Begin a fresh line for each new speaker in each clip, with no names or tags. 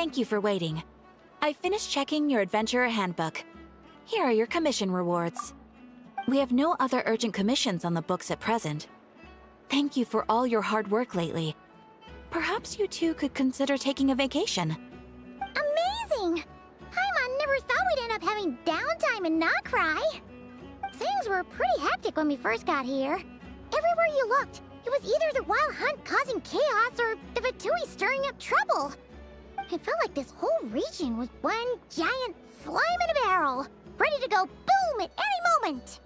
Thank you for waiting. I finished checking your adventurer handbook. Here are your commission rewards. We have no other urgent commissions on the books at present. Thank you for all your hard work lately. Perhaps you two could consider taking a vacation.
Amazing! Paimon never thought we'd end up having downtime and not cry. Things were pretty hectic when we first got here. Everywhere you looked, it was either the wild hunt causing chaos or the Fatui stirring up trouble. It felt like this whole region was one giant slime in a barrel, ready to go boom at any moment.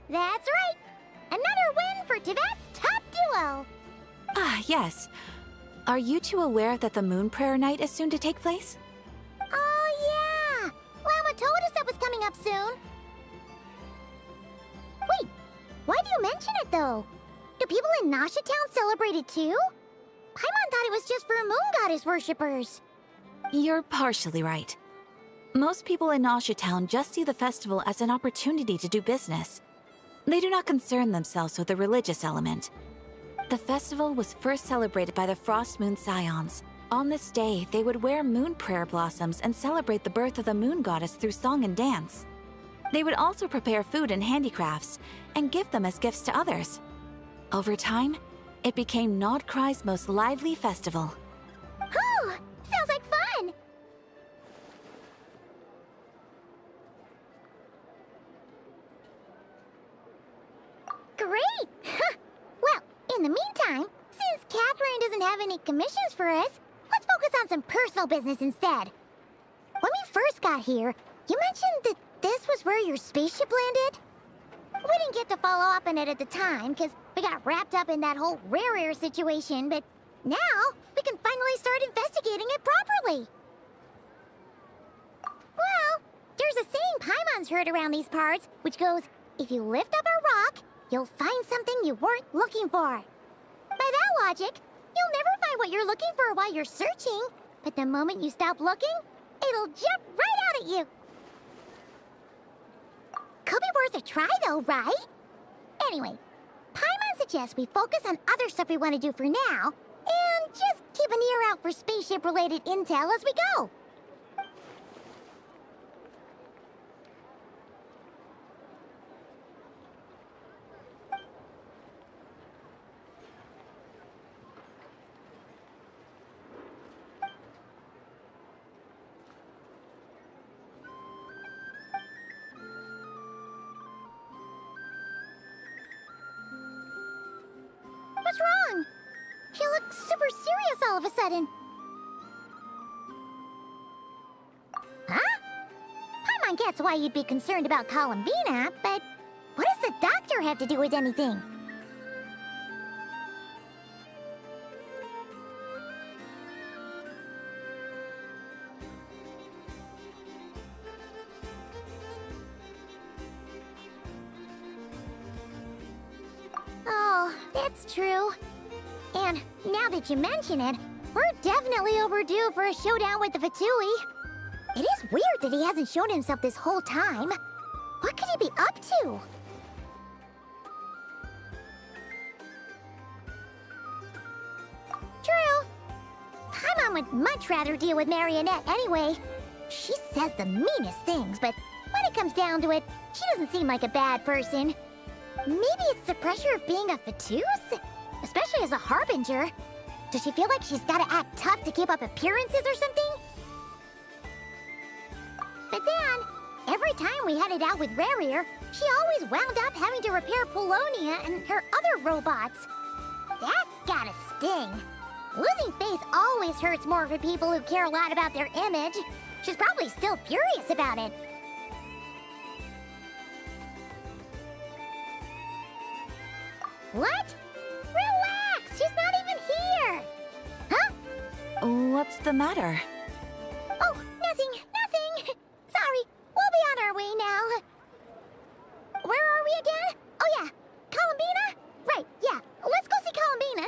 That's right! Another win for Tibet's top duo!
Ah, yes. Are you two aware that the Moon Prayer Night is soon to take place?
Oh yeah! Lama told us that was coming up soon. Wait, why do you mention it though? Do people in Nasha Town celebrate it too? Paimon thought it was just for Moon Goddess worshippers.
You're partially right. Most people in Nasha Town just see the festival as an opportunity to do business. They do not concern themselves with the religious element. The festival was first celebrated by the Frost Moon Scions. On this day, they would wear moon prayer blossoms and celebrate the birth of the moon goddess through song and dance. They would also prepare food and handicrafts and give them as gifts to others. Over time, it became Nodcry's most lively festival.
Whew! Sounds like fun! Great! Well, in the meantime, since Catherine doesn't have any commissions for us, let's focus on some personal business instead. When we first got here, you mentioned that this was where your spaceship landed? We didn't get to follow up on it at the time, because we got wrapped up in that whole rare air situation, but now we can finally start investigating it properly. Well, there's a saying Paimon's heard around these parts, which goes, if you lift up a rock, you'll find something you weren't looking for. By that logic, you'll never find what you're looking for while you're searching, but the moment you stop looking, it'll jump right out at you. Could be worth a try though, right? Anyway, Paimon suggests we focus on other stuff we want to do for now, and just keep an ear out for spaceship-related intel as we go. What's wrong? He looks super serious all of a sudden. Huh? Paimon gets why you'd be concerned about Columbina, but what does the doctor have to do with anything? Oh, that's true. And now that you mention it, we're definitely overdue for a showdown with the Fatui. It is weird that he hasn't shown himself this whole time. What could he be up to? True. Paimon would much rather deal with Marionette anyway. She says the meanest things, but when it comes down to it, she doesn't seem like a bad person. Maybe it's the pressure of being a Fatuse? Especially as a Harbinger. Does she feel like she's gotta act tough to keep up appearances or something? But then, every time we headed out with Rarier, she always wound up having to repair Polonia and her other robots. That's gotta sting. Losing face always hurts more for people who care a lot about their image. She's probably still furious about it. What? Relax! She's not even here! Huh?
What's the matter?
Oh, nothing, nothing! Sorry, we'll be on our way now. Where are we again? Oh yeah, Columbina? Right, yeah, let's go see Columbina.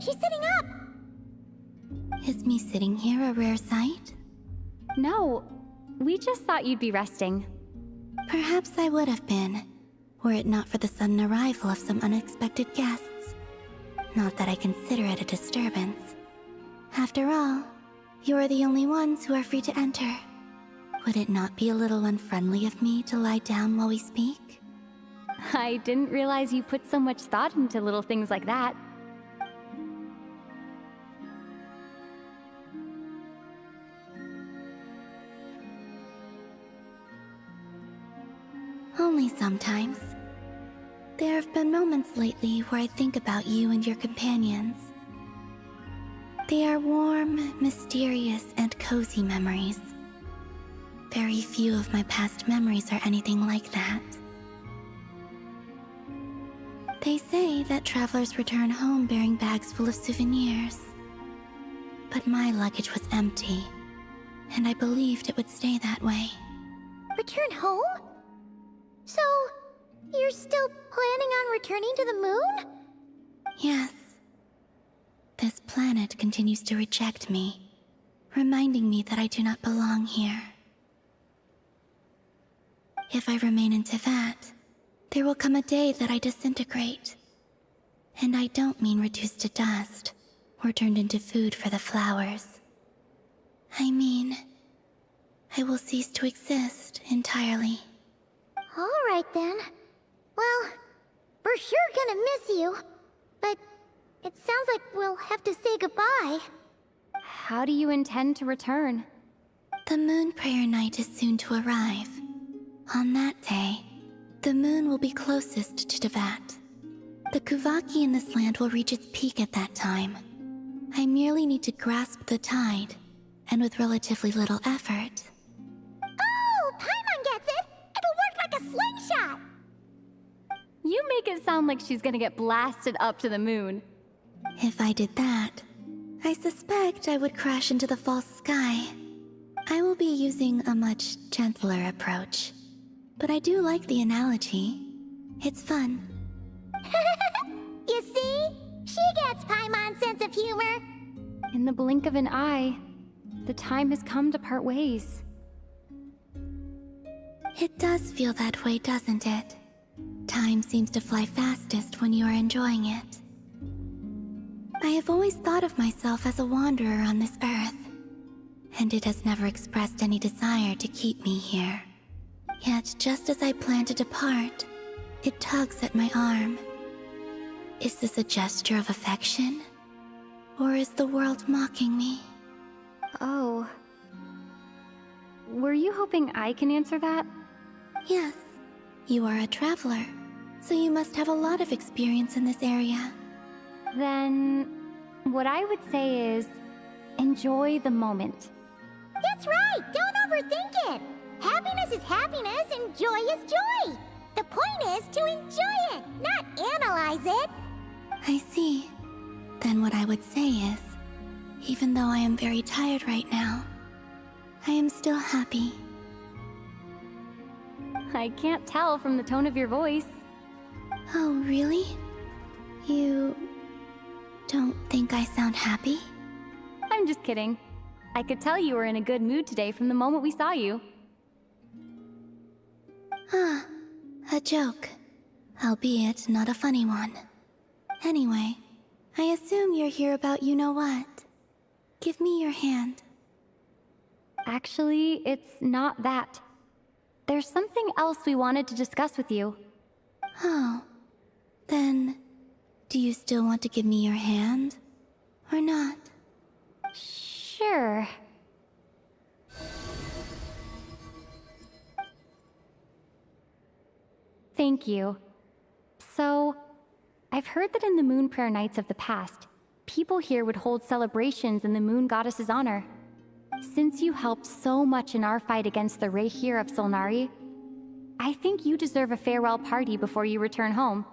she's sitting up!
Is me sitting here a rare sight?
No, we just thought you'd be resting.
Perhaps I would have been, were it not for the sudden arrival of some unexpected guests. Not that I consider it a disturbance. After all, you are the only ones who are free to enter. Would it not be a little unfriendly of me to lie down while we speak?
I didn't realize you put so much thought into little things like that.
Only sometimes. There have been moments lately where I think about you and your companions. They are warm, mysterious, and cozy memories. Very few of my past memories are anything like that. They say that travelers return home bearing bags full of souvenirs. But my luggage was empty, and I believed it would stay that way.
Return home? So, you're still planning on returning to the moon?
Yes. This planet continues to reject me, reminding me that I do not belong here. If I remain in Teyvat, there will come a day that I disintegrate. And I don't mean reduced to dust, or turned into food for the flowers. I mean, I will cease to exist entirely.
Alright then. Well, we're sure gonna miss you. But it sounds like we'll have to say goodbye.
How do you intend to return?
The moon prayer night is soon to arrive. On that day, the moon will be closest to Teyvat. The Kuvaki in this land will reach its peak at that time. I merely need to grasp the tide, and with relatively little effort.
Oh, Paimon gets it! It'll work like a slingshot!
You make it sound like she's gonna get blasted up to the moon.
If I did that, I suspect I would crash into the false sky. I will be using a much gentler approach. But I do like the analogy. It's fun.
You see? She gets Paimon's sense of humor.
In the blink of an eye, the time has come to part ways.
It does feel that way, doesn't it? Time seems to fly fastest when you are enjoying it. I have always thought of myself as a wanderer on this earth, and it has never expressed any desire to keep me here. Yet, just as I plan to depart, it tugs at my arm. Is this a gesture of affection? Or is the world mocking me?
Oh. Were you hoping I can answer that?
Yes. You are a traveler, so you must have a lot of experience in this area.
Then, what I would say is, enjoy the moment.
That's right! Don't overthink it! Happiness is happiness and joy is joy! The point is to enjoy it, not analyze it!
I see. Then what I would say is, even though I am very tired right now, I am still happy.
I can't tell from the tone of your voice.
Oh, really? You don't think I sound happy?
I'm just kidding. I could tell you were in a good mood today from the moment we saw you.
Ah, a joke. Albeit not a funny one. Anyway, I assume you're here about you-know-what. Give me your hand.
Actually, it's not that. There's something else we wanted to discuss with you.
Oh. Then, do you still want to give me your hand? Or not?
Sure. Thank you. So, I've heard that in the moon prayer nights of the past, people here would hold celebrations in the moon goddess's honor. Since you helped so much in our fight against the Reihir of Solnari, I think you deserve a farewell party before you return home.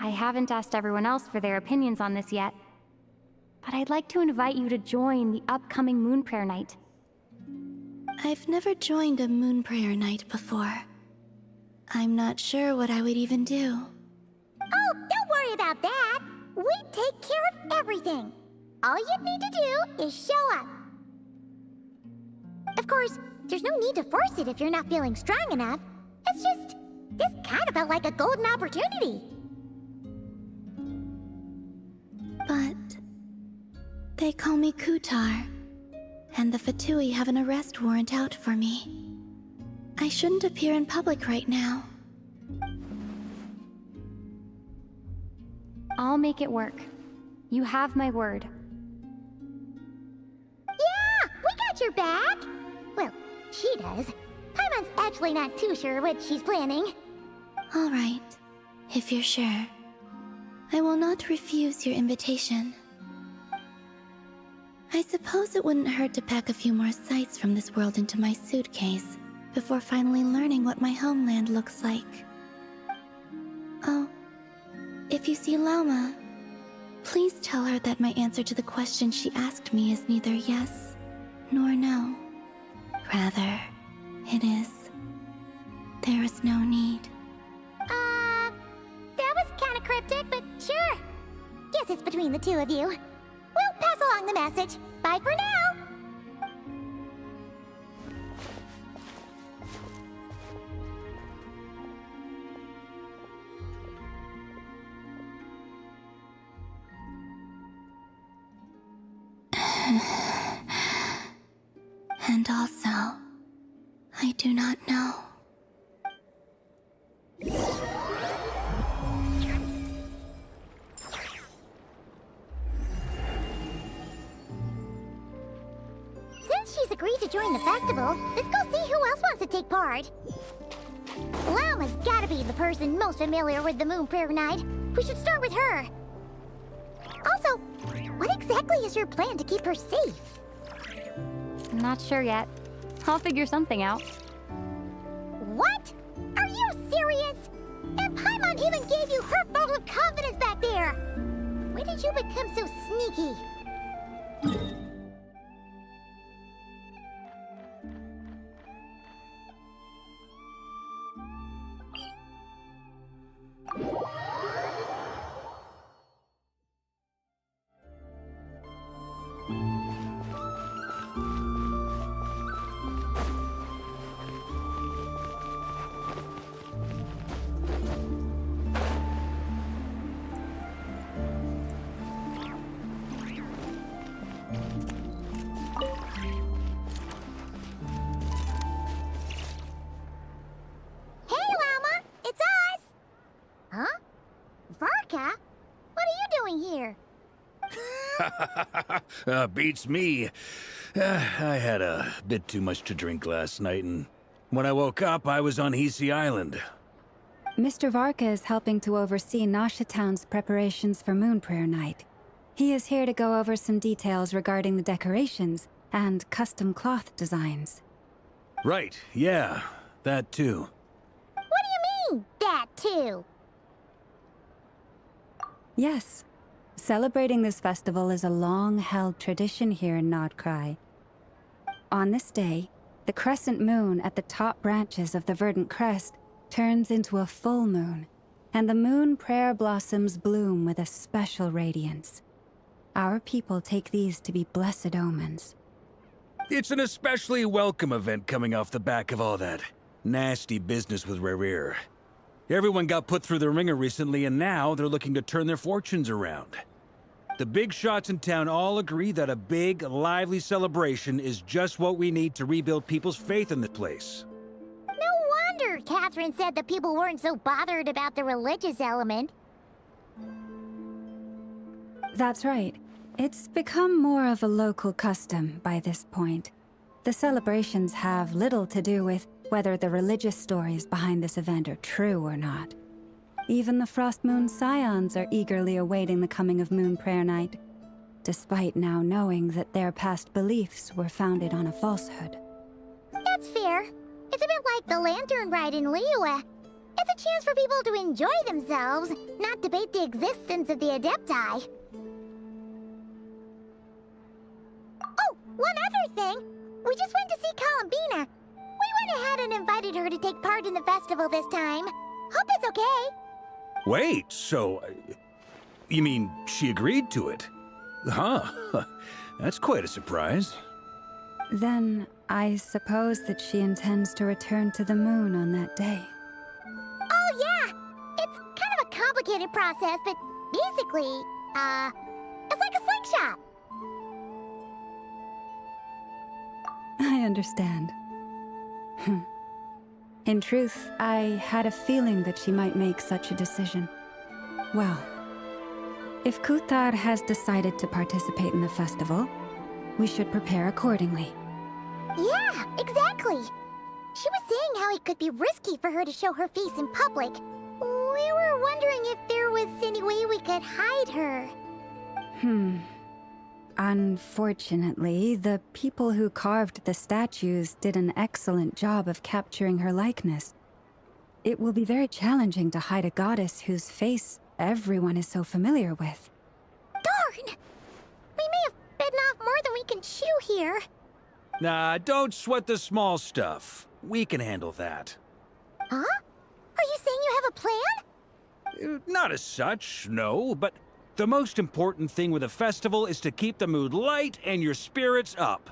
I haven't asked everyone else for their opinions on this yet, but I'd like to invite you to join the upcoming moon prayer night.
I've never joined a moon prayer night before. I'm not sure what I would even do.
Oh, don't worry about that! We take everything. All you need to do is show up. Of course, there's no need to force it if you're not feeling strong enough. It's just, this kind of felt like a golden opportunity.
But they call me Kutar, and the Fatui have an arrest warrant out for me. I shouldn't appear in public right now.
I'll make it work. You have my word.
Yeah, we got your back. Well, she does. Paimon's actually not too sure what she's planning.
All right, if you're sure. I will not refuse your invitation. I suppose it wouldn't hurt to pack a few more sights from this world into my suitcase before finally learning what my homeland looks like. Oh, if you see Lauma, please tell her that my answer to the question she asked me is neither yes nor no. Rather, it is, there is no need.
That was kind of cryptic, but sure. Guess it's between the two of you. We'll pass along the message. Bye for now.
And also, I do not know.
Since she's agreed to join the festival, let's go see who else wants to take part. Lauma's gotta be the person most familiar with the Moon Prayer Night. We should start with her. Also, what exactly is your plan to keep her safe?
Not sure yet. I'll figure something out.
What? Are you serious? And Paimon even gave you her vote of confidence back there! When did you become so sneaky?
Beats me. I had a bit too much to drink last night, and when I woke up, I was on Hisi Island.
Mr. Varka is helping to oversee Nasha Town's preparations for Moon Prayer Night. He is here to go over some details regarding the decorations and custom cloth designs.
Right, yeah, that too.
What do you mean, that too?
Yes. Celebrating this festival is a long-held tradition here in Nodcry. On this day, the crescent moon at the top branches of the verdant crest turns into a full moon, and the moon prayer blossoms bloom with a special radiance. Our people take these to be blessed omens.
It's an especially welcome event coming off the back of all that nasty business with Rare. Everyone got put through the ringer recently, and now they're looking to turn their fortunes around. The big shots in town all agree that a big, lively celebration is just what we need to rebuild people's faith in the place.
No wonder Catherine said that people weren't so bothered about the religious element.
That's right. It's become more of a local custom by this point. The celebrations have little to do with whether the religious stories behind this event are true or not. Even the Frost Moon Scions are eagerly awaiting the coming of Moon Prayer Night, despite now knowing that their past beliefs were founded on a falsehood.
That's fair. It's a bit like the Lantern Ride in Liyue. It's a chance for people to enjoy themselves, not debate the existence of the Adepti. Oh, one other thing. We just went to see Columbina. We went ahead and invited her to take part in the festival this time. Hope it's okay.
Wait, so... you mean she agreed to it? Huh. That's quite a surprise.
Then I suppose that she intends to return to the moon on that day.
Oh, yeah! It's kind of a complicated process, but basically, it's like a slingshot.
I understand. In truth, I had a feeling that she might make such a decision. Well, if Kutar has decided to participate in the festival, we should prepare accordingly.
Yeah, exactly. She was saying how it could be risky for her to show her face in public. We were wondering if there was any way we could hide her.
Unfortunately, the people who carved the statues did an excellent job of capturing her likeness. It will be very challenging to hide a goddess whose face everyone is so familiar with.
Darn! We may have bitten off more than we can chew here.
Nah, don't sweat the small stuff. We can handle that.
Huh? Are you saying you have a plan?
Not as such, no, but the most important thing with a festival is to keep the mood light and your spirits up.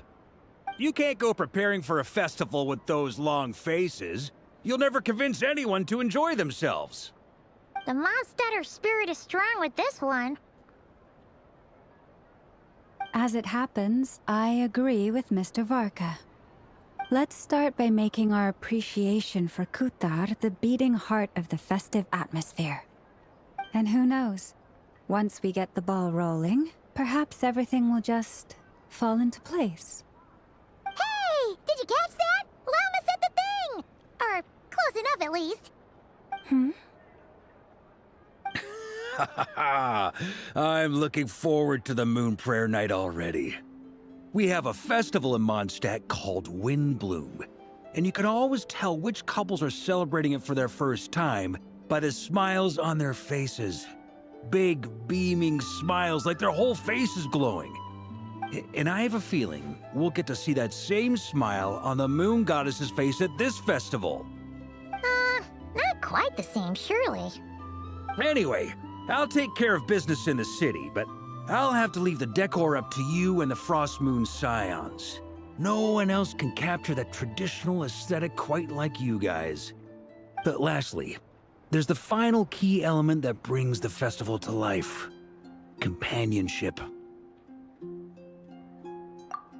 You can't go preparing for a festival with those long faces. You'll never convince anyone to enjoy themselves.
The Mondstatter spirit is strong with this one.
As it happens, I agree with Mr. Varka. Let's start by making our appreciation for Kutar the beating heart of the festive atmosphere. And who knows? Once we get the ball rolling, perhaps everything will just fall into place.
Hey! Did you catch that? Llama said the thing! Or close enough, at least.
I'm looking forward to the Moon Prayer Night already. We have a festival in Mondstadt called Windbloom, and you can always tell which couples are celebrating it for their first time by the smiles on their faces. Big, beaming smiles like their whole face is glowing. And I have a feeling we'll get to see that same smile on the Moon Goddess's face at this festival.
Not quite the same, surely.
Anyway, I'll take care of business in the city, but I'll have to leave the decor up to you and the Frost Moon Scions. No one else can capture that traditional aesthetic quite like you guys. But lastly, there's the final key element that brings the festival to life. Companionship.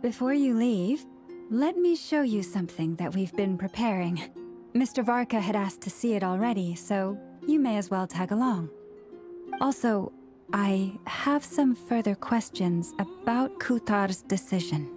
Before you leave, let me show you something that we've been preparing. Mr. Varka had asked to see it already, so you may as well tag along. Also, I have some further questions about Kutar's decision.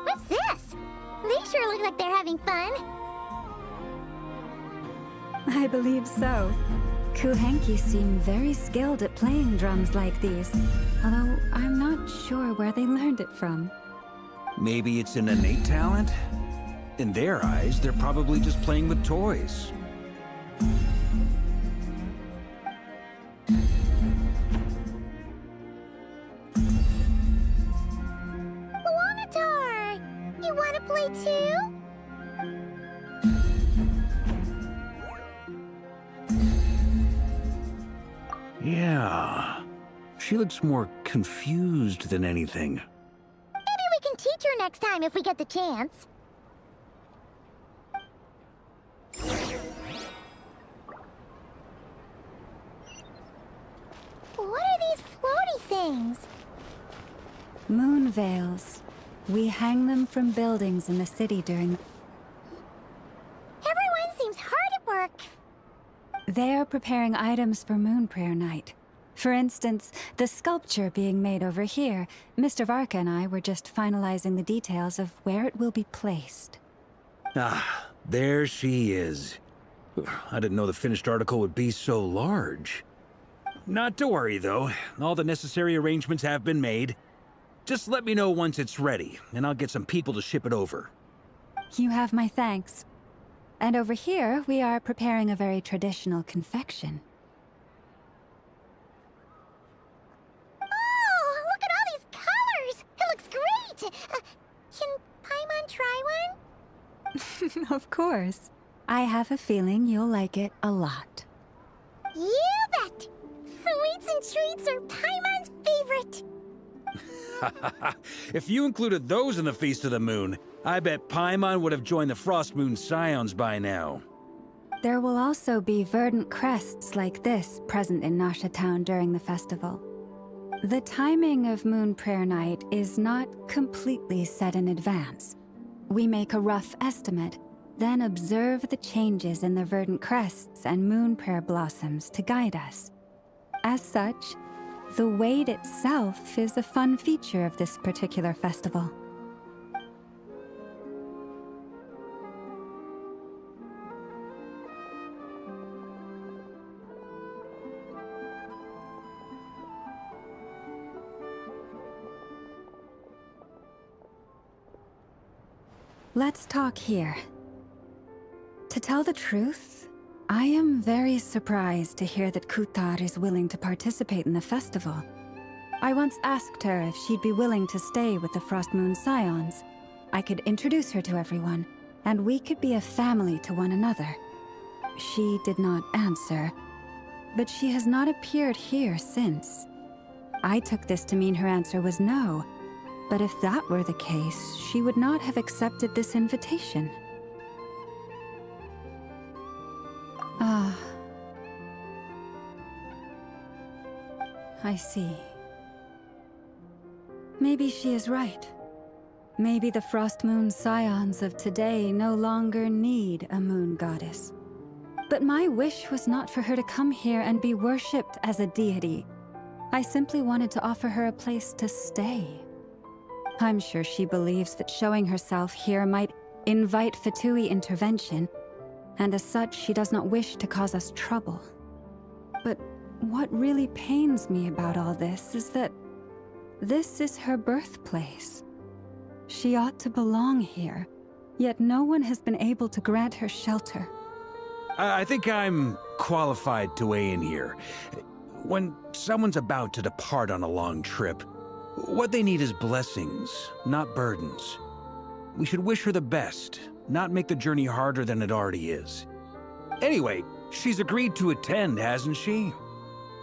What's this? They sure look like they're having fun.
I believe so. Kuhenki seem very skilled at playing drums like these, although I'm not sure where they learned it from.
Maybe it's an innate talent? In their eyes, they're probably just playing with toys.
Wanatar! You wanna play too?
Yeah. She looks more confused than anything.
Maybe we can teach her next time if we get the chance. What are these floaty things?
Moon veils. We hang them from buildings in the city during...
Everyone seems hard at work.
They're preparing items for Moon Prayer Night. For instance, the sculpture being made over here, Mr. Varka and I were just finalizing the details of where it will be placed.
Ah, there she is. I didn't know the finished article would be so large. Not to worry, though. All the necessary arrangements have been made. Just let me know once it's ready, and I'll get some people to ship it over.
You have my thanks. And over here, we are preparing a very traditional confection.
Oh, look at all these colors! It looks great! Can Paimon try one?
Of course. I have a feeling you'll like it a lot.
You bet! Sweets and treats are Paimon's favorite!
If you included those in the Feast of the Moon, I bet Paimon would have joined the Frost Moon Scions by now.
There will also be verdant crests like this present in Nasha Town during the festival. The timing of Moon Prayer Night is not completely set in advance. We make a rough estimate, then observe the changes in the verdant crests and moon prayer blossoms to guide us. As such, the wait itself is a fun feature of this particular festival. Let's talk here. To tell the truth, I am very surprised to hear that Kutar is willing to participate in the festival. I once asked her if she'd be willing to stay with the Frost Moon Scions. I could introduce her to everyone, and we could be a family to one another. She did not answer, but she has not appeared here since. I took this to mean her answer was no, but if that were the case, she would not have accepted this invitation. Ah. I see. Maybe she is right. Maybe the Frost Moon Scions of today no longer need a moon goddess. But my wish was not for her to come here and be worshipped as a deity. I simply wanted to offer her a place to stay. I'm sure she believes that showing herself here might invite Fatui intervention, and as such, she does not wish to cause us trouble. But what really pains me about all this is that this is her birthplace. She ought to belong here, yet no one has been able to grant her shelter.
I think I'm qualified to weigh in here. When someone's about to depart on a long trip, what they need is blessings, not burdens. We should wish her the best, not make the journey harder than it already is. Anyway, she's agreed to attend, hasn't she?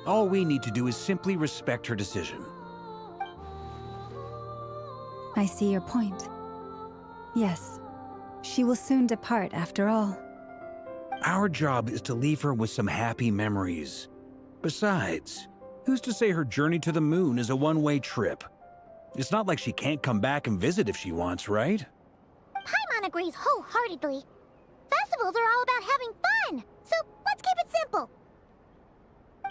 All we need to do is simply respect her decision.
I see your point. Yes, she will soon depart after all.
Our job is to leave her with some happy memories. Besides, who's to say her journey to the moon is a one-way trip? It's not like she can't come back and visit if she wants, right?
Paimon agrees wholeheartedly. Festivals are all about having fun, so let's keep it simple.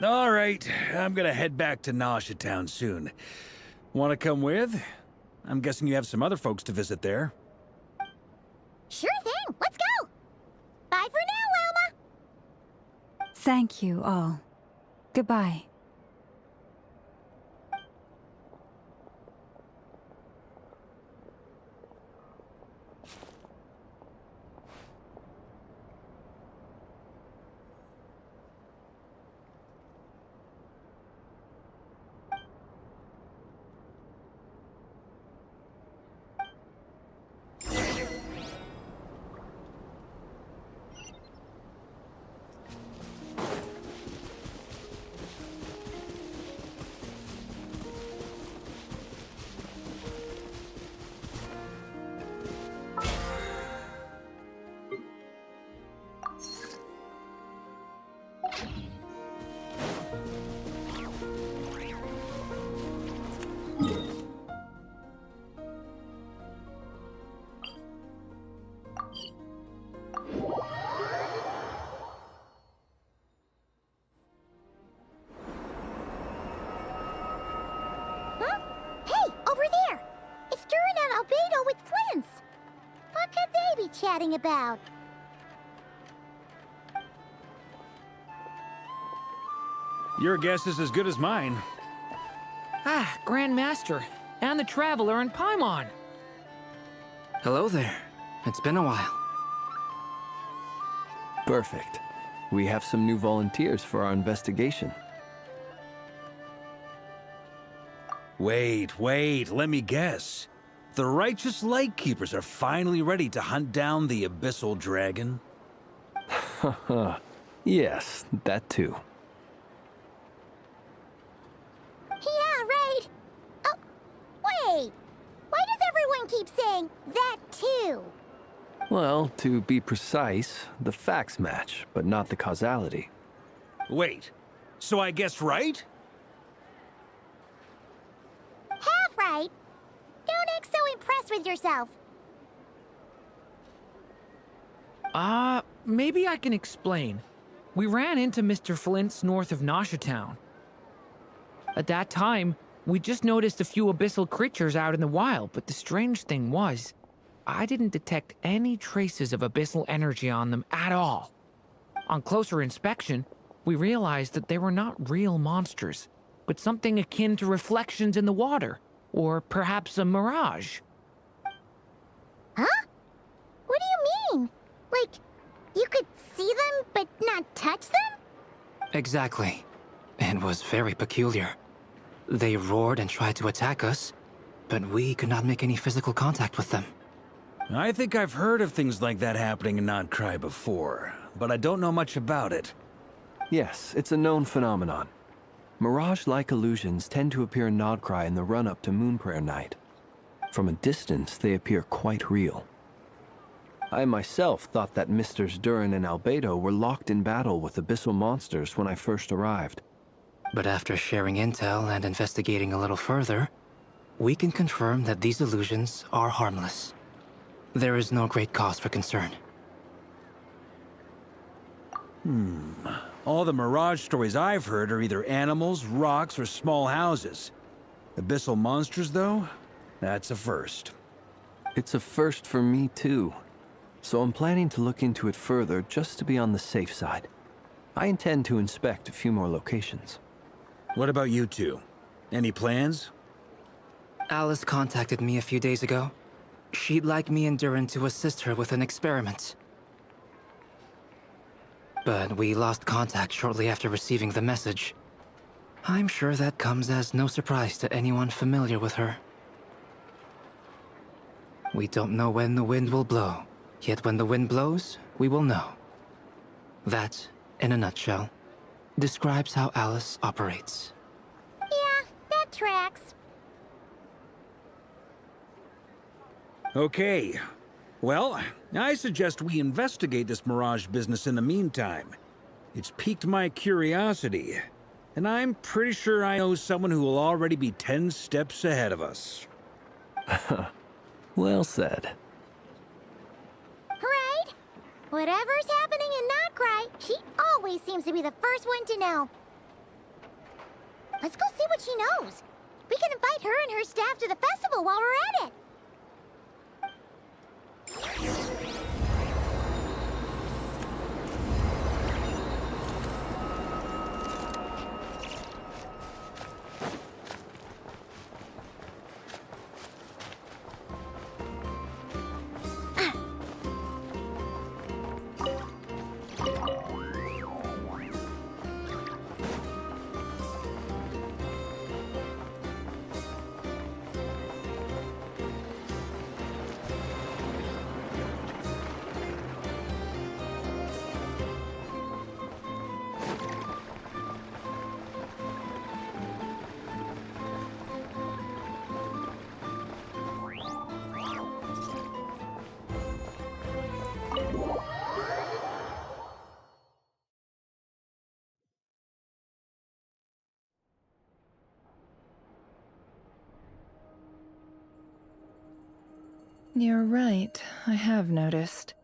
All right, I'm gonna head back to Nasha Town soon. Wanna come with? I'm guessing you have some other folks to visit there.
Sure thing, let's go! Bye for now, Wilma!
Thank you all. Goodbye.
Huh? Hey, over there! It's Duran and Albedo with twins! What could they be chatting about?
Your guess is as good as mine.
Ah, Grand Master. and the Traveler and Paimon.
Hello there. It's been a while.
Perfect. We have some new volunteers for our investigation.
Wait, let me guess. The righteous Lightkeepers are finally ready to hunt down the Abyssal Dragon?
Yes, that too.
Yeah, right. Oh, wait. Why does everyone keep saying that too?
Well, to be precise, the facts match, but not the causality.
Wait, so I guessed right?
Half right. Don't act so impressed with yourself.
Maybe I can explain. We ran into Mr. Flint's north of Nosha Town. At that time, we just noticed a few abyssal creatures out in the wild, but the strange thing was, I didn't detect any traces of abyssal energy on them at all. On closer inspection, we realized that they were not real monsters, but something akin to reflections in the water, or perhaps a mirage.
Huh? What do you mean? Like, you could see them but not touch them?
Exactly. It was very peculiar. They roared and tried to attack us, but we could not make any physical contact with them.
I think I've heard of things like that happening in Nodcry before, but I don't know much about it.
Yes, it's a known phenomenon. Mirage-like illusions tend to appear in Nodcry in the run-up to Moonprayer Night. From a distance, they appear quite real. I myself thought that Misters Durin and Albedo were locked in battle with abyssal monsters when I first arrived.
But after sharing intel and investigating a little further, we can confirm that these illusions are harmless. There is no great cause for concern.
All the Mirage stories I've heard are either animals, rocks, or small houses. Abyssal monsters, though? That's a first.
It's a first for me, too. So I'm planning to look into it further just to be on the safe side. I intend to inspect a few more locations.
What about you two? Any plans?
Alice contacted me a few days ago. She'd like me and Durin to assist her with an experiment. But we lost contact shortly after receiving the message. I'm sure that comes as no surprise to anyone familiar with her. We don't know when the wind will blow, yet when the wind blows, we will know. That, in a nutshell, describes how Alice operates.
Yeah, that tracks.
Okay. Well, I suggest we investigate this Mirage business in the meantime. It's piqued my curiosity, and I'm pretty sure I know someone who will already be 10 steps ahead of us.
Well said.
Right? Whatever's happening in Nodcry, she always seems to be the first one to know. Let's go see what she knows. We can invite her and her staff to the festival while we're at it.
You're right, I have noticed.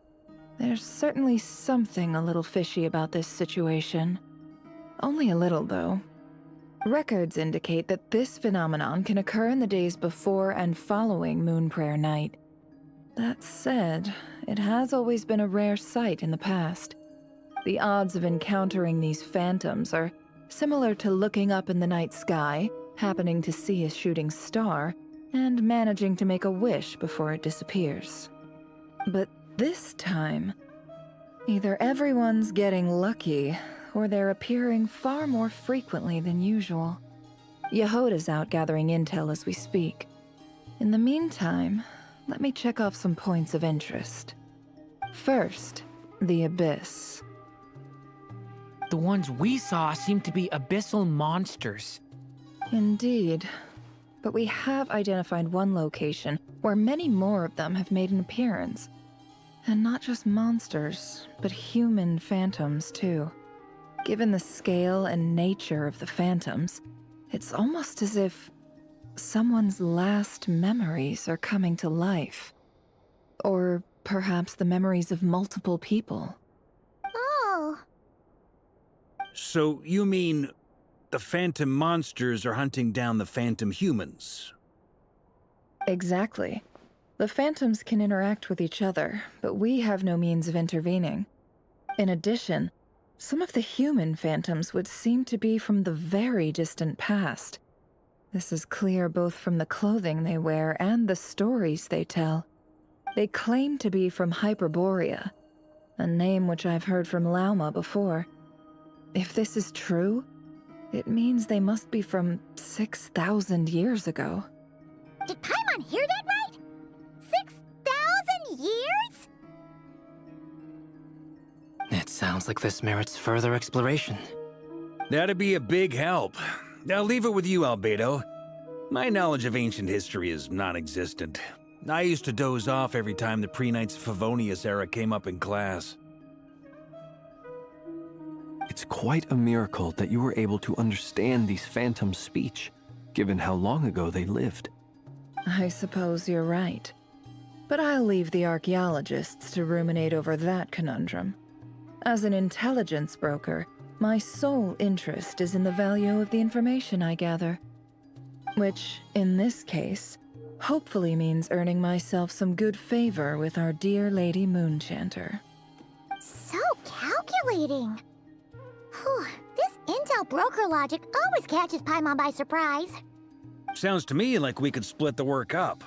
There's certainly something a little fishy about this situation. Only a little, though. Records indicate that this phenomenon can occur in the days before and following Moonprayer Night. That said, it has always been a rare sight in the past. The odds of encountering these phantoms are similar to looking up in the night sky, happening to see a shooting star, and managing to make a wish before it disappears. But this time, either everyone's getting lucky, or they're appearing far more frequently than usual. Yehoda's out gathering intel as we speak. In the meantime, let me check off some points of interest. First, the Abyss.
The ones we saw seem to be abyssal monsters.
Indeed. But we have identified one location where many more of them have made an appearance. And not just monsters, but human phantoms too. Given the scale and nature of the phantoms, it's almost as if someone's last memories are coming to life. Or perhaps the memories of multiple people.
Oh.
So you mean the phantom monsters are hunting down the phantom humans?
Exactly. The phantoms can interact with each other, but we have no means of intervening. In addition, some of the human phantoms would seem to be from the very distant past. This is clear both from the clothing they wear and the stories they tell. They claim to be from Hyperborea, a name which I've heard from Lauma before. If this is true, it means they must be from 6,000 years ago.
Did Paimon hear that right? 6,000 years?
It sounds like this merits further exploration.
That'd be a big help. I'll leave it with you, Albedo. My knowledge of ancient history is non-existent. I used to doze off every time the pre-Knights of Favonius era came up in class.
It's quite a miracle that you were able to understand these phantoms' speech, given how long ago they lived.
I suppose you're right. But I'll leave the archaeologists to ruminate over that conundrum. As an intelligence broker, my sole interest is in the value of the information I gather. Which, in this case, hopefully means earning myself some good favor with our dear Lady Moonchanter.
So calculating. Whew, this intel broker logic always catches Paimon by surprise.
Sounds to me like we could split the work up.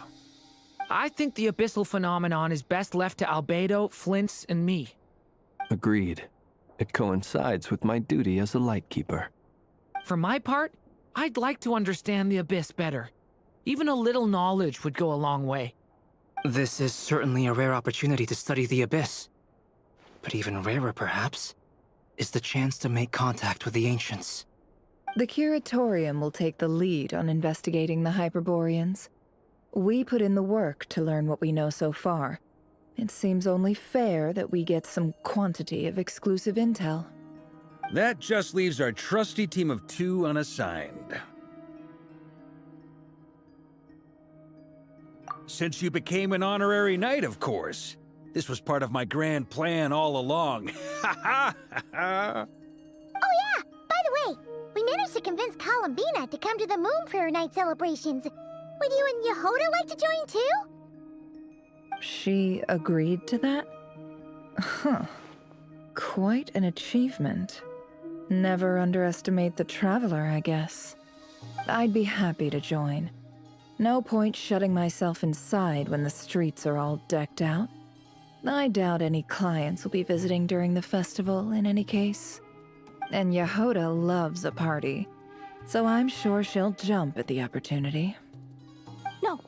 I think the abyssal phenomenon is best left to Albedo, Flint's, and me.
Agreed. It coincides with my duty as a lightkeeper.
For my part, I'd like to understand the abyss better. Even a little knowledge would go a long way.
This is certainly a rare opportunity to study the Abyss. But even rarer, perhaps, is the chance to make contact with the Ancients.
The Curatorium will take the lead on investigating the Hyperboreans. We put in the work to learn what we know so far. It seems only fair that we get some quantity of exclusive intel.
That just leaves our trusty team of 2 unassigned. Since you became an honorary knight, of course. This was part of my grand plan all along. Ha ha ha!
Oh yeah, by the way, we managed to convince Columbina to come to the Moon Prayer Night celebrations. Would you and Yehoda like to join too?
She agreed to that? Huh. Quite an achievement. Never underestimate the traveler, I guess. I'd be happy to join. No point shutting myself inside when the streets are all decked out. I doubt any clients will be visiting during the festival in any case. And Yehoda loves a party, so I'm sure she'll jump at the opportunity.
No.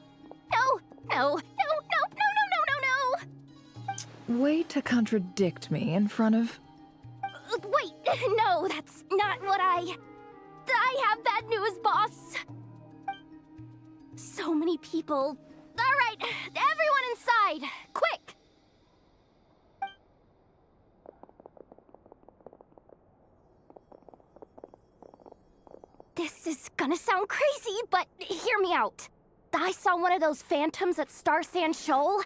No. No. No. No. No. No. No. No. No.
Way to contradict me in front of...
Wait. No, that's not what I have bad news, boss. So many people. All right, everyone inside, quick! This is gonna sound crazy, but hear me out. I saw one of those phantoms at Star Sand Shoal, and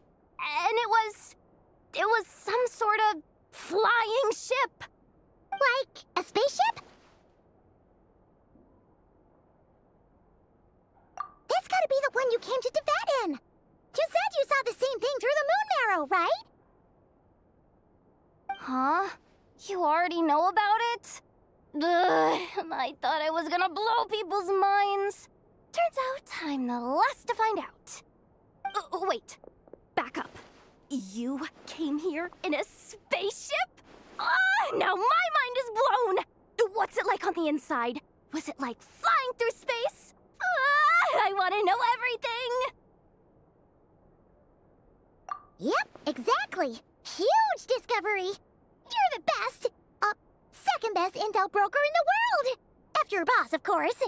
it was some sort of flying ship. Like a spaceship? That's gotta be the one you came to Tibet in. You said you saw the same thing through the moon marrow, right? Huh? You already know about it? Ugh, I thought I was gonna blow people's minds.
Turns out I'm the last to find out. Wait. Back up. You came here in a spaceship? Now my mind is blown! What's it like on the inside? Was it like flying through space? I want to know everything!
Yep, exactly. Huge discovery. You're the best. Second best intel broker in the world. After your boss, of course.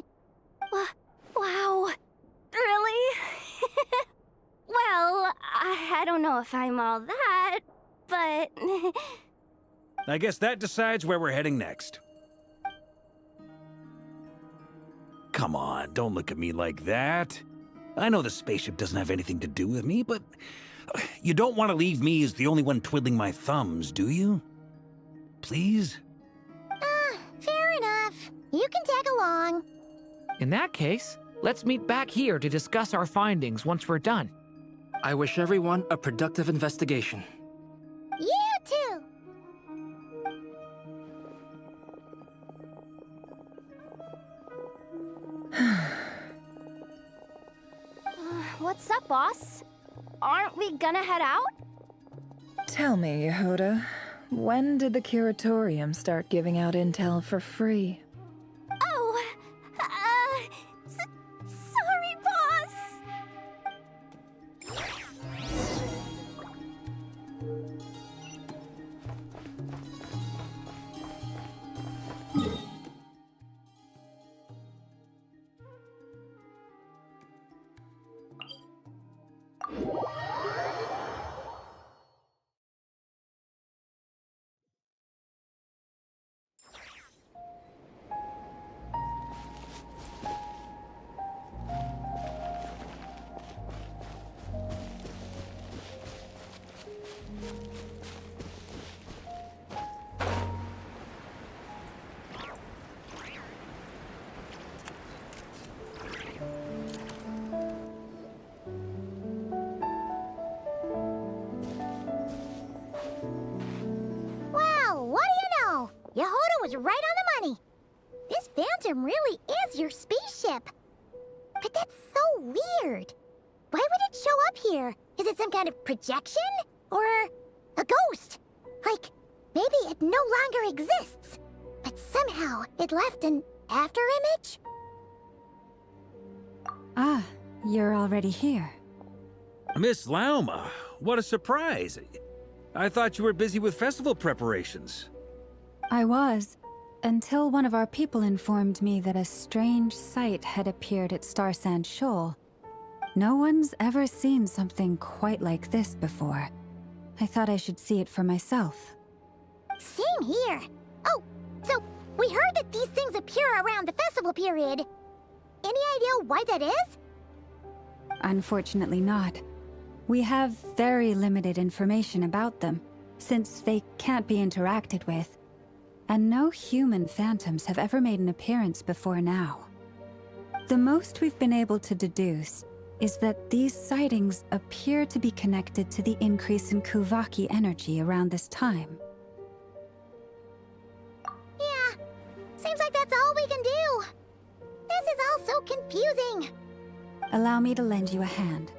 Wow. Really? Well, I don't know if I'm all that, but...
I guess that decides where we're heading next. Come on, don't look at me like that. I know the spaceship doesn't have anything to do with me, but you don't want to leave me as the only one twiddling my thumbs, do you? Please?
Fair enough. You can tag along.
In that case, let's meet back here to discuss our findings once we're done.
I wish everyone a productive investigation.
You too.
What's up, boss? Aren't we gonna head out?
Tell me, Yehoda, when did the curatorium start giving out intel for free?
Oh, sorry, boss.
Wow, what do you know? Yehoda was right on the money. This Phantom really is your spaceship. But that's so weird. Why would it show up here? Is it some kind of projection? Or a ghost? Like, maybe it no longer exists, but somehow it left an afterimage?
Ah, you're already here.
Miss Lauma, what a surprise. I thought you were busy with festival preparations.
I was, until one of our people informed me that a strange sight had appeared at Star Sand Shoal. No one's ever seen something quite like this before. I thought I should see it for myself.
Same here. Oh, so we heard that these things appear around the festival period. Any idea why that is?
Unfortunately not. We have very limited information about them, since they can't be interacted with. And no human phantoms have ever made an appearance before now. The most we've been able to deduce is that these sightings appear to be connected to the increase in Kuvaki energy around this time.
Yeah, seems like that's all we can do. This is all so confusing.
Allow me to lend you a hand.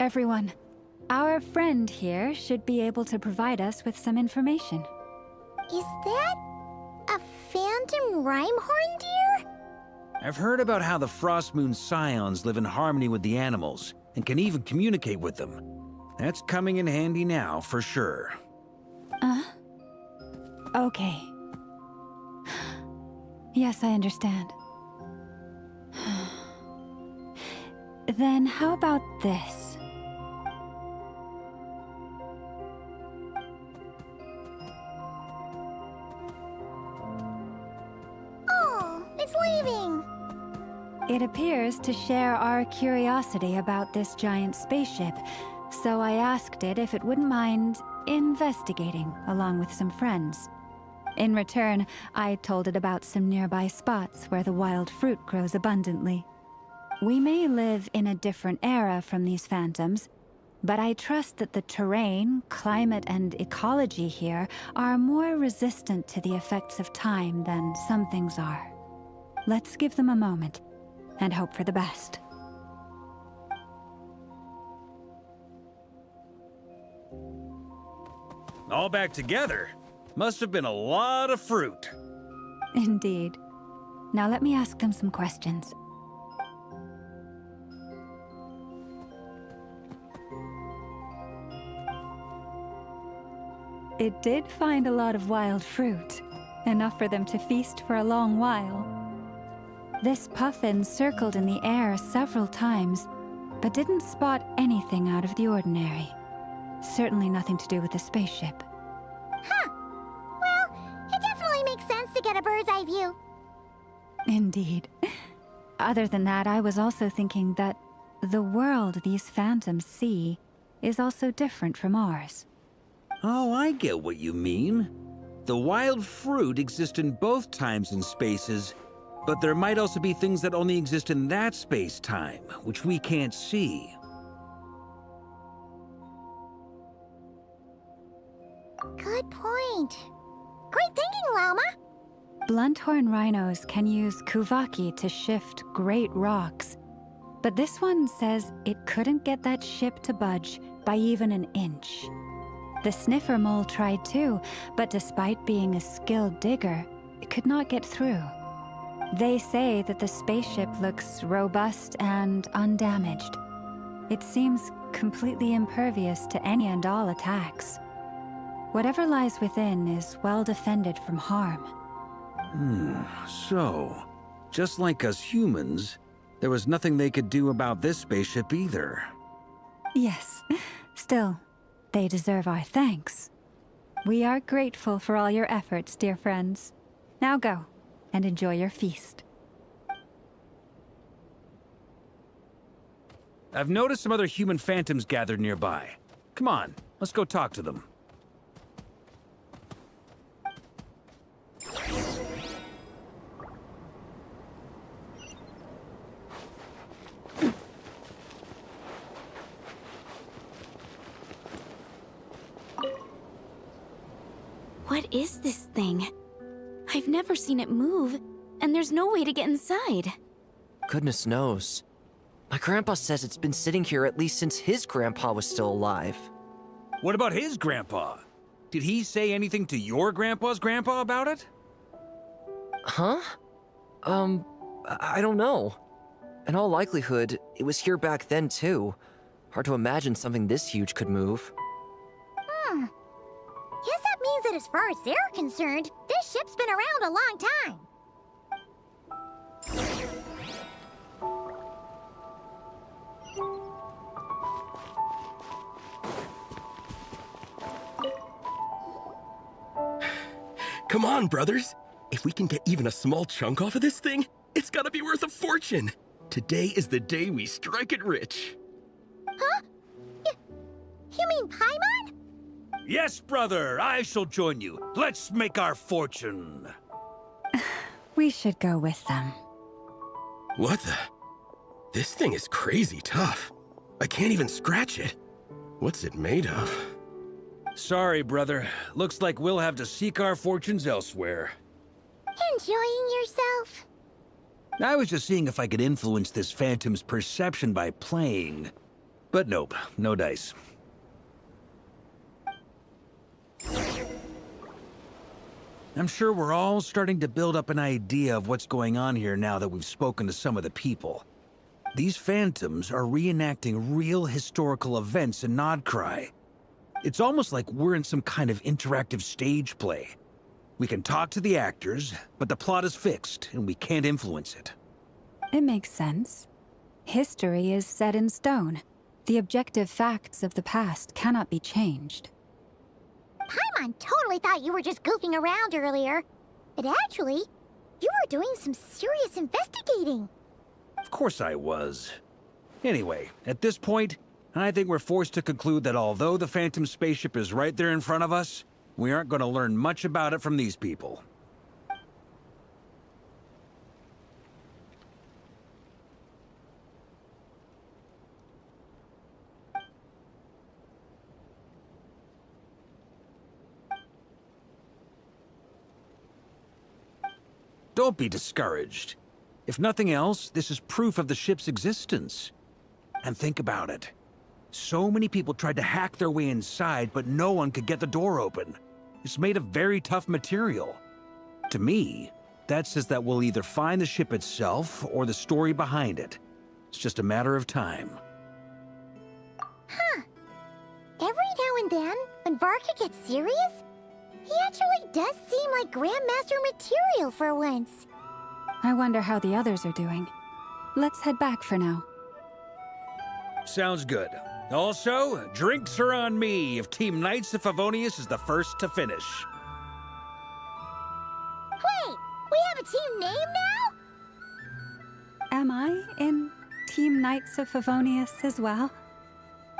Everyone, our friend here should be able to provide us with some information.
Is that a phantom rhymehorn deer?
I've heard about how the Frost Moon Scions live in harmony with the animals and can even communicate with them. That's coming in handy now, for sure.
Okay. Yes, I understand. Then how about this?
Oh, it's leaving.
It appears to share our curiosity about this giant spaceship, So I asked it if it wouldn't mind investigating along with some friends. In return, I told it about some nearby spots where the wild fruit grows abundantly. We may live in a different era from these phantoms, but I trust that the terrain, climate, and ecology here are more resistant to the effects of time than some things are. Let's give them a moment and hope for the best.
All back together? Must have been a lot of fruit.
Indeed. Now let me ask them some questions. It did find a lot of wild fruit, enough for them to feast for a long while. This puffin circled in the air several times, but didn't spot anything out of the ordinary. Certainly nothing to do with the spaceship.
Huh. Well, it definitely makes sense to get a bird's eye view.
Indeed. Other than that, I was also thinking that the world these phantoms see is also different from ours.
Oh, I get what you mean. The wild fruit exist in both times and spaces, but there might also be things that only exist in that space-time, which we can't see.
Good point. Great thinking, Lauma.
Blunthorn rhinos can use kuvaki to shift great rocks, but this one says it couldn't get that ship to budge by even an inch. The sniffer mole tried too, but despite being a skilled digger, it could not get through. They say that the spaceship looks robust and undamaged. It seems completely impervious to any and all attacks. Whatever lies within is well defended from harm.
So, just like us humans, there was nothing they could do about this spaceship either.
Yes, still, they deserve our thanks. We are grateful for all your efforts, dear friends. Now go, and enjoy your feast.
I've noticed some other human phantoms gathered nearby. Come on, let's go talk to them.
What is this thing? I've never seen it move, and there's no way to get inside.
Goodness knows. My grandpa says it's been sitting here at least since his grandpa was still alive.
What about his grandpa? Did he say anything to your grandpa's grandpa about it?
Huh? I don't know. In all likelihood, it was here back then too. Hard to imagine something this huge could move.
Guess that means that as far as they're concerned, this ship's been around a long time.
Come on, brothers. If we can get even a small chunk off of this thing, it's gotta be worth a fortune. Today is the day we strike it rich.
Huh? You mean Paimon?
Yes, brother, I shall join you. Let's make our fortune.
We should go with them.
What the? This thing is crazy tough. I can't even scratch it. What's it made of?
Sorry, brother. Looks like we'll have to seek our fortunes elsewhere.
Enjoying yourself?
I was just seeing if I could influence this phantom's perception by playing. But nope, no dice. I'm sure we're all starting to build up an idea of what's going on here now that we've spoken to some of the people. These phantoms are reenacting real historical events in Nodcry. It's almost like we're in some kind of interactive stage play. We can talk to the actors, but the plot is fixed, and we can't influence it.
It makes sense. History is set in stone. The objective facts of the past cannot be changed.
Paimon totally thought you were just goofing around earlier. But actually, you were doing some serious investigating.
Of course I was. Anyway, at this point, I think we're forced to conclude that although the Phantom spaceship is right there in front of us, we aren't going to learn much about it from these people. Don't be discouraged. If nothing else, this is proof of the ship's existence. And think about it. So many people tried to hack their way inside, but no one could get the door open. It's made of very tough material. To me, that says that we'll either find the ship itself or the story behind it. It's just a matter of time.
Huh. Every now and then, when Varka gets serious, he actually does seem like Grandmaster material for once.
I wonder how the others are doing. Let's head back for now.
Sounds good. Also, drinks are on me if Team Knights of Favonius is the first to finish.
Wait, we have a team name now?
Am I in Team Knights of Favonius as well?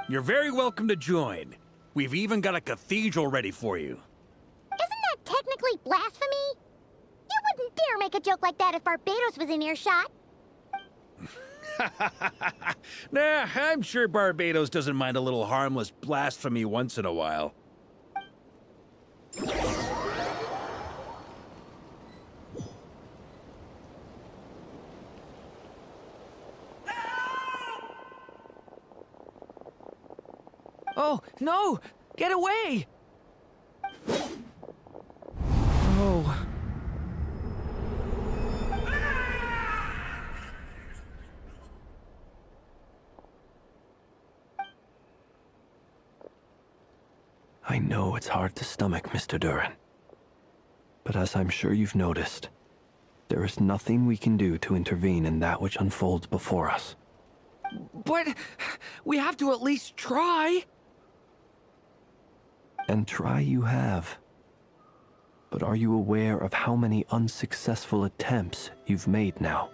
You're very welcome to join. We've even got a cathedral ready for you.
Isn't that technically blasphemy? You wouldn't dare make a joke like that if Barbados was in earshot.
Nah, I'm sure Barbados doesn't mind a little harmless blasphemy once in a while.
Oh, no! Get away! Oh.
I know it's hard to stomach, Mr. Duran. But as I'm sure you've noticed, there is nothing we can do to intervene in that which unfolds before us.
But we have to at least try.
And try you have. But are you aware of how many unsuccessful attempts you've made now?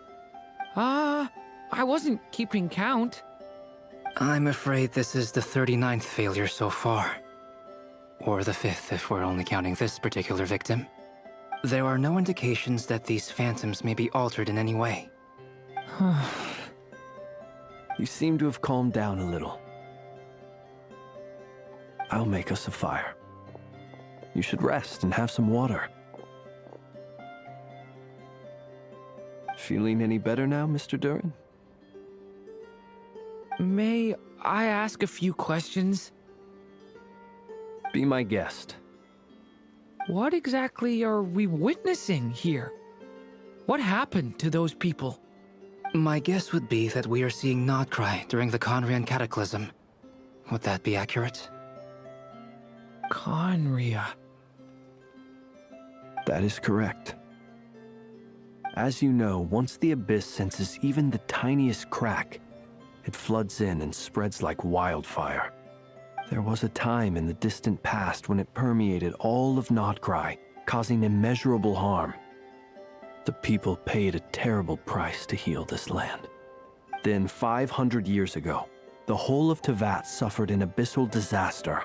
I wasn't keeping count.
I'm afraid this is the 39th failure so far. Or the 5th if we're only counting this particular victim. There are no indications that these phantoms may be altered in any way.
You seem to have calmed down a little. I'll make us a fire. You should rest and have some water. Feeling any better now, Mr. Duran?
May I ask a few questions?
Be my guest.
What exactly are we witnessing here? What happened to those people?
My guess would be that we are seeing Nodcry during the Conrian Cataclysm. Would that be accurate?
Conria.
That is correct. As you know, once the Abyss senses even the tiniest crack, it floods in and spreads like wildfire. There was a time in the distant past when it permeated all of Nodcry, causing immeasurable harm. The people paid a terrible price to heal this land. Then, 500 years ago, the whole of Teyvat suffered an abyssal disaster.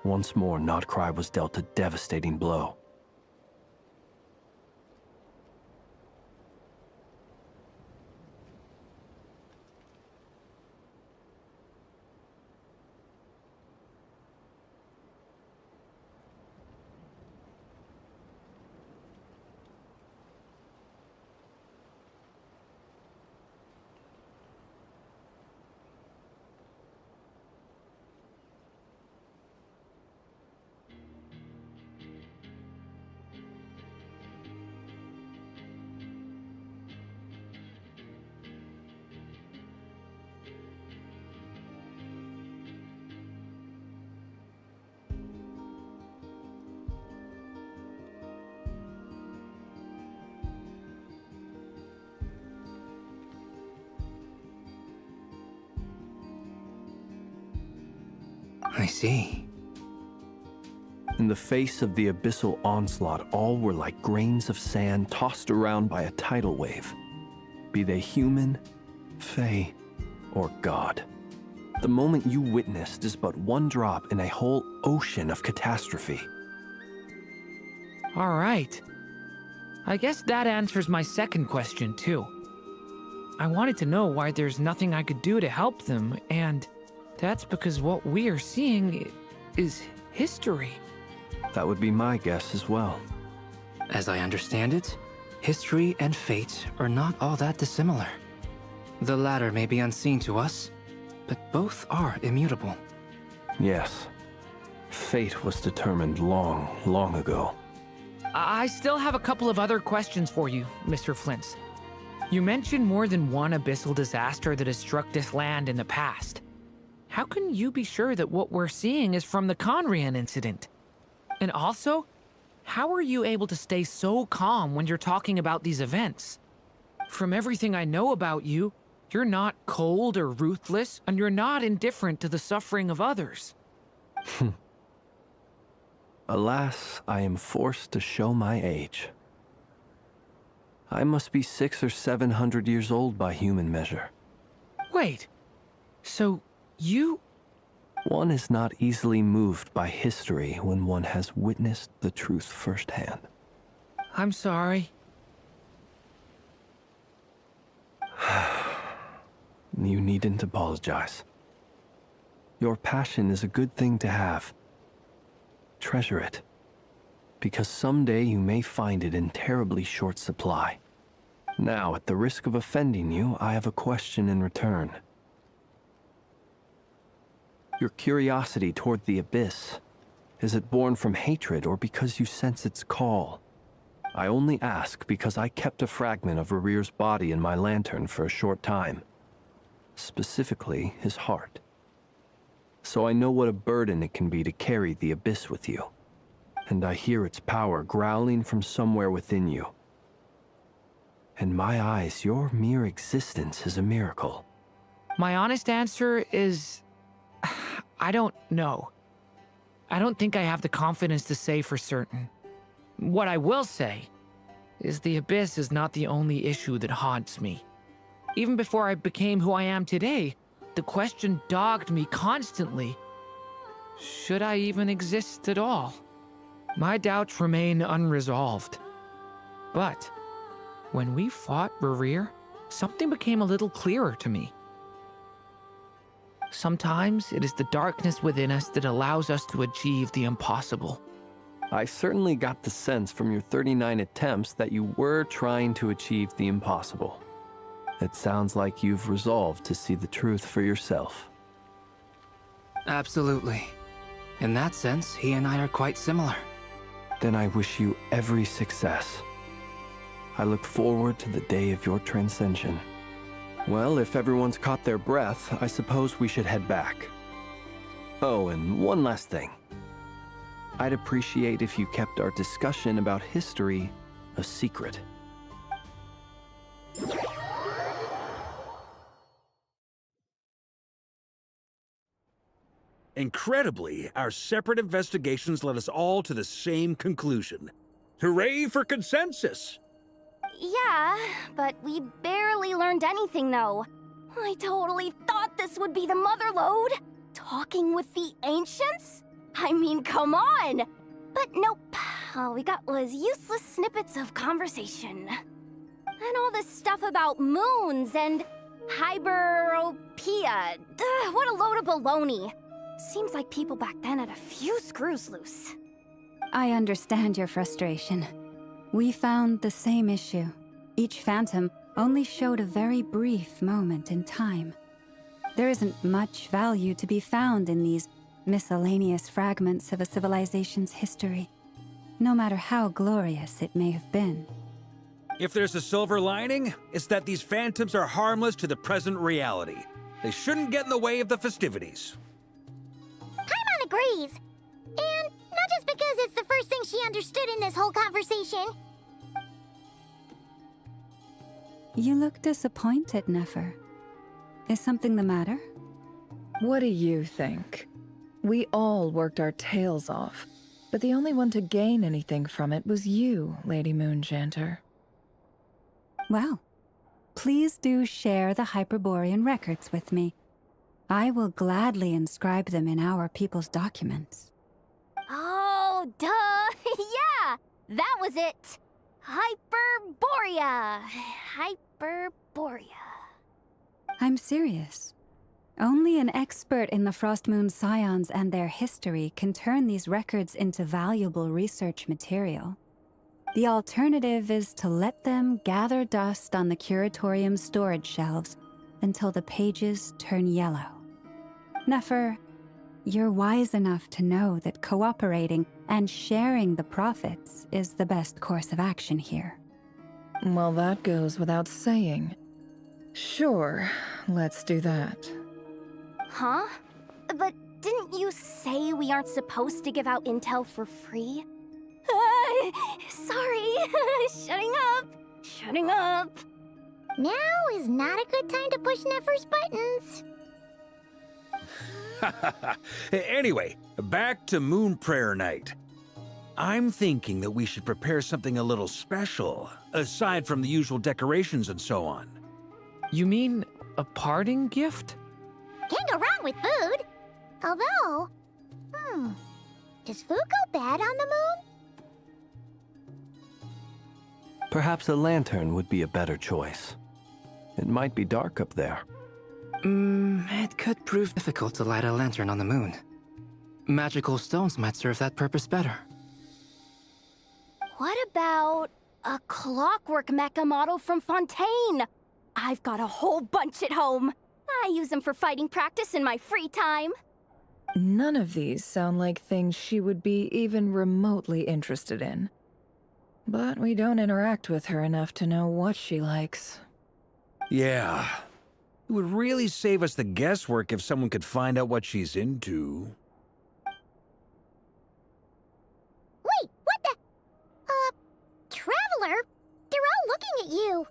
Once more, Nodcry was dealt a devastating blow.
I see.
In the face of the abyssal onslaught, all were like grains of sand tossed around by a tidal wave. Be they human, fae, or god. The moment you witnessed is but one drop in a whole ocean of catastrophe.
All right. I guess that answers my second question, too. I wanted to know why there's nothing I could do to help them, and that's because what we are seeing is history.
That would be my guess as well.
As I understand it, history and fate are not all that dissimilar. The latter may be unseen to us, but both are immutable.
Yes. Fate was determined long, long ago.
I still have a couple of other questions for you, Mr. Flint. You mentioned more than one abyssal disaster that has struck this land in the past. How can you be sure that what we're seeing is from the Conrian incident? And also, how are you able to stay so calm when you're talking about these events? From everything I know about you, you're not cold or ruthless, and you're not indifferent to the suffering of others.
Alas, I am forced to show my age. I must be 600 or 700 years old by human measure.
Wait, so you...
One is not easily moved by history when one has witnessed the truth firsthand.
I'm sorry.
You needn't apologize. Your passion is a good thing to have. Treasure it, because someday you may find it in terribly short supply. Now, at the risk of offending you, I have a question in return. Your curiosity toward the abyss, is it born from hatred or because you sense its call? I only ask because I kept a fragment of Rerear's body in my lantern for a short time. Specifically, his heart. So I know what a burden it can be to carry the abyss with you. And I hear its power growling from somewhere within you. In my eyes, your mere existence is a miracle.
My honest answer is... I don't know. I don't think I have the confidence to say for certain. What I will say is the abyss is not the only issue that haunts me. Even before I became who I am today, the question dogged me constantly. Should I even exist at all? My doubts remain unresolved. But when we fought Rerear, something became a little clearer to me. Sometimes it is the darkness within us that allows us to achieve the impossible.
I certainly got the sense from your 39 attempts that you were trying to achieve the impossible. It sounds like you've resolved to see the truth for yourself.
Absolutely. In that sense, he and I are quite similar.
Then I wish you every success. I look forward to the day of your transcension. Well, if everyone's caught their breath, I suppose we should head back. Oh, and one last thing. I'd appreciate if you kept our discussion about history a secret.
Incredibly, our separate investigations led us all to the same conclusion. Hooray for consensus!
Yeah, but we barely learned anything, though. I totally thought this would be the mother lode. Talking with the ancients? I mean, come on! But nope. All we got was useless snippets of conversation. And all this stuff about moons and hyperopia. What a load of baloney. Seems like people back then had a few screws loose.
I understand your frustration. We found the same issue. Each phantom only showed a very brief moment in time. There isn't much value to be found in these miscellaneous fragments of a civilization's history, no matter how glorious it may have been.
If there's a silver lining, it's that these phantoms are harmless to the present reality. They shouldn't get in the way of the festivities.
Paimon agrees. And not just because it's the first thing she understood in this whole conversation.
You look disappointed, Nefer. Is something the matter?
What do you think? We all worked our tails off, but the only one to gain anything from it was you, Lady Moonjanter.
Well, please do share the Hyperborean records with me. I will gladly inscribe them in our people's documents.
Oh, duh! Yeah! That was it! Hyperborea! Hyperborea.
I'm serious. Only an expert in the Frostmoon Scions and their history can turn these records into valuable research material. The alternative is to let them gather dust on the Curatorium's storage shelves until the pages turn yellow. Nefer, you're wise enough to know that cooperating and sharing the profits is the best course of action here.
Well, that goes without saying. Sure, let's do that.
Huh? But didn't you say we aren't supposed to give out intel for free? Sorry. Shutting up.
Now is not a good time to push Nefer's buttons.
Anyway, back to Moon Prayer Night. I'm thinking that we should prepare something a little special, aside from the usual decorations and so on.
You mean a parting gift?
Can't go wrong with food. Although, does food go bad on the moon?
Perhaps a lantern would be a better choice. It might be dark up there.
It could prove difficult to light a lantern on the moon. Magical stones might serve that purpose better.
What about a clockwork mecha model from Fontaine? I've got a whole bunch at home. I use them for fighting practice in my free time.
None of these sound like things she would be even remotely interested in. But we don't interact with her enough to know what she likes.
Yeah. It would really save us the guesswork if someone could find out what she's into.
Wait, what the? Traveler? They're all looking at you.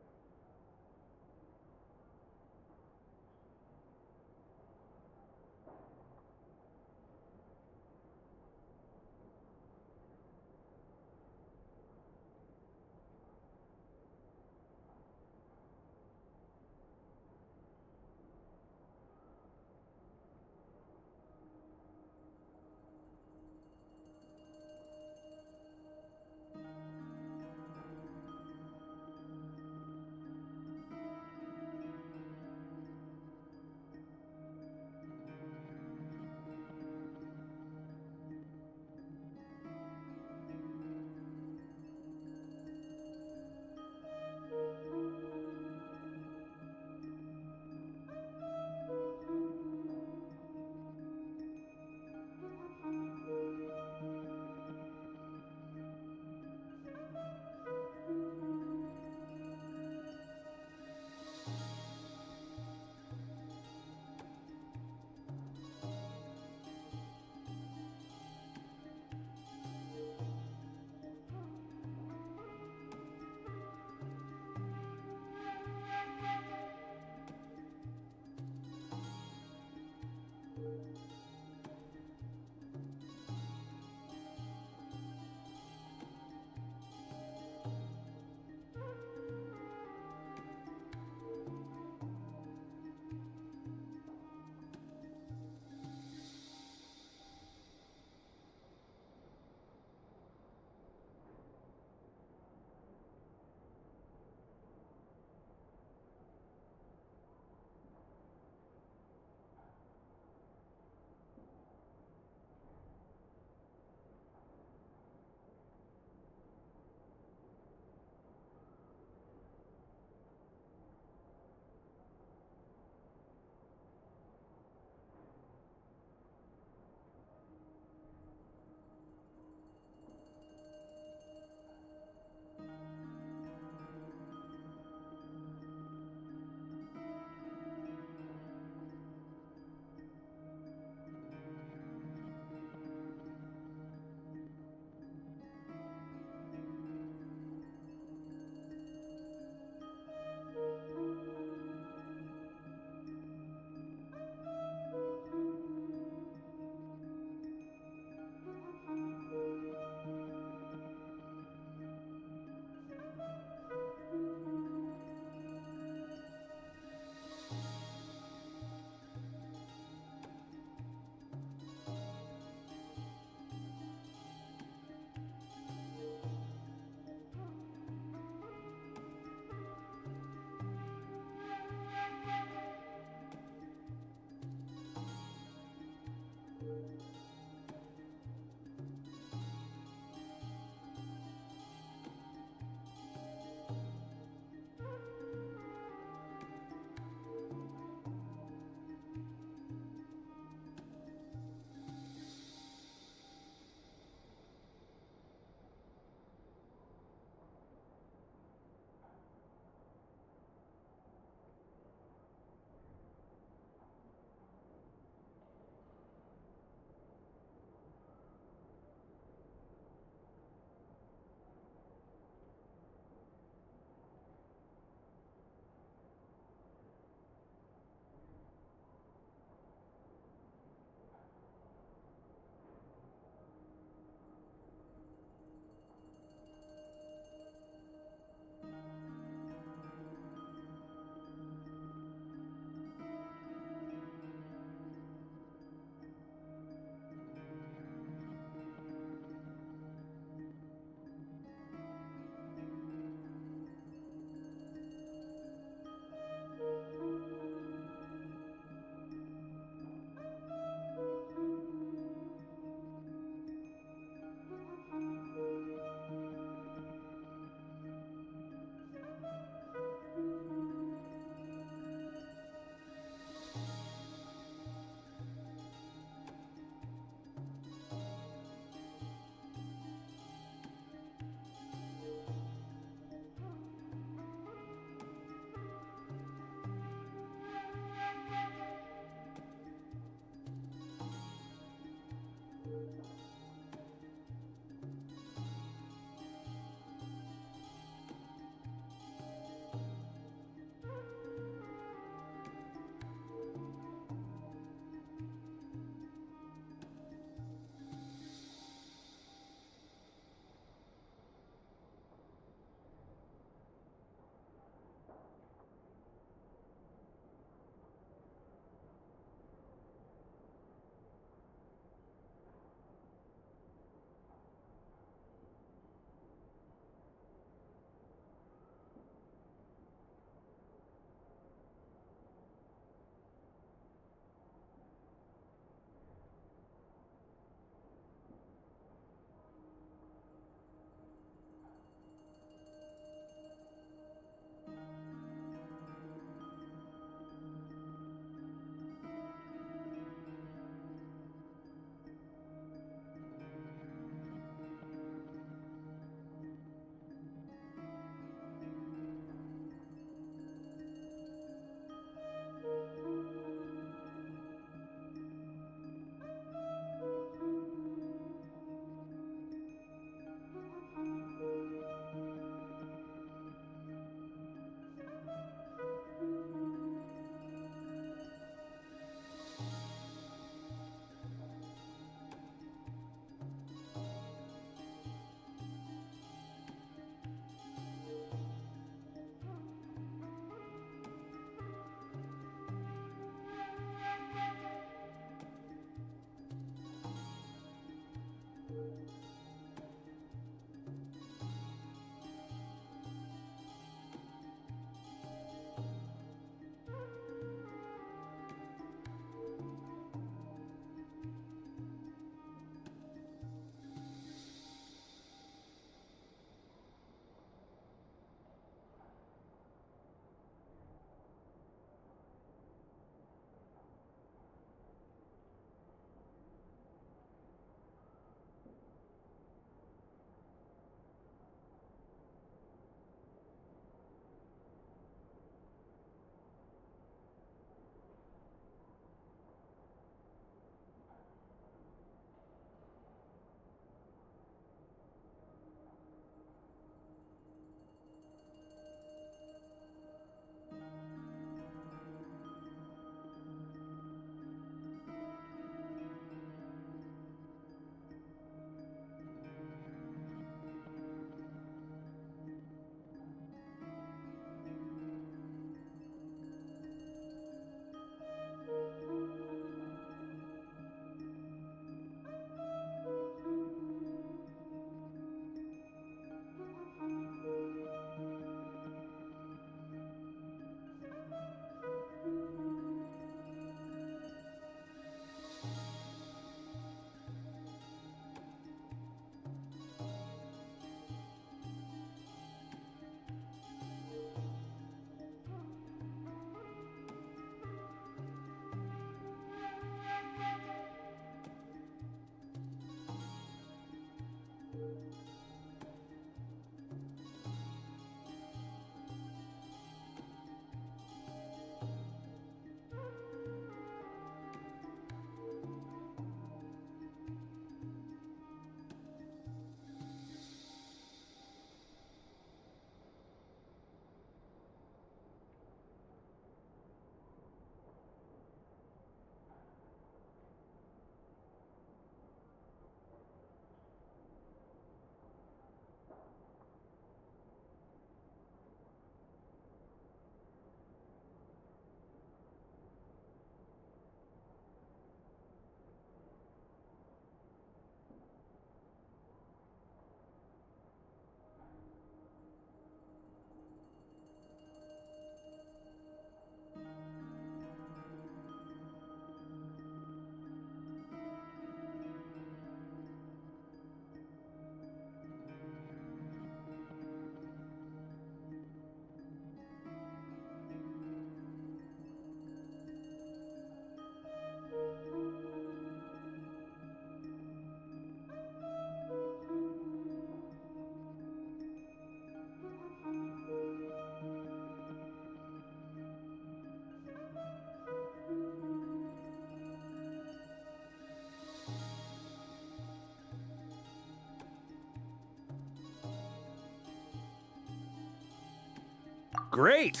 Great!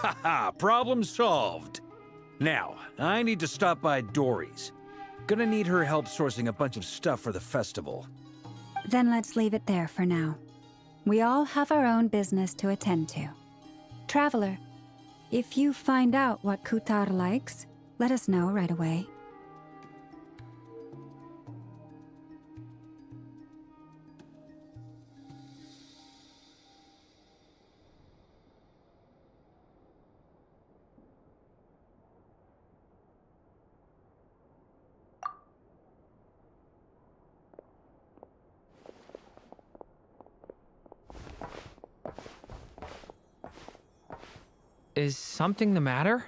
Haha, problem solved. Now, I need to stop by Dory's. Gonna need her help sourcing a bunch of stuff for the festival.
Then let's leave it there for now. We all have our own business to attend to. Traveler, if you find out what Kutar likes, let us know right away.
Is something the matter?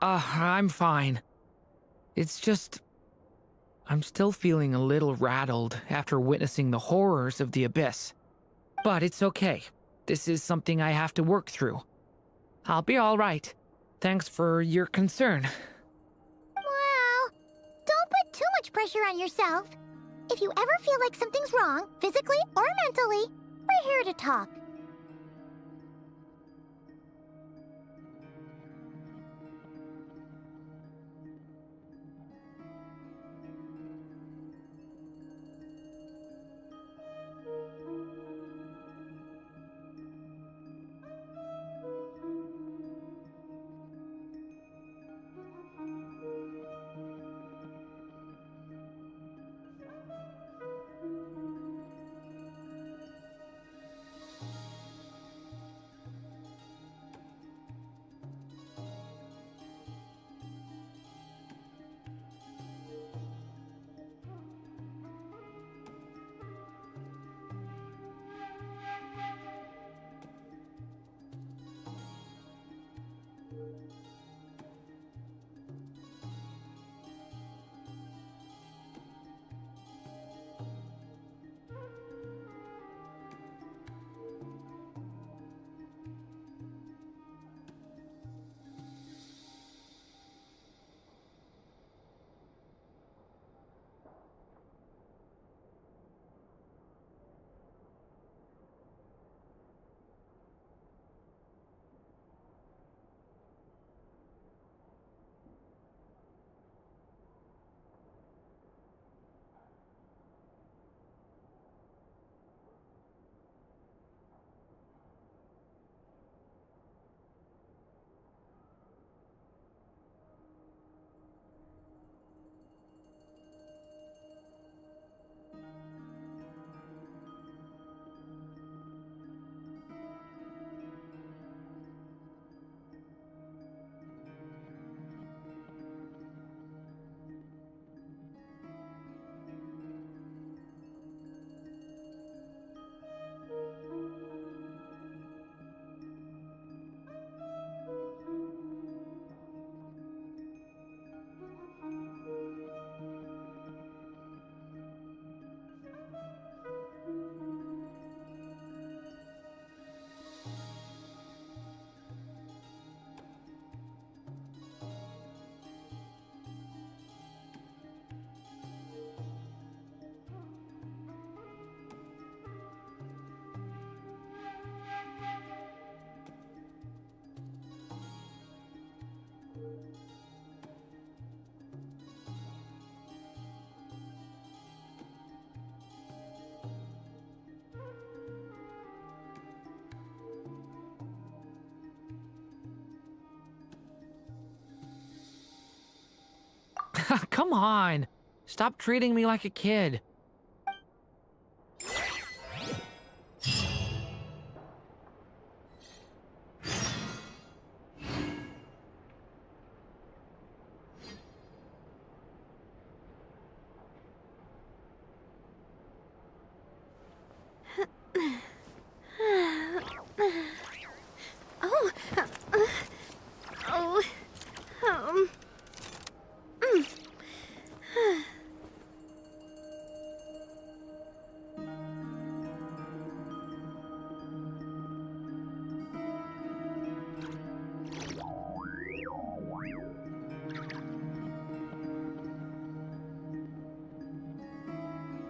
I'm fine. It's just... I'm still feeling a little rattled after witnessing the horrors of the Abyss. But it's okay. This is something I have to work through. I'll be all right. Thanks for your concern.
Well, don't put too much pressure on yourself. If you ever feel like something's wrong, physically or mentally, we're here to talk.
Come on. Stop treating me like a kid.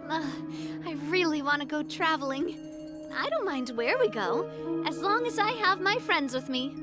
I really want to go traveling. I don't mind where we go, as long as I have my friends with me.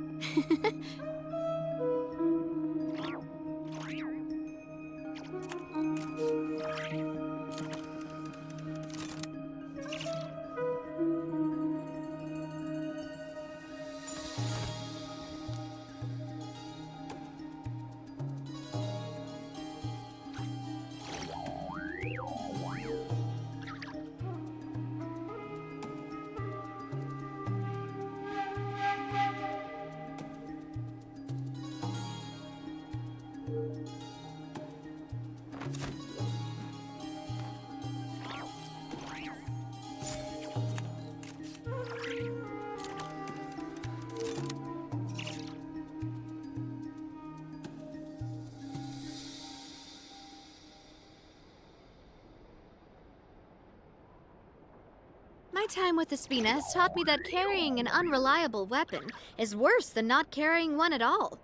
My time with Espina has taught me that carrying an unreliable weapon is worse than not carrying one at all.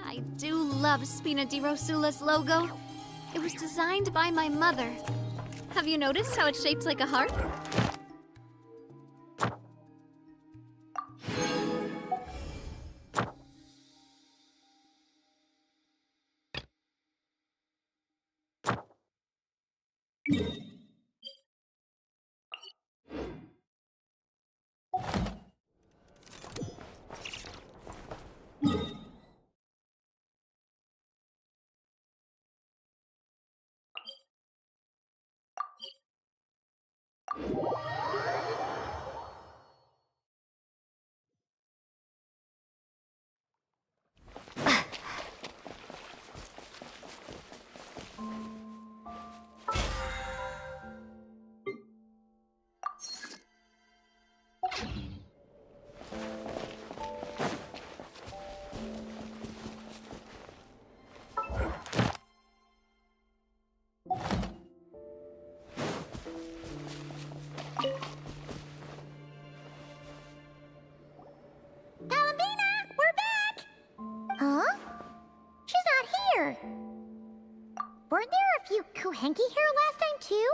I do love Spina di Rosula's logo. It was designed by my mother. Have you noticed how it's shaped like a heart?
Weren't there a few Kuhenki here last time, too?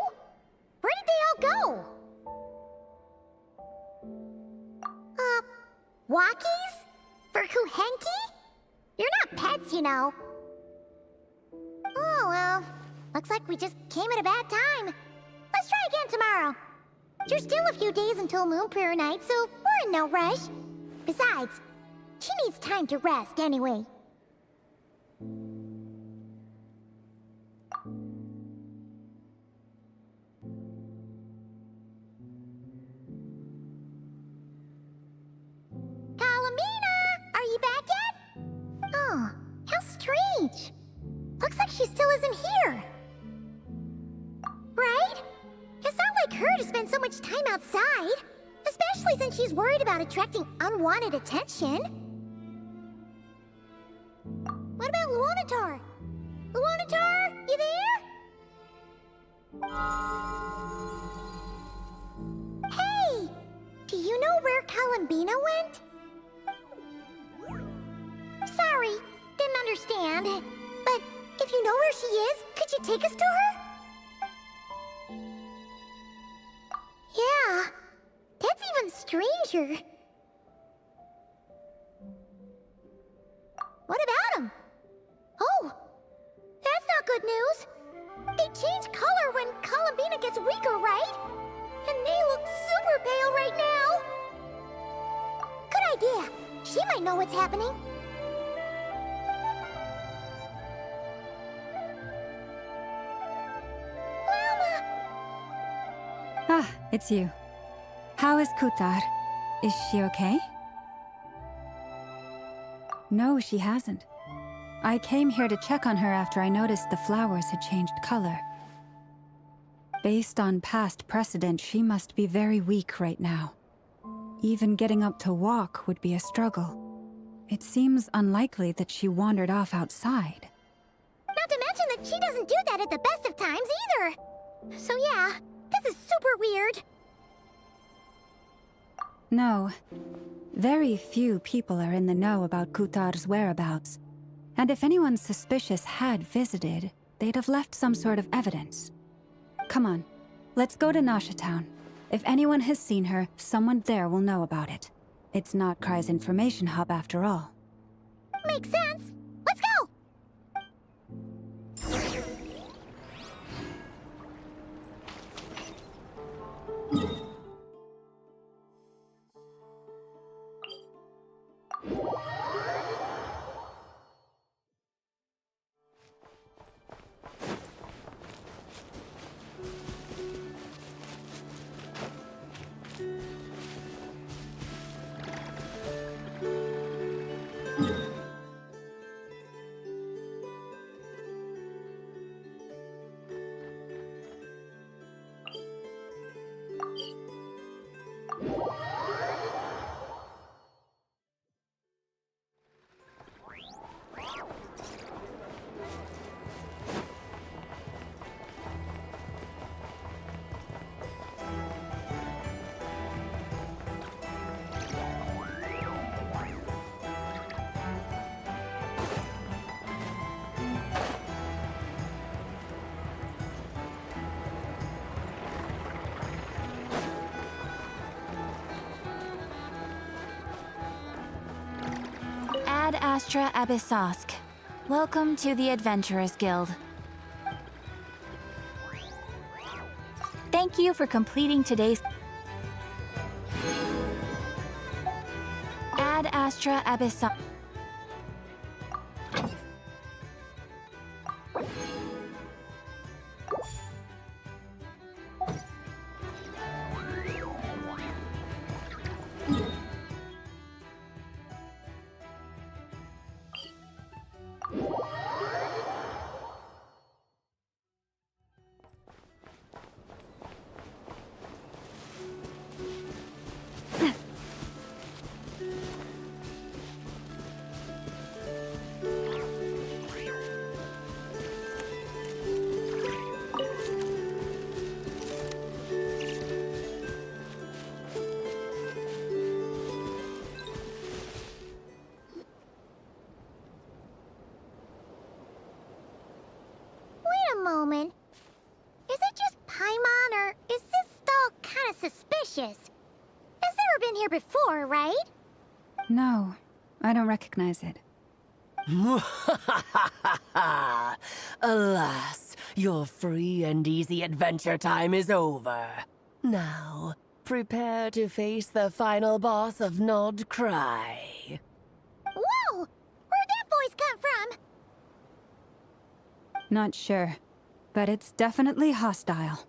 Where did they all go? Walkies? For Kuhenki? You're not pets, you know. Oh, well. Looks like we just came at a bad time. Let's try again tomorrow. There's still a few days until Moon Prayer Night, so we're in no rush. Besides, she needs time to rest anyway. Looks like she still isn't here. Right? It's not like her to spend so much time outside. Especially since she's worried about attracting unwanted attention. What about Luonatar? Luonatar, you there? Hey! Do you know where Kalambina went? Sorry, didn't understand. But if you know where she is, could you take us to her? Yeah, that's even stranger. What about them? Oh, that's not good news. They change color when Kalambina gets weaker, right? And they look super pale right now. Good idea. She might know what's happening.
Ah, it's you. How is Kutar? Is she okay? No, she hasn't. I came here to check on her after I noticed the flowers had changed color. Based on past precedent, she must be very weak right now. Even getting up to walk would be a struggle. It seems unlikely that she wandered off outside.
Not to mention that but she doesn't do that at the best of times either. So yeah, this is super weird.
No. Very few people are in the know about Kutar's whereabouts. And if anyone suspicious had visited, they'd have left some sort of evidence. Come on, let's go to Nasha Town. If anyone has seen her, someone there will know about it. It's not Cry's information hub after all.
Makes sense. Let's go!
Ad Astra Abyssosk. Welcome to the Adventurers Guild. Thank you for completing today's Ad Astra Abyssosk.
Moment. Is it just Paimon, or is this stall kind of suspicious? It's never been here before, right?
No, I don't recognize it.
Alas, your free and easy adventure time is over. Now, prepare to face the final boss of Nod Cry.
Whoa! Where'd that voice come from?
Not sure, but it's definitely hostile.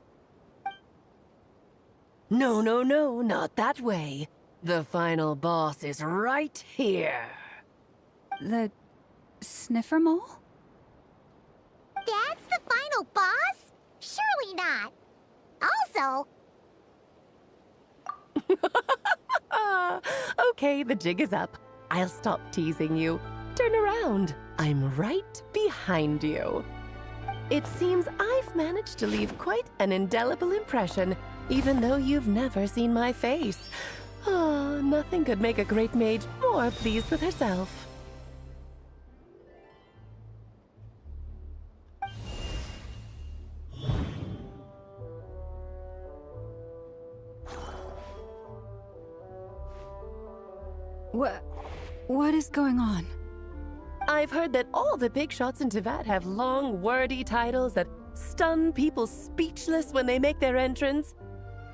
No, not that way. The final boss is right here.
The sniffer mole?
That's the final boss? Surely not. Also...
Okay, the jig is up. I'll stop teasing you. Turn around. I'm right behind you. It seems I've managed to leave quite an indelible impression, even though you've never seen my face. Oh, nothing could make a great mage more pleased with herself.
What is going on?
I've heard that all the big shots in Tevat have long, wordy titles that stun people speechless when they make their entrance.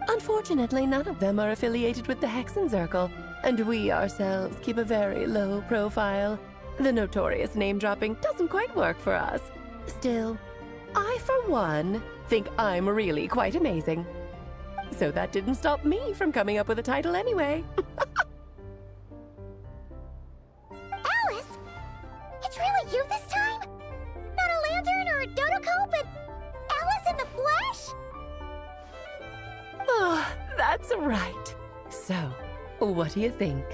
Unfortunately, none of them are affiliated with the Hexenzirkel, and we ourselves keep a very low profile. The notorious name-dropping doesn't quite work for us. Still, I, for one, think I'm really quite amazing. So that didn't stop me from coming up with a title anyway.
Alice? It's really you this time? Not a lantern or a Dodoko, but Alice in the flesh?
Oh, that's right. So, what do you think?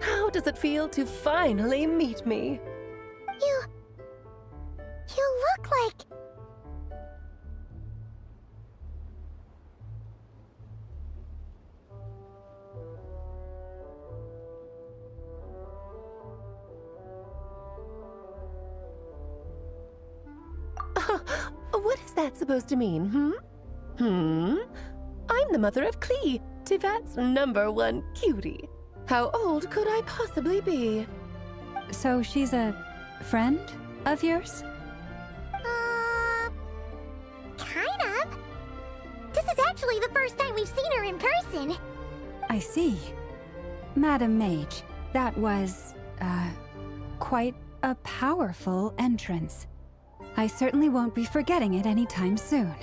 How does it feel to finally meet me?
You look like...
What is that supposed to mean, I'm the mother of Klee, Tivat's #1 cutie. How old could I possibly be?
So she's a friend of yours?
Kind of. This is actually the first time we've seen her in person.
I see. Madam Mage, that was, quite a powerful entrance. I certainly won't be forgetting it anytime soon.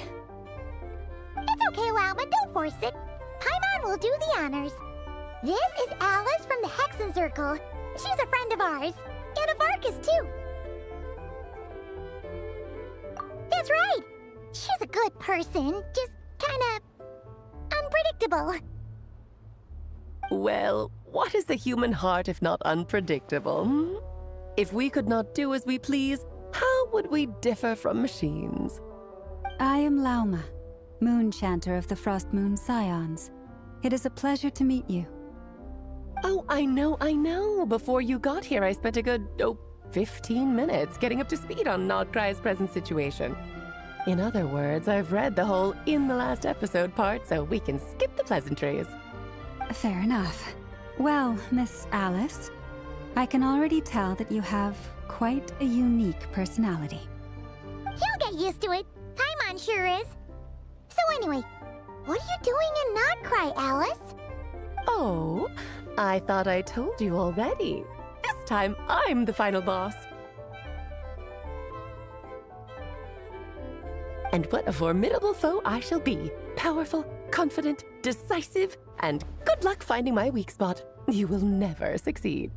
It's okay, Lauma, don't force it. Paimon will do the honors. This is Alice from the Hexen Circle. She's a friend of ours. And of Arcus, too. That's right. She's a good person, just kinda... unpredictable.
Well, what is the human heart if not unpredictable? If we could not do as we please, how would we differ from machines?
I am Lauma, Moon Chanter of the Frost Moon Scions. It is a pleasure to meet you.
Oh, I know. Before you got here, I spent a good, 15 minutes getting up to speed on Nodcry's present situation. In other words, I've read the whole in the last episode part, so we can skip the pleasantries.
Fair enough. Well, Miss Alice, I can already tell that you have quite a unique personality.
You'll get used to it. Paimon sure is. So anyway, what are you doing in Nodcry, Alice?
Oh, I thought I told you already. This time, I'm the final boss. And what a formidable foe I shall be. Powerful, confident, decisive, and good luck finding my weak spot. You will never succeed.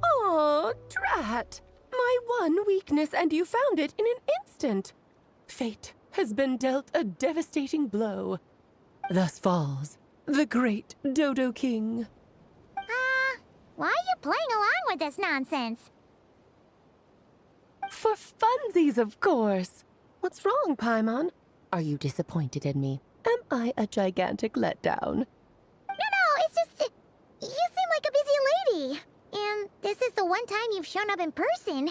Oh, drat! My one weakness, and you found it in an instant. Fate has been dealt a devastating blow. Thus falls the great Dodo King.
Why are you playing along with this nonsense?
For funsies, of course. What's wrong, Paimon? Are you disappointed in me? Am I a gigantic letdown?
No, it's just... you seem like a busy lady. And this is the one time you've shown up in person.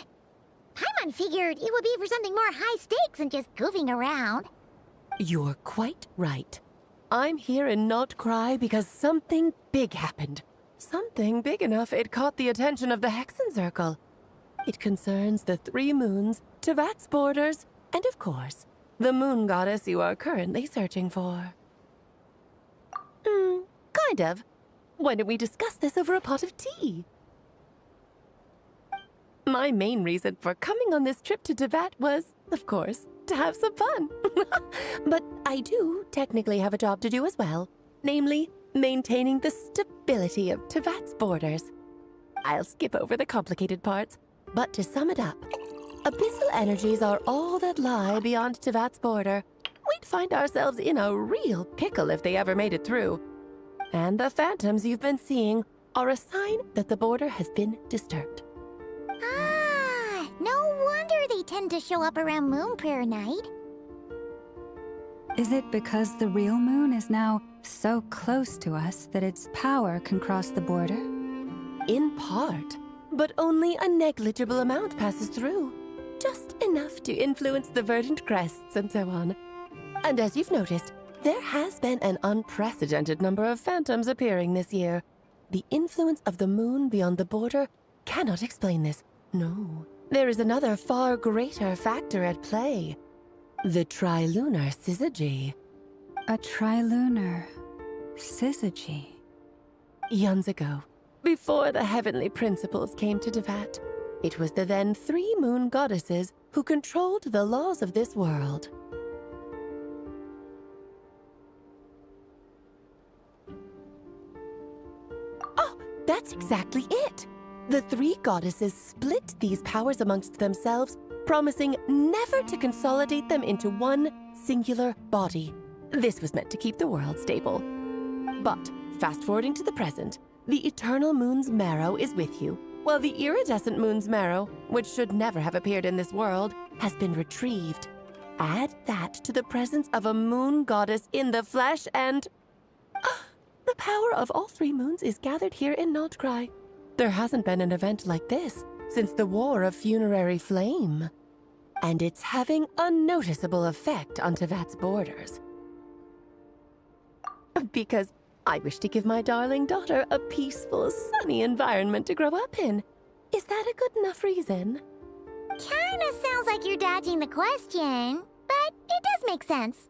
Paimon figured it would be for something more high stakes than just goofing around.
You're quite right. I'm here in Nodcry because something big happened. Something big enough it caught the attention of the Hexen Circle. It concerns the 3 moons, Tivat's borders, and of course, the moon goddess you are currently searching for. Kind of. Why don't we discuss this over a pot of tea? My main reason for coming on this trip to Tivat was, of course, to have some fun. But I do technically have a job to do as well, namely, maintaining the stability of Tivat's borders. I'll skip over the complicated parts, but to sum it up, abyssal energies are all that lie beyond Tivat's border. We'd find ourselves in a real pickle if they ever made it through. And the phantoms you've been seeing are a sign that the border has been disturbed.
No wonder they tend to show up around Moon Prayer Night.
Is it because the real moon is now so close to us that its power can cross the border?
In part, but only a negligible amount passes through. Just enough to influence the verdant crests and so on. And as you've noticed, there has been an unprecedented number of phantoms appearing this year. The influence of the moon beyond the border cannot explain this. No, there is another far greater factor at play. The trilunar syzygy.
A trilunar syzygy?
Eons ago, before the heavenly principles came to Tivat, it was the then 3 moon goddesses who controlled the laws of this world. Oh, that's exactly it! The 3 goddesses split these powers amongst themselves, promising never to consolidate them into one singular body. This was meant to keep the world stable. But, fast-forwarding to the present, the eternal moon's marrow is with you, Well, the iridescent moon's marrow, which should never have appeared in this world, has been retrieved. Add that to the presence of a moon goddess in the flesh and... the power of all 3 moons is gathered here in Notcry. There hasn't been an event like this since the War of Funerary Flame. And it's having a noticeable effect on Tevat's borders. Because I wish to give my darling daughter a peaceful, sunny environment to grow up in. Is that a good enough reason?
Kinda sounds like you're dodging the question, but it does make sense.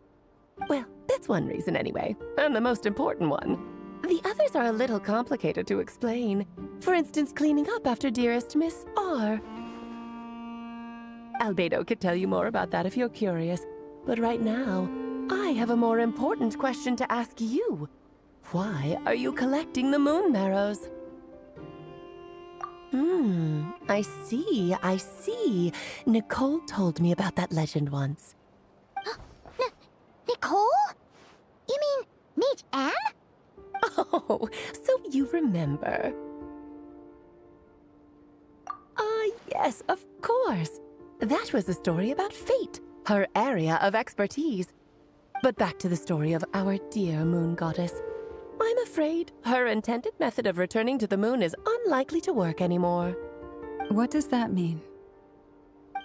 Well, that's one reason anyway, and the most important one. The others are a little complicated to explain. For instance, cleaning up after dearest Miss R. Albedo could tell you more about that if you're curious, but right now, I have a more important question to ask you. Why are you collecting the moon marrows? I see. Nicole told me about that legend once.
Nicole? You mean Mage Anne?
Oh, so you remember. Yes, of course. That was a story about fate, her area of expertise. But back to the story of our dear moon goddess. I'm afraid her intended method of returning to the moon is unlikely to work anymore.
What does that mean?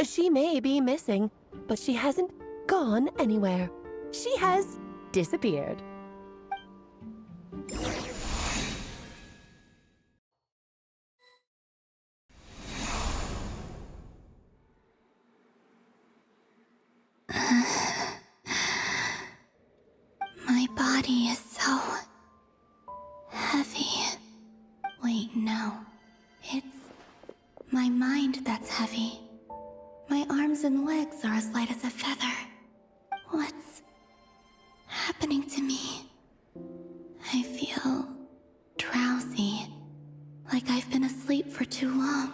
She may be missing, but she hasn't gone anywhere. She has disappeared.
My body is so heavy. Wait, no. It's my mind that's heavy. My arms and legs are as light as a feather. What's happening to me? I feel drowsy, like I've been asleep for too long.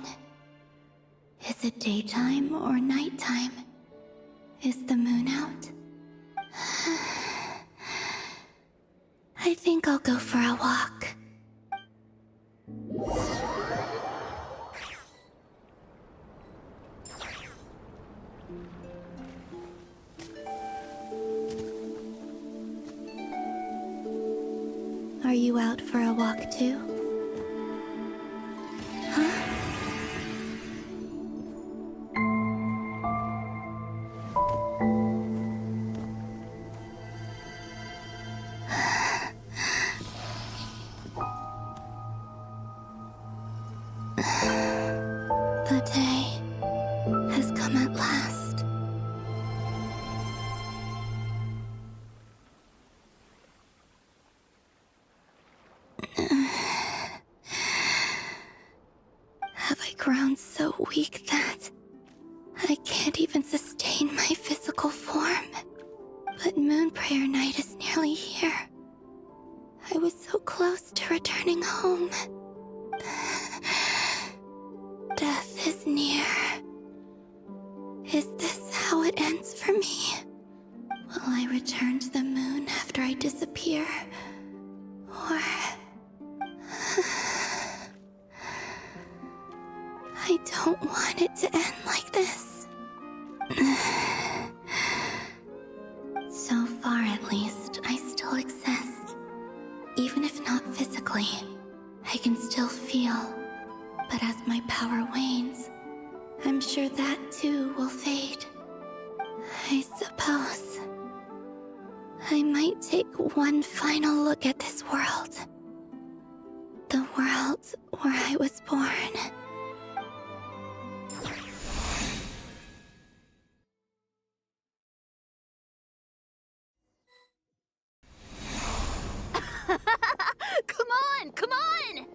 Is it daytime or nighttime? Is the moon out? I think I'll go for a walk. Are you out for a walk too? Huh? The day has come at last. Have I grown so weak that I can't even sustain my physical form? But Moon Prayer Night is nearly here. I was so close to returning home. Death is near. Is this how it ends for me? Will I return to the moon after I disappear? Or... I don't want it to end like this. So far, at least, I still exist. Even if not physically, I can still feel. But as my power wanes, I'm sure that too will fade. I suppose I might take one final look at this world. The world where I was born.
Come on! Come on!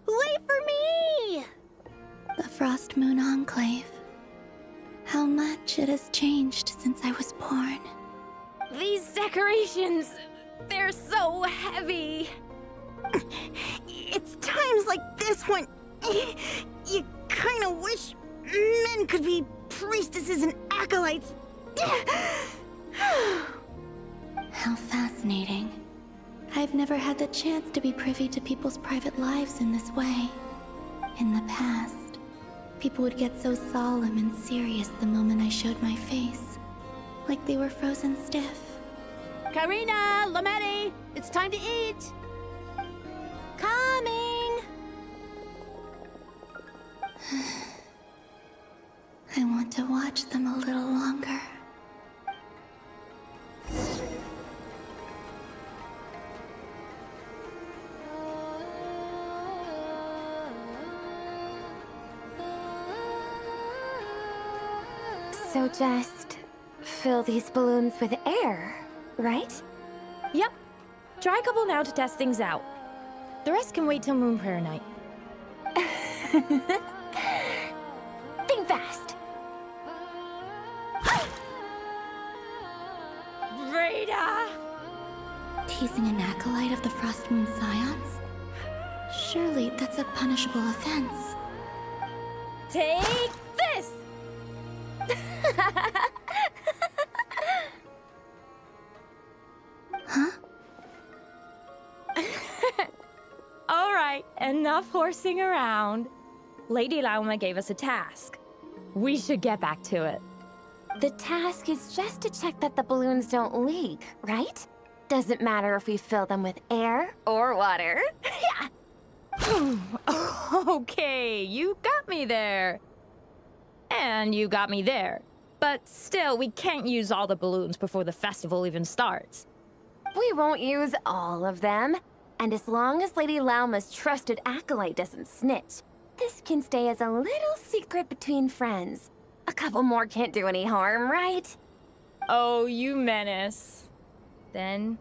Wait for me!
The Frost Moon Enclave. How much it has changed since I was born.
These decorations, they're so heavy.
It's times like this when you kind of wish men could be priestesses and acolytes.
How fascinating. I've I've never had the chance to be privy to people's private lives in this way. In the past, people would get so solemn and serious the moment I showed my face, like they were frozen stiff.
Karina, Lametti, it's time to eat.
Coming!
I want to watch them a little longer.
So just fill these balloons with air, right?
Yep. Try a couple now to test things out. The rest can wait till Moon Prayer night.
Think fast.
Rita!
Teasing an acolyte of the Frost Moon Scions? Surely that's a punishable offense.
Take this!
Huh?
Alright, enough horsing around. Lady Lauma gave us a task. We should get back to it.
The task is just to check that the balloons don't leak, right? Doesn't matter if we fill them with air or water. Yeah.
Okay, you got me there. And you got me there. But still, we can't use all the balloons before the festival even starts.
We won't use all of them. And as long as Lady Lauma's trusted acolyte doesn't snitch, this can stay as a little secret between friends. A couple more can't do any harm, right?
Oh, you menace. Then,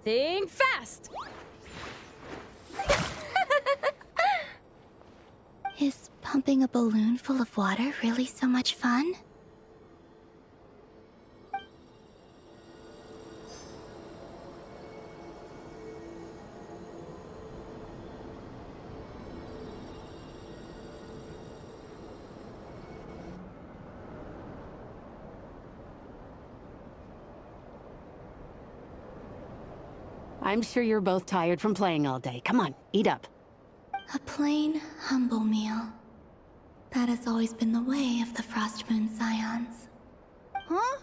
think fast!
Is pumping a balloon full of water really so much fun?
I'm sure you're both tired from playing all day. Come on, eat up.
A plain, humble meal. That has always been the way of the Frost Moon Scions.
Huh?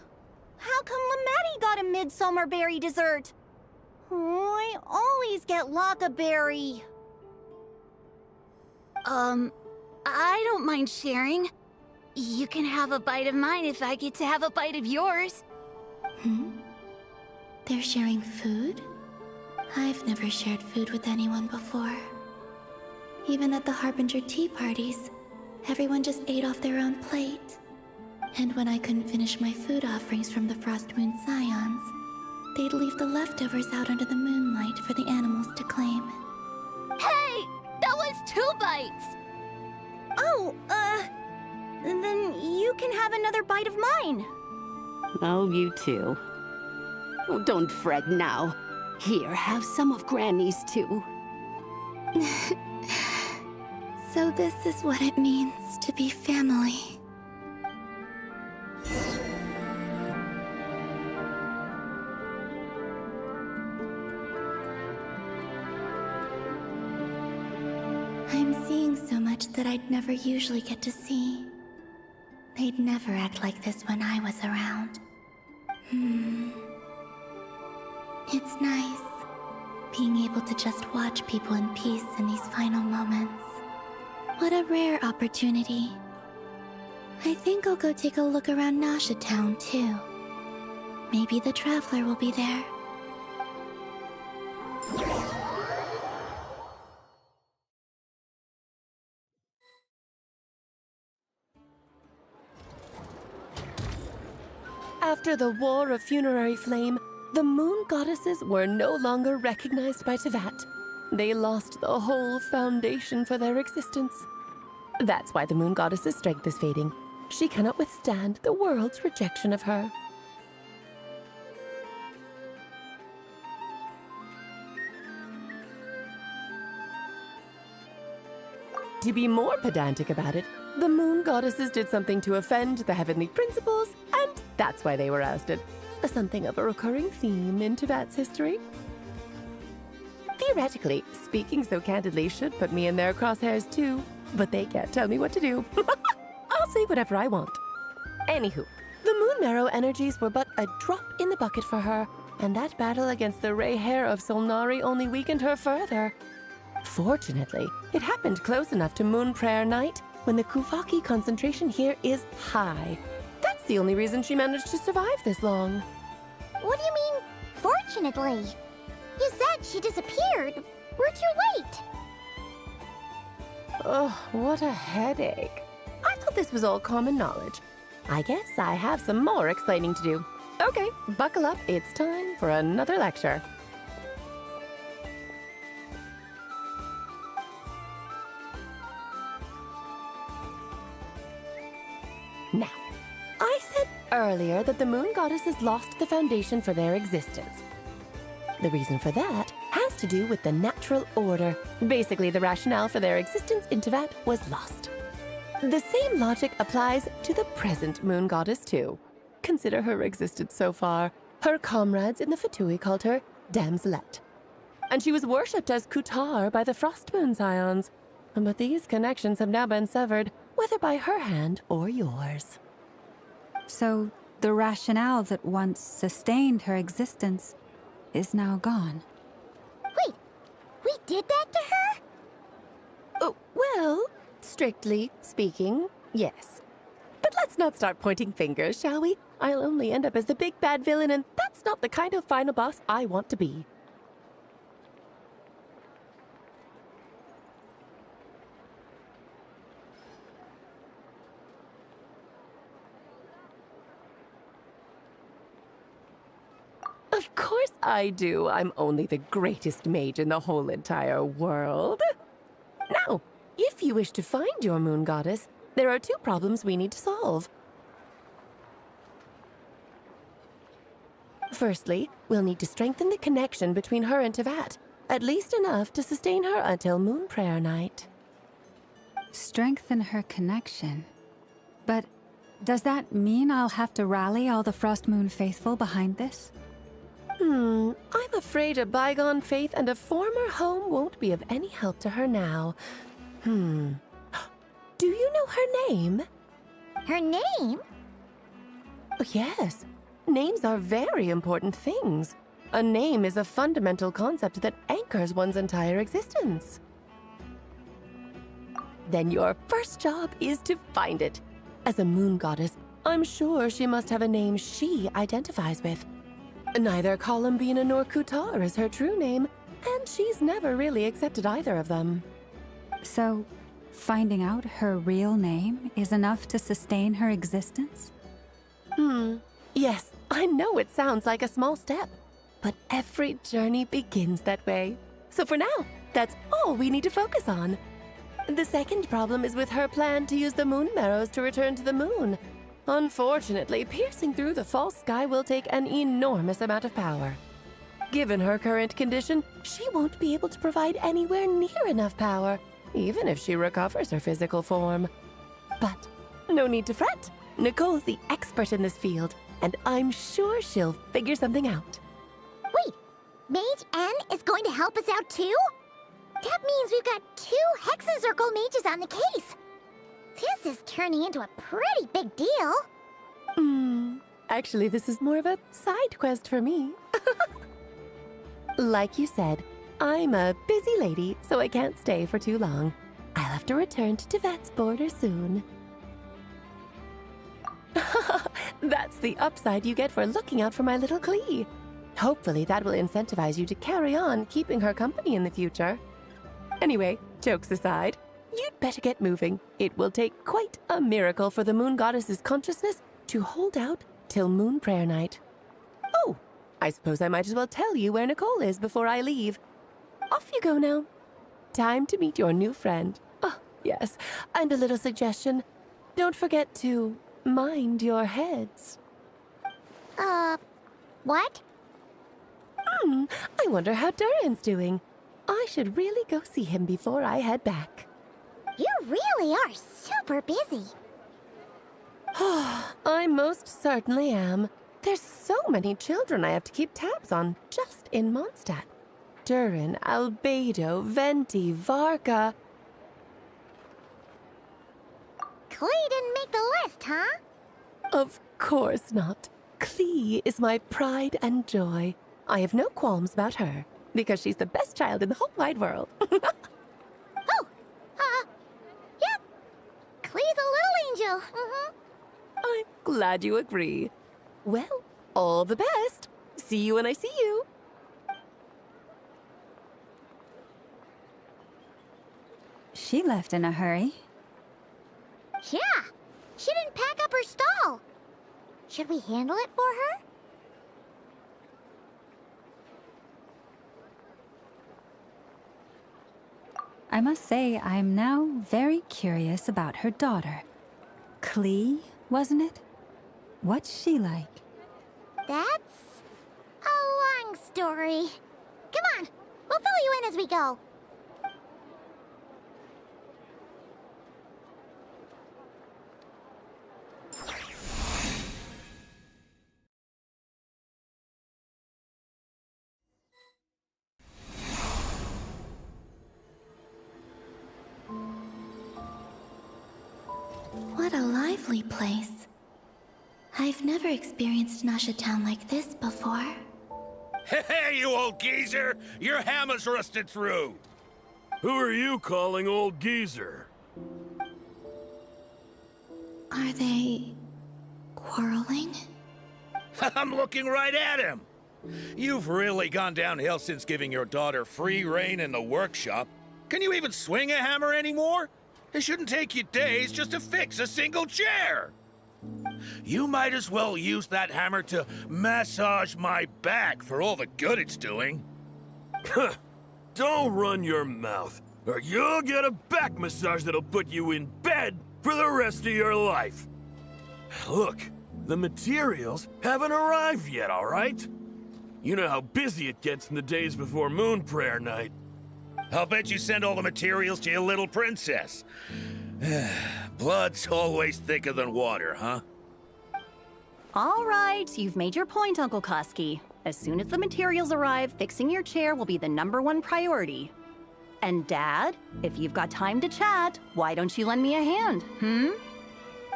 How come Lametti got a midsummer berry dessert? Oh, I always get Lockaberry.
I don't mind sharing. You can have a bite of mine if I get to have a bite of yours.
They're sharing food? I've never shared food with anyone before. Even at the Harbinger tea parties, everyone just ate off their own plate. And when I couldn't finish my food offerings from the Frost Moon Scions, they'd leave the leftovers out under the moonlight for the animals to claim.
Hey! That was 2 bites!
Oh, then you can have another bite of mine.
Oh, you too. Oh, don't fret now. Here, have some of Granny's too.
So this is what it means to be family. I'm seeing so much that I'd never usually get to see. They'd never act like this when I was around. It's nice, being able to just watch people in peace in these final moments. What a rare opportunity. I think I'll go take a look around Nasha Town, too. Maybe the Traveler will be there.
After the War of Funerary Flame, the Moon Goddesses were no longer recognized by Tevat. They lost the whole foundation for their existence. That's why the Moon Goddess's strength is fading. She cannot withstand the world's rejection of her. To be more pedantic about it, the Moon Goddesses did something to offend the heavenly principles, and that's why they were ousted. Something of a recurring theme in Tevat's history. Theoretically, speaking so candidly should put me in their crosshairs too, but they can't tell me what to do. I'll say whatever I want. Anywho, the Moon Marrow energies were but a drop in the bucket for her, and that battle against the Ray Hair of Solnari only weakened her further. Fortunately, it happened close enough to Moon Prayer Night when the Kuvaki concentration here is high. That's the only reason she managed to survive this long.
What do you mean, fortunately? You said she disappeared. We're too late.
Oh, what a headache. I thought this was all common knowledge. I guess I have some more explaining to do. Okay, buckle up. It's time for another lecture. Now, I said earlier that the moon goddesses lost the foundation for their existence. The reason for that has to do with the natural order. Basically, the rationale for their existence in Teyvat was lost. The same logic applies to the present moon goddess, too. Consider her existence so far. Her comrades in the Fatui called her Damselette. And she was worshipped as Kutar by the Frost Moon Scions. But these connections have now been severed, whether by her hand or yours.
So, the rationale that once sustained her existence is now gone.
Wait, we did that to her?
Oh, well, strictly speaking, yes. But let's not start pointing fingers, shall we? I'll only end up as the big bad villain, and that's not the kind of final boss I want to be. Of course I do. I'm only the greatest mage in the whole entire world. Now, if you wish to find your moon goddess, there are two problems we need to solve. Firstly, we'll need to strengthen the connection between her and Teyvat, at least enough to sustain her until Moon Prayer Night.
Strengthen her connection? But does that mean I'll have to rally all the Frost Moon faithful behind this?
I'm afraid a bygone faith and a former home won't be of any help to her now. Do you know her name?
Her name?
Oh, yes. Names are very important things. A name is a fundamental concept that anchors one's entire existence. Then your first job is to find it. As a moon goddess, I'm sure she must have a name she identifies with. Neither Columbina nor Kutar is her true name, and she's never really accepted either of them.
So, finding out her real name is enough to sustain her existence?
Yes, I know it sounds like a small step, but every journey begins that way. So for now, that's all we need to focus on. The second problem is with her plan to use the moon marrows to return to the moon. Unfortunately, piercing through the false sky will take an enormous amount of power. Given her current condition, she won't be able to provide anywhere near enough power, even if she recovers her physical form. But no need to fret. Nicole's the expert in this field, and I'm sure she'll figure something out.
Wait, Mage N is going to help us out too? That means we've got 2 Hexencircle mages on the case. This is turning into a pretty big deal.
Actually, this is more of a side quest for me. Like you said, I'm a busy lady, so I can't stay for too long. I'll have to return to Teyvat's border soon. That's the upside you get for looking out for my little Klee. Hopefully that will incentivize you to carry on keeping her company in the future. Anyway, jokes aside, you'd better get moving. It will take quite a miracle for the moon goddess's consciousness to hold out till Moon Prayer Night. Oh, I suppose I might as well tell you where Nicole is before I leave. Off you go now. Time to meet your new friend. Oh, yes, and a little suggestion. Don't forget to mind your heads.
What?
I wonder how Durin's doing. I should really go see him before I head back.
You really are super busy.
I most certainly am. There's so many children I have to keep tabs on just in Mondstadt. Durin, Albedo, Venti, Varka.
Klee didn't make the list, huh?
Of course not. Klee is my pride and joy. I have no qualms about her, because she's the best child in the whole wide world.
Yep. Klee's a little angel.
I'm glad you agree. Well, all the best. See you when I see you.
She left in a hurry.
Yeah, she didn't pack up her stall. Should we handle it for her?
I must say, I'm now very curious about her daughter. Klee, wasn't it? What's she like?
That's a long story. Come on, we'll fill you in as we go.
What a lively place. I've never experienced Nasha Town like this before.
Hey, you old geezer! Your hammer's rusted through!
Who are you calling old geezer?
Are they quarreling?
I'm looking right at him! You've really gone downhill since giving your daughter free rein in the workshop. Can you even swing a hammer anymore? It shouldn't take you days just to fix a single chair. You might as well use that hammer to massage my back for all the good it's doing.
Don't run your mouth, or you'll get a back massage that'll put you in bed for the rest of your life. Look, the materials haven't arrived yet, all right? You know how busy it gets in the days before Moon Prayer Night.
I'll bet you send all the materials to your little princess. Blood's always thicker than water, huh?
All right, you've made your point, Uncle Koski. As soon as the materials arrive, fixing your chair will be the #1 priority. And Dad, if you've got time to chat, why don't you lend me a hand,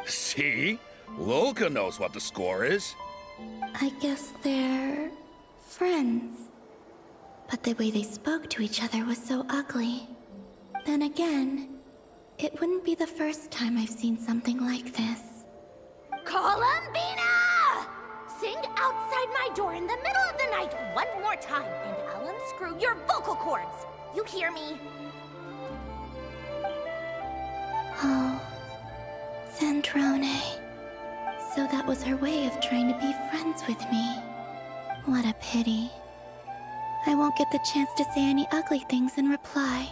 See? Lolka knows what the score is.
I guess they're friends. But the way they spoke to each other was so ugly. Then again, it wouldn't be the first time I've seen something like this.
Columbina! Sing outside my door in the middle of the night one more time, and I'll unscrew your vocal cords. You hear me?
Oh, Sandrone. So that was her way of trying to be friends with me. What a pity. I won't get the chance to say any ugly things in reply.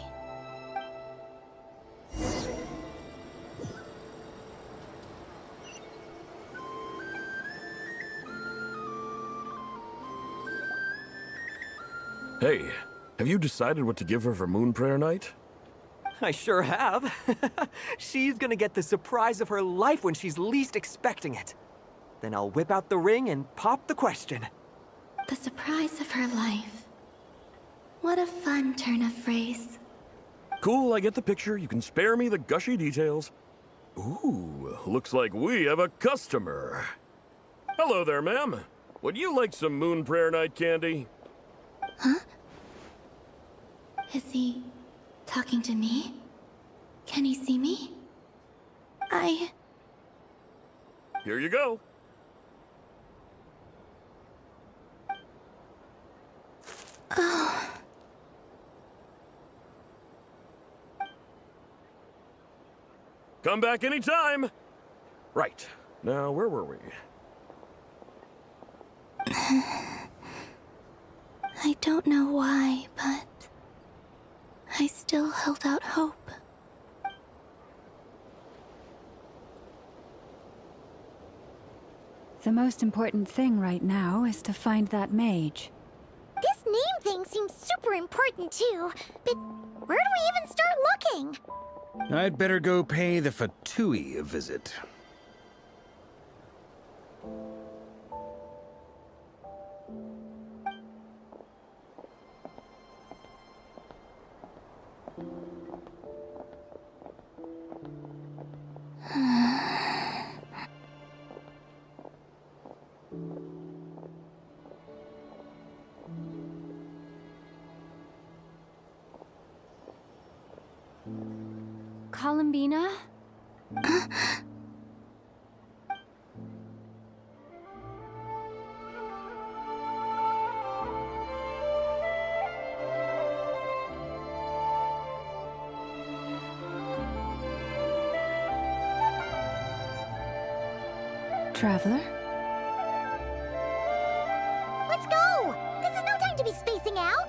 Hey, have you decided what to give her for Moon Prayer Night?
I sure have. She's gonna get the surprise of her life when she's least expecting it. Then I'll whip out the ring and pop the question.
The surprise of her life. What a fun turn of phrase.
Cool, I get the picture. You can spare me the gushy details. Ooh, looks like we have a customer. Hello there, ma'am. Would you like some Moon Prayer Night candy?
Huh? Is he talking to me? Can he see me?
Here you go.
Oh.
Come back anytime. Right. Now, where were we?
I don't know why, but I still held out hope.
The most important thing right now is to find that mage.
This name thing seems super important too, but where do we even start looking?
I'd better go pay the Fatui a visit.
Columbina?
Traveler?
Let's go! This is no time to be spacing out!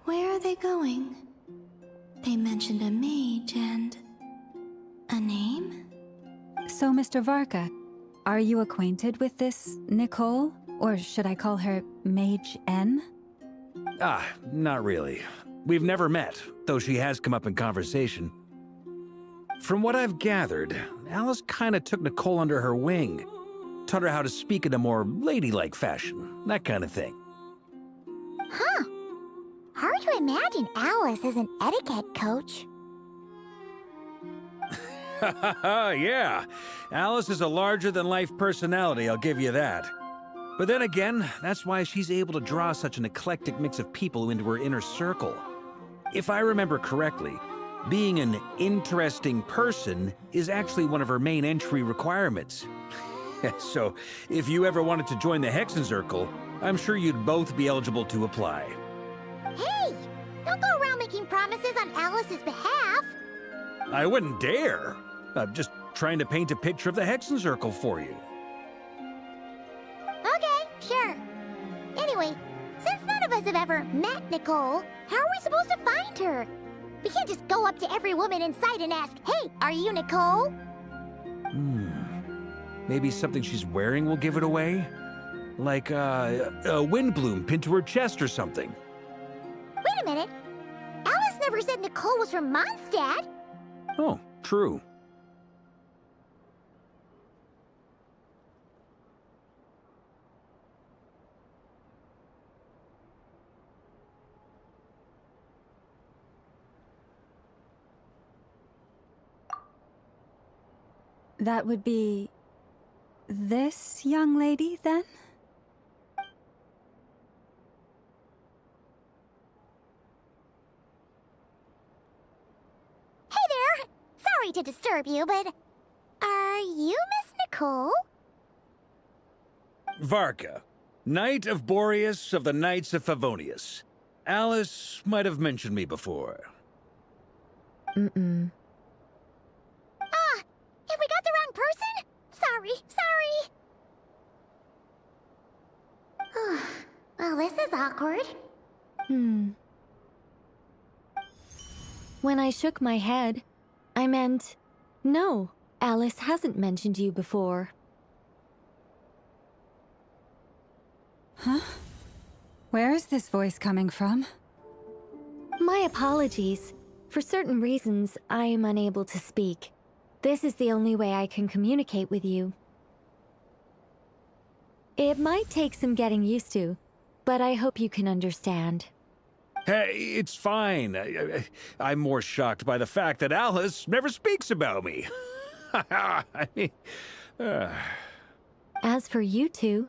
Where are they going? They mentioned a mage and... a name?
So, Mr. Varka, are you acquainted with this Nicole? Or should I call her Mage N?
Not really. We've never met, though she has come up in conversation. From what I've gathered, Alice kinda took Nicole under her wing. Taught her how to speak in a more ladylike fashion, that kind of thing.
Huh. Hard to imagine Alice as an etiquette coach.
Yeah, Alice is a larger-than-life personality, I'll give you that. But then again, that's why she's able to draw such an eclectic mix of people into her inner circle. If I remember correctly, being an interesting person is actually one of her main entry requirements. So, if you ever wanted to join the Hexenzirkel, I'm sure you'd both be eligible to apply.
Hey! Don't go around making promises on Alice's behalf!
I wouldn't dare. I'm just trying to paint a picture of the Hexenzirkel for you.
Okay, sure. Anyway, since none of us have ever met Nicole, how are we supposed to find her? We can't just go up to every woman in sight and ask, "Hey, are you Nicole?"
Maybe something she's wearing will give it away? Like, a wind bloom pinned to her chest or something.
Wait a minute. Alice never said Nicole was from Mondstadt.
Oh, true.
That would be... this young lady, then?
Hey there! Sorry to disturb you, but... are you Miss Nicole?
Varka, Knight of Boreas of the Knights of Favonius. Alice might have mentioned me before.
Ah! Have we got the wrong person? Sorry. Well, this is awkward.
When I shook my head, I meant, no, Alice hasn't mentioned you before.
Huh? Where is this voice coming from?
My apologies. For certain reasons, I am unable to speak. This is the only way I can communicate with you. It might take some getting used to, but I hope you can understand.
Hey, it's fine. I'm more shocked by the fact that Alice never speaks about me. I mean...
As for you two,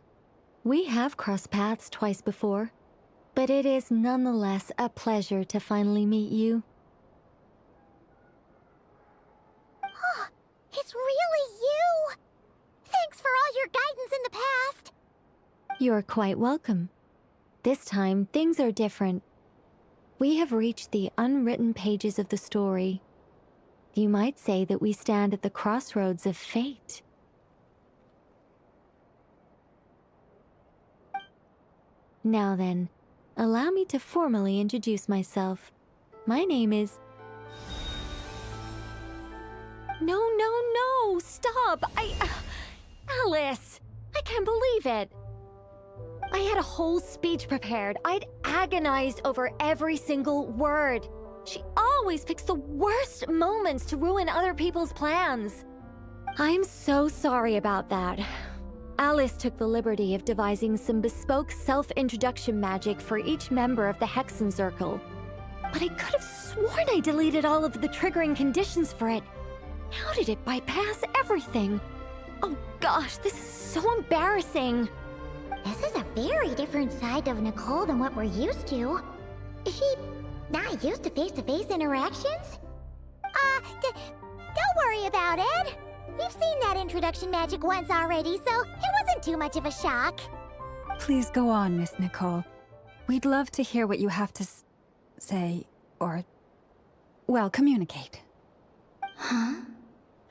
we have crossed paths twice before, but it is nonetheless a pleasure to finally meet you.
It's really you! Thanks for all your guidance in the past!
You're quite welcome. This time, things are different. We have reached the unwritten pages of the story. You might say that we stand at the crossroads of fate. Now then, allow me to formally introduce myself. My name is... No, stop! Alice! I can't believe it! I had a whole speech prepared. I'd agonized over every single word. She always picks the worst moments to ruin other people's plans. I'm so sorry about that. Alice took the liberty of devising some bespoke self-introduction magic for each member of the Hexen Circle. But I could have sworn I deleted all of the triggering conditions for it. How did it bypass everything? Oh gosh, this is so embarrassing.
This is a very different side of Nicole than what we're used to. Is she not used to face-to-face interactions? Don't worry about it. We've seen that introduction magic once already, so it wasn't too much of a shock.
Please go on, Miss Nicole. We'd love to hear what you have to say, or, well, communicate.
Huh?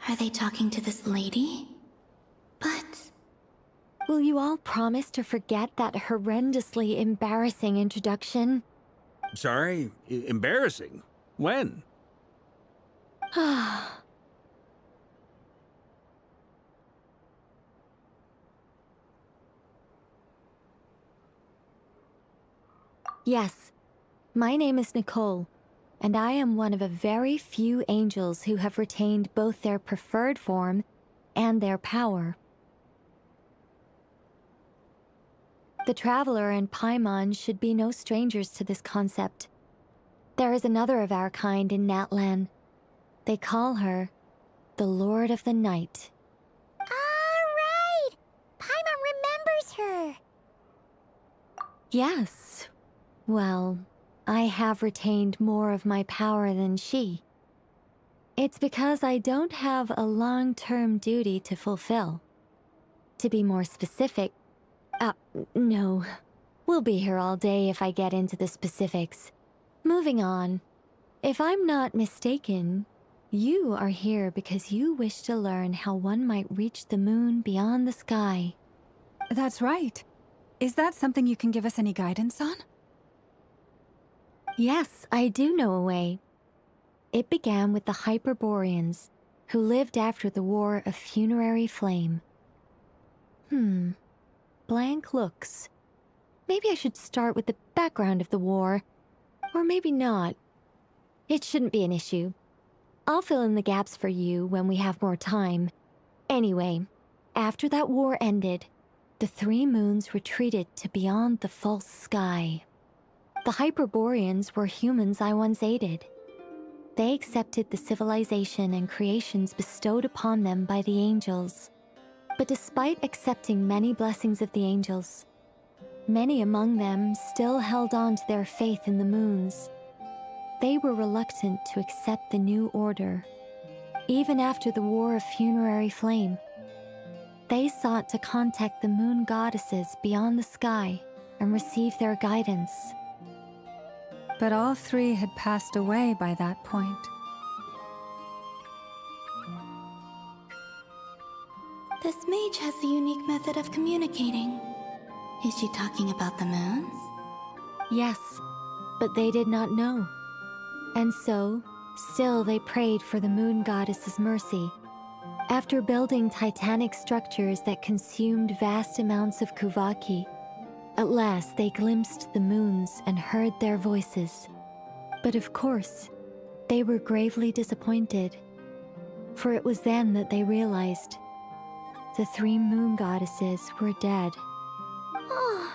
Are they talking to this lady? But...
Will you all promise to forget that horrendously embarrassing introduction?
Sorry? Embarrassing? When?
Yes, my name is Nicole, and I am one of a very few angels who have retained both their preferred form and their power. The Traveler and Paimon should be no strangers to this concept. There is another of our kind in Natlan. They call her the Lord of the Night.
All right! Paimon remembers her.
Yes. Well, I have retained more of my power than she. It's because I don't have a long-term duty to fulfill. To be more specific, no. We'll be here all day if I get into the specifics. Moving on. If I'm not mistaken, you are here because you wish to learn how one might reach the moon beyond the sky.
That's right. Is that something you can give us any guidance on?
Yes, I do know a way. It began with the Hyperboreans, who lived after the War of Funerary Flame. Blank looks. Maybe I should start with the background of the war. Or maybe not. It shouldn't be an issue. I'll fill in the gaps for you when we have more time. Anyway, after that war ended, the three moons retreated to beyond the false sky. The Hyperboreans were humans I once aided. They accepted the civilization and creations bestowed upon them by the angels. But despite accepting many blessings of the angels, many among them still held on to their faith in the moons. They were reluctant to accept the new order. Even after the War of Funerary Flame, they sought to contact the moon goddesses beyond the sky and receive their guidance.
But all three had passed away by that point.
This mage has a unique method of communicating. Is she talking about the moons?
Yes, but they did not know. And so, still they prayed for the moon goddess's mercy. After building titanic structures that consumed vast amounts of Kuvaki, at last they glimpsed the moons and heard their voices. But of course, they were gravely disappointed. For it was then that they realized the three moon goddesses were dead.
Oh,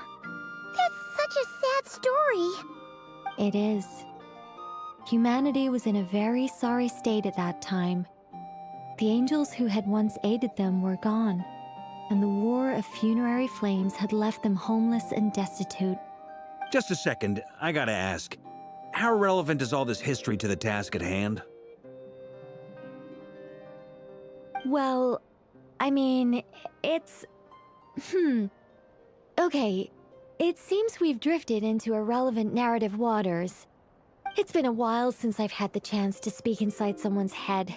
that's such a sad story.
It is. Humanity was in a very sorry state at that time. The angels who had once aided them were gone, and the War of Funerary Flames had left them homeless and destitute.
Just a second, I gotta ask. How relevant is all this history to the task at hand?
Well, I mean, it's... Okay, it seems we've drifted into irrelevant narrative waters. It's been a while since I've had the chance to speak inside someone's head.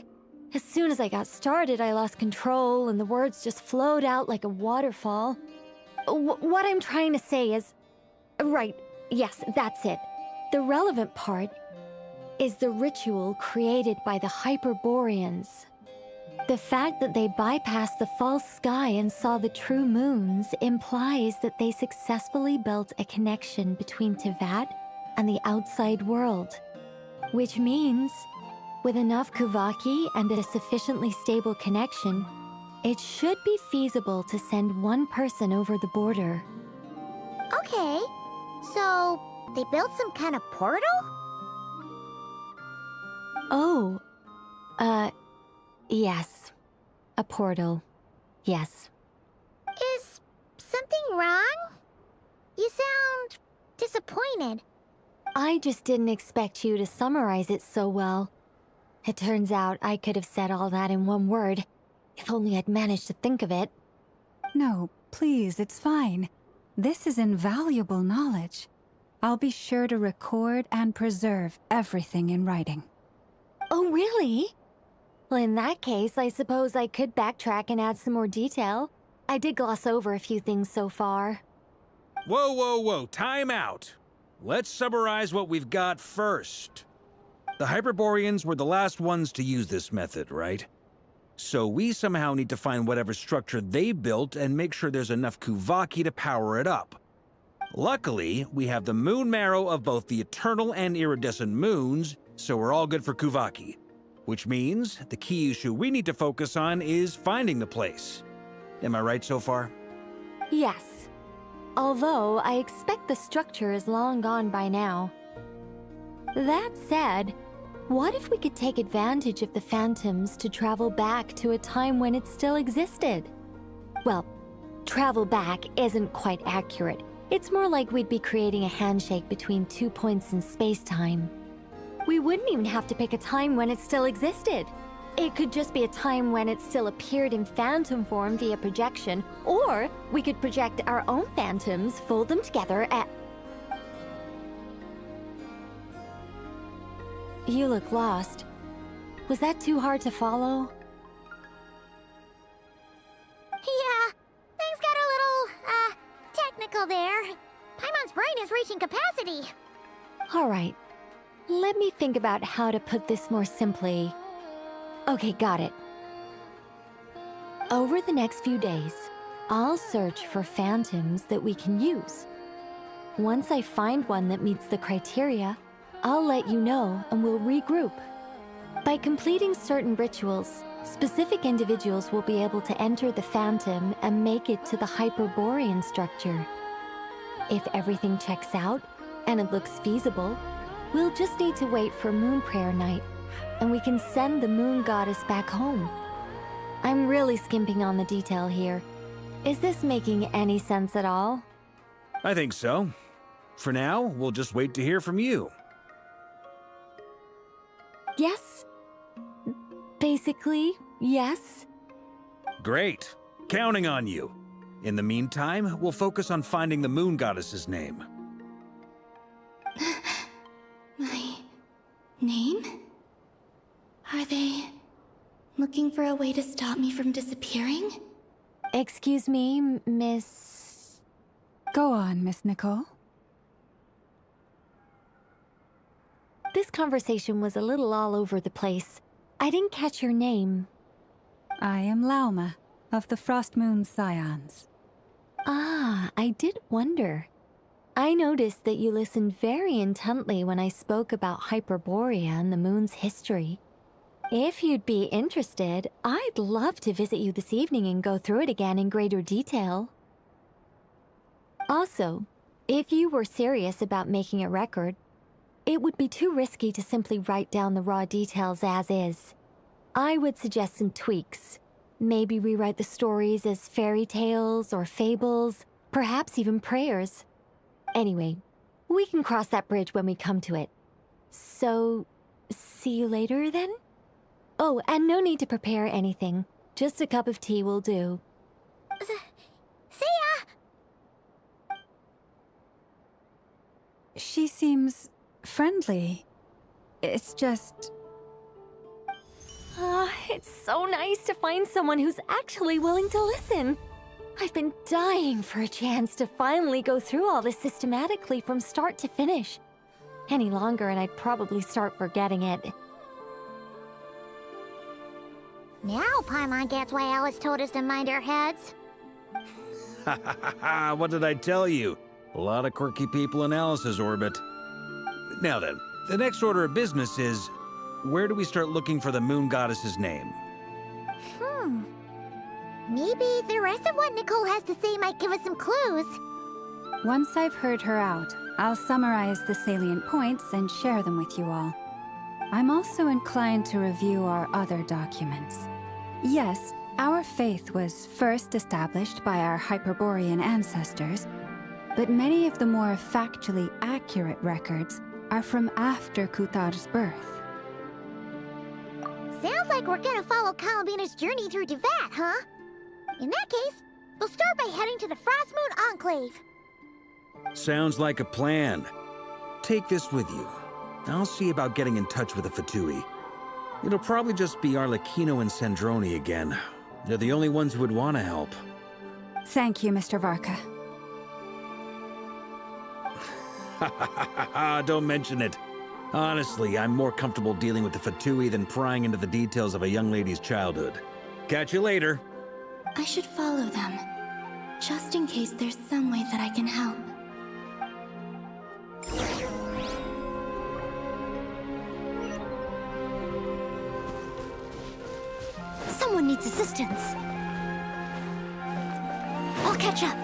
As soon as I got started, I lost control and the words just flowed out like a waterfall. What I'm trying to say is... Right, yes, that's it. The relevant part is the ritual created by the Hyperboreans. The fact that they bypassed the false sky and saw the true moons implies that they successfully built a connection between Tivat and the outside world. Which means, with enough Kuvaki and a sufficiently stable connection, it should be feasible to send one person over the border.
Okay, so they built some kind of portal?
Oh, yes. A portal. Yes.
Is something wrong? You sound disappointed.
I just didn't expect you to summarize it so well. It turns out I could have said all that in one word, if only I'd managed to think of it.
No, please, it's fine. This is invaluable knowledge. I'll be sure to record and preserve everything in writing.
Oh, really? Well, in that case, I suppose I could backtrack and add some more detail. I did gloss over a few things so far.
Whoa, whoa, whoa, time out. Let's summarize what we've got first. The Hyperboreans were the last ones to use this method, right? So we somehow need to find whatever structure they built and make sure there's enough Kuvaki to power it up. Luckily, we have the moon marrow of both the eternal and iridescent moons, so we're all good for Kuvaki. Which means the key issue we need to focus on is finding the place. Am I right so far?
Yes. Although I expect the structure is long gone by now. That said, what if we could take advantage of the phantoms to travel back to a time when it still existed? Well, travel back isn't quite accurate. It's more like we'd be creating a handshake between 2 points in space-time. We wouldn't even have to pick a time when it still existed. It could just be a time when it still appeared in phantom form via projection, or we could project our own phantoms, fold them together, and... You look lost. Was that too hard to follow?
Yeah, things got a little, technical there. Paimon's brain is reaching capacity.
All right. Let me think about how to put this more simply. Okay, got it. Over the next few days, I'll search for phantoms that we can use. Once I find one that meets the criteria, I'll let you know and we'll regroup. By completing certain rituals, specific individuals will be able to enter the phantom and make it to the Hyperborean structure. If everything checks out and it looks feasible, we'll just need to wait for Moon Prayer Night, and we can send the Moon Goddess back home. I'm really skimping on the detail here. Is this making any sense at all?
I think so. For now, we'll just wait to hear from you.
Yes. Basically, yes.
Great. Counting on you. In the meantime, we'll focus on finding the Moon Goddess's name.
My name? Are they looking for a way to stop me from disappearing?
Excuse me, Miss...
Go on, Miss Nicole.
This conversation was a little all over the place. I didn't catch your name.
I am Lauma, of the Frost Moon Scions.
Ah, I did wonder. I noticed that you listened very intently when I spoke about Hyperborea and the moon's history. If you'd be interested, I'd love to visit you this evening and go through it again in greater detail. Also, if you were serious about making a record, it would be too risky to simply write down the raw details as is. I would suggest some tweaks. Maybe rewrite the stories as fairy tales or fables, perhaps even prayers. Anyway, we can cross that bridge when we come to it. So, see you later then? Oh, and no need to prepare anything. Just a cup of tea will do.
See ya!
She seems friendly. It's just...
It's so nice to find someone who's actually willing to listen. I've been dying for a chance to finally go through all this systematically from start to finish. Any longer and I'd probably start forgetting it.
Now Paimon gets why Alice told us to mind our heads.
Ha ha ha ha, what did I tell you? A lot of quirky people in Alice's orbit. Now then, the next order of business is, where do we start looking for the moon goddess's name?
Maybe the rest of what Nicole has to say might give us some clues.
Once I've heard her out, I'll summarize the salient points and share them with you all. I'm also inclined to review our other documents. Yes, our faith was first established by our Hyperborean ancestors, but many of the more factually accurate records are from after Kutar's birth.
Sounds like we're gonna follow Columbina's journey through Devat, huh? In that case, we'll start by heading to the Frost Moon Enclave.
Sounds like a plan. Take this with you. I'll see about getting in touch with the Fatui. It'll probably just be Arlecchino and Sandroni again. They're the only ones who would want to help.
Thank you, Mr. Varka.
Don't mention it. Honestly, I'm more comfortable dealing with the Fatui than prying into the details of a young lady's childhood. Catch you later.
I should follow them, just in case there's some way that I can help.
Someone needs assistance. I'll catch up.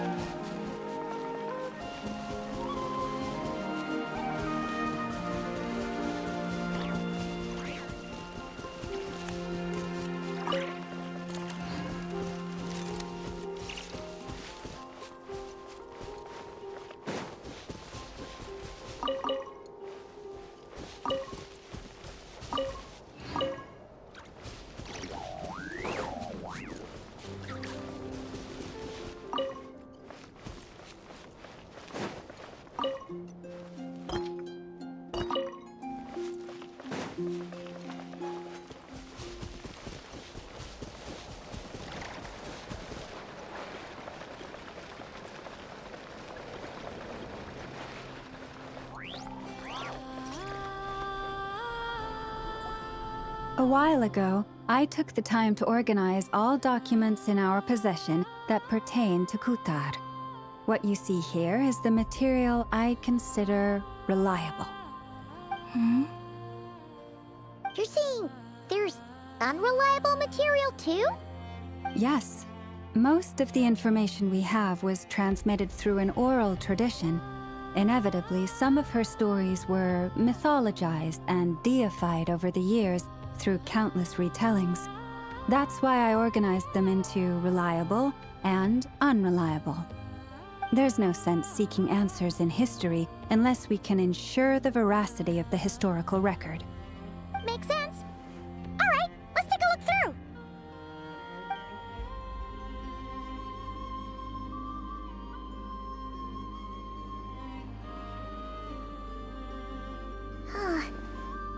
A while ago, I took the time to organize all documents in our possession that pertain to Kutar. What you see here is the material I consider reliable.
You're saying there's unreliable material too?
Yes. Most of the information we have was transmitted through an oral tradition. Inevitably, some of her stories were mythologized and deified over the years through countless retellings. That's why I organized them into reliable and unreliable. There's no sense seeking answers in history unless we can ensure the veracity of the historical record.
Makes sense. All right, let's take a look through.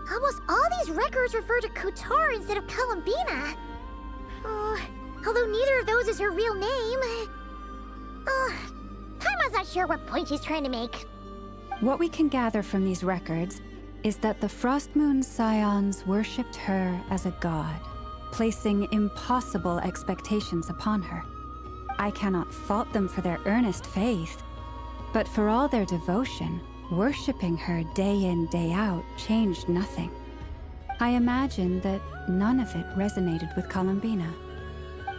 Almost all these records refer to Kutar instead of Columbina. Although neither of those is her real name. Paimon's not sure what point she's trying to make.
What we can gather from these records is that the Frost Moon Scions worshipped her as a god, placing impossible expectations upon her. I cannot fault them for their earnest faith, but for all their devotion, worshipping her day in, day out changed nothing. I imagine that none of it resonated with Columbina.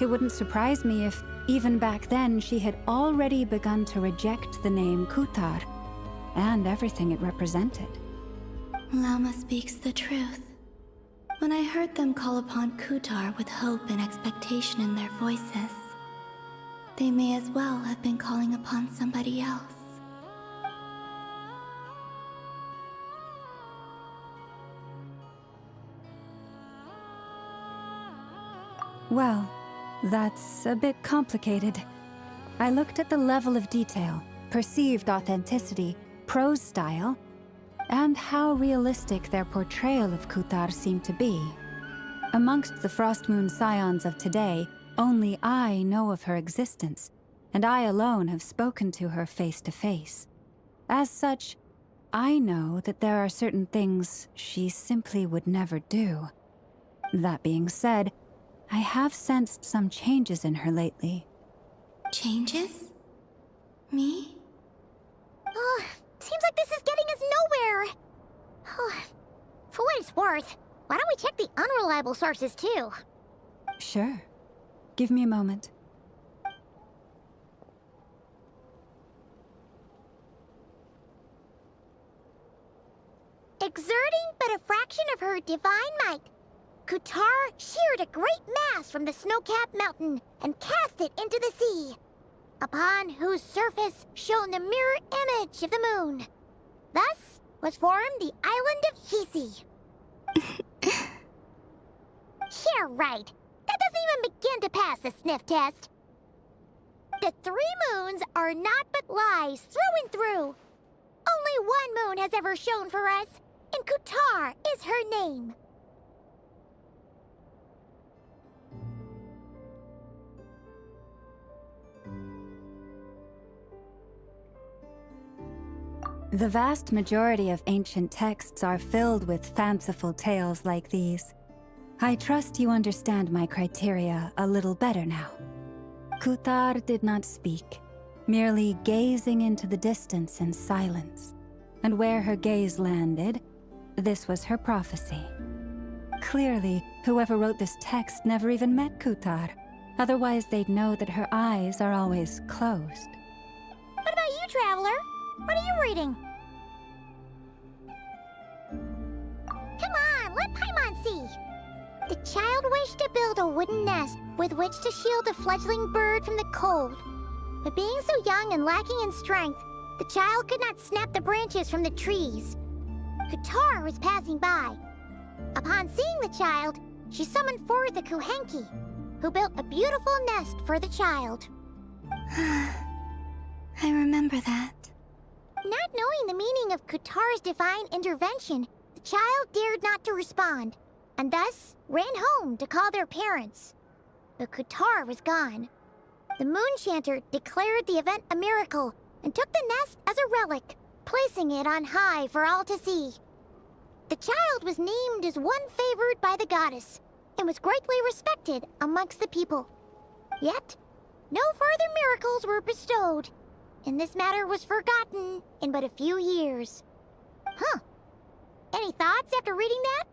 It wouldn't surprise me if, even back then, she had already begun to reject the name Kutar and everything it represented.
Lama speaks the truth. When I heard them call upon Kutar with hope and expectation in their voices, they may as well have been calling upon somebody else.
Well, that's a bit complicated. I looked at the level of detail, perceived authenticity, prose style, and how realistic their portrayal of Kutar seemed to be. Amongst the Frost Moon Scions of today, only I know of her existence, and I alone have spoken to her face to face. As such, I know that there are certain things she simply would never do. That being said, I have sensed some changes in her lately.
Changes? Me?
Seems like this is getting us nowhere. For what it's worth, why don't we check the unreliable sources too?
Sure. Give me a moment.
Exerting but a fraction of her divine might, Utara sheared a great mass from the snow-capped mountain and cast it into the sea, upon whose surface shone the mirror image of the moon. Thus was formed the island of Hisi. Yeah, right. That doesn't even begin to pass the sniff test. The 3 moons are naught but lies through and through. Only one moon has ever shone for us, and Utara is her name.
The vast majority of ancient texts are filled with fanciful tales like these. I trust you understand my criteria a little better now. Utara did not speak, merely gazing into the distance in silence. And where her gaze landed, this was her prophecy. Clearly, whoever wrote this text never even met Utara. Otherwise, they'd know that her eyes are always closed.
What about you, Traveler? What are you reading? Come on, let Paimon see. The child wished to build a wooden nest with which to shield a fledgling bird from the cold. But being so young and lacking in strength, the child could not snap the branches from the trees. Utara was passing by. Upon seeing the child, she summoned forth a Kuhenki, who built a beautiful nest for the child.
I remember that.
Not knowing the meaning of Utara's divine intervention, the child dared not to respond, and thus ran home to call their parents. But Utara was gone. The Moon Chanter declared the event a miracle and took the nest as a relic, placing it on high for all to see. The child was named as one favored by the goddess, and was greatly respected amongst the people. Yet, no further miracles were bestowed, and this matter was forgotten in but a few years. Huh. Any thoughts after reading that?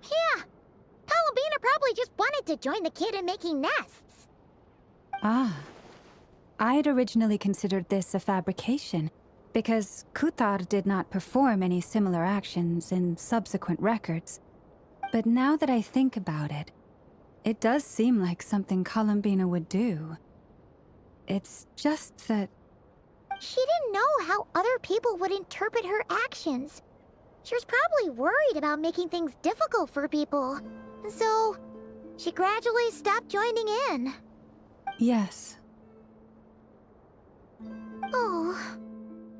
Yeah. Columbina probably just wanted to join the kid in making nests.
Ah. I'd originally considered this a fabrication, because Utara did not perform any similar actions in subsequent records. But now that I think about it, it does seem like something Columbina would do. It's just that...
She didn't know how other people would interpret her actions. She was probably worried about making things difficult for people. So, she gradually stopped joining in.
Yes.
Oh,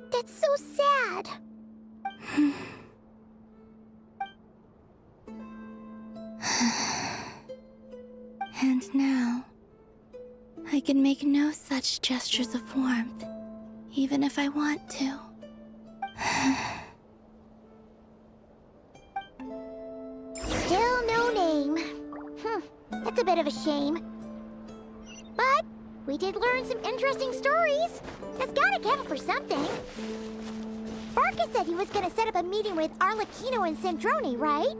that's so sad.
And now, I can make no such gestures of warmth, even if I want to.
Still no name. That's a bit of a shame. But we did learn some interesting stories. That's gotta count for something. Barca said he was gonna set up a meeting with Arlecchino and Sandrone, right?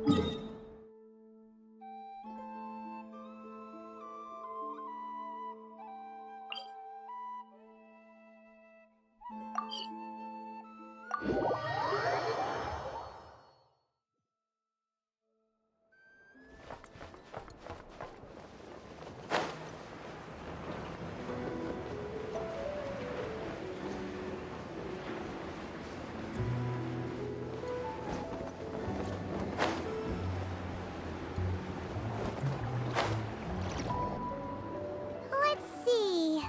Let's see.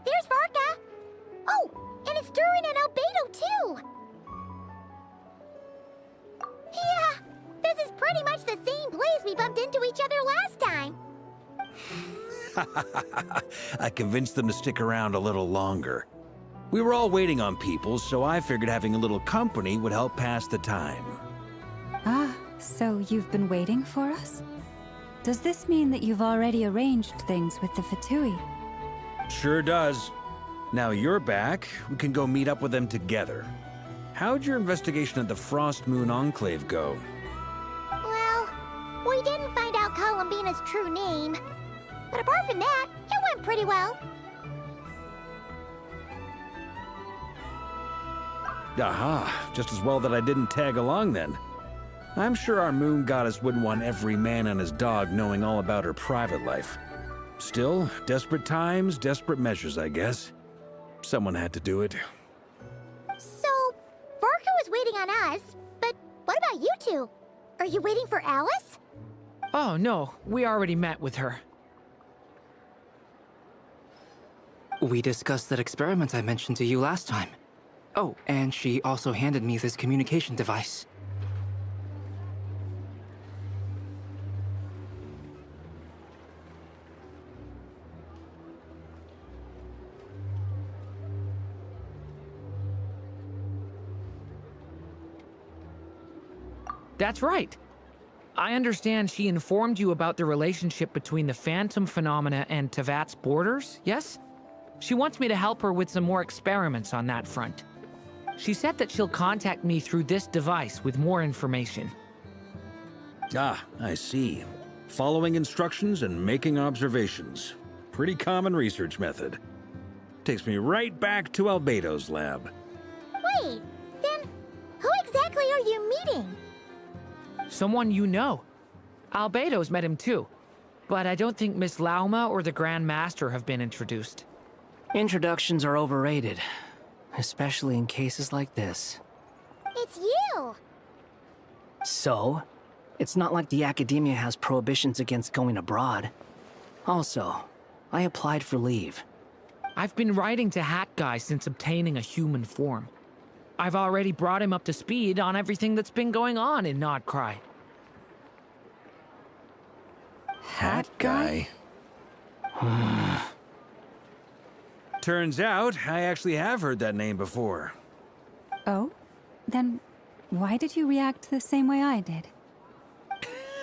There's Varka. Oh, and it's Durin and Albedo too. Yeah, this is pretty much the same place we bumped into each other last time.
I convinced them to stick around a little longer. We were all waiting on people, so I figured having a little company would help pass the time.
Ah, so you've been waiting for us? Does this mean that you've already arranged things with the Fatui?
Sure does. Now you're back, we can go meet up with them together. How'd your investigation at the Frost Moon Enclave go?
Well, we didn't find out Columbina's true name. But apart from that, it went pretty well.
Aha, just as well that I didn't tag along then. I'm sure our moon goddess wouldn't want every man and his dog knowing all about her private life. Still, desperate times, desperate measures, I guess. Someone had to do it.
So, Varka was waiting on us, but what about you two? Are you waiting for Alice?
Oh, no. We already met with her.
We discussed that experiment I mentioned to you last time. Oh, and she also handed me this communication device.
That's right. I understand she informed you about the relationship between the phantom phenomena and Tevat's borders, yes? She wants me to help her with some more experiments on that front. She said that she'll contact me through this device with more information.
Ah, I see. Following instructions and making observations. Pretty common research method. Takes me right back to Albedo's lab.
Wait, then who exactly are you meeting?
Someone you know. Albedo's met him too. But I don't think Miss Lauma or the Grand Master have been introduced.
Introductions are overrated, especially in cases like this.
It's you!
So, it's not like the Academia has prohibitions against going abroad. Also, I applied for leave.
I've been writing to Hat Guy since obtaining a human form. I've already brought him up to speed on everything that's been going on in Nodcry.
Hat Guy? Turns out, I actually have heard that name before.
Oh? Then why did you react the same way I did?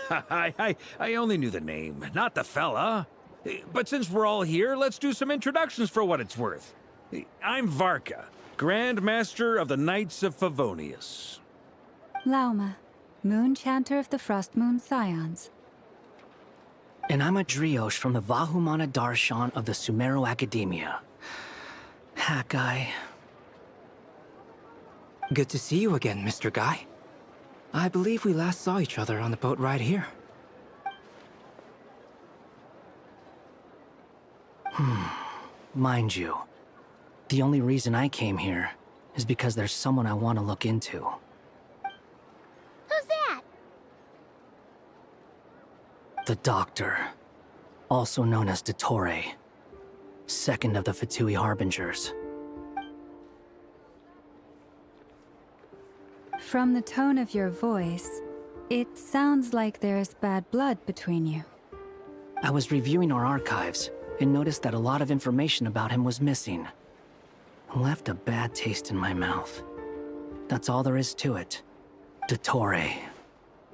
I only knew the name, not the fella. But since we're all here, let's do some introductions for what it's worth. I'm Varka, Grand Master of the Knights of Favonius.
Lauma, Moon Chanter of the Frost Moon Scions.
And I'm a Driosh from the Vahumana Darshan of the Sumero Academia. Hat Guy.
Good to see you again, Mr. Guy. I believe we last saw each other on the boat ride here.
Mind you, the only reason I came here is because there's someone I want to look into.
Who's that?
The Doctor, also known as Dottore, second of the Fatui Harbingers.
From the tone of your voice, it sounds like there's bad blood between you.
I was reviewing our archives and noticed that a lot of information about him was missing. Left a bad taste in my mouth. That's all there is to it. Dottore,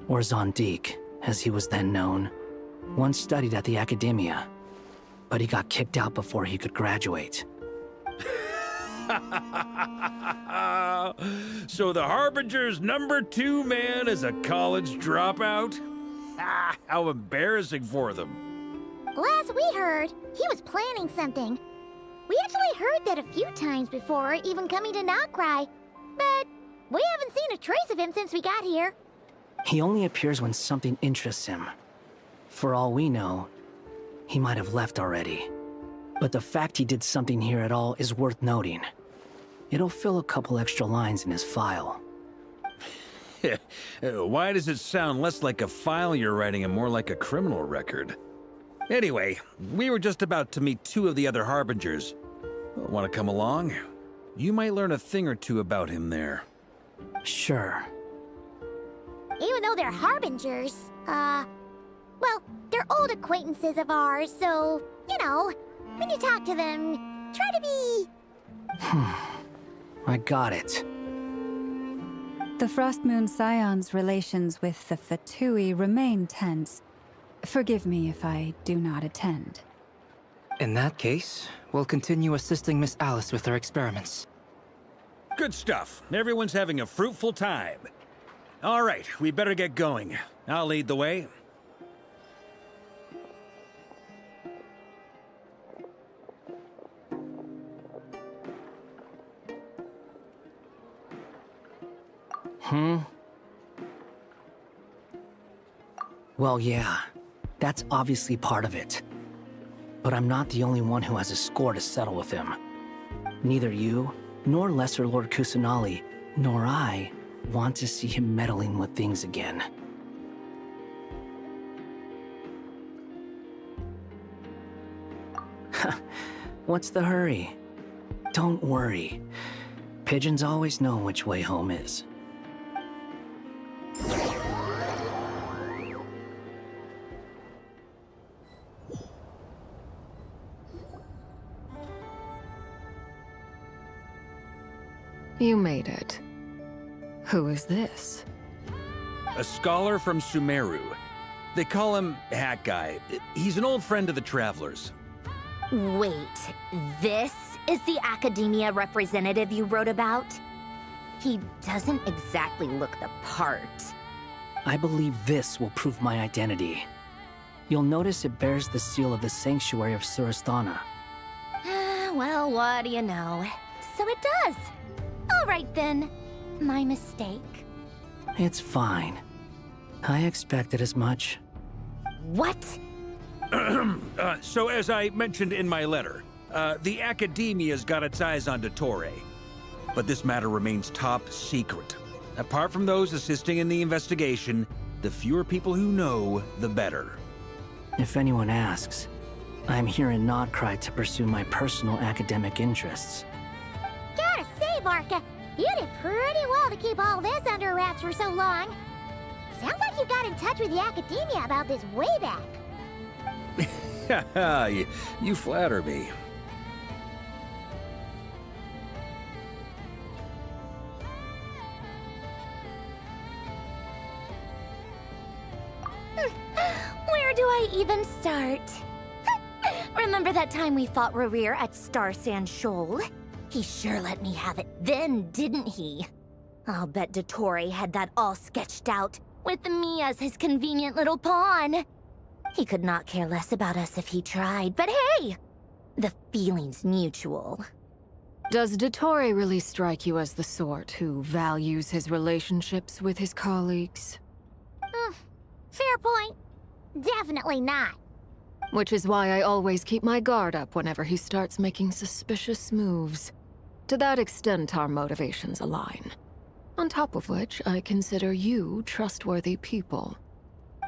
or Zondique, as he was then known, once studied at the Academia, but he got kicked out before he could graduate.
So the Harbinger's #2 man is a college dropout? Ah, how embarrassing for them.
Last we heard, he was planning something. We actually heard that a few times before, even coming to Nodcry, but we haven't seen a trace of him since we got here.
He only appears when something interests him. For all we know, he might have left already. But the fact he did something here at all is worth noting. It'll fill a couple extra lines in his file.
Why does it sound less like a file you're writing and more like a criminal record? Anyway, we were just about to meet 2 of the other Harbingers. Want to come along? You might learn a thing or two about him there.
Sure.
Even though they're Harbingers, well, they're old acquaintances of ours, so, you know, when you talk to them, try to be
I got it.
The Frost Moon Scion's relations with the Fatui remain tense. Forgive me if I do not attend.
In that case, we'll continue assisting Miss Alice with her experiments.
Good stuff. Everyone's having a fruitful time. All right, we better get going. I'll lead the way.
Well, yeah, that's obviously part of it. But I'm not the only one who has a score to settle with him. Neither you, nor Lesser Lord Kusanali, nor I want to see him meddling with things again. What's the hurry? Don't worry. Pigeons always know which way home is.
You made it. Who is this?
A scholar from Sumeru. They call him Hat Guy. He's an old friend of the Travelers.
Wait, this is the academia representative you wrote about? He doesn't exactly look the part.
I believe this will prove my identity. You'll notice it bears the seal of the Sanctuary of Surasthana.
Well, what do you know? So it does. All right then. My mistake.
It's fine. I expected as much.
What?
So as I mentioned in my letter, the Academia's got its eyes on Dottore. But this matter remains top secret. Apart from those assisting in the investigation, the fewer people who know, the better.
If anyone asks, I'm here in Nodcry to pursue my personal academic interests.
Gotta say, Barca, you did pretty well to keep all this under wraps for so long. Sounds like you got in touch with the Academia about this way back.
You flatter me.
Where do I even start? Remember that time we fought Rerir at Star Sand Shoal? He sure let me have it then, didn't he? I'll bet Dottore had that all sketched out, with me as his convenient little pawn. He could not care less about us if he tried, but hey! The feeling's mutual.
Does Dottore really strike you as the sort who values his relationships with his colleagues?
Fair point. Definitely not.
Which is why I always keep my guard up whenever he starts making suspicious moves. To that extent, our motivations align. On top of which, I consider you trustworthy people.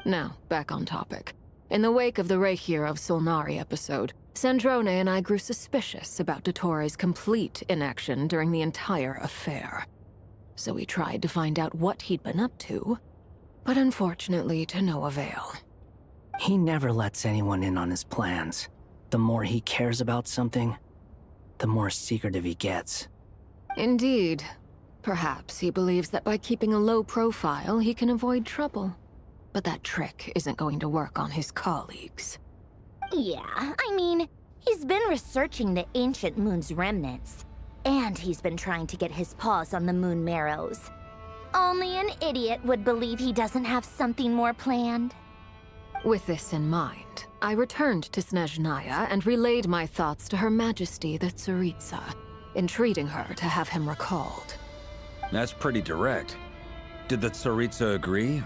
Now, back on topic. In the wake of the Reikir of Solnari episode, Sandrone and I grew suspicious about Dottore's complete inaction during the entire affair. So we tried to find out what he'd been up to, but unfortunately to no avail.
He never lets anyone in on his plans. The more he cares about something, the more secretive he gets.
Indeed. Perhaps he believes that by keeping a low profile, he can avoid trouble. But that trick isn't going to work on his colleagues.
Yeah, I mean, he's been researching the ancient moon's remnants. And he's been trying to get his paws on the moon marrows. Only an idiot would believe he doesn't have something more planned.
With this in mind, I returned to Snezhnaya and relayed my thoughts to Her Majesty the Tsaritsa, entreating her to have him recalled.
That's pretty direct. Did the Tsaritsa agree?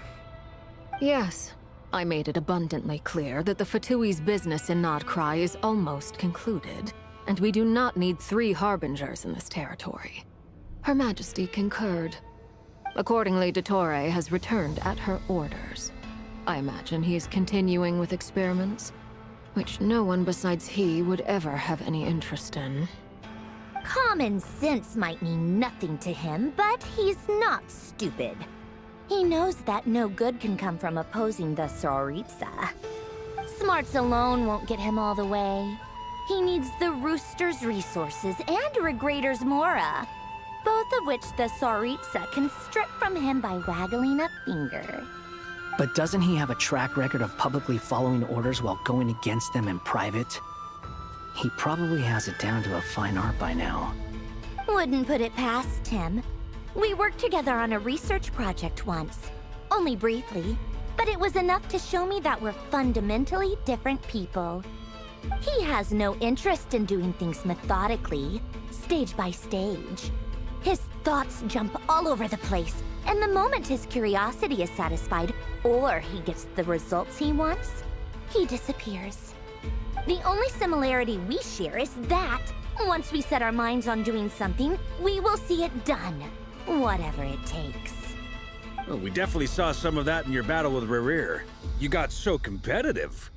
Yes. I made it abundantly clear that the Fatui's business in Nodcry is almost concluded, and we do not need 3 harbingers in this territory. Her Majesty concurred. Accordingly, Dottore has returned at her orders. I imagine he is continuing with experiments, which no one besides he would ever have any interest in.
Common sense might mean nothing to him, but he's not stupid. He knows that no good can come from opposing the Tsaritsa. Smarts alone won't get him all the way. He needs the Rooster's resources and Regrator's Mora, both of which the Tsaritsa can strip from him by waggling a finger.
But doesn't he have a track record of publicly following orders while going against them in private? He probably has it down to a fine art by now.
Wouldn't put it past him. We worked together on a research project once. Only briefly, but it was enough to show me that we're fundamentally different people. He has no interest in doing things methodically, stage by stage. His thoughts jump all over the place, and the moment his curiosity is satisfied, or he gets the results he wants, he disappears. The only similarity we share is that, once we set our minds on doing something, we will see it done, whatever it takes.
Well, we definitely saw some of that in your battle with Rerir. You got so competitive.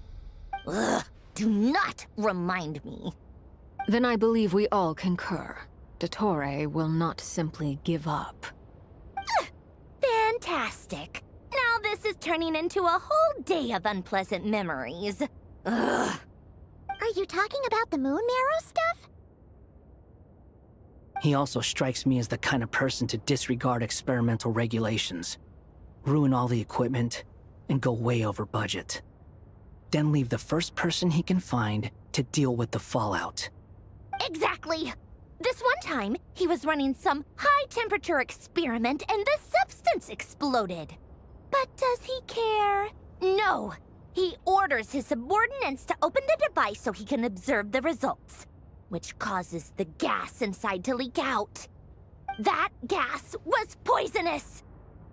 Ugh, do not remind me.
Then I believe we all concur. Dottore will not simply give up.
Fantastic. Now this is turning into a whole day of unpleasant memories. Ugh. Are you talking about the moon marrow stuff?
He also strikes me as the kind of person to disregard experimental regulations, ruin all the equipment, and go way over budget. Then leave the first person he can find to deal with the fallout.
Exactly. This one time, he was running some high-temperature experiment and the substance exploded. But does he care? No. He orders his subordinates to open the device so he can observe the results, which causes the gas inside to leak out. That gas was poisonous!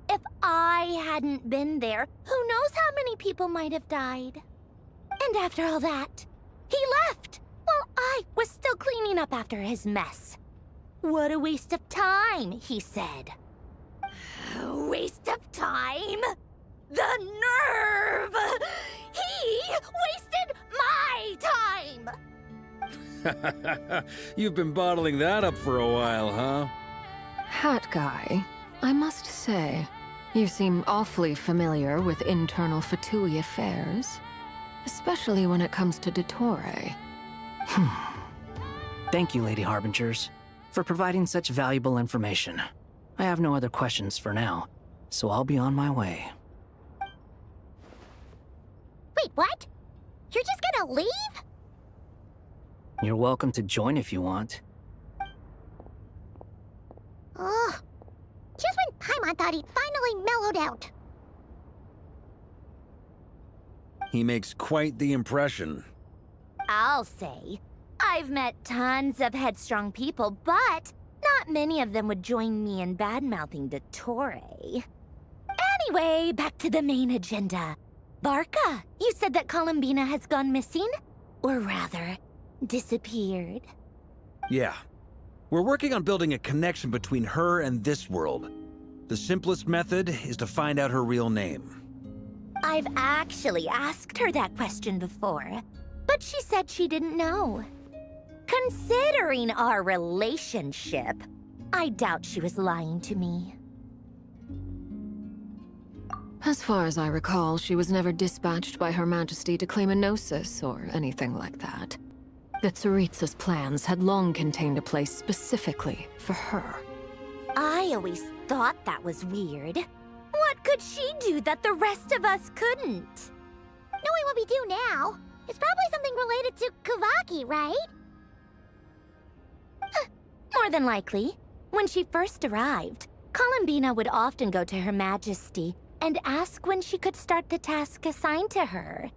If I hadn't been there, who knows how many people might have died? And after all that, he left, while I was still cleaning up after his mess. What a waste of time, he said. Waste of time? The nerve! He wasted my time!
You've been bottling that up for a while, huh?
Hat guy, I must say, you seem awfully familiar with internal Fatui affairs. Especially when it comes to Dottore.
Thank you, Lady Harbingers, for providing such valuable information. I have no other questions for now, so I'll be on my way.
Wait, what? You're just gonna leave?
You're welcome to join if you want.
Ugh. Just when Paimon thought he'd finally mellowed out.
He makes quite the impression.
I'll say. I've met tons of headstrong people, but not many of them would join me in bad-mouthing Dottore. Anyway, back to the main agenda. Barca, you said that Columbina has gone missing? Or rather, disappeared.
Yeah. We're working on building a connection between her and this world. The simplest method is to find out her real name.
I've actually asked her that question before, but she said she didn't know. Considering our relationship, I doubt she was lying to me.
As far as I recall, she was never dispatched by Her Majesty to claim a gnosis or anything like that. The Tsaritsa's plans had long contained a place specifically for her.
I always thought that was weird. What could she do that the rest of us couldn't? Knowing what we do now, it's probably something related to Kavaki, right? More than likely. When she first arrived, Columbina would often go to Her Majesty and ask when she could start the task assigned to her.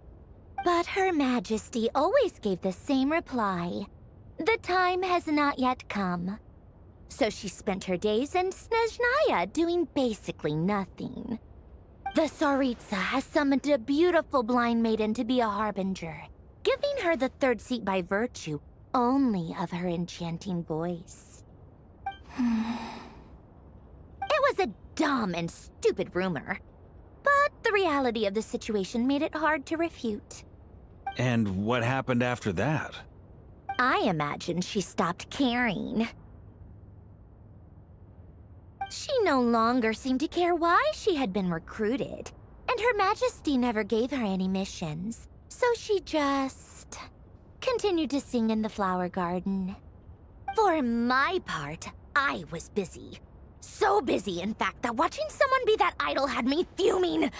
But Her Majesty always gave the same reply. The time has not yet come. So she spent her days in Snezhnaya doing basically nothing. The Tsaritsa has summoned a beautiful blind maiden to be a harbinger, giving her the third seat by virtue only of her enchanting voice. It was a dumb and stupid rumor, but the reality of the situation made it hard to refute.
And what happened after that?
I imagine she stopped caring. She no longer seemed to care why she had been recruited, and Her Majesty never gave her any missions, so she just continued to sing in the flower garden. For my part, I was busy. So busy, in fact, that watching someone be that idol had me fuming.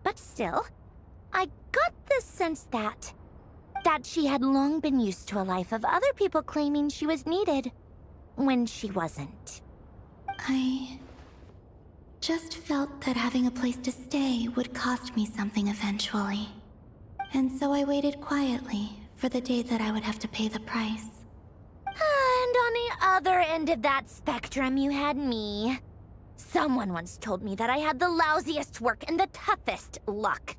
But still, I got the sense that she had long been used to a life of other people claiming she was needed when she wasn't.
I just felt that having a place to stay would cost me something eventually. And so I waited quietly for the day that I would have to pay the price.
And on the other end of that spectrum, you had me. Someone once told me that I had the lousiest work and the toughest luck.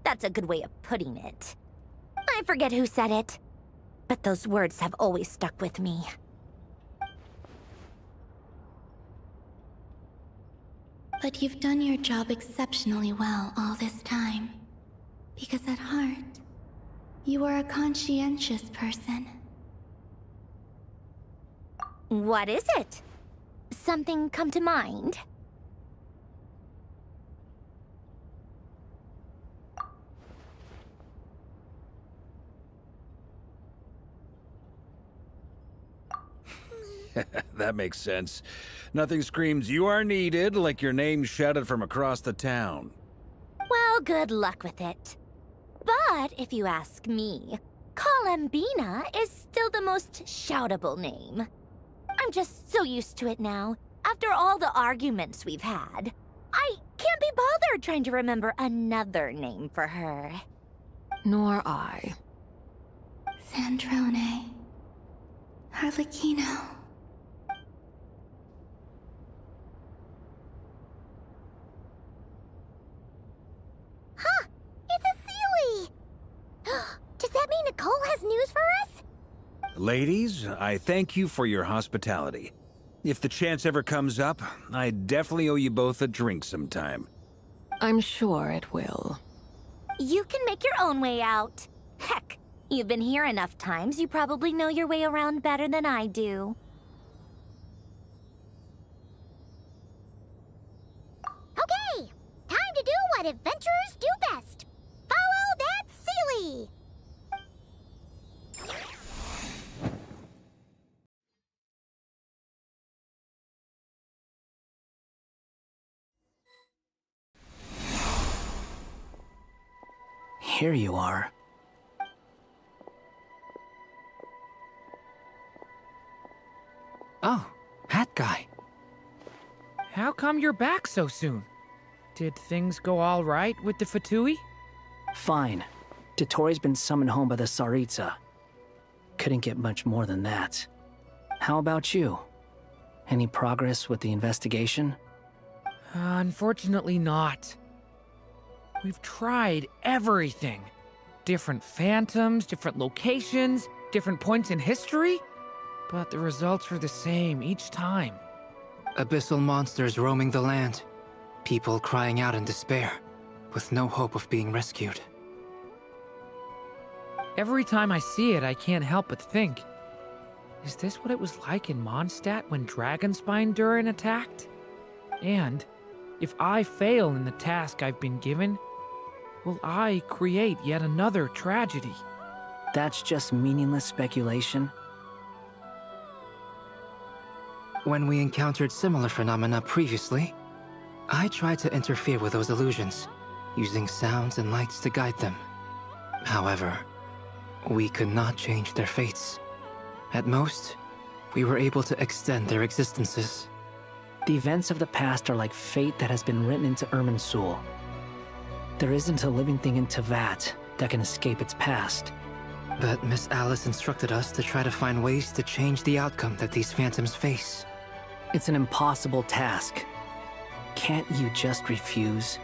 That's a good way of putting it. I forget who said it, but those words have always stuck with me.
But you've done your job exceptionally well all this time. Because at heart, you are a conscientious person.
What is it? Something come to mind?
That makes sense. Nothing screams you are needed like your name shouted from across the town.
Well, good luck with it. But if you ask me, Colambina is still the most shoutable name. I'm just so used to it now. After all the arguments we've had, I can't be bothered trying to remember another name for her.
Nor I.
Sandrone. Harlequino.
Huh! It's a Sealy! Does that mean Nicole has news for us?
Ladies, I thank you for your hospitality. If the chance ever comes up, I definitely owe you both a drink sometime.
I'm sure it will.
You can make your own way out. Heck, you've been here enough times, you probably know your way around better than I do. Okay, time to do what adventurers do best. Follow that Sealy!
Here you are. Oh, hat guy.
How come you're back so soon? Did things go all right with the Fatui?
Fine. Dotori's been summoned home by the Tsaritsa. Couldn't get much more than that. How about you? Any progress with the investigation?
Unfortunately not. We've tried everything. Different phantoms, different locations, different points in history. But the results were the same each time.
Abyssal monsters roaming the land. People crying out in despair, with no hope of being rescued.
Every time I see it, I can't help but think, is this what it was like in Mondstadt when Dragonspine Durin attacked? And if I fail in the task I've been given, will I create yet another tragedy?
That's just meaningless speculation.
When we encountered similar phenomena previously, I tried to interfere with those illusions, using sounds and lights to guide them. However, we could not change their fates. At most, we were able to extend their existences.
The events of the past are like fate that has been written into Irminsul. There isn't a living thing in Teyvat that can escape its past.
But Miss Alice instructed us to try to find ways to change the outcome that these phantoms face.
It's an impossible task. Can't you just refuse?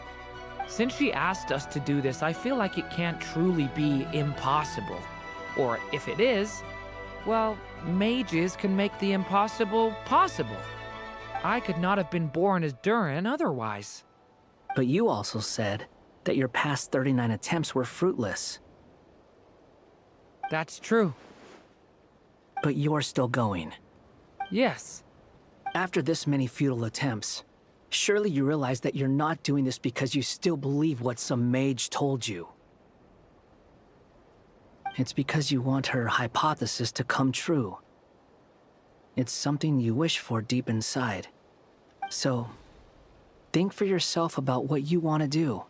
Since she asked us to do this, I feel like it can't truly be impossible. Or if it is, well, mages can make the impossible possible. I could not have been born as Durin otherwise.
But you also said that your past 39 attempts were fruitless.
That's true.
But you're still going.
Yes.
After this many futile attempts, surely you realize that you're not doing this because you still believe what some mage told you. It's because you want her hypothesis to come true. It's something you wish for deep inside. So, think for yourself about what you want to do.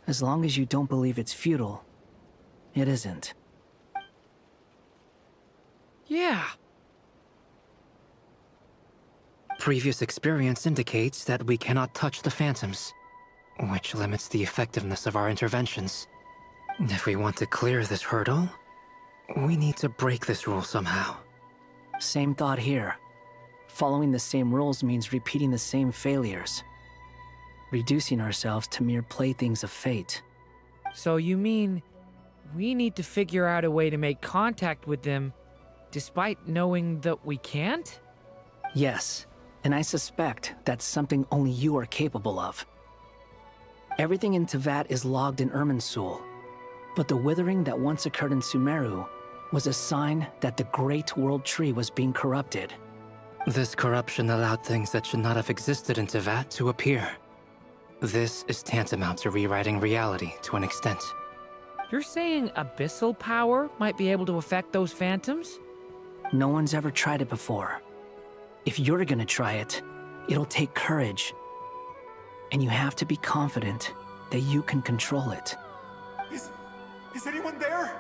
As long as you don't believe it's futile, it isn't.
Yeah.
Previous experience indicates that we cannot touch the phantoms, which limits the effectiveness of our interventions. If we want to clear this hurdle, we need to break this rule somehow.
Same thought here. Following the same rules means repeating the same failures. Reducing ourselves to mere playthings of fate.
So you mean we need to figure out a way to make contact with them despite knowing that we can't?
Yes, and I suspect that's something only you are capable of. Everything in Teyvat is logged in Irminsul, but the withering that once occurred in Sumeru was a sign that the Great World Tree was being corrupted.
This corruption allowed things that should not have existed in Teyvat to appear. This is tantamount to rewriting reality to an extent.
You're saying abyssal power might be able to affect those phantoms?
No one's ever tried it before. If you're gonna try it, it'll take courage. And you have to be confident that you can control it.
Is anyone there?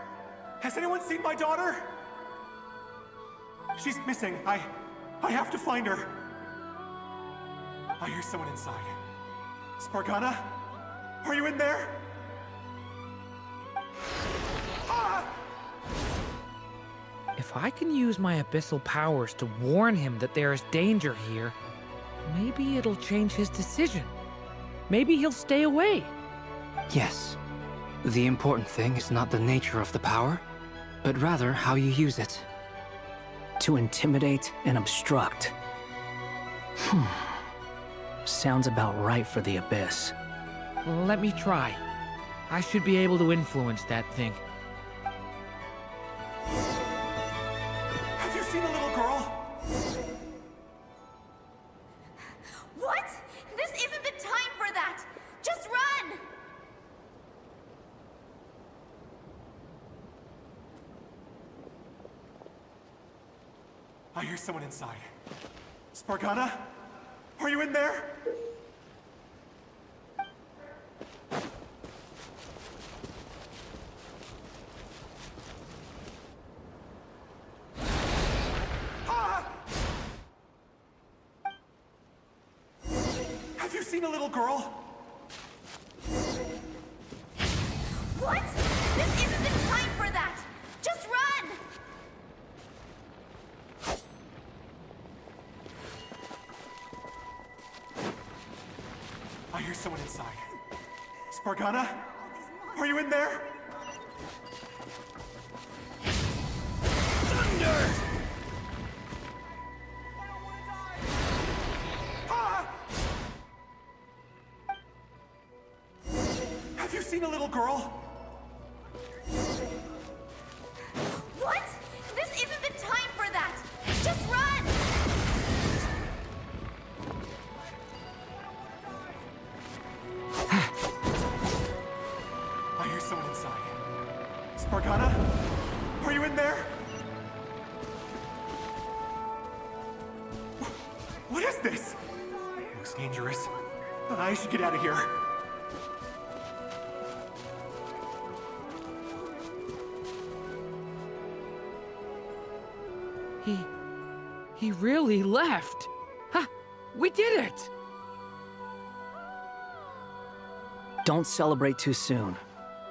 Has anyone seen my daughter? She's missing. I have to find her. I hear someone inside. Spargana? Are you in there? Ah!
If I can use my abyssal powers to warn him that there is danger here, maybe it'll change his decision. Maybe he'll stay away.
Yes. The important thing is not the nature of the power, but rather how you use it.
To intimidate and obstruct. Sounds about right for the Abyss.
Let me try. I should be able to influence that thing.
Have you seen a little girl?
What? This isn't the time for that! Just run!
I hear someone inside. Spargana? Are you in there? Ah! Have you seen a little girl?
What? This isn't the time for that! Just run!
I hear someone inside. Spargana? Are you in there? Thunder! Ah! Have you seen a little girl?
What? This isn't the time for that! Just run!
I hear someone inside. Spargana? Are you in there? What is this? Looks dangerous. I should get out of here.
He really left. Ha! We did it!
Don't celebrate too soon.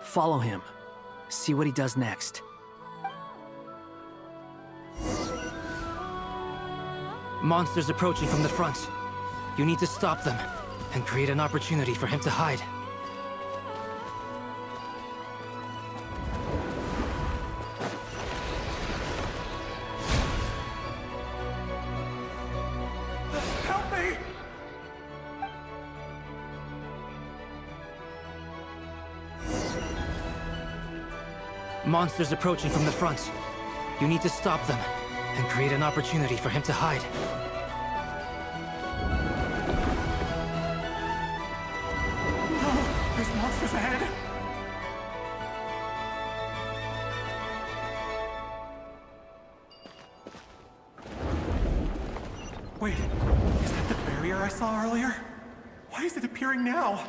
Follow him. See what he does next.
Monsters approaching from the front. You need to stop them and create an opportunity for him to hide.
Help me!
Monsters approaching from the front. You need to stop them and create an opportunity for him to hide.
No! There's monsters ahead! Wait, is that the barrier I saw earlier? Why is it appearing now?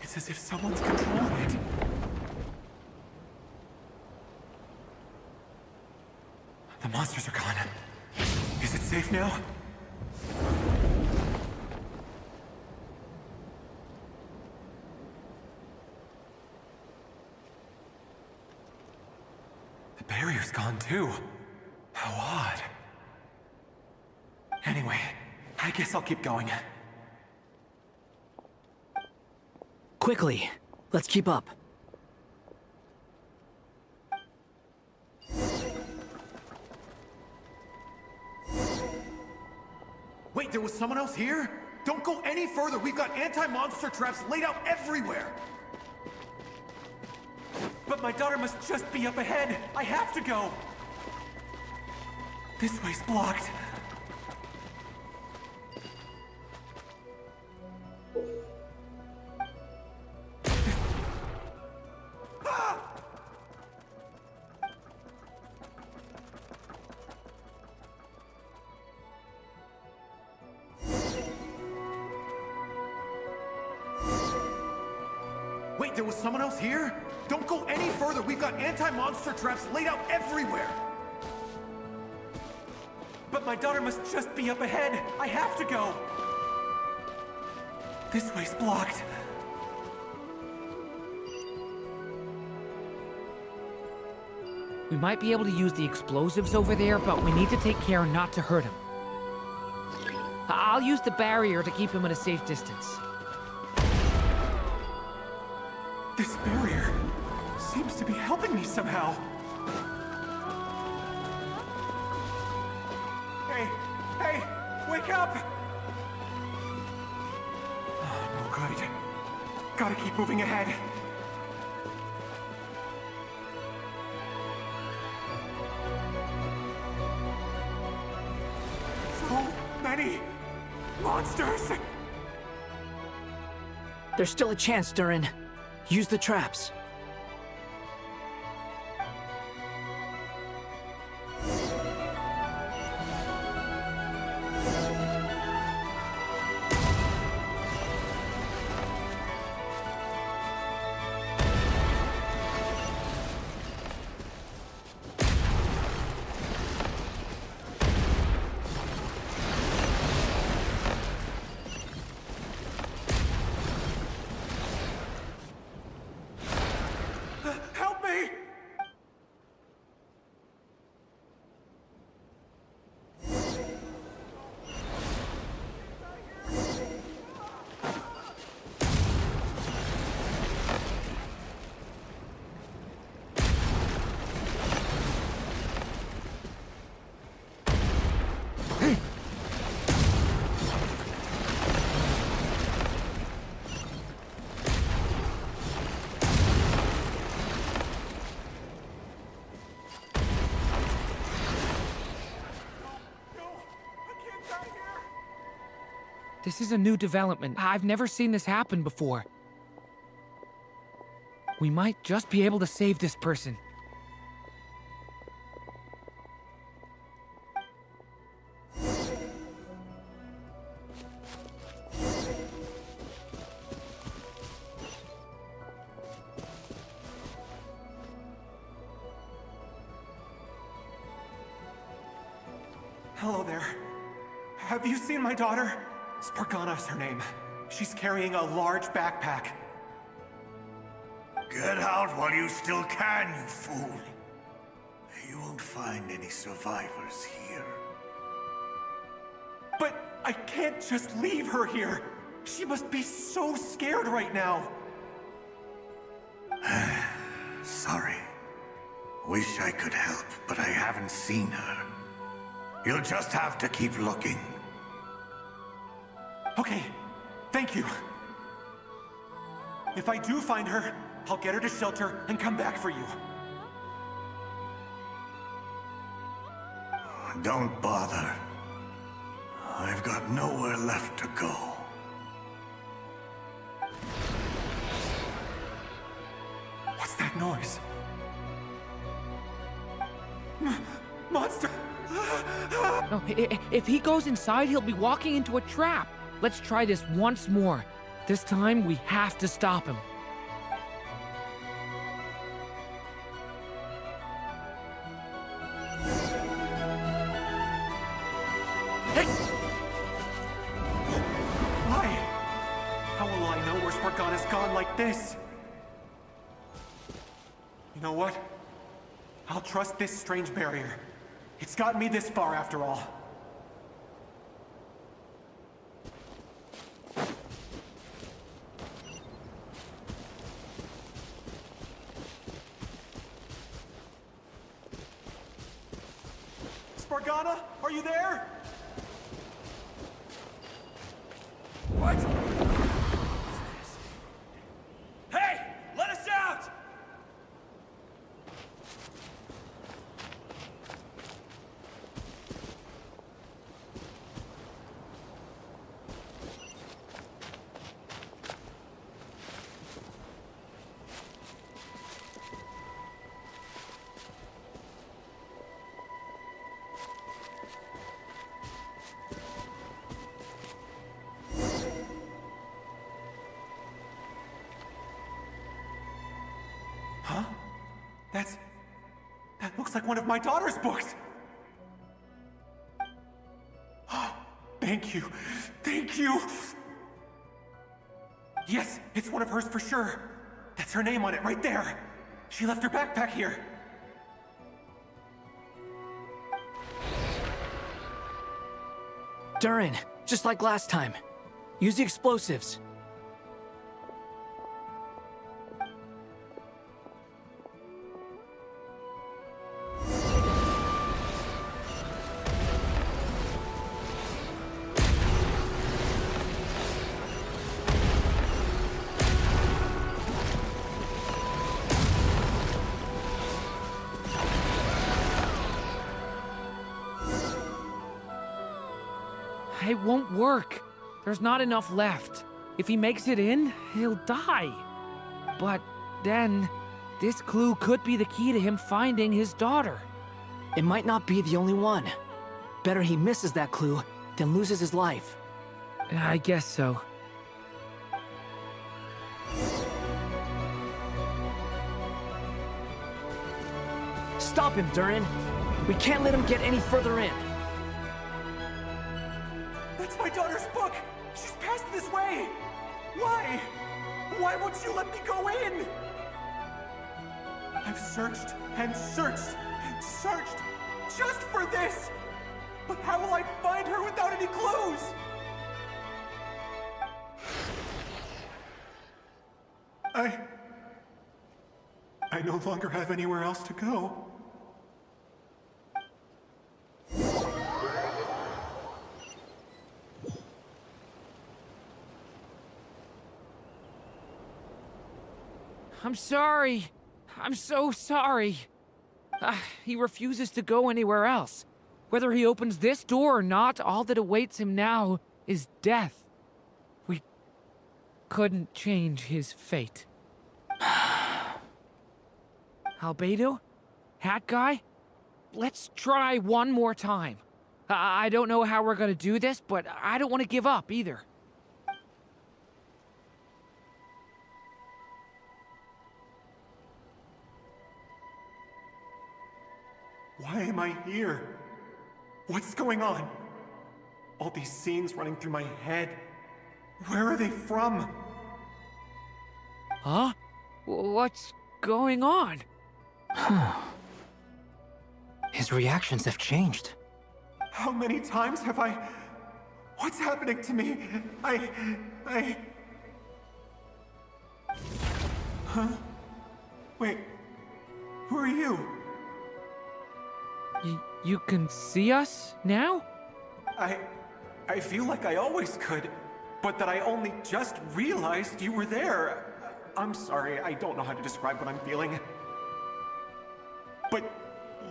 It's as if someone's controlling it. The monsters are gone. Is it safe now? The barrier's gone too. How odd. Anyway, I guess I'll keep going.
Quickly, let's keep up.
Wait, there was someone else here? Don't go any further. We've got anti-monster traps laid out everywhere. But my daughter must just be up ahead. I have to go. This way's blocked. Wait, there was someone else here? Don't go any further. We've got anti-monster traps laid out everywhere. But my daughter must just be up ahead. I have to go. This way's blocked.
We might be able to use the explosives over there, but we need to take care not to hurt him. I'll use the barrier to keep him at a safe distance.
This barrier seems to be helping me somehow. Hey, wake up! Oh, no good. Gotta keep moving ahead. So many monsters!
There's still a chance, Durin. Use the traps.
This is a new development. I've never seen this happen before. We might just be able to save this person.
Hello there. Have you seen my daughter? Spargana's her name. She's carrying a large backpack.
Get out while you still can, you fool. You won't find any survivors here.
But I can't just leave her here. She must be so scared right now.
Sorry. Wish I could help, but I haven't seen her. You'll just have to keep looking.
Okay, thank you. If I do find her, I'll get her to shelter and come back for you.
Don't bother. I've got nowhere left to go.
What's that noise? Monster!
No, if he goes inside, he'll be walking into a trap. Let's try this once more. This time, we have to stop him.
Why? How will I know where Spargana's gone like this? You know what? I'll trust this strange barrier. It's gotten me this far after all. Spargana, are you there? What?
Hey! Let us out!
Huh? That looks like one of my daughter's books! Thank you. Thank you! Yes, it's one of hers for sure. That's her name on it right there. She left her backpack here.
Durin, just like last time. Use the explosives.
It won't work. There's not enough left. If he makes it in, he'll die. But then, this clue could be the key to him finding his daughter.
It might not be the only one. Better he misses that clue than loses his life.
I guess so.
Stop him, Durin. We can't let him get any further in.
That's my daughter's book! She's passed this way! Why? Why won't you let me go in? I've searched and searched and searched just for this! But how will I find her without any clues? I no longer have anywhere else to go.
I'm sorry. I'm so sorry. He refuses to go anywhere else. Whether he opens this door or not, all that awaits him now is death. We couldn't change his fate. Albedo? Hat Guy? Let's try one more time. I don't know how we're gonna do this, but I don't want to give up either.
Why am I here? What's going on? All these scenes running through my head. Where are they from?
Huh? What's going on?
His reactions have changed.
How many times have I... What's happening to me? Huh? Wait. Who are you?
You can see us now?
I feel like I always could, but that I only just realized you were there. I'm sorry, I don't know how to describe what I'm feeling. But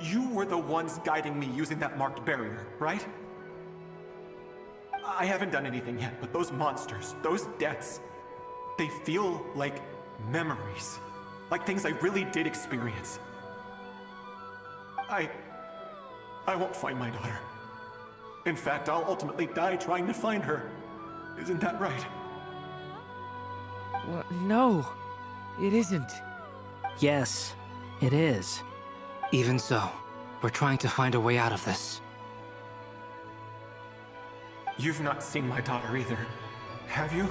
you were the ones guiding me using that marked barrier, right? I haven't done anything yet, but those monsters, those deaths, they feel like memories. Like things I really did experience. I won't find my daughter. In fact, I'll ultimately die trying to find her. Isn't that right?
Well, no, it isn't.
Yes, it is. Even so, we're trying to find a way out of this.
You've not seen my daughter either, have you?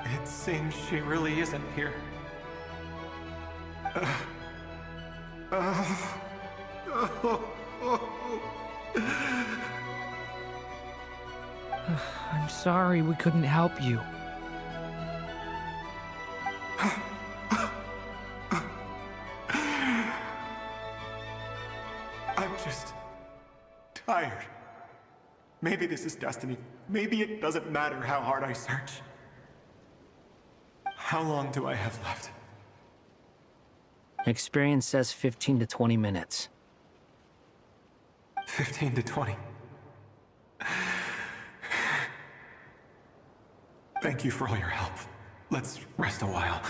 It seems she really isn't here.
I'm sorry we couldn't help you.
I'm just tired. Maybe this is destiny. Maybe it doesn't matter how hard I search. How long do I have left?
Experience says 15 to 20 minutes.
15 to 20. Thank you for all your help. Let's rest a while.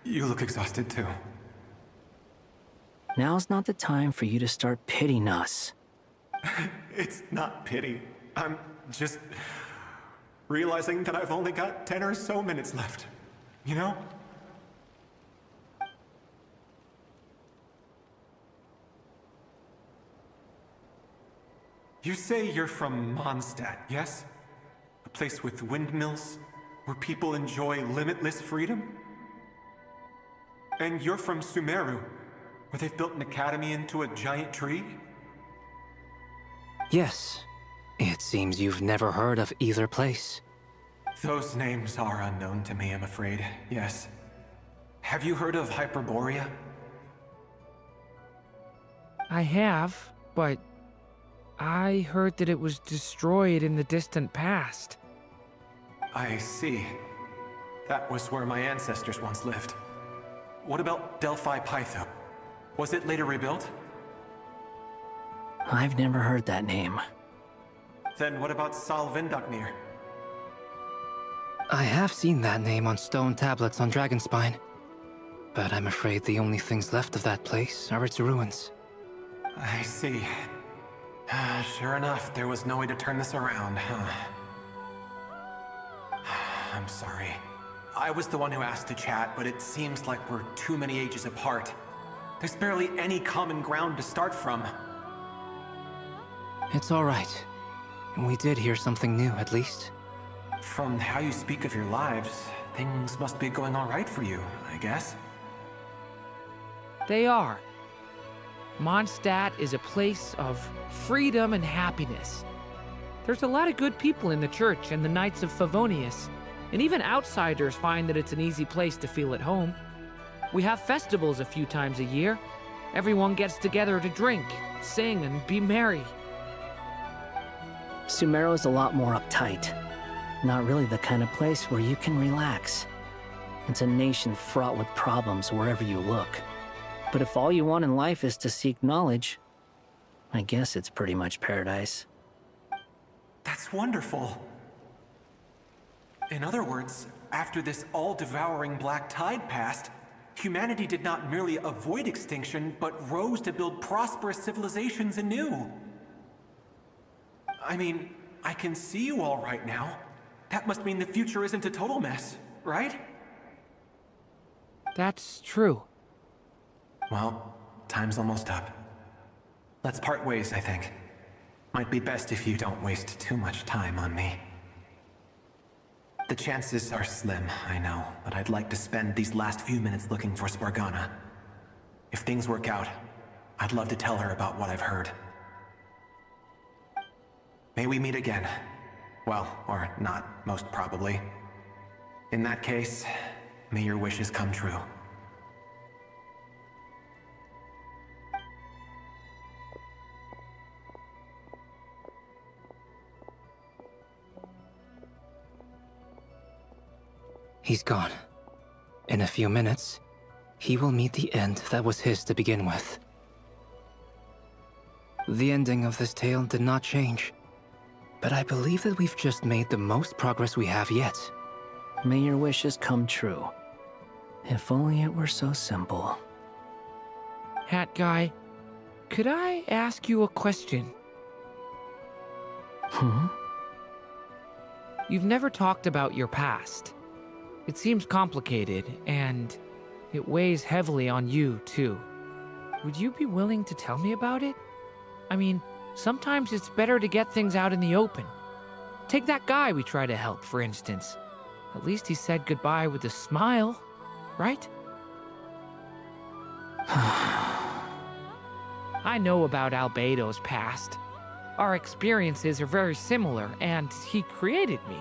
You look exhausted too.
Now's not the time for you to start pitying us.
It's not pity. I'm just realizing that I've only got 10 or so minutes left. You know? You say you're from Mondstadt, yes? A place with windmills, where people enjoy limitless freedom? And you're from Sumeru, where they've built an academy into a giant tree?
Yes. It seems you've never heard of either place.
Those names are unknown to me, I'm afraid, yes. Have you heard of Hyperborea?
I have, but I heard that it was destroyed in the distant past.
I see. That was where my ancestors once lived. What about Delphi Pytho? Was it later rebuilt?
I've never heard that name.
Then what about Salvindaknir?
I have seen that name on stone tablets on Dragonspine. But I'm afraid the only things left of that place are its ruins.
I see. Sure enough, there was no way to turn this around, huh? I'm sorry. I was the one who asked to chat, but it seems like we're too many ages apart. There's barely any common ground to start from.
It's all right. We did hear something new, at least.
From how you speak of your lives, things must be going all right for you, I guess.
They are. Mondstadt is a place of freedom and happiness. There's a lot of good people in the church and the Knights of Favonius, and even outsiders find that it's an easy place to feel at home. We have festivals a few times a year. Everyone gets together to drink, sing, and be merry.
Sumeru's a lot more uptight. Not really the kind of place where you can relax. It's a nation fraught with problems wherever you look. But if all you want in life is to seek knowledge, I guess it's pretty much paradise.
That's wonderful. In other words, after this all-devouring black tide passed, humanity did not merely avoid extinction, but rose to build prosperous civilizations anew. I mean, I can see you all right now. That must mean the future isn't a total mess, right?
That's true.
Well, time's almost up. Let's part ways, I think. Might be best if you don't waste too much time on me. The chances are slim, I know, but I'd like to spend these last few minutes looking for Spargana. If things work out, I'd love to tell her about what I've heard. May we meet again. Well, or not, most probably. In that case, may your wishes come true.
He's gone. In a few minutes, he will meet the end that was his to begin with. The ending of this tale did not change, but I believe that we've just made the most progress we have yet.
May your wishes come true. If only it were so simple.
Hat guy, Could I ask you a question? You've never talked about your past. It seems complicated, and it weighs heavily on you, too. Would you be willing to tell me about it? I mean, sometimes it's better to get things out in the open. Take that guy we try to help, for instance. At least he said goodbye with a smile, right? I know about Albedo's past. Our experiences are very similar, and he created me.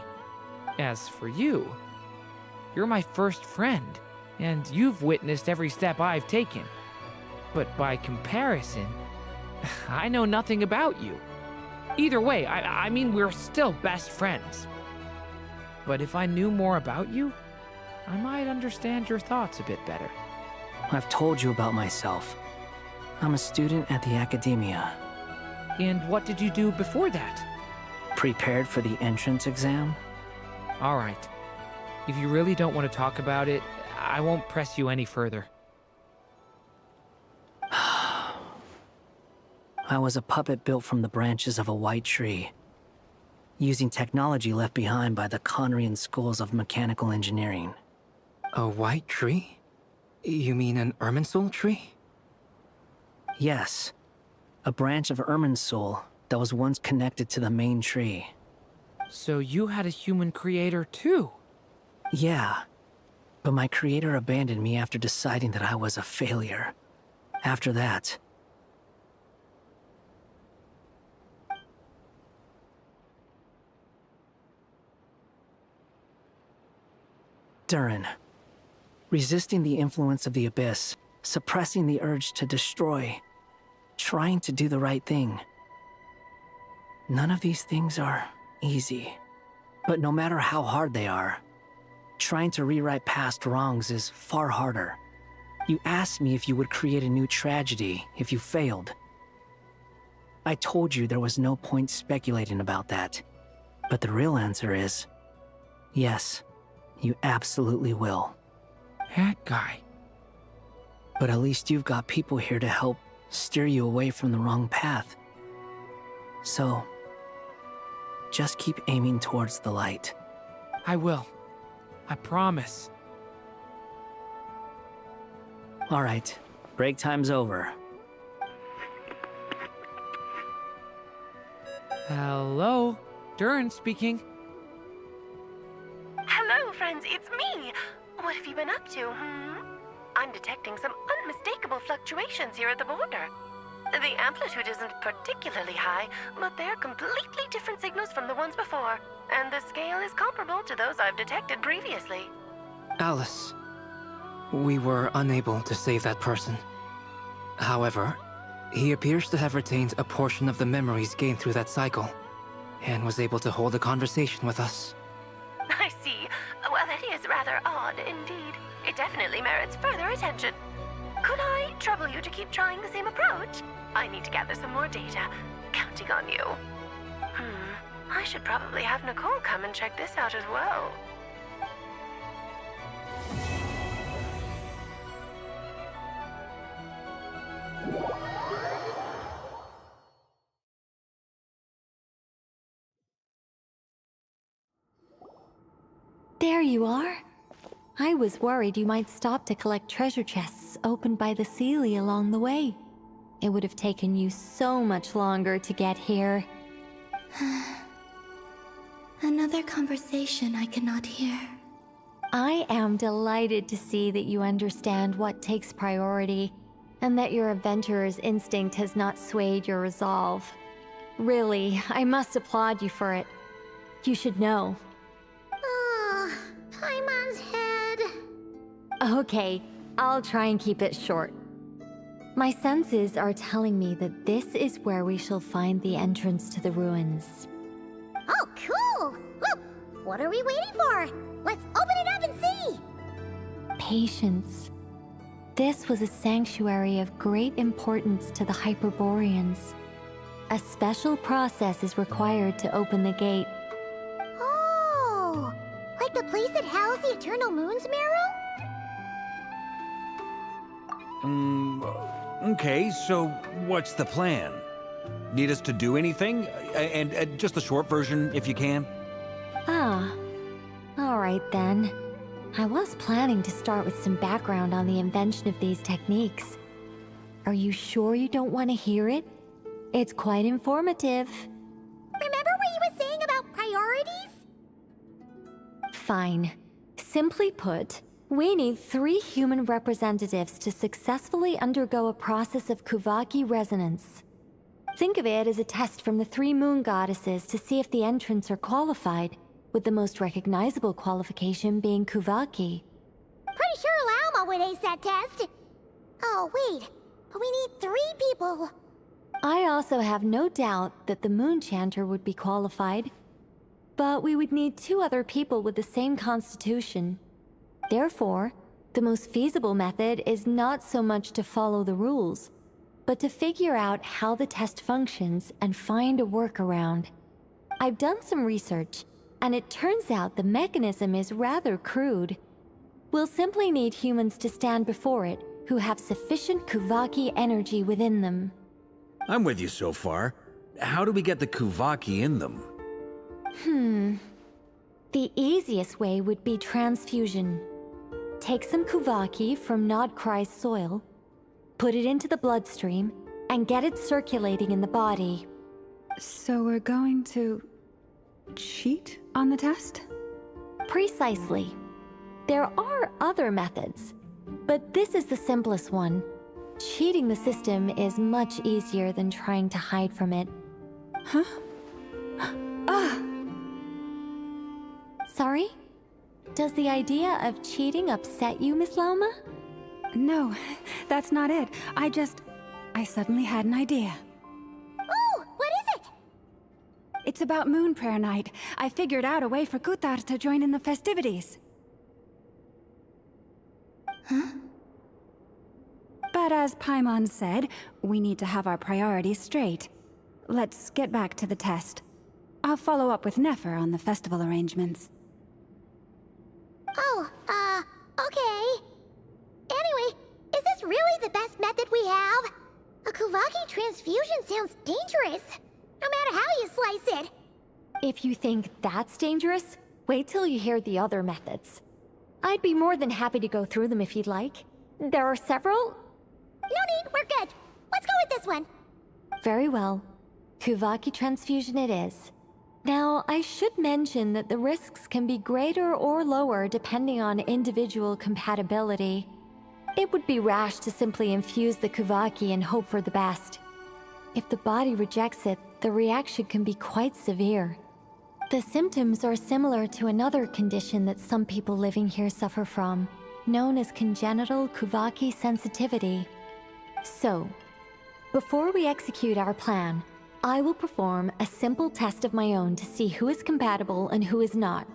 As for you, you're my first friend, and you've witnessed every step I've taken. But by comparison, I know nothing about you. Either way, I mean, we're still best friends. But if I knew more about you, I might understand your thoughts a bit better.
I've told you about myself. I'm a student at the academia.
And what did you do before that?
Prepared for the entrance exam?
All right. If you really don't want to talk about it, I won't press you any further.
I was a puppet built from the branches of a white tree, using technology left behind by the Conrian schools of mechanical engineering.
A white tree? You mean an Irminsul tree?
Yes. A branch of Irminsul that was once connected to the main tree.
So you had a human creator too?
Yeah. But my creator abandoned me after deciding that I was a failure. After that, Durin. Resisting the influence of the Abyss, suppressing the urge to destroy, trying to do the right thing. None of these things are easy. But no matter how hard they are, trying to rewrite past wrongs is far harder. You asked me if you would create a new tragedy if you failed. I told you there was no point speculating about that. But the real answer is, yes, you absolutely will.
That guy.
But at least you've got people here to help steer you away from the wrong path. So, just keep aiming towards the light.
I will. I promise.
All right, break time's over.
Hello? Durin speaking.
Hello, friends, it's me. What have you been up to, I'm detecting some unmistakable fluctuations here at the border. The amplitude isn't particularly high, but they're completely different signals from the ones before, and the scale is comparable to those I've detected previously.
Alice, we were unable to save that person. However, he appears to have retained a portion of the memories gained through that cycle, and was able to hold a conversation with us.
I see. Well, that is rather odd indeed. It definitely merits further attention. Could I trouble you to keep trying the same approach? I need to gather some more data. Counting on you. I should probably have Nicole come and check this out as well.
There you are. I was worried you might stop to collect treasure chests opened by the Seelie along the way. It would have taken you so much longer to get here.
Another conversation I cannot hear.
I am delighted to see that you understand what takes priority, and that your adventurer's instinct has not swayed your resolve. Really, I must applaud you for it. You should know.
Paimon's head.
Okay, I'll try and keep it short. My senses are telling me that this is where we shall find the entrance to the ruins.
Oh, cool! Well, what are we waiting for? Let's open it up and see!
Patience. This was a sanctuary of great importance to the Hyperboreans. A special process is required to open the gate.
Oh! Like the place that housed the Eternal Moon's Marrow?
Okay, so what's the plan? Need us to do anything? And just the short version, if you can.
Ah, all right then. I was planning to start with some background on the invention of these techniques. Are you sure you don't want to hear it? It's quite informative.
Remember what you were saying about priorities?
Fine. Simply put, we need 3 human representatives to successfully undergo a process of Kuvaki resonance. Think of it as a test from the 3 moon goddesses to see if the entrants are qualified, with the most recognizable qualification being Kuvaki.
Pretty sure Lauma would ace that test. Oh, wait. But we need 3 people.
I also have no doubt that the Moon Chanter would be qualified. But we would need 2 other people with the same constitution. Therefore, the most feasible method is not so much to follow the rules, but to figure out how the test functions and find a workaround. I've done some research, and it turns out the mechanism is rather crude. We'll simply need humans to stand before it who have sufficient Kuvaki energy within them.
I'm with you so far. How do we get the Kuvaki in them?
The easiest way would be transfusion. Take some Kuvaki from Nodkrai's soil, put it into the bloodstream, and get it circulating in the body.
So we're going to cheat on the test?
Precisely. There are other methods, but this is the simplest one. Cheating the system is much easier than trying to hide from it.
Huh? Ah!
Sorry? Does the idea of cheating upset you, Miss Lauma?
No, that's not it. I suddenly had an idea.
Ooh, what is it?
It's about Moon Prayer Night. I figured out a way for Kutar to join in the festivities.
Huh?
But as Paimon said, we need to have our priorities straight. Let's get back to the test. I'll follow up with Nefer on the festival arrangements.
Oh, okay. Anyway, is this really the best method we have? A Kuvaki transfusion sounds dangerous, no matter how you slice it.
If you think that's dangerous, wait till you hear the other methods. I'd be more than happy to go through them if you'd like. There are several.
No need, we're good. Let's go with this one.
Very well. Kuvaki transfusion it is. Now, I should mention that the risks can be greater or lower depending on individual compatibility. It would be rash to simply infuse the Kuvaki and hope for the best. If the body rejects it, the reaction can be quite severe. The symptoms are similar to another condition that some people living here suffer from, known as congenital Kuvaki sensitivity. So, before we execute our plan, I will perform a simple test of my own to see who is compatible and who is not.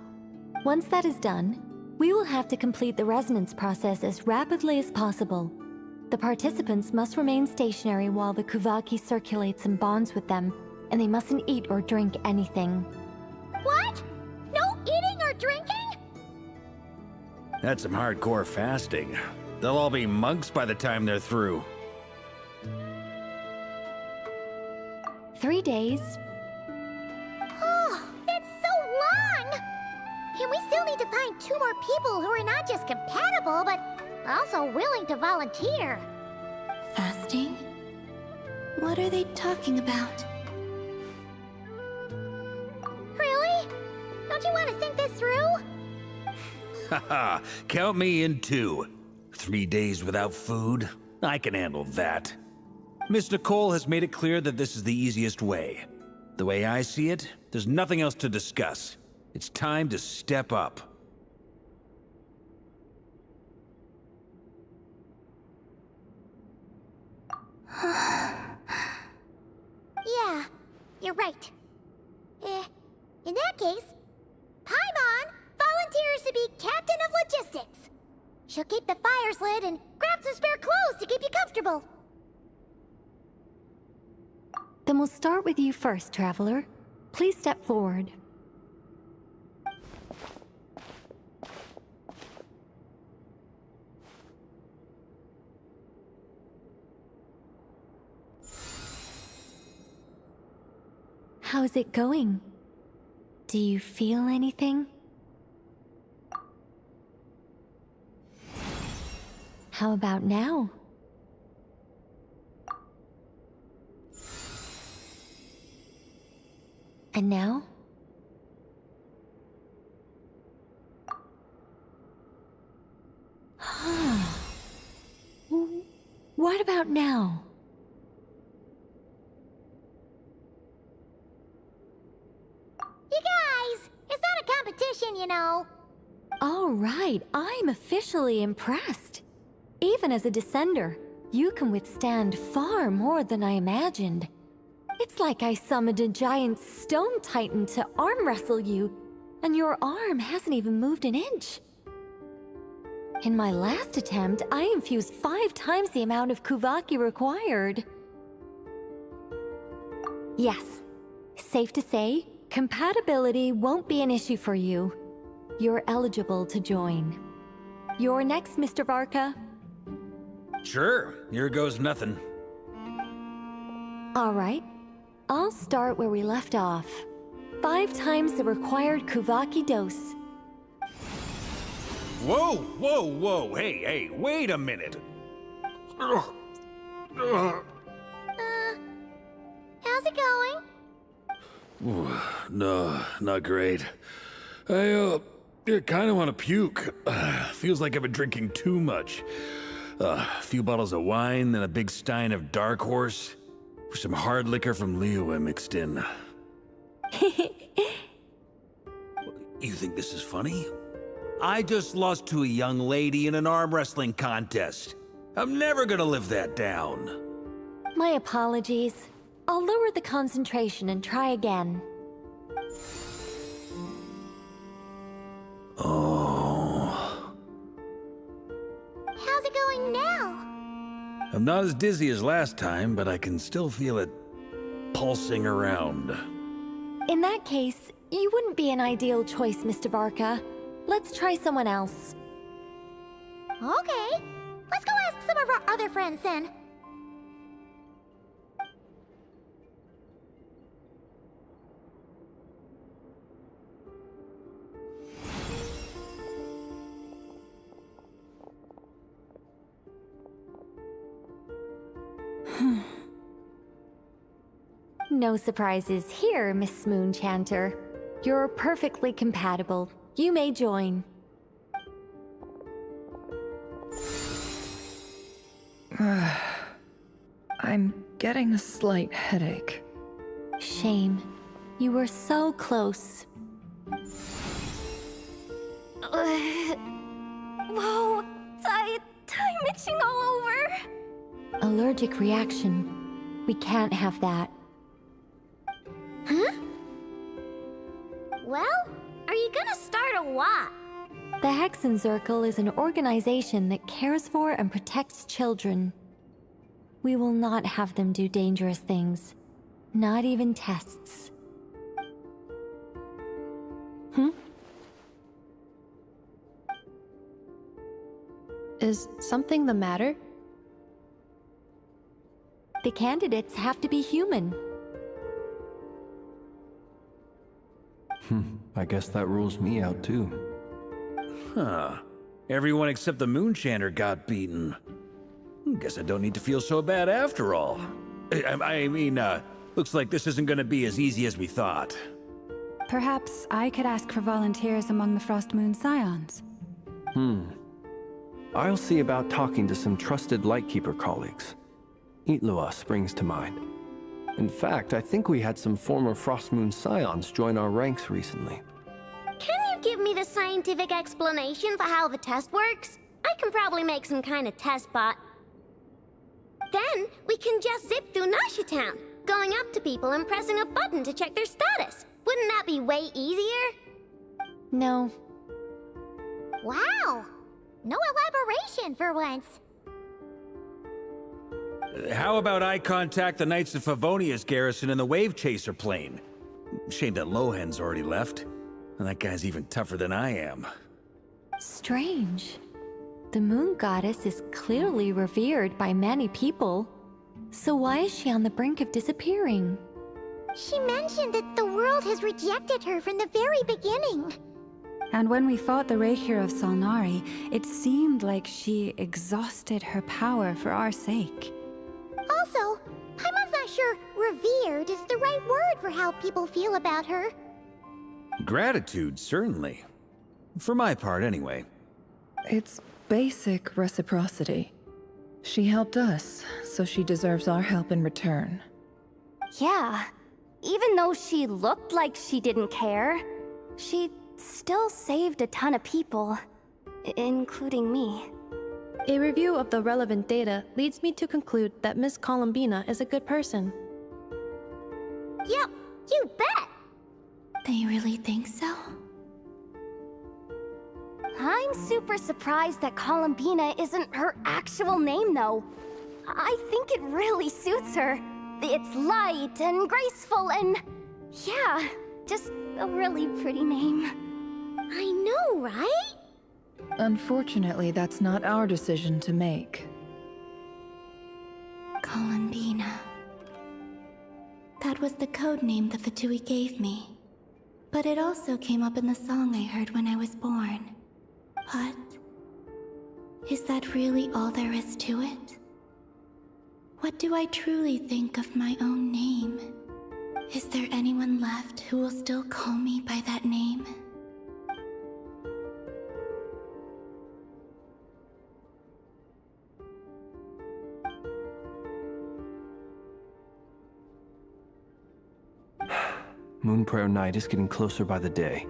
Once that is done, we will have to complete the resonance process as rapidly as possible. The participants must remain stationary while the Kuvaki circulates and bonds with them, and they mustn't eat or drink anything.
What? No eating or drinking?
That's some hardcore fasting. They'll all be monks by the time they're through.
3 days.
Oh, that's so long! And we still need to find 2 more people who are not just compatible, but also willing to volunteer.
Fasting? What are they talking about?
Really? Don't you want to think this through?
Haha, count me in too. 3 days without food? I can handle that. Miss Nicole has made it clear that this is the easiest way. The way I see it, there's nothing else to discuss. It's time to step up.
Yeah, you're right. In that case, Paimon volunteers to be Captain of Logistics. She'll keep the fires lit and grab some spare clothes to keep you comfortable.
Then we'll start with you first, Traveler. Please step forward.
How's it going? Do you feel anything? How about now? And now? What about now?
You guys, it's not a competition, you know.
All right, I'm officially impressed. Even as a descender, you can withstand far more than I imagined. It's like I summoned a giant stone titan to arm wrestle you, and your arm hasn't even moved an inch. In my last attempt, I infused 5 times the amount of Kuvaki required. Yes, safe to say, compatibility won't be an issue for you. You're eligible to join. You're next, Mr. Varka.
Sure, here goes nothing.
All right, I'll start where we left off. 5 times the required Kuvaki dose.
Whoa, whoa, whoa, hey, wait a minute.
How's it going?
No, not great. I kind of want to puke. Feels like I've been drinking too much. A few bottles of wine, then a big stein of Dark Horse, with some hard liquor from Liyue mixed in. You think this is funny? I just lost to a young lady in an arm wrestling contest. I'm never gonna live that down.
My apologies. I'll lower the concentration and try again.
Oh.
How's it going now?
I'm not as dizzy as last time, but I can still feel it pulsing around.
In that case, you wouldn't be an ideal choice, Mr. Varka. Let's try someone else.
Okay. Let's go ask some of our other friends then.
No surprises here, Miss Moonchanter. You're perfectly compatible. You may join.
I'm getting a slight headache.
Shame. You were so close.
Whoa! I'm itching all over!
Allergic reaction. We can't have that.
Huh? Well, are you gonna start or what?
The Hexenzirkel is an organization that cares for and protects children. We will not have them do dangerous things. Not even tests.
Is something the matter?
The candidates have to be human.
I guess that rules me out too.
Huh. Everyone except the Moonchanter got beaten. Guess I don't need to feel so bad after all. I mean, looks like this isn't gonna be as easy as we thought.
Perhaps I could ask for volunteers among the Frost Moon Scions.
I'll see about talking to some trusted Lightkeeper colleagues. Itlua springs to mind. In fact, I think we had some former Frost Moon Scions join our ranks recently.
Can you give me the scientific explanation for how the test works? I can probably make some kind of test bot. Then we can just zip through Nasha Town, going up to people and pressing a button to check their status. Wouldn't that be way easier?
No.
Wow! No elaboration for once.
How about I contact the Knights of Favonia's garrison in the Wave Chaser plane? Shame that Lohan's already left. And that guy's even tougher than I am.
Strange. The Moon Goddess is clearly revered by many people. So why is she on the brink of disappearing?
She mentioned that the world has rejected her from the very beginning.
And when we fought the Raker of Solnari, it seemed like she exhausted her power for our sake.
Also, Paimon's not sure revered is the right word for how people feel about her.
Gratitude, certainly. For my part, anyway.
It's basic reciprocity. She helped us, so she deserves our help in return.
Yeah. Even though she looked like she didn't care, she still saved a ton of people, including me.
A review of the relevant data leads me to conclude that Miss Columbina is a good person.
Yep, you bet!
They really think so?
I'm super surprised that Columbina isn't her actual name, though. I think it really suits her. It's light and graceful and... yeah, just a really pretty name.
I know, right?
Unfortunately, that's not our decision to make.
Columbina. That was the code name the Fatui gave me. But it also came up in the song I heard when I was born. But... is that really all there is to it? What do I truly think of my own name? Is there anyone left who will still call me by that name?
Moon Prayer Night is getting closer by the day.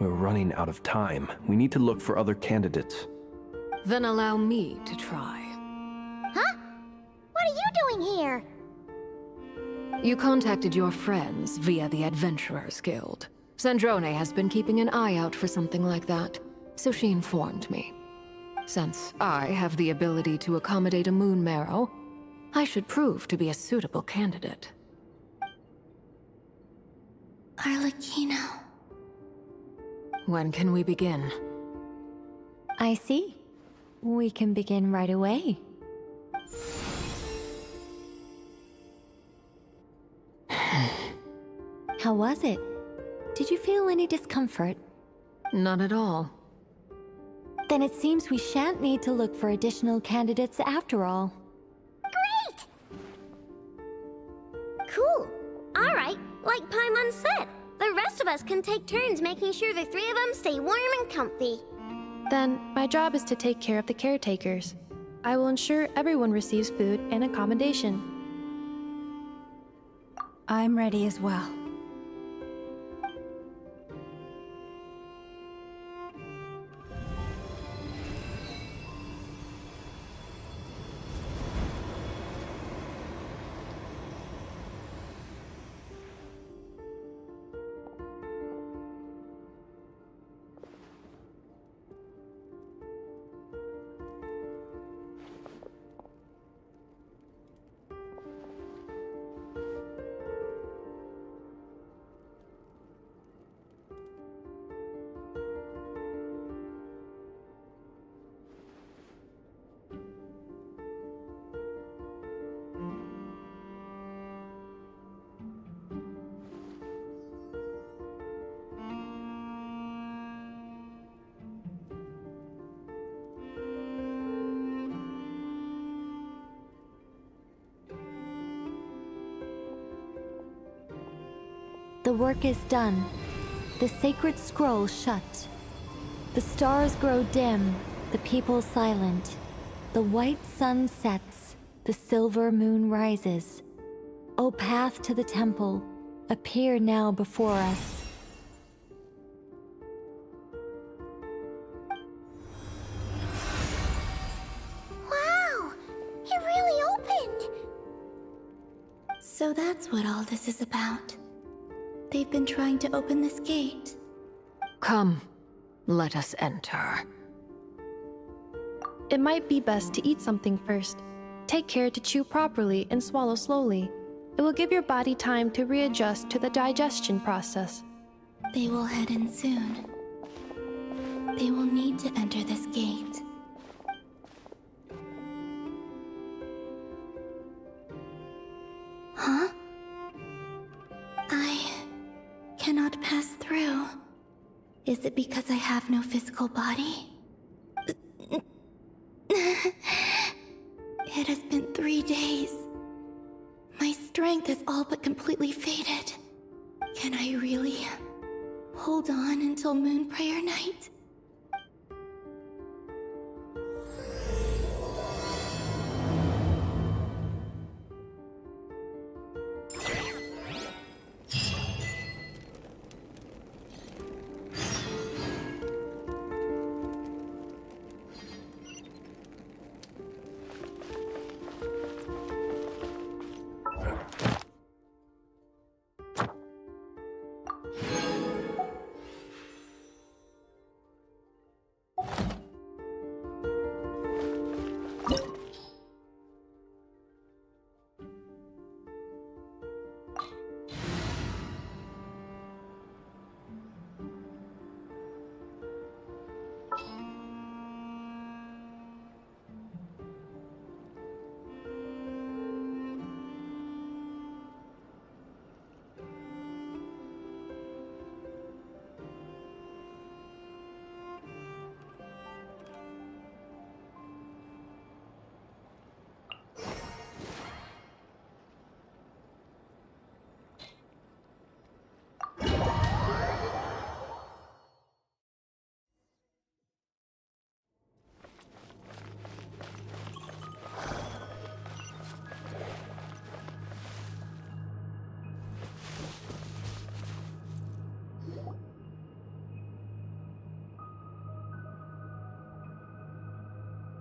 We're running out of time. We need to look for other candidates.
Then allow me to try.
Huh? What are you doing here?
You contacted your friends via the Adventurers Guild. Sandrone has been keeping an eye out for something like that, so she informed me. Since I have the ability to accommodate a moon marrow, I should prove to be a suitable candidate.
Arlecchino.
When can we begin?
I see. We can begin right away. How was it? Did you feel any discomfort?
Not at all.
Then it seems we shan't need to look for additional candidates after all.
Great! Cool. Alright, like Paimon said, the rest of us can take turns making sure the three of them stay warm and comfy.
Then, my job is to take care of the caretakers. I will ensure everyone receives food and accommodation.
I'm ready as well.
The work is done. The sacred scroll shut. The stars grow dim, the people silent. The white sun sets, the silver moon rises. O path to the temple, appear now before us.
Wow! It really opened!
So that's what all this is about. They've been trying to open this gate.
Come, let us enter.
It might be best to eat something first. Take care to chew properly and swallow slowly. It will give your body time to readjust to the digestion process.
They will head in soon. They will need to enter this gate. Huh? cannot pass through. Is it because I have no physical body? It has been 3 days. My strength has all but completely faded. Can I really hold on until Moon Prayer Night?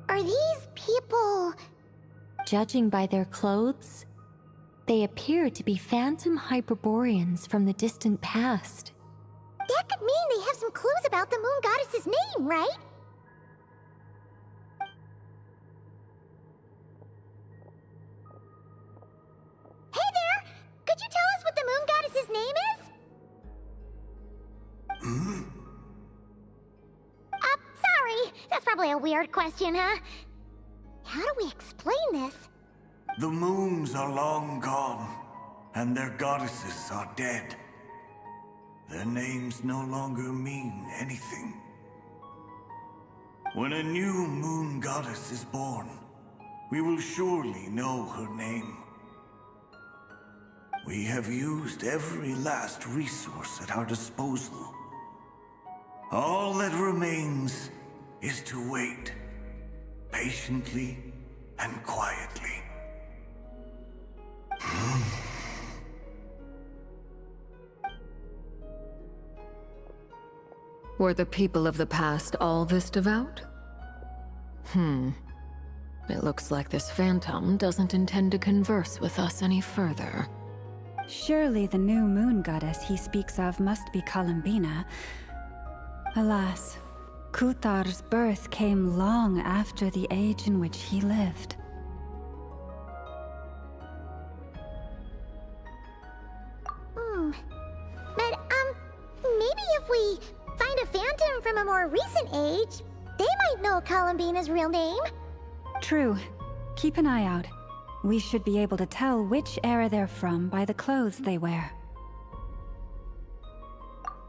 Are these people...
Judging by their clothes, they appear to be phantom Hyperboreans from the distant past.
That could mean they have some clues about the moon goddess's name, right? Hey there! Could you tell us what the moon goddess's name is? Sorry. That's probably a weird question, huh? How do we explain this?
The moons are long gone, and their goddesses are dead. Their names no longer mean anything. When a new moon goddess is born, we will surely know her name. We have used every last resource at our disposal. All that remains is to wait, patiently and quietly.
Were the people of the past all this devout? It looks like this phantom doesn't intend to converse with us any further.
Surely the new moon goddess he speaks of must be Columbina. Alas, Kutar's birth came long after the age in which he lived.
But, maybe if we find a phantom from a more recent age, they might know Columbina's real name.
True. Keep an eye out. We should be able to tell which era they're from by the clothes they wear.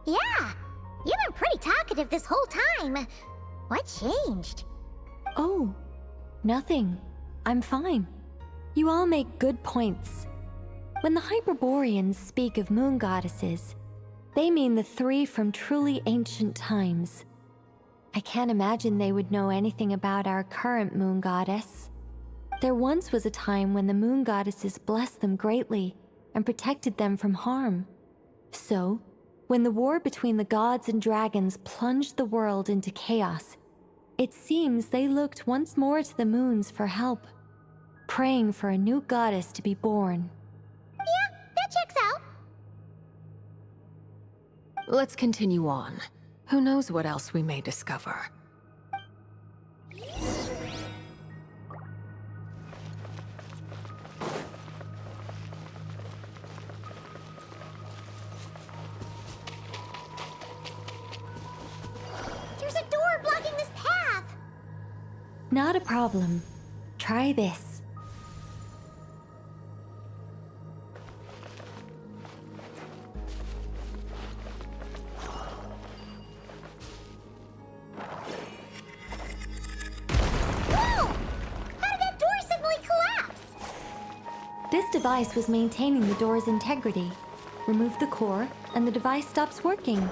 Yeah, you've been pretty talkative this whole time. What changed?
Oh, nothing. I'm fine. You all make good points. When the Hyperboreans speak of moon goddesses, they mean the three from truly ancient times. I can't imagine they would know anything about our current moon goddess. There once was a time when the moon goddesses blessed them greatly and protected them from harm. So, when the war between the gods and dragons plunged the world into chaos, it seems they looked once more to the moons for help, praying for a new goddess to be born.
Yeah, that checks out.
Let's continue on. Who knows what else we may discover?
There's a door blocking this path!
Not a problem. Try this. device was maintaining the door's integrity. Remove the core, and the device stops working.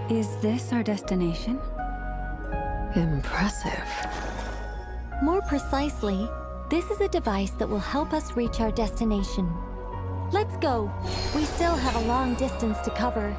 Is this our destination?
Impressive.
More precisely, this is a device that will help us reach our destination. Let's go. We still have a long distance to cover.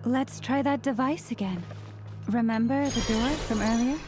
Let's try that device again. Remember the door from earlier?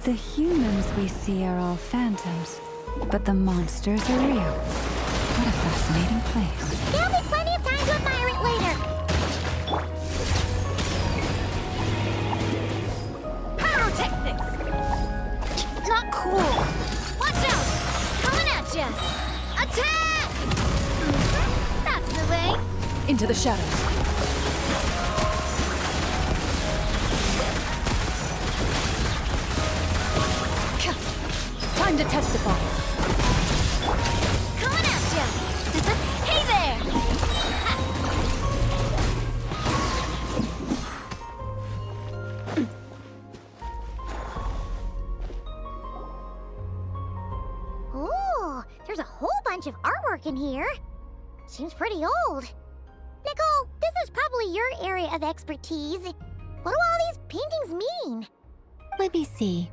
The humans we see are all phantoms, but the monsters are real. What a fascinating place.
There'll be plenty of time to admire it later.
Pyrotechnics! Not cool! Watch out! Coming at ya! Attack! That's the way!
Into the shadows. Time to testify.
Coming at ya! Hey there!
Ooh, there's a whole bunch of artwork in here. Seems pretty old. Nicole, this is probably your area of expertise. What do all these paintings mean?
Let me see.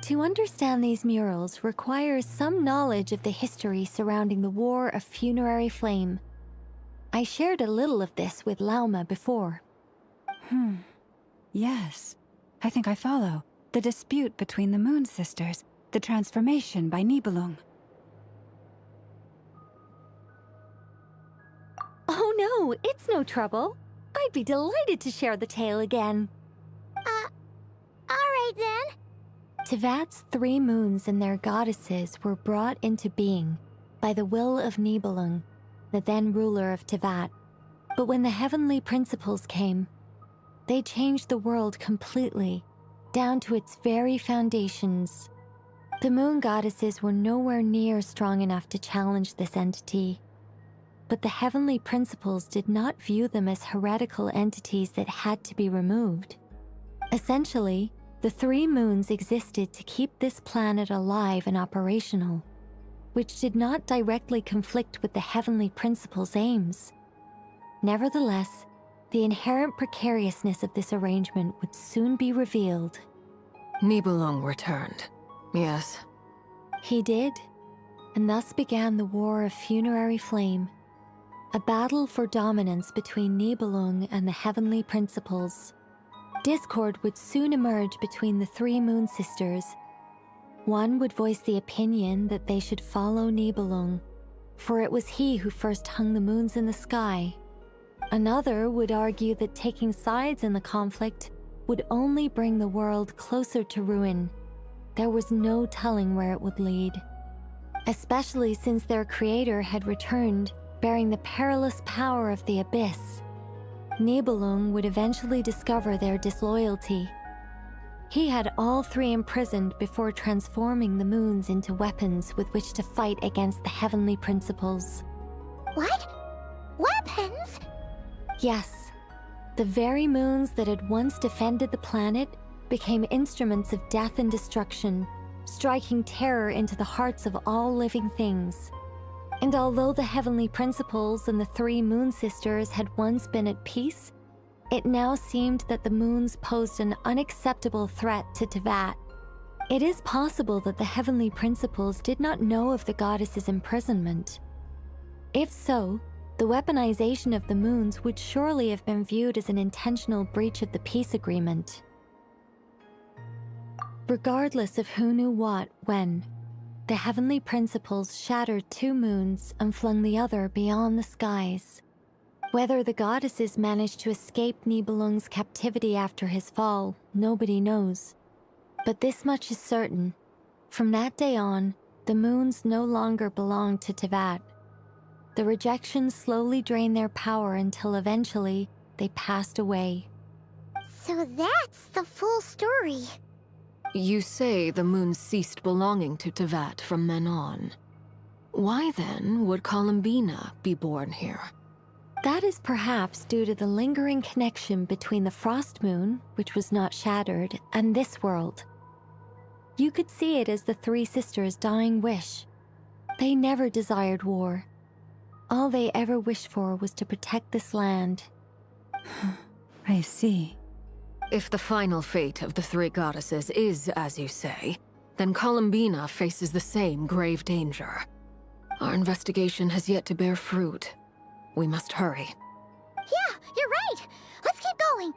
To understand these murals requires some knowledge of the history surrounding the War of Funerary Flame. I shared a little of this with Lauma before.
Yes. I think I follow. The dispute between the Moon Sisters, the transformation by Nibelung.
Oh no, it's no trouble. I'd be delighted to share the tale again.
Alright then.
Tevat's 3 moons and their goddesses were brought into being by the will of Nibelung, the then ruler of Tevat. But when the heavenly principles came,
they changed the world completely, down to its very foundations. The moon goddesses were nowhere near strong enough to challenge this entity. But the heavenly principles did not view them as heretical entities that had to be removed. Essentially, the 3 moons existed to keep this planet alive and operational, which did not directly conflict with the heavenly principles' aims. Nevertheless, the inherent precariousness of this arrangement would soon be revealed.
Nibelung returned, yes.
He did, and thus began the War of Funerary Flame, a battle for dominance between Nibelung and the heavenly principles. Discord would soon emerge between the 3 moon sisters. One would voice the opinion that they should follow Nibelung, for it was he who first hung the moons in the sky. Another would argue that taking sides in the conflict would only bring the world closer to ruin. There was no telling where it would lead, especially since their creator had returned, bearing the perilous power of the abyss. Nibelung would eventually discover their disloyalty. He had all 3 imprisoned before transforming the moons into weapons with which to fight against the heavenly principles.
What? Weapons?
Yes. The very moons that had once defended the planet became instruments of death and destruction, striking terror into the hearts of all living things. And although the heavenly principles and the 3 moon sisters had once been at peace, it now seemed that the moons posed an unacceptable threat to Teyvat. It is possible that the heavenly principles did not know of the goddess's imprisonment. If so, the weaponization of the moons would surely have been viewed as an intentional breach of the peace agreement. Regardless of who knew what, when, the heavenly principles shattered 2 moons and flung the other beyond the skies. Whether the goddesses managed to escape Nibelung's captivity after his fall, nobody knows. But this much is certain. From that day on, the moons no longer belonged to Teyvat. The rejection slowly drained their power until eventually they passed away.
So that's the full story.
You say the moon ceased belonging to Teyvat from then on. Why then would Columbina be born here?
That is perhaps due to the lingering connection between the Frost Moon, which was not shattered, and this world. You could see it as the 3 sisters' dying wish. They never desired war. All they ever wished for was to protect this land.
I see.
If the final fate of the 3 goddesses is as you say, then Columbina faces the same grave danger. Our investigation has yet to bear fruit. We must hurry.
Yeah, you're right. Let's keep going.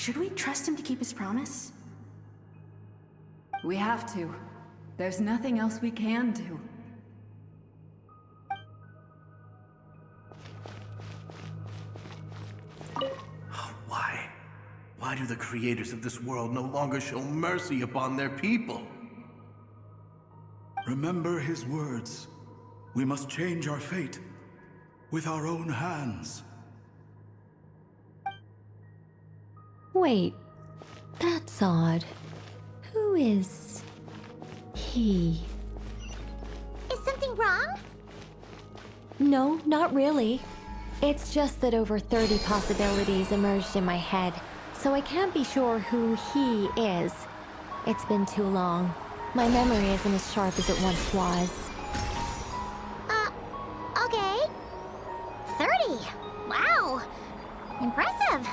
Should we trust him to keep his promise?
We have to. There's nothing else we can do.
Why? Why do the creators of this world no longer show mercy upon their people?
Remember his words. We must change our fate with our own hands.
Wait, that's odd. Who is he?
Is something wrong?
No, not really. It's just that over 30 possibilities emerged in my head, so I can't be sure who he is. It's been too long. My memory isn't as sharp as it once was.
Okay. 30. Wow. Impressive.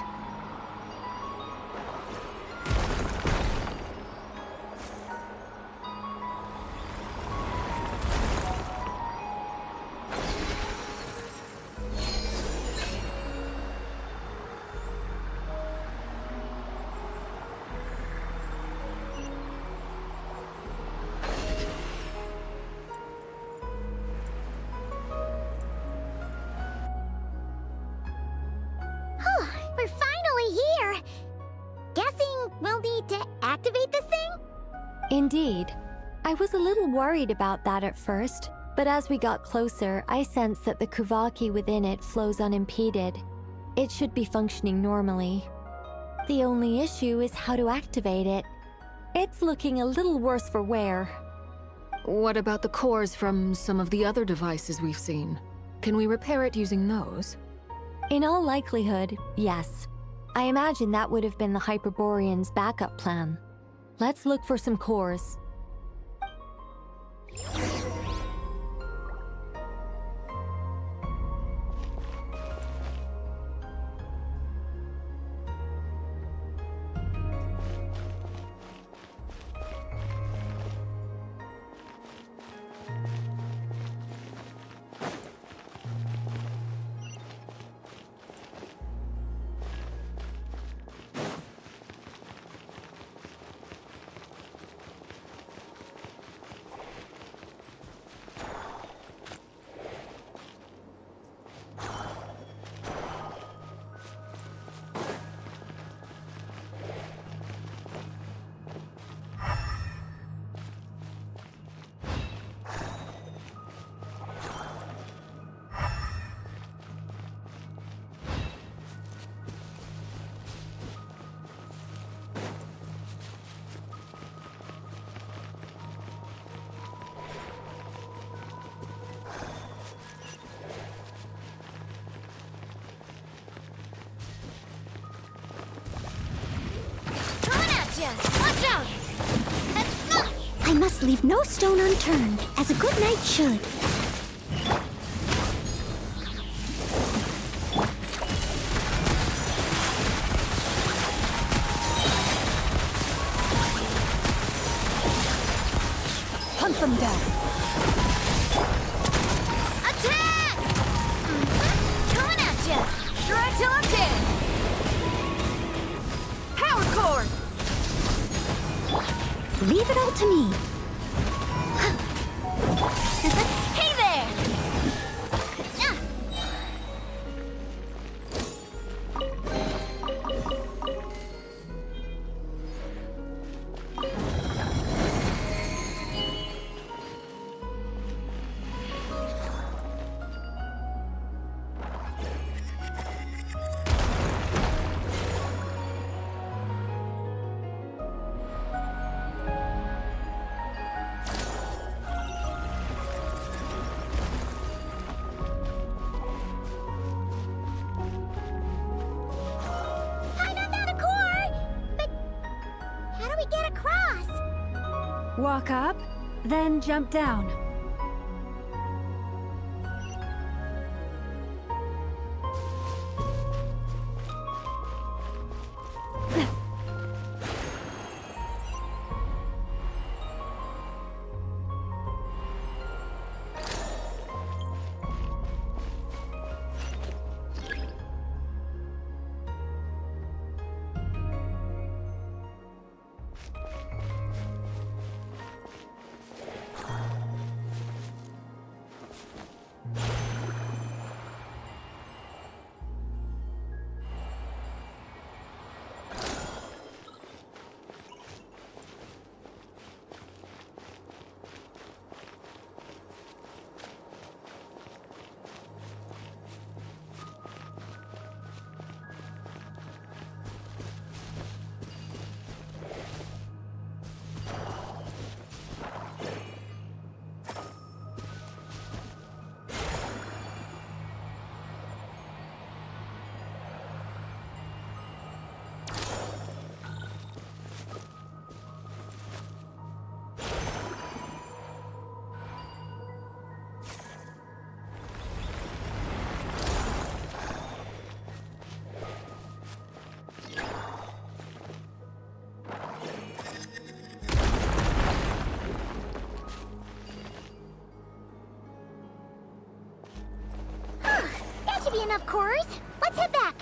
We're finally here! Guessing we'll need to activate this thing?
Indeed. I was a little worried about that at first, but as we got closer, I sensed that the Kuvaki within it flows unimpeded. It should be functioning normally. The only issue is how to activate it. It's looking a little worse for wear.
What about the cores from some of the other devices we've seen? Can we repair it using those?
In all likelihood, yes. I imagine that would have been the Hyperborean's backup plan. Let's look for some cores.
Watch out! I must leave no stone unturned, as a good knight should.
Hunt them down.
Attack! Coming at ya! Strike till I'm dead! Power cord! Leave it all to me. Hey there!
Walk up, then jump down.
to be enough cores. Let's head back.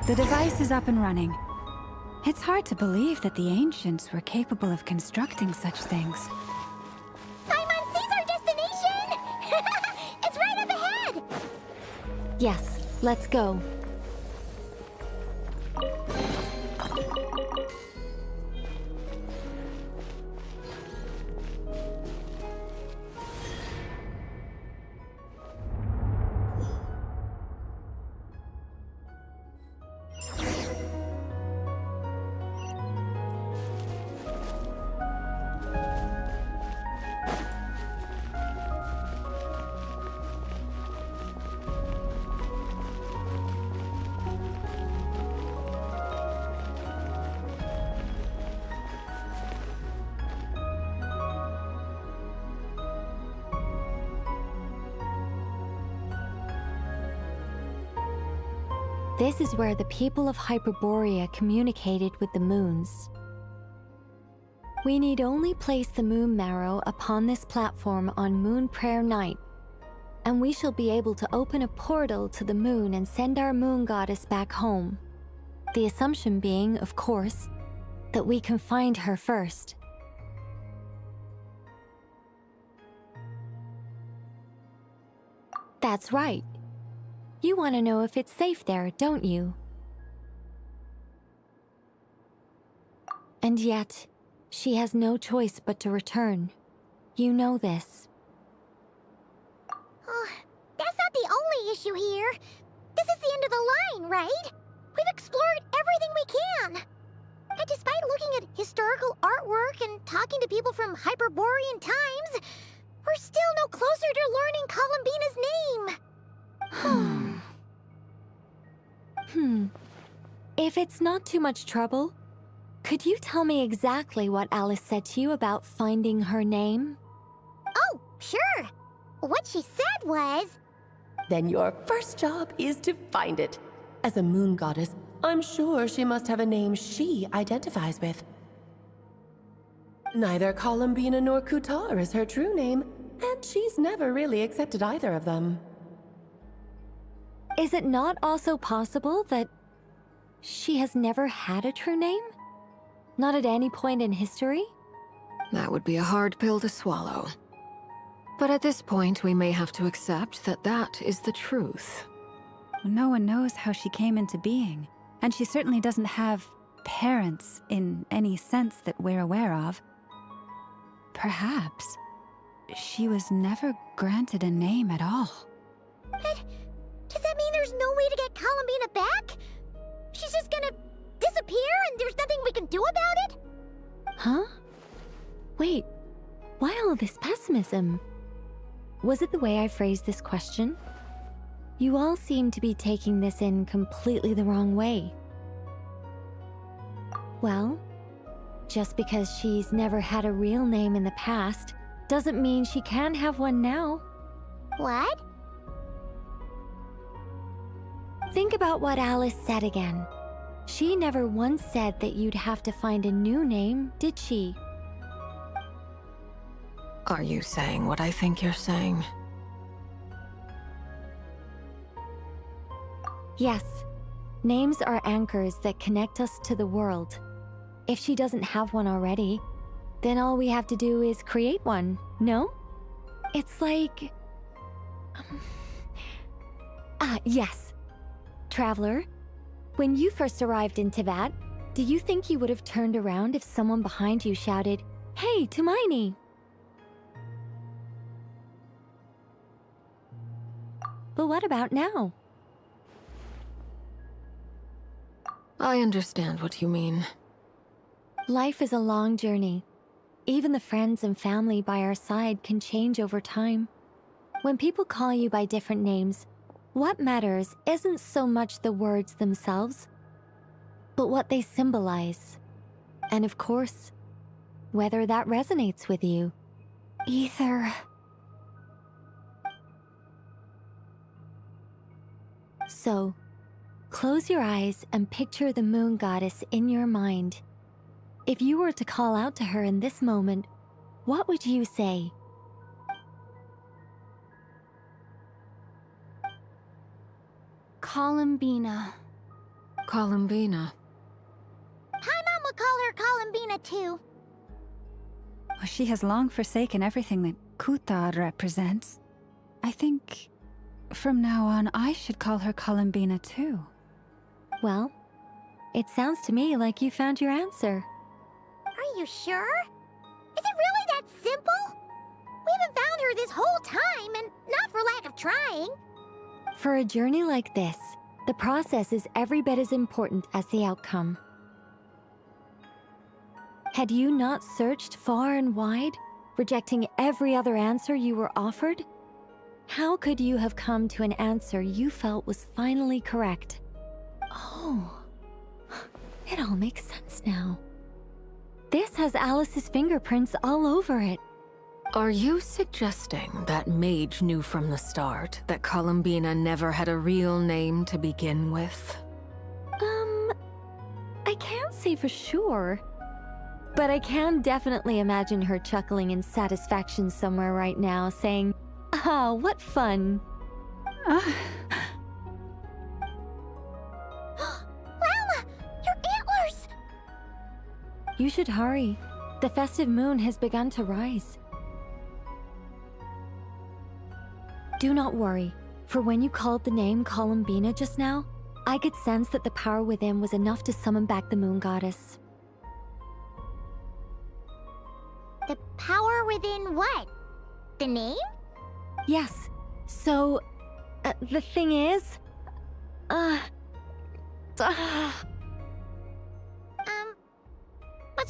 The device is up and running. It's hard to believe that the ancients were capable of constructing such things.
Paimon sees our destination! It's right up ahead!
Yes, let's go. This is where the people of Hyperborea communicated with the moons. We need only place the moon marrow upon this platform on Moon Prayer Night, and we shall be able to open a portal to the moon and send our moon goddess back home. The assumption being, of course, that we can find her first. That's right. You want to know if it's safe there, don't you? And yet, she has no choice but to return. You know this.
Oh, that's not the only issue here. This is the end of the line, right? We've explored everything we can. And despite looking at historical artwork and talking to people from Hyperborean times, we're still no closer to learning Columbina's name.
If it's not too much trouble, could you tell me exactly what Alice said to you about finding her name?
Oh, sure. What she said was...
Then your first job is to find it. As a moon goddess, I'm sure she must have a name she identifies with. Neither Columbina nor Kutar is her true name, and she's never really accepted either of them.
Is it not also possible that she has never had a true name? Not at any point in history?
That would be a hard pill to swallow. But at this point, we may have to accept that that is the truth.
No one knows how she came into being, and she certainly doesn't have parents in any sense that we're aware of. Perhaps she was never granted a name at all.
But does that mean there's no way to get Columbina back? She's just gonna disappear and there's nothing we can do about it?
Huh? Wait, why all this pessimism? Was it the way I phrased this question? You all seem to be taking this in completely the wrong way. Well, just because she's never had a real name in the past doesn't mean she can't have one now.
What?
Think about what Alice said again. She never once said that you'd have to find a new name, did she?
Are you saying what I think you're saying?
Yes. Names are anchors that connect us to the world. If she doesn't have one already, then all we have to do is create one, no? It's like... yes. Traveler, when you first arrived in Teyvat, do you think you would have turned around if someone behind you shouted, "Hey, Tumaini!" But what about now?
I understand what you mean.
Life is a long journey. Even the friends and family by our side can change over time. When people call you by different names, what matters isn't so much the words themselves, but what they symbolize. And of course, whether that resonates with you. Ether. So, close your eyes and picture the moon goddess in your mind. If you were to call out to her in this moment, what would you say?
Columbina.
Columbina.
Paimon would call her Columbina too.
Well, she has long forsaken everything that Kutar represents. I think from now on I should call her Columbina too.
Well, it sounds to me like you found your answer.
Are you sure? Is it really that simple? We haven't found her this whole time, and not for lack of trying.
For a journey like this, the process is every bit as important as the outcome. Had you not searched far and wide, rejecting every other answer you were offered? How could you have come to an answer you felt was finally correct? Oh, it all makes sense now. This has Alice's fingerprints all over it.
Are you suggesting that Mage knew from the start that Columbina never had a real name to begin with?
I can't say for sure. But I can definitely imagine her chuckling in satisfaction somewhere right now, saying, "Ah, what fun."
Llama, your antlers!
You should hurry. The festive moon has begun to rise. Do not worry, for when you called the name Columbina just now, I could sense that the power within was enough to summon back the moon goddess.
The power within what? The name?
Yes. So, the thing is...
What's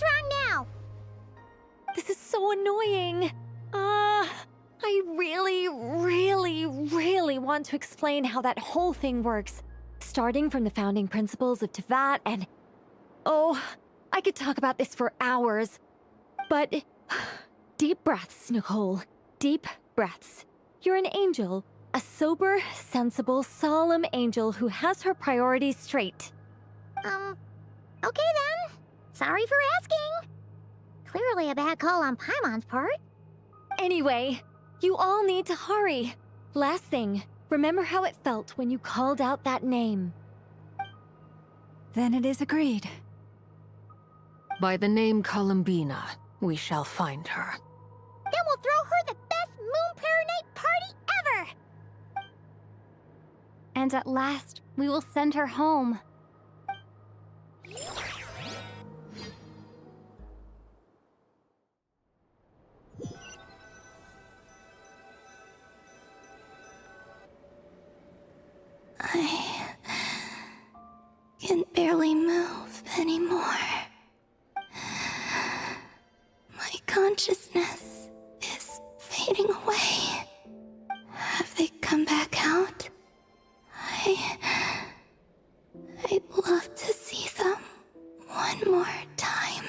wrong now?
This is so annoying. I really want to explain how that whole thing works. Starting from the founding principles of Tevat and... Oh, I could talk about this for hours. But... Deep breaths, Nicole. Deep breaths. You're an angel. A sober, sensible, solemn angel who has her priorities straight.
Okay then. Sorry for asking. Clearly a bad call on Paimon's part.
Anyway, you all need to hurry. Last thing, remember how it felt when you called out that name.
Then it is agreed.
By the name Columbina, we shall find her.
Then we'll throw her the best Moon Pair Night party ever!
And at last, we will send her home.
I can barely move anymore. My consciousness is fading away. Have they come back out? I'd love to see them one more time.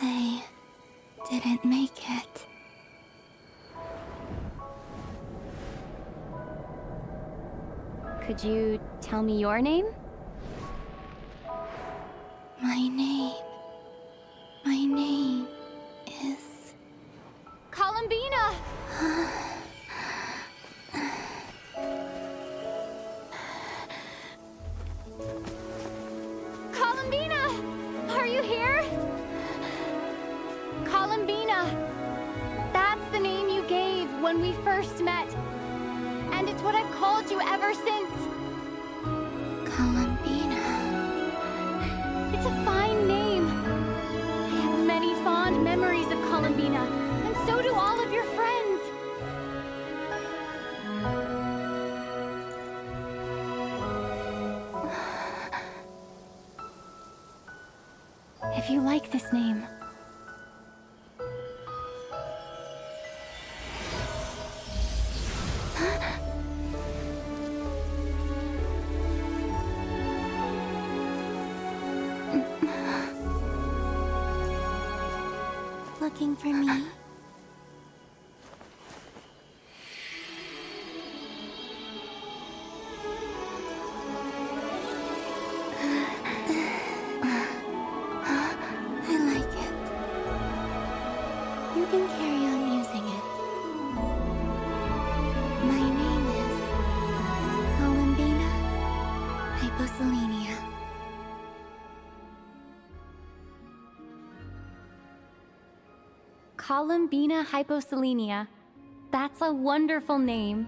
They didn't make it.
Could you tell me your name?
My name is...
Columbina! Columbina! Are you here? Columbina! That's the name you gave when we first met. And it's what I've called you ever since.
Columbina.
It's a fine name. I have many fond memories of Columbina, and so do all of your friends. If you like this name,
looking for me? I like it. You can carry on using it. My name is Columbina Hyposelenia.
Columbina Hyposelenia. That's a wonderful name.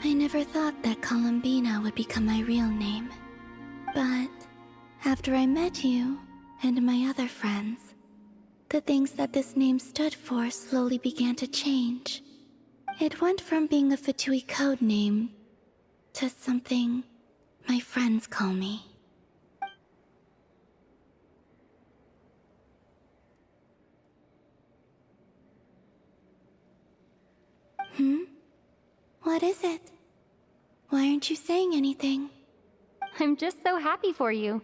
I never thought that Columbina would become my real name. But after I met you and my other friends, the things that this name stood for slowly began to change. It went from being a Fatui code name to something my friends call me. What is it? Why aren't you saying anything?
I'm just so happy for you.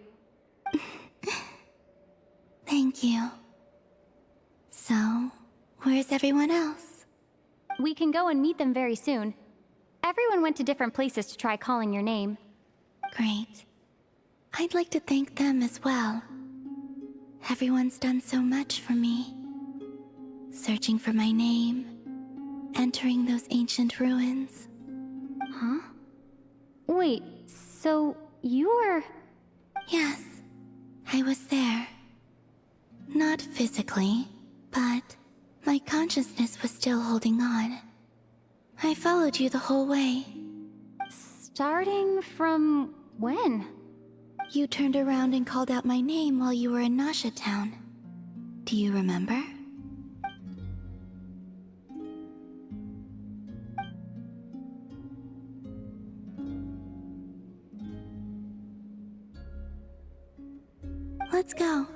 Thank you. So, where's everyone else?
We can go and meet them very soon. Everyone went to different places to try calling your name.
Great. I'd like to thank them as well. Everyone's done so much for me. Searching for my name, entering those ancient ruins.
Huh? Wait, so you were...
Yes, I was there. Not physically, but my consciousness was still holding on. I followed you the whole way.
Starting from when?
You turned around and called out my name while you were in Nasha Town. Do you remember? Let's go.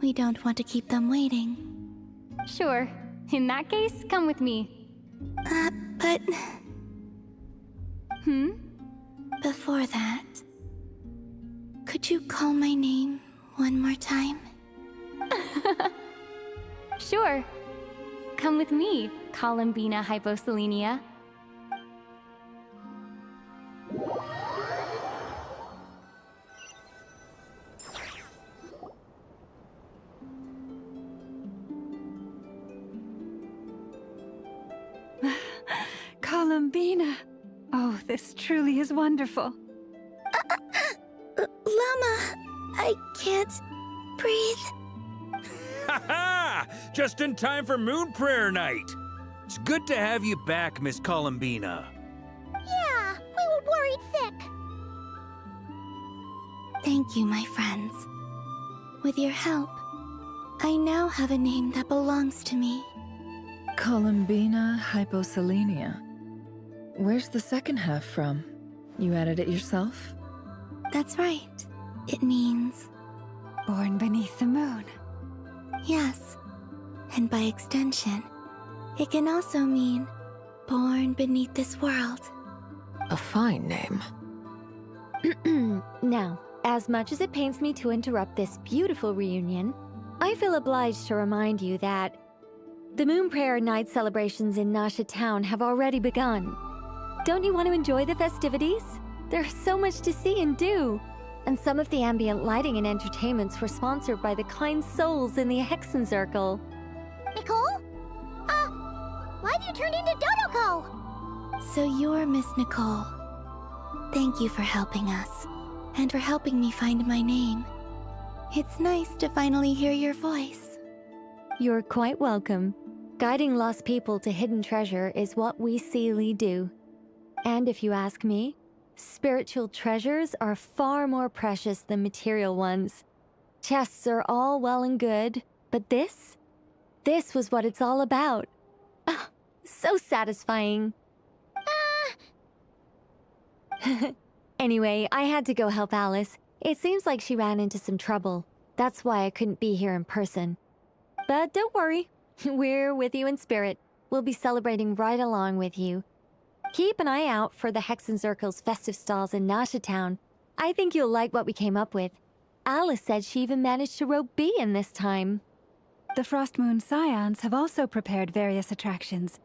We don't want to keep them waiting.
Sure. In that case, come with me.
But...
Hmm?
Before that, could you call my name one more time?
Sure. Come with me, Columbina Hyposelenia.
Columbina! Oh, this truly is wonderful.
Llama, I can't breathe.
Ha-ha! Just in time for Moon Prayer Night. It's good to have you back, Miss Columbina.
Yeah, we were worried sick.
Thank you, my friends. With your help, I now have a name that belongs to me.
Columbina Hyposelenia. Where's the second half from? You added it yourself?
That's right. It means...
born beneath the moon.
Yes. And by extension, it can also mean born beneath this world.
A fine name.
Now, as much as it pains me to interrupt this beautiful reunion, I feel obliged to remind you that the Moon Prayer Night celebrations in Nasha Town have already begun. Don't you want to enjoy the festivities? There's so much to see and do. And some of the ambient lighting and entertainments were sponsored by the kind souls in the Hexen Circle.
Nicole? Why have you turned into Dodoko?
So you're Miss Nicole. Thank you for helping us, and for helping me find my name. It's nice to finally hear your voice.
You're quite welcome. Guiding lost people to hidden treasure is what we Seelie do. And if you ask me, spiritual treasures are far more precious than material ones. Chests are all well and good, but this was what it's all about. Ah, so satisfying. Anyway, I had to go help Alice. It seems like she ran into some trouble. That's why I couldn't be here in person. But don't worry, we're with you in spirit. We'll be celebrating right along with you. Keep an eye out for the Hexen Circle's festive stalls in Nasha Town. I think you'll like what we came up with. Alice said she even managed to rope B in this time.
The Frost Moon Scions have also prepared various attractions.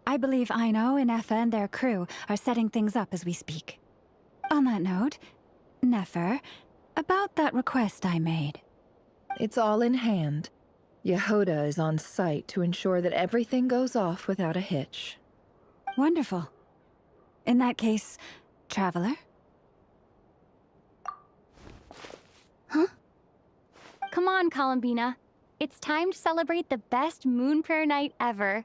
I believe Aino, Ineffa, and their crew are setting things up as we speak. On that note, Nefer, about that request I made.
It's all in hand. Yehoda is on site to ensure that everything goes off without a hitch.
Wonderful. In that case, Traveler?
Huh?
Come on, Columbina. It's time to celebrate the best Moon Prayer Night ever.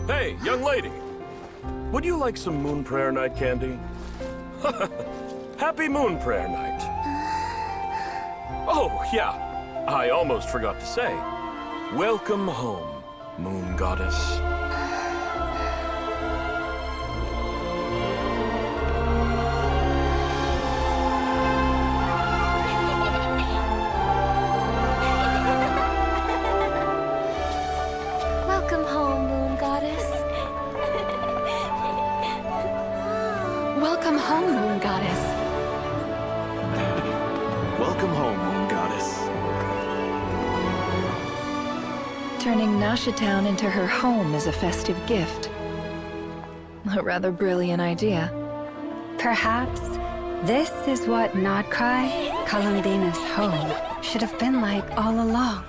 Hey, young lady. Would you like some Moon Prayer Night candy? Happy Moon Prayer Night. Oh, yeah. I almost forgot to say. Welcome home, Moon Goddess.
Welcome home, Moon Goddess.
Welcome home, Moon Goddess.
Welcome home, Moon Goddess.
Turning Nasha Town into her home is a festive gift. A rather brilliant idea.
Perhaps this is what Nodcry, Columbina's home, should have been like all along.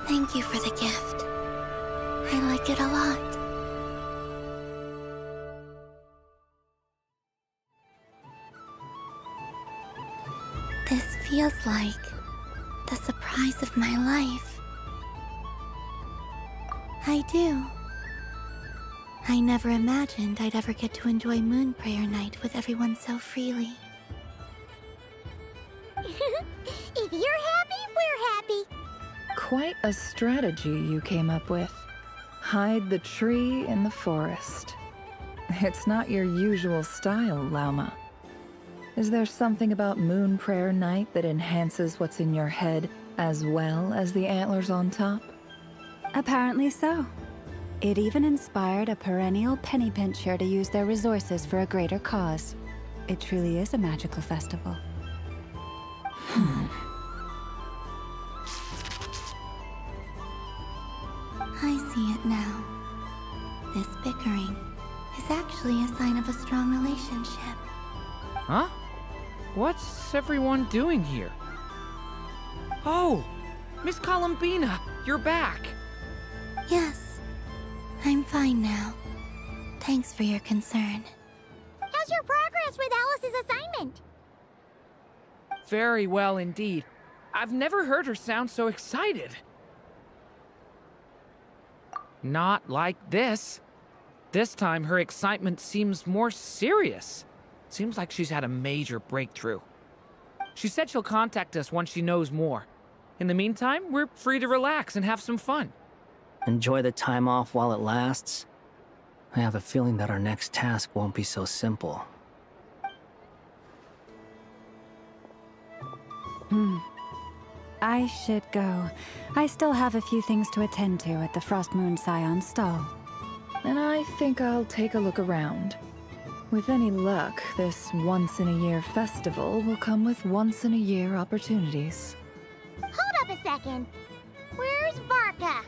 Thank you for the gift. I like it a lot. This feels like the surprise of my life. I do. I never imagined I'd ever get to enjoy Moon Prayer Night with everyone so freely.
If you're happy, we're happy.
Quite a strategy you came up with. Hide the tree in the forest. It's not your usual style, Lauma. Is there something about Moon Prayer Night that enhances what's in your head as well as the antlers on top?
Apparently so. It even inspired a perennial penny pincher to use their resources for a greater cause. It truly is a magical festival.
I see it now. This bickering is actually a sign of a strong relationship.
Huh? What's everyone doing here? Oh! Miss Columbina, you're back!
Yes, I'm fine now. Thanks for your concern.
How's your progress with Alice's assignment?
Very well indeed. I've never heard her sound so excited. Not like this. This time her excitement seems more serious. Seems like she's had a major breakthrough. She said she'll contact us once she knows more. In the meantime, we're free to relax and have some fun.
Enjoy the time off while it lasts. I have a feeling that our next task won't be so simple.
I should go. I still have a few things to attend to at the Frost Moon Scion stall.
And I think I'll take a look around. With any luck, this once-in-a-year festival will come with once-in-a-year opportunities.
Hold up a second. Where's Varka?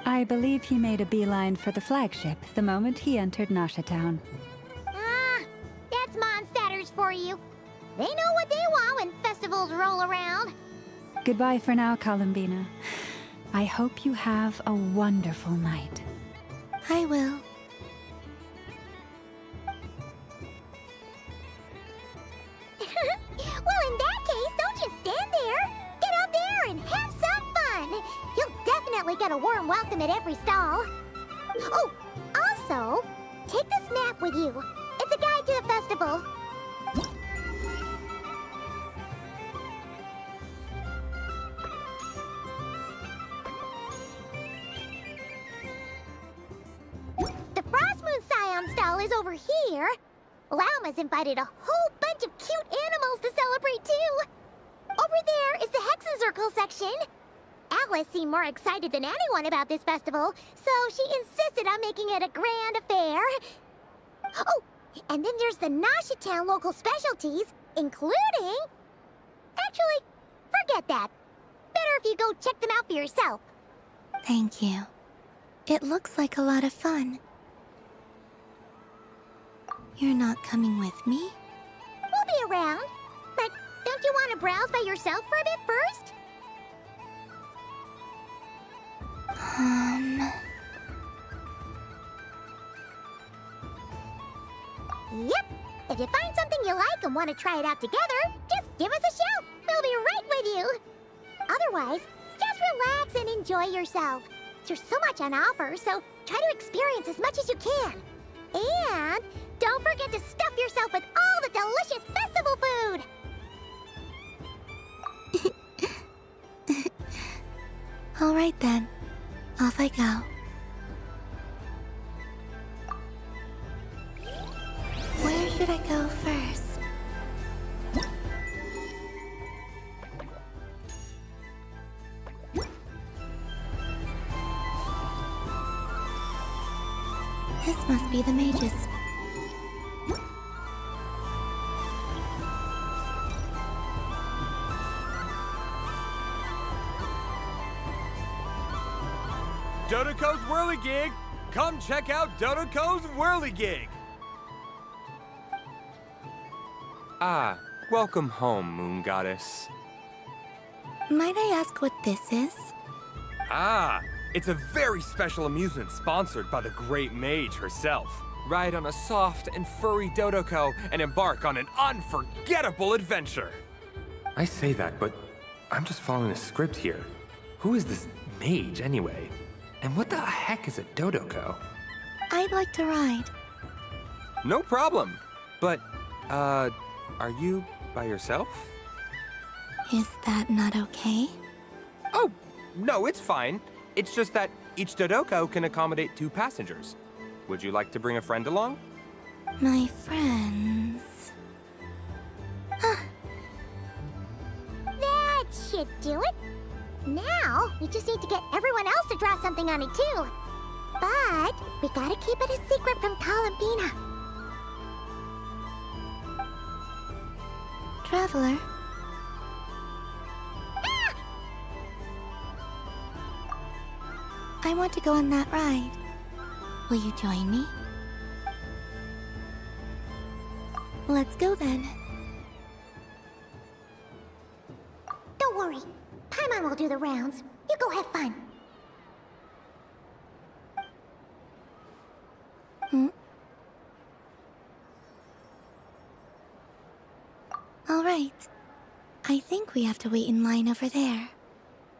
I believe he made a beeline for the flagship the moment he entered Nasha Town.
Ah, that's Mondstadters for you. They know what they want when festivals roll around.
Goodbye for now, Columbina. I hope you have a wonderful night.
I will.
Well, in that case, don't just stand there. Get out there and have some fun. You'll definitely get a warm welcome at every stall. Oh, also, take this map with you. It's a guide to the festival. The Frost Moon Scion stall is over here. Lauma's invited a whole bunch of cute animals to celebrate too. Over there is the Hexencircle section. Alice seemed more excited than anyone about this festival, so she insisted on making it a grand affair. Oh, and then there's the Nasha Town local specialties, including... Actually, forget that. Better if you go check them out for yourself.
Thank you. It looks like a lot of fun. You're not coming with me?
We'll be around. But don't you want to browse by yourself for a bit first? Yep. If you find something you like and want to try it out together, just give us a shout. We'll be right with you. Otherwise, just relax and enjoy yourself. There's so much on offer, so try to experience as much as you can. And don't forget to stuff yourself with all the delicious festival food!
All right then. Off I go. Where should I go first? This must be the mage's.
Dodoco's Whirligig! Come check out Dodoco's Whirligig!
Ah, welcome home, Moon Goddess.
Might I ask what this is?
Ah, it's a very special amusement sponsored by the great mage herself. Ride on a soft and furry Dodoco and embark on an unforgettable adventure. I say that, but I'm just following a script here. Who is this mage, anyway? And what the heck is a Dodoko?
I'd like to ride.
No problem. But, are you by yourself?
Is that not okay?
Oh, no, it's fine. It's just that each Dodoko can accommodate 2 passengers. Would you like to bring a friend along?
My friends...
That should do it. Now, we just need to get everyone else to draw something on it too. But we gotta keep it a secret from Tal and Bina.
Traveler. I want to go on that ride. Will you join me? Let's go then.
Don't worry. Paimon will do the rounds. You go have fun.
All right. I think we have to wait in line over there.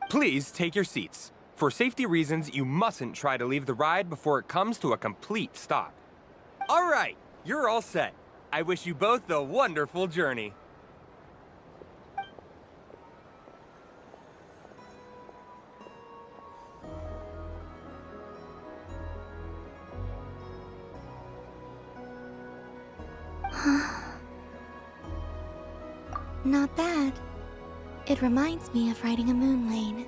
Please take your seats. For safety reasons, you mustn't try to leave the ride before it comes to a complete stop. All right, you're all set. I wish you both a wonderful journey.
Not bad. It reminds me of riding a moon lane.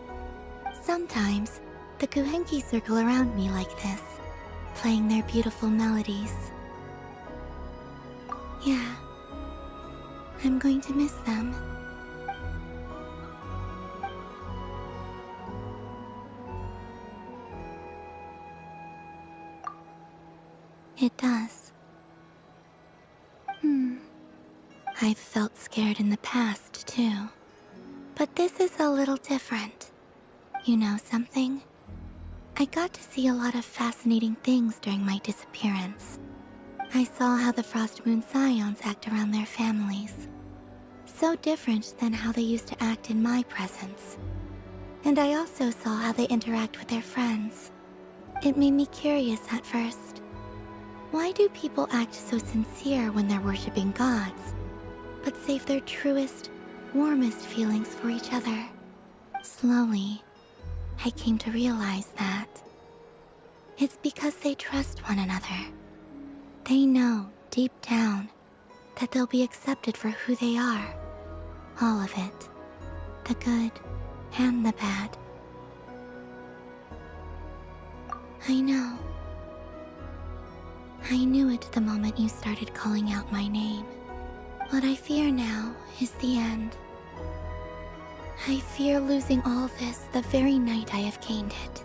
Sometimes, the Kuhenki circle around me like this, playing their beautiful melodies. Yeah, I'm going to miss them. It does. I've felt scared in the past, too. But this is a little different. You know something? I got to see a lot of fascinating things during my disappearance. I saw how the Frost Moon Scions act around their families. So different than how they used to act in my presence. And I also saw how they interact with their friends. It made me curious at first. Why do people act so sincere when they're worshipping gods, but save their truest, warmest feelings for each other? Slowly, I came to realize that it's because they trust one another. They know, deep down, that they'll be accepted for who they are. All of it. The good and the bad. I know. I knew it the moment you started calling out my name. What I fear now is the end. I fear losing all this the very night I have gained it.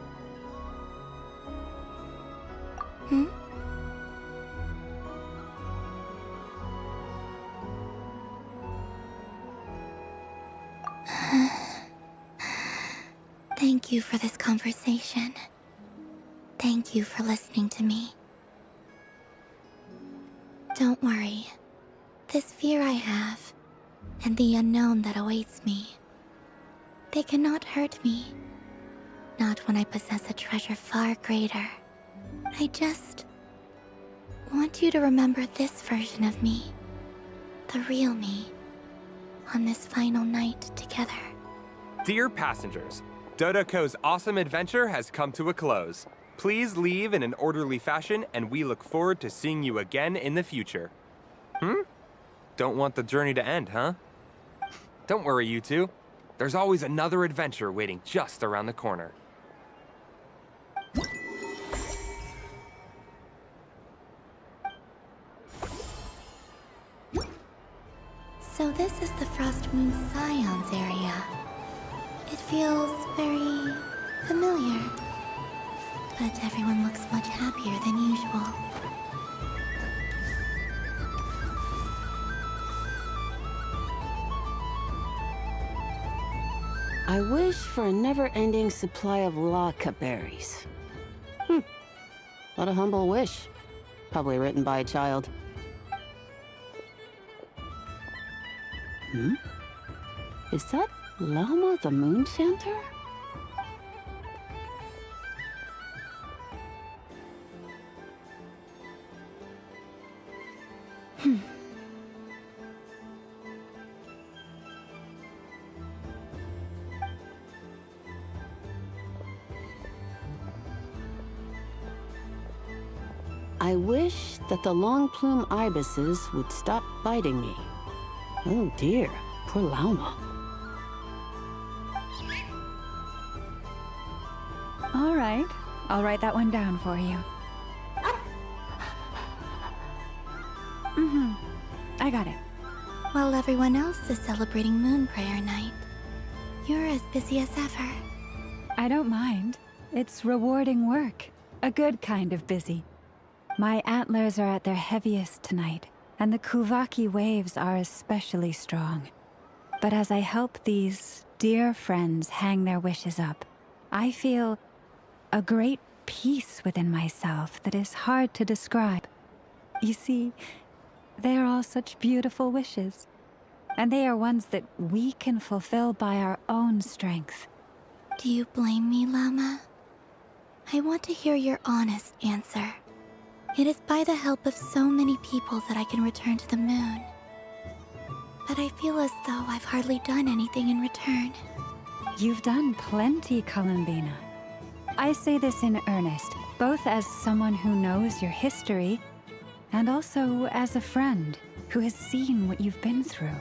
Thank you for this conversation. Thank you for listening to me. Don't worry. This fear I have, and the unknown that awaits me, they cannot hurt me. Not when I possess a treasure far greater. I just want you to remember this version of me, the real me, on this final night together.
Dear passengers, Dodoko's awesome adventure has come to a close. Please leave in an orderly fashion, and we look forward to seeing you again in the future. Don't want the journey to end, huh? Don't worry, you two. There's always another adventure waiting just around the corner.
So this is the Frost Moon Scions area. It feels very familiar. But everyone looks much happier than usual.
I wish for a never-ending supply of laka berries. What a humble wish. Probably written by a child. Is that Lama the Moon Chanter? I wish that the long plume ibises would stop biting me. Oh dear, poor Lauma.
All right, I'll write that one down for you. I got it.
While everyone else is celebrating Moon Prayer Night, you're as busy as ever.
I don't mind. It's rewarding work. A good kind of busy. My antlers are at their heaviest tonight, and the Kuvaki waves are especially strong. But as I help these dear friends hang their wishes up, I feel a great peace within myself that is hard to describe. You see, they are all such beautiful wishes, and they are ones that we can fulfill by our own strength.
Do you blame me, Lauma? I want to hear your honest answer. It is by the help of so many people that I can return to the moon. But I feel as though I've hardly done anything in return.
You've done plenty, Columbina. I say this in earnest, both as someone who knows your history, and also as a friend who has seen what you've been through.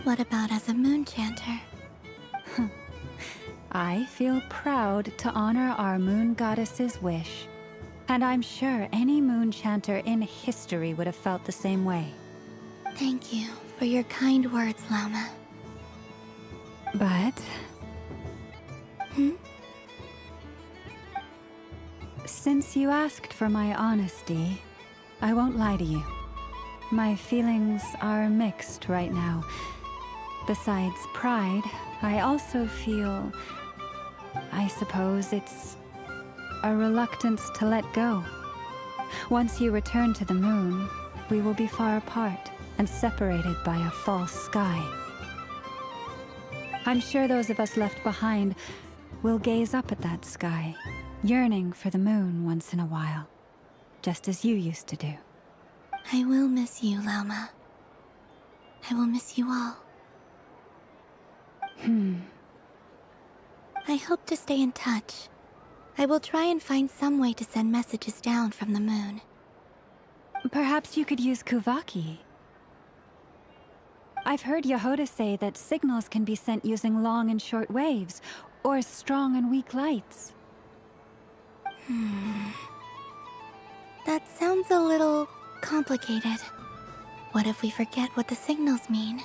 What about as a moon chanter?
I feel proud to honor our moon goddess's wish. And I'm sure any moon chanter in history would have felt the same way.
Thank you for your kind words, Lauma.
But... Since you asked for my honesty, I won't lie to you. My feelings are mixed right now. Besides pride, I also feel... I suppose it's a reluctance to let go. Once you return to the moon, we will be far apart and separated by a false sky. I'm sure those of us left behind will gaze up at that sky, yearning for the moon once in a while, just as you used to do.
I will miss you, Lauma. I will miss you all. I hope to stay in touch. I will try and find some way to send messages down from the moon.
Perhaps you could use Kuvaki. I've heard Yehoda say that signals can be sent using long and short waves, or strong and weak lights.
That sounds a little complicated. What if we forget what the signals mean?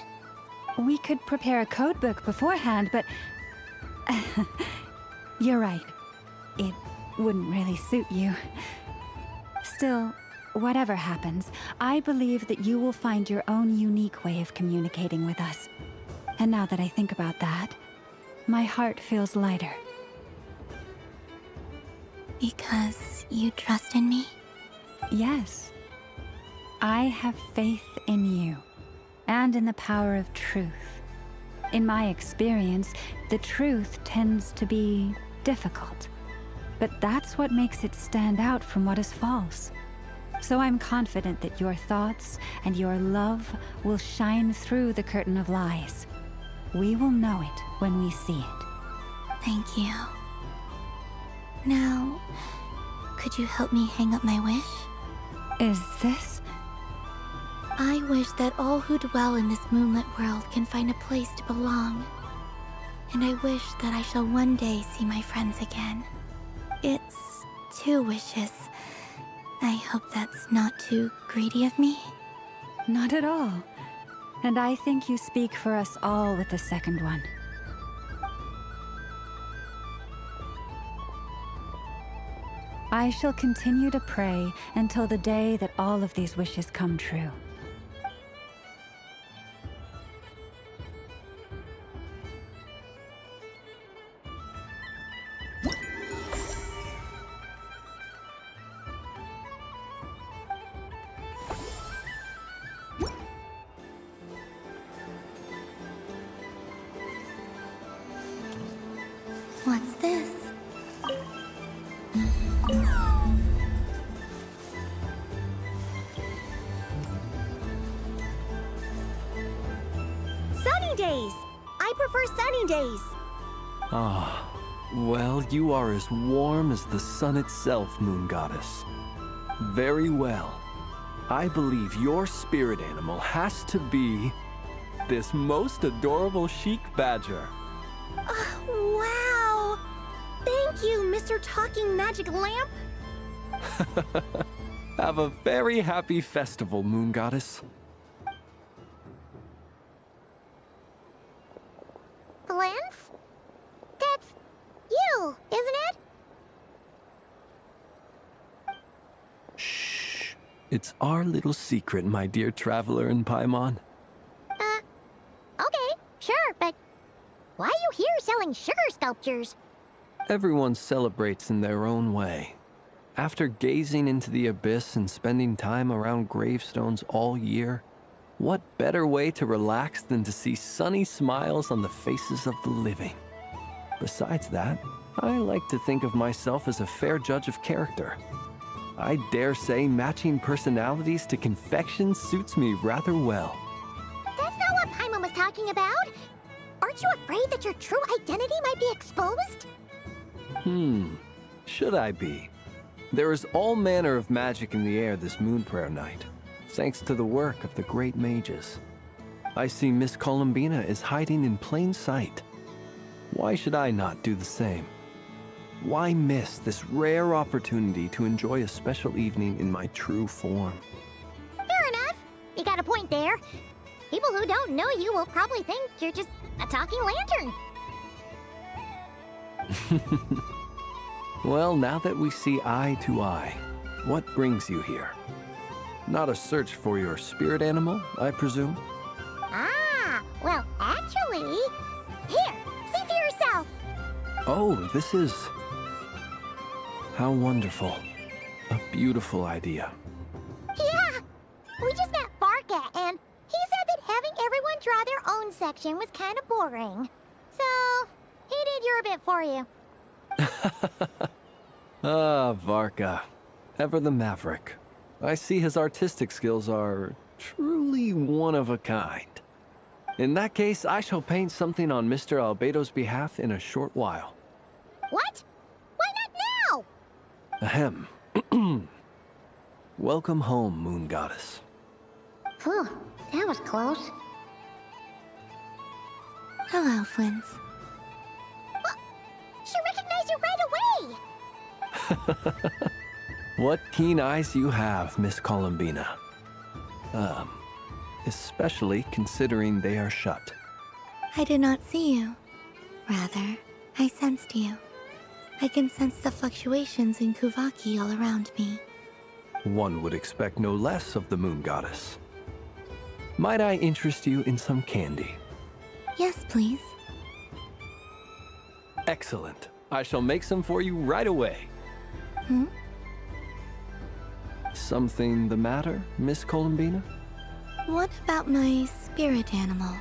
We could prepare a codebook beforehand, but... You're right. It wouldn't really suit you. Still, whatever happens, I believe that you will find your own unique way of communicating with us. And now that I think about that, my heart feels lighter.
Because you trust in me?
Yes. I have faith in you, and in the power of truth. In my experience, the truth tends to be difficult. But that's what makes it stand out from what is false. So I'm confident that your thoughts and your love will shine through the curtain of lies. We will know it when we see it.
Thank you. Now, could you help me hang up my wish?
Is this?
I wish that all who dwell in this moonlit world can find a place to belong. And I wish that I shall one day see my friends again. It's 2 wishes. I hope that's not too greedy of me.
Not at all. And I think you speak for us all with the second one. I shall continue to pray until the day that all of these wishes come true.
What's this?
sunny days. I prefer sunny days.
Ah, well, you are as warm as the sun itself, Moon Goddess. Very well. I believe your spirit animal has to be this most adorable chic badger.
Wow! Thank you, Mr. Talking Magic Lamp.
Have a very happy festival, Moon Goddess.
Flint's? That's you, isn't it?
Shh. It's our little secret, my dear traveler in Paimon.
Okay, sure, but why are you here selling sugar sculptures?
Everyone celebrates in their own way. After gazing into the abyss and spending time around gravestones all year, what better way to relax than to see sunny smiles on the faces of the living? Besides that, I like to think of myself as a fair judge of character. I dare say matching personalities to confection suits me rather well.
That's not what Paimon was talking about. Aren't you afraid that your true identity might be exposed?
Should I be? There is all manner of magic in the air this moon prayer night, thanks to the work of the great mages. I see Miss Columbina is hiding in plain sight. Why should I not do the same? Why miss this rare opportunity to enjoy a special evening in my true form?
Fair enough. You got a point there. People who don't know you will probably think you're just a talking lantern.
Well, now that we see eye to eye, what brings you here? Not a search for your spirit animal, I presume?
Ah, well, actually... Here, see for yourself.
Oh, this is... How wonderful. A beautiful idea.
Yeah, we just met Barca, and he said that having everyone draw their own section was kind of boring. So, he did your bit for you.
Ah, Varka. Ever the maverick. I see his artistic skills are truly one of a kind. In that case, I shall paint something on Mr. Albedo's behalf in a short while.
What? Why not now?
Ahem. Welcome home, Moon Goddess.
Phew, that was close.
Hello, Flint.
She recognized you right away!
What keen eyes you have, Miss Columbina. Especially considering they are shut.
I did not see you. Rather, I sensed you. I can sense the fluctuations in Kuvaki all around me.
One would expect no less of the Moon Goddess. Might I interest you in some candy?
Yes, please.
Excellent. I shall make some for you right away. Something the matter, Miss Columbina?
What about my spirit animal?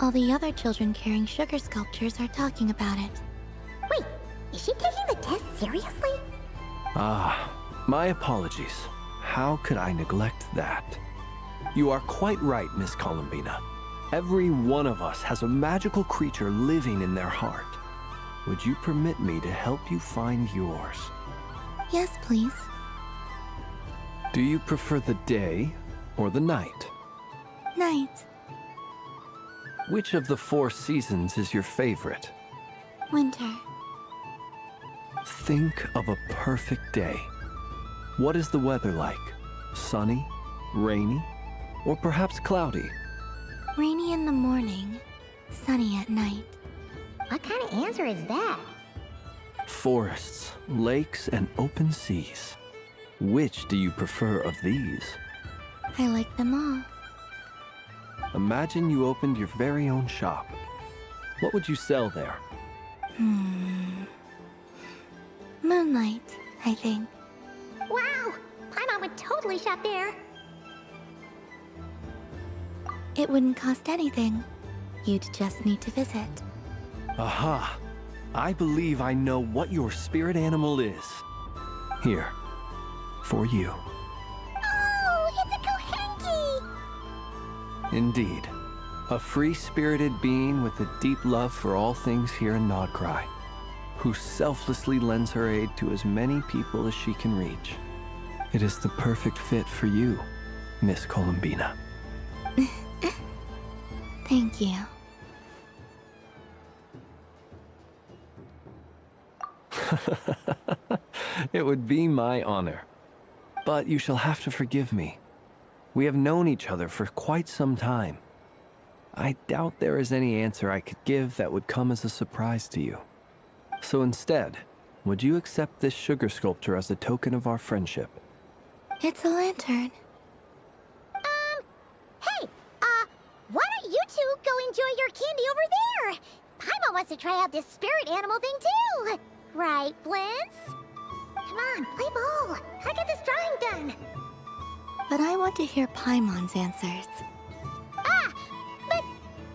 All the other children carrying sugar sculptures are talking about it.
Wait, is she taking the test seriously?
Ah, my apologies. How could I neglect that? You are quite right, Miss Columbina. Every one of us has a magical creature living in their heart. Would you permit me to help you find yours?
Yes, please.
Do you prefer the day or the night?
Night.
Which of the 4 seasons is your favorite?
Winter.
Think of a perfect day. What is the weather like? Sunny, rainy, or perhaps cloudy?
Rainy in the morning, sunny at night.
What kind of answer is that?
Forests, lakes, and open seas. Which do you prefer of these?
I like them all.
Imagine you opened your very own shop. What would you sell there?
Moonlight, I think.
Wow! Paimon would totally shop there.
It wouldn't cost anything. You'd just need to visit.
Aha! I believe I know what your spirit animal is. Here, for you.
Oh, it's a Kohenki!
Indeed. A free-spirited being with a deep love for all things here in Nodcry, who selflessly lends her aid to as many people as she can reach. It is the perfect fit for you, Miss Columbina.
Thank you.
It would be my honor. But you shall have to forgive me. We have known each other for quite some time. I doubt there is any answer I could give that would come as a surprise to you. So instead, would you accept this sugar sculpture as a token of our friendship?
It's a lantern.
Hey, why don't you two go enjoy your candy over there? Paimon wants to try out this spirit animal thing too. Right, Flint's? Come on, play ball. I got this drawing done.
But I want to hear Paimon's answers.
But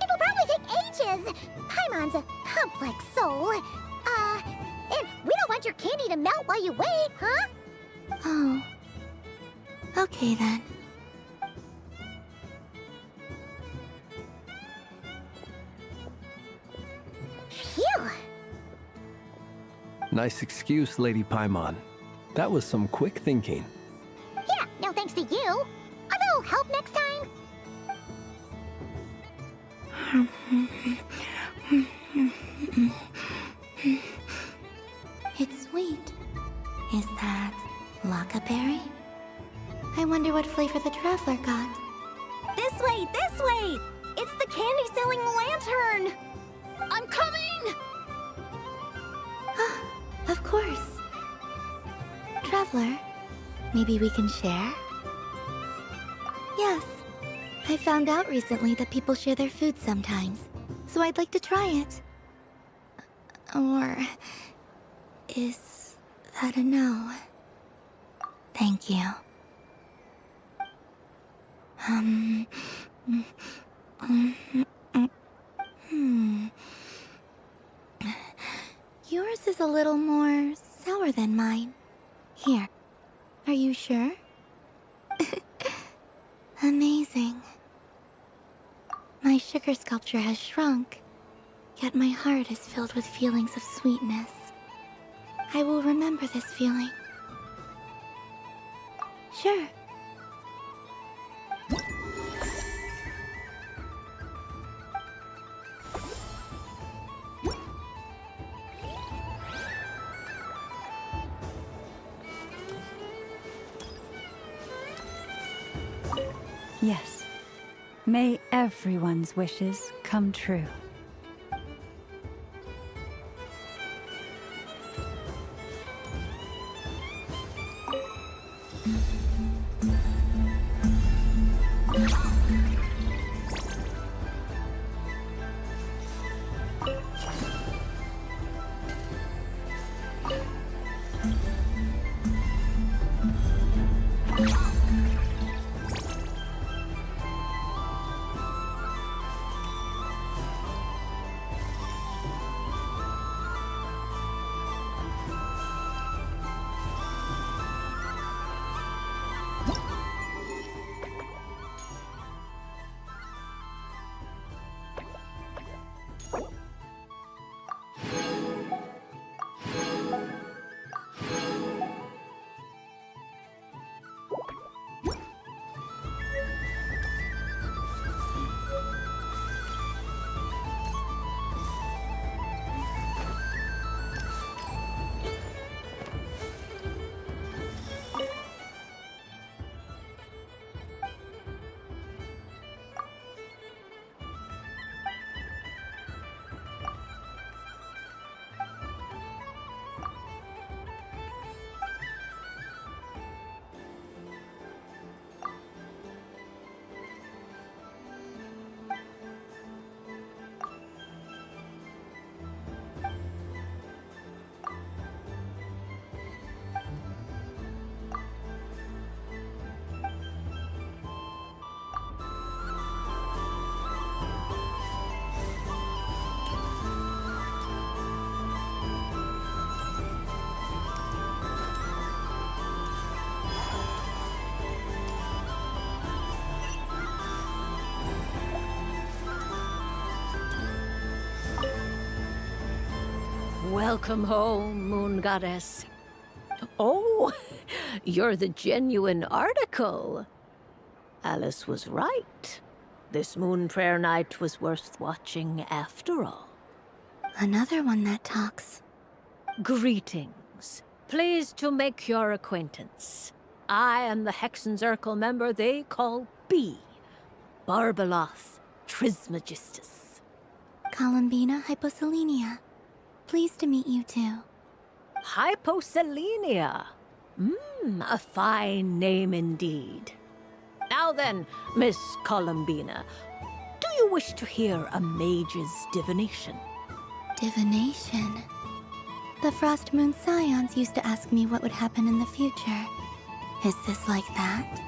it'll probably take ages. Paimon's a complex soul. And we don't want your candy to melt while you wait, huh?
Oh. Okay then.
Phew.
Nice excuse, Lady Paimon. That was some quick thinking.
Yeah, no thanks to you. A little help next time.
It's sweet. Is that Lockaberry? I wonder what flavor the traveler got.
This way, this way! It's the candy-selling lantern! I'm coming!
Of course. Traveler, maybe we can share? Yes. I found out recently that people share their food sometimes, so I'd like to try it. Or... is that a no? Thank you. Yours is a little more sour than mine. Here. Are you sure? Amazing. My sugar sculpture has shrunk, yet my heart is filled with feelings of sweetness. I will remember this feeling. Sure.
Yes. May everyone's wishes come true.
Welcome home, Moon Goddess. Oh, you're the genuine article. Alice was right. This moon prayer night was worth watching after all.
Another one that talks.
Greetings. Pleased to make your acquaintance. I am the Hexenzirkel member they call B. Barbeloth Trismegistus.
Columbina Hyposelenia. Pleased to meet you too.
Hyposelenia. A fine name indeed. Now then, Miss Columbina, do you wish to hear a mage's divination?
Divination? The Frost Moon Scions used to ask me what would happen in the future. Is this like that?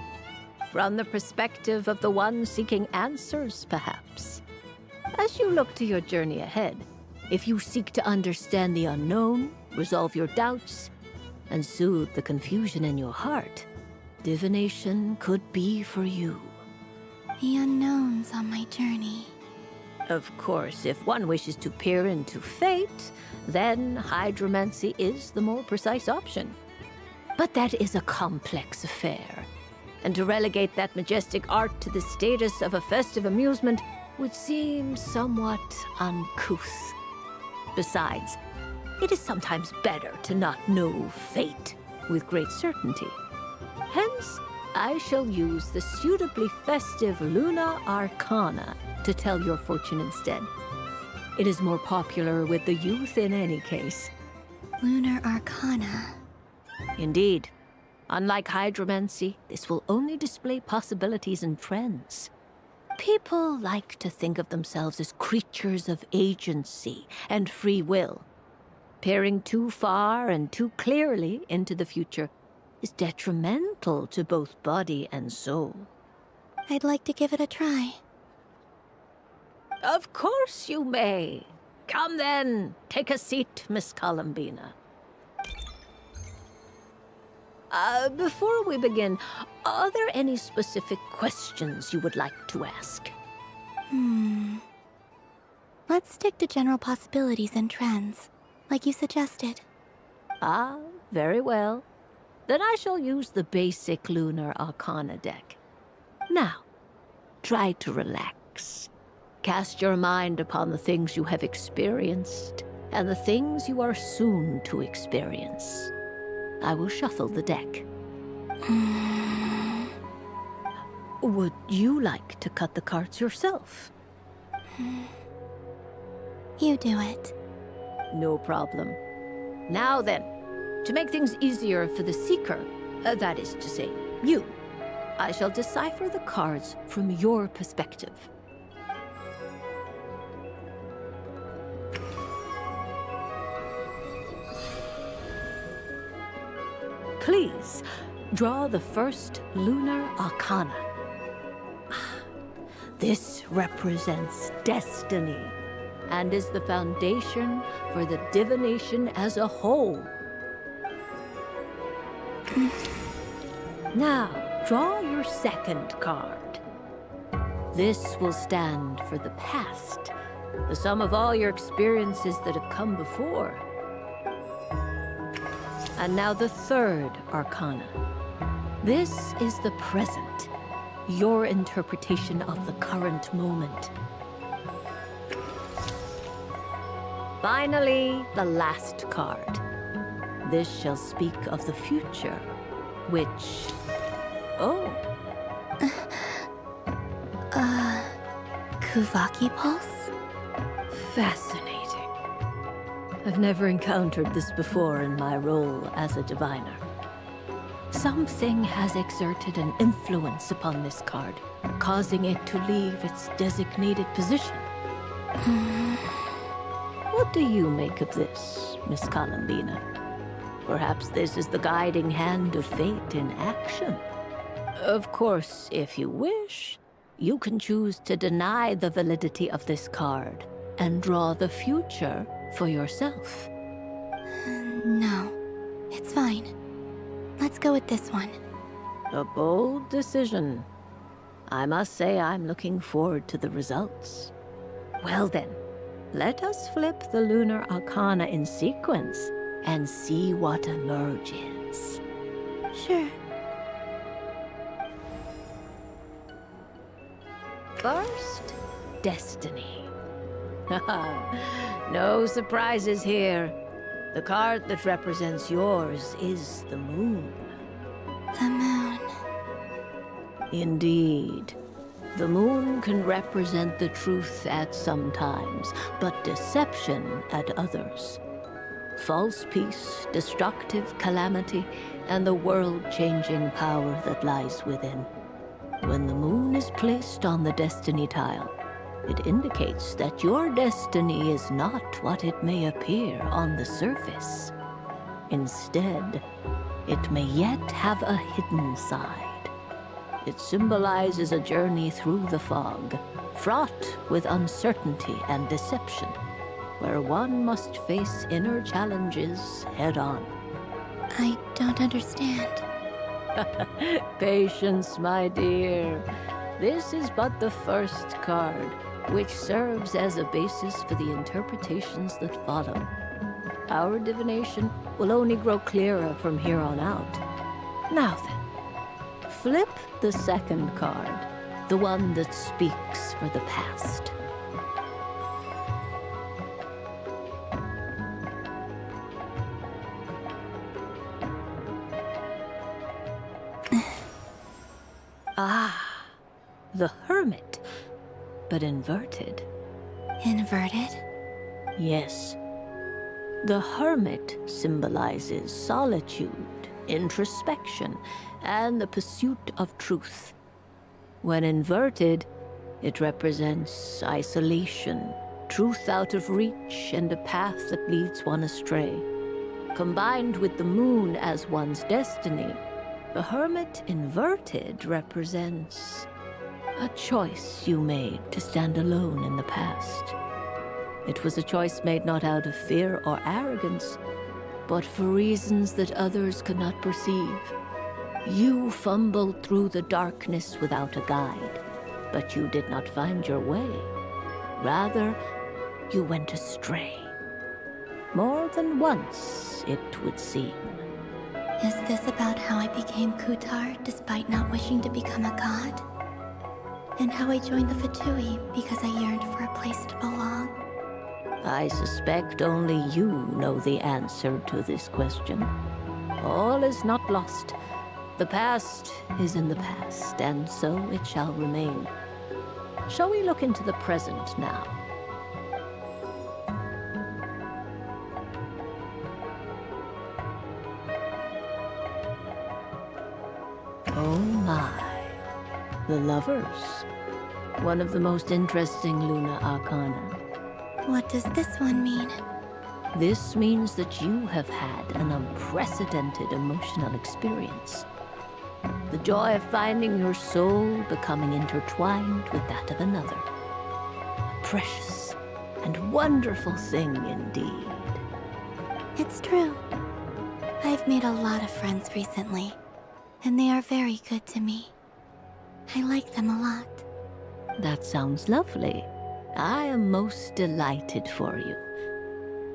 From the perspective of the one seeking answers, perhaps. As you look to your journey ahead, if you seek to understand the unknown, resolve your doubts, and soothe the confusion in your heart, divination could be for you.
The unknowns on my journey.
Of course, if one wishes to peer into fate, then hydromancy is the more precise option. But that is a complex affair, and to relegate that majestic art to the status of a festive amusement would seem somewhat uncouth. Besides, it is sometimes better to not know fate with great certainty. Hence, I shall use the suitably festive Luna Arcana to tell your fortune instead. It is more popular with the youth in any case.
Lunar Arcana.
Indeed. Unlike hydromancy, this will only display possibilities and trends. People like to think of themselves as creatures of agency and free will. Peering too far and too clearly into the future is detrimental to both body and soul.
I'd like to give it a try.
Of course you may. Come then, take a seat, Miss Columbina. Before we begin, are there any specific questions you would like to ask?
Let's stick to general possibilities and trends, like you suggested.
Ah, very well. Then I shall use the basic Lunar Arcana deck. Now, try to relax. Cast your mind upon the things you have experienced and the things you are soon to experience. I will shuffle the deck. Would you like to cut the cards yourself?
You do it.
No problem. Now then, to make things easier for the seeker, that is to say, you, I shall decipher the cards from your perspective. Please, draw the first Lunar Arcana. This represents destiny and is the foundation for the divination as a whole. Now, draw your second card. This will stand for the past, the sum of all your experiences that have come before. And now the third Arcana. This is the present, your interpretation of the current moment. Finally, the last card. This shall speak of the future, which... Oh.
Kuvaki Pulse?
Fascinating. I've never encountered this before in my role as a diviner. Something has exerted an influence upon this card, causing it to leave its designated position. What do you make of this, Miss Columbina? Perhaps this is the guiding hand of fate in action. Of course, if you wish, you can choose to deny the validity of this card and draw the future for yourself.
No, it's fine. Let's go with this one.
A bold decision. I must say I'm looking forward to the results. Well then, Let us flip the lunar arcana in sequence and see what emerges.
Sure.
First, destiny. No surprises here. The card that represents yours is the moon.
The moon.
Indeed. The moon can represent the truth at some times, but deception at others. False peace, destructive calamity, and the world-changing power that lies within. When the moon is placed on the destiny tile, it indicates that your destiny is not what it may appear on the surface. Instead, it may yet have a hidden side. It symbolizes a journey through the fog, fraught with uncertainty and deception, where one must face inner challenges head-on.
I don't understand.
Patience, my dear. This is but the first card, which serves as a basis for the interpretations that follow. Our divination will only grow clearer from here on out. Now then, flip the second card, the one that speaks for the past. The Hermit, but inverted.
Inverted?
Yes. The Hermit symbolizes solitude, introspection, and the pursuit of truth. When inverted, it represents isolation, truth out of reach, and a path that leads one astray. Combined with the moon as one's destiny, the Hermit inverted represents a choice you made to stand alone in the past. It was a choice made not out of fear or arrogance, but for reasons that others could not perceive. You fumbled through the darkness without a guide, but you did not find your way. Rather, you went astray. More than once, it would seem.
Is this about how I became Kutar despite not wishing to become a god? And how I joined the Fatui because I yearned for a place to belong?
I suspect only you know the answer to this question. All is not lost. The past is in the past, and so it shall remain. Shall we look into the present now? Oh my. The Lovers. One of the most interesting Luna Arcana.
What does this one mean?
This means that you have had an unprecedented emotional experience. The joy of finding your soul becoming intertwined with that of another. A precious and wonderful thing indeed.
It's true. I've made a lot of friends recently, and they are very good to me. I like them a lot.
That sounds lovely. I am most delighted for you.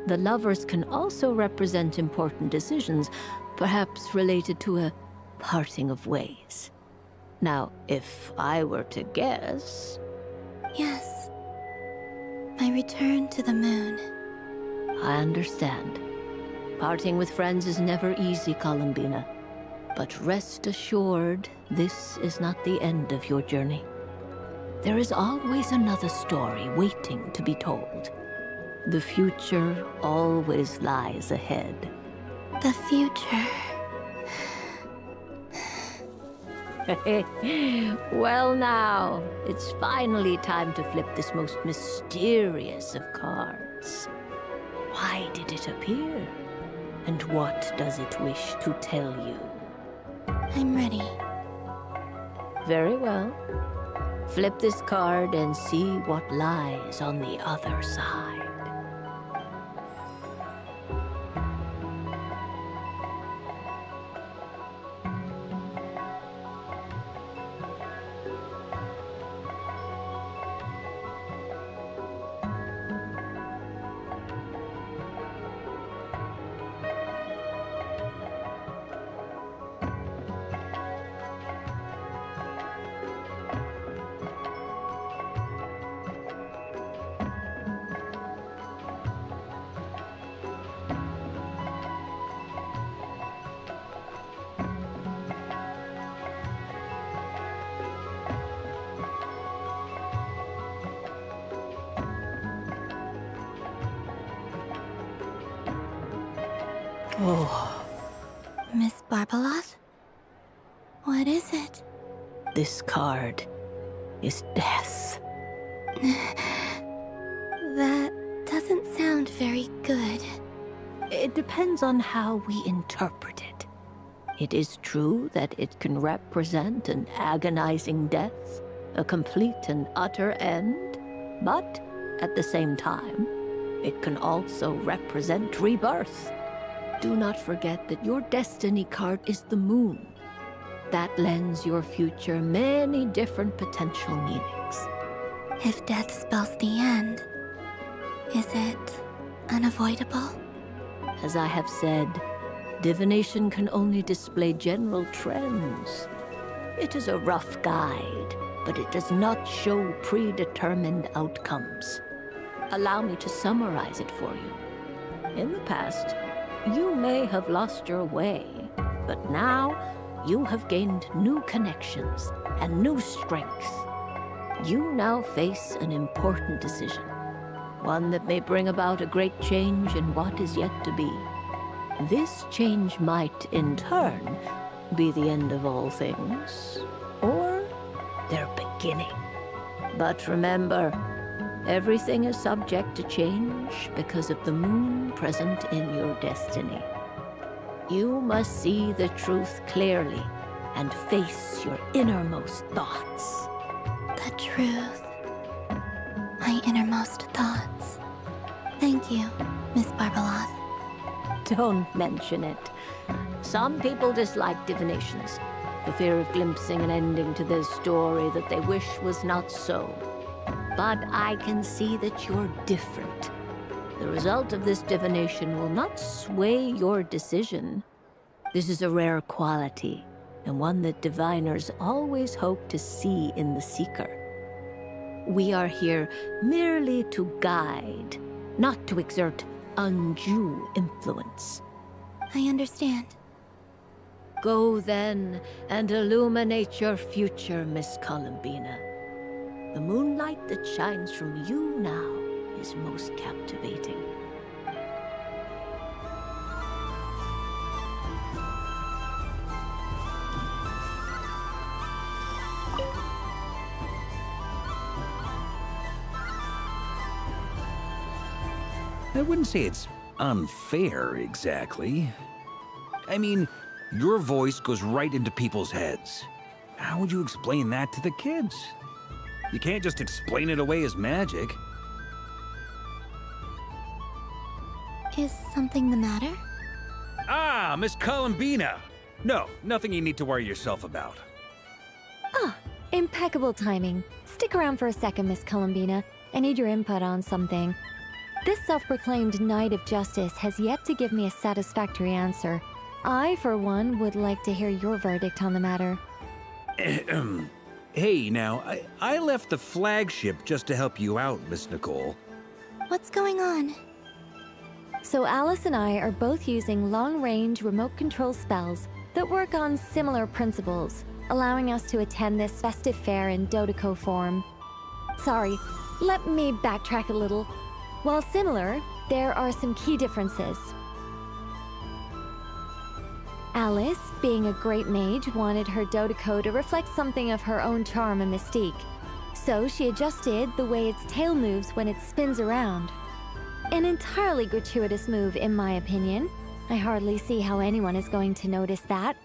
The Lovers can also represent important decisions, perhaps related to a parting of ways. Now, if I were to guess...
Yes. My return to the moon.
I understand. Parting with friends is never easy, Columbina. But rest assured, this is not the end of your journey. There is always another story waiting to be told. The future always lies ahead.
The future.
Well now, it's finally time to flip this most mysterious of cards. Why did it appear? And what does it wish to tell you?
I'm ready.
Very well. Flip this card and see what lies on the other side. Oh,
Miss Barbaloth? What is it?
this card is death.
That doesn't sound very good.
It depends on how we interpret it. It is true that it can represent an agonizing death, a complete and utter end, but at the same time, it can also represent rebirth. Do not forget that your destiny card is the moon. That lends your future many different potential meanings.
If death spells the end, is it unavoidable?
As I have said, divination can only display general trends. It is a rough guide, but it does not show predetermined outcomes. Allow me to summarize it for you. In the past, you may have lost your way, but now you have gained new connections and new strength. You now face an important decision, one that may bring about a great change in what is yet to be. This change might, in turn, be the end of all things, or their beginning. But remember, everything is subject to change because of the moon present in your destiny. You must see the truth clearly and face your innermost thoughts.
The truth. My innermost thoughts. Thank you, Miss Barbaloth.
Don't mention it. Some people dislike divinations, for fear of glimpsing an ending to their story that they wish was not so. But I can see that you're different. The result of this divination will not sway your decision. This is a rare quality, and one that diviners always hope to see in the seeker. We are here merely to guide, not to exert undue influence.
I understand.
Go then and illuminate your future, Miss Columbina. The moonlight that shines from you now is most captivating.
I wouldn't say it's unfair, exactly. I mean, your voice goes right into people's heads. How would you explain that to the kids? You can't just explain it away as magic.
Is something the matter?
Ah, Miss Columbina! No, nothing you need to worry yourself about.
Ah, impeccable timing. Stick around for a second, Miss Columbina. I need your input on something. This self-proclaimed Knight of Justice has yet to give me a satisfactory answer. I, for one, would like to hear your verdict on the matter.
Hey, now, I left the flagship just to help you out, Miss Nicole.
What's going on?
So Alice and I are both using long-range remote control spells that work on similar principles, allowing us to attend this festive fair in Dodoco form. Sorry, let me backtrack a little. While similar, there are some key differences. Alice, being a great mage, wanted her Dodoco to reflect something of her own charm and mystique. So she adjusted the way its tail moves when it spins around. An entirely gratuitous move, in my opinion. I hardly see how anyone is going to notice that.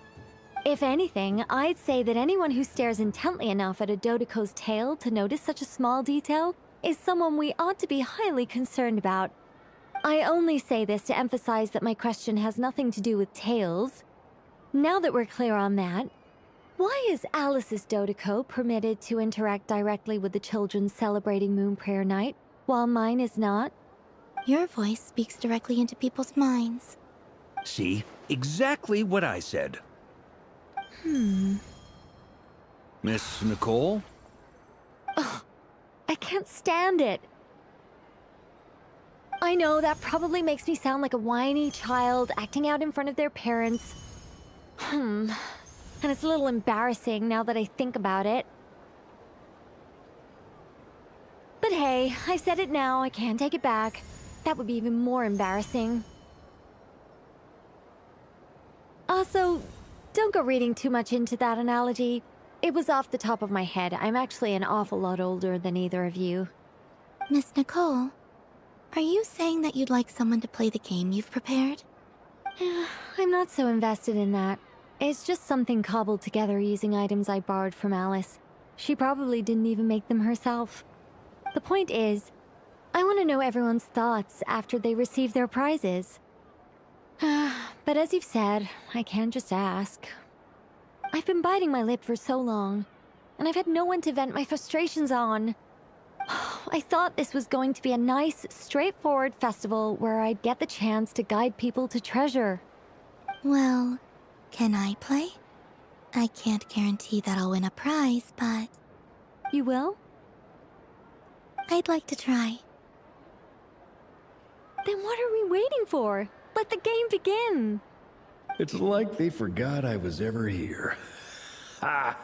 If anything, I'd say that anyone who stares intently enough at a Dodoco's tail to notice such a small detail is someone we ought to be highly concerned about. I only say this to emphasize that my question has nothing to do with tails. Now that we're clear on that, why is Alice's Dodoco permitted to interact directly with the children celebrating Moon Prayer Night, while mine is not?
Your voice speaks directly into people's minds.
See? Exactly what I said. Miss Nicole?
Ugh, I can't stand it. I know that probably makes me sound like a whiny child acting out in front of their parents. And it's a little embarrassing now that I think about it. But hey, I said it now, I can't take it back. That would be even more embarrassing.
Also, don't go reading too much into that analogy. It was off the top of my head. I'm actually an awful lot older than either of you.
Miss Nicole, are you saying that you'd like someone to play the game you've prepared?
I'm not so invested in that. It's just something cobbled together using items I borrowed from Alice. She probably didn't even make them herself. The point is, I want to know everyone's thoughts after they receive their prizes. But as you've said, I can't just ask. I've been biting my lip for so long, and I've had no one to vent my frustrations on. I thought this was going to be a nice, straightforward festival where I'd get the chance to guide people to treasure.
Well, can I play? I can't guarantee that I'll win a prize, but...
You will?
I'd like to try.
Then what are we waiting for? Let the game begin!
It's like they forgot I was ever here. Ha!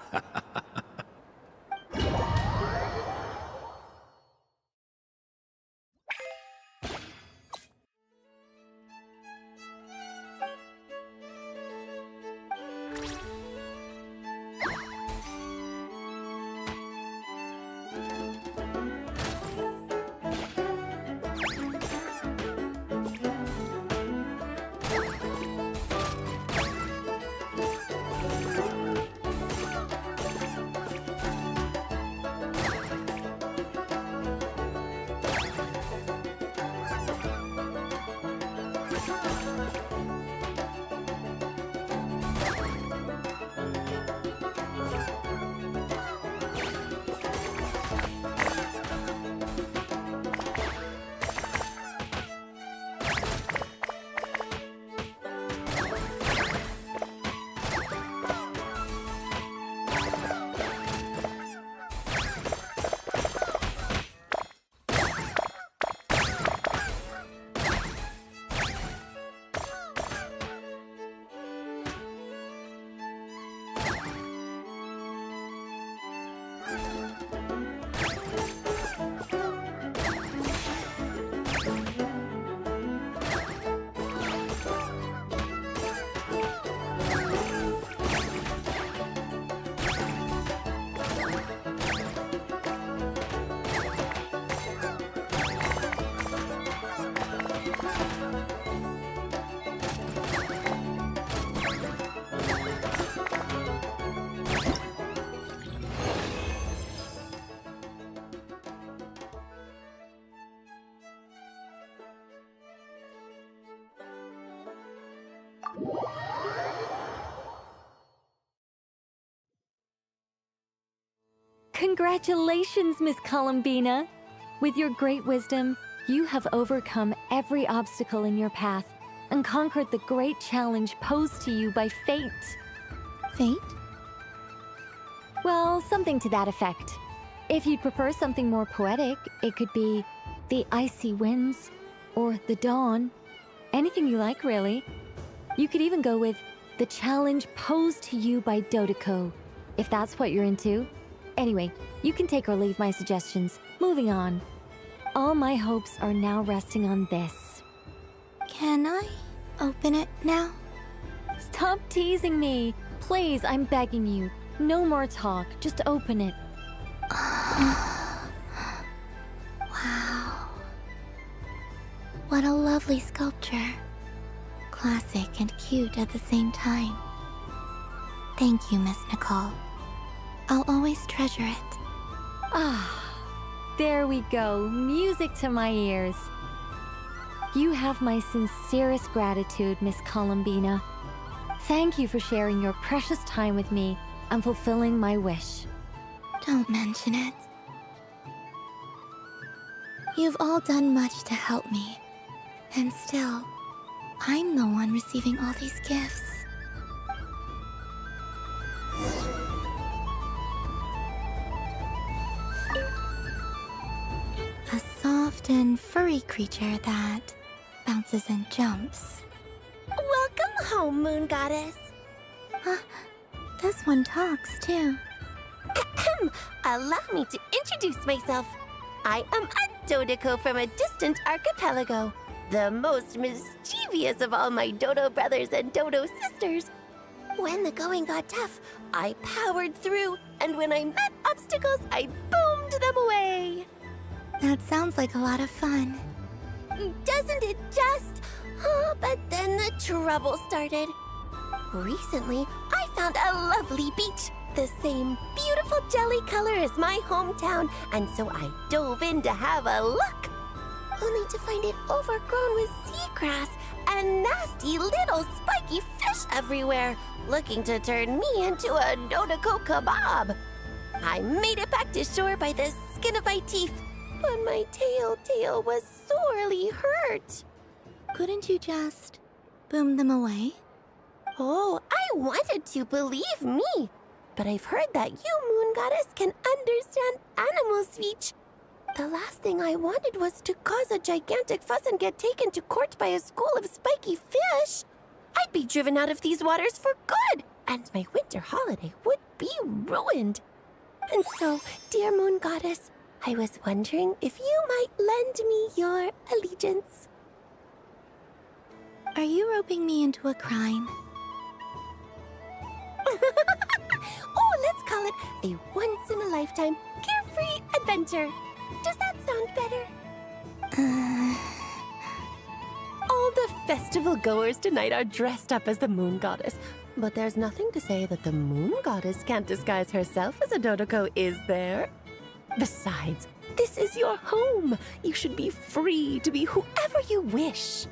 Congratulations, Miss Columbina! With your great wisdom, you have overcome every obstacle in your path and conquered the great challenge posed to you by fate.
Fate?
Well, something to that effect. If you'd prefer something more poetic, it could be the icy winds or the dawn. Anything you like, really. You could even go with the challenge posed to you by Dodeko, if that's what you're into. Anyway, you can take or leave my suggestions. Moving on. All my hopes are now resting on this.
Can I open it now?
Stop teasing me! Please, I'm begging you. No more talk. Just open it.
Wow. What a lovely sculpture. Classic and cute at the same time. Thank you, Miss Nicole. I'll always treasure it.
Ah, there we go. Music to my ears. You have my sincerest gratitude, Miss Columbina. Thank you for sharing your precious time with me and fulfilling my wish.
Don't mention it. You've all done much to help me. And still, I'm the one receiving all these gifts. A soft and furry creature that bounces and jumps.
Welcome home, Moon Goddess.
This one talks, too.
Allow me to introduce myself. I am a Dodeko from a distant archipelago, the most mischievous of all my Dodo brothers and Dodo sisters,
When the going got tough, I powered through, and when I met obstacles, I boomed them away.
That sounds like a lot of fun.
Doesn't it just? Oh, but then the trouble started. Recently, I found a lovely beach, the same beautiful jelly color as my hometown, and so I dove in to have a look. Only to find it overgrown with seagrass and nasty little spiky fish everywhere, looking to turn me into a Dodoko kebab. I made it back to shore by the skin of my teeth, but my tail was sorely hurt.
Couldn't you just boom them away?
Oh, I wanted to, believe me. But I've heard that you, Moon Goddess, can understand animal speech. The last thing I wanted was to cause a gigantic fuss and get taken to court by a school of spiky fish. I'd be driven out of these waters for good, and my winter holiday would be ruined. And so, dear Moon Goddess, I was wondering if you might lend me your allegiance.
Are you roping me into a crime?
Oh, let's call it a once-in-a-lifetime carefree adventure. Does that sound better? All the festival goers tonight are dressed up as the Moon Goddess, but there's nothing to say that the Moon Goddess can't disguise herself as a Dodoko, is there? Besides, this is your home. You should be free to be whoever you wish.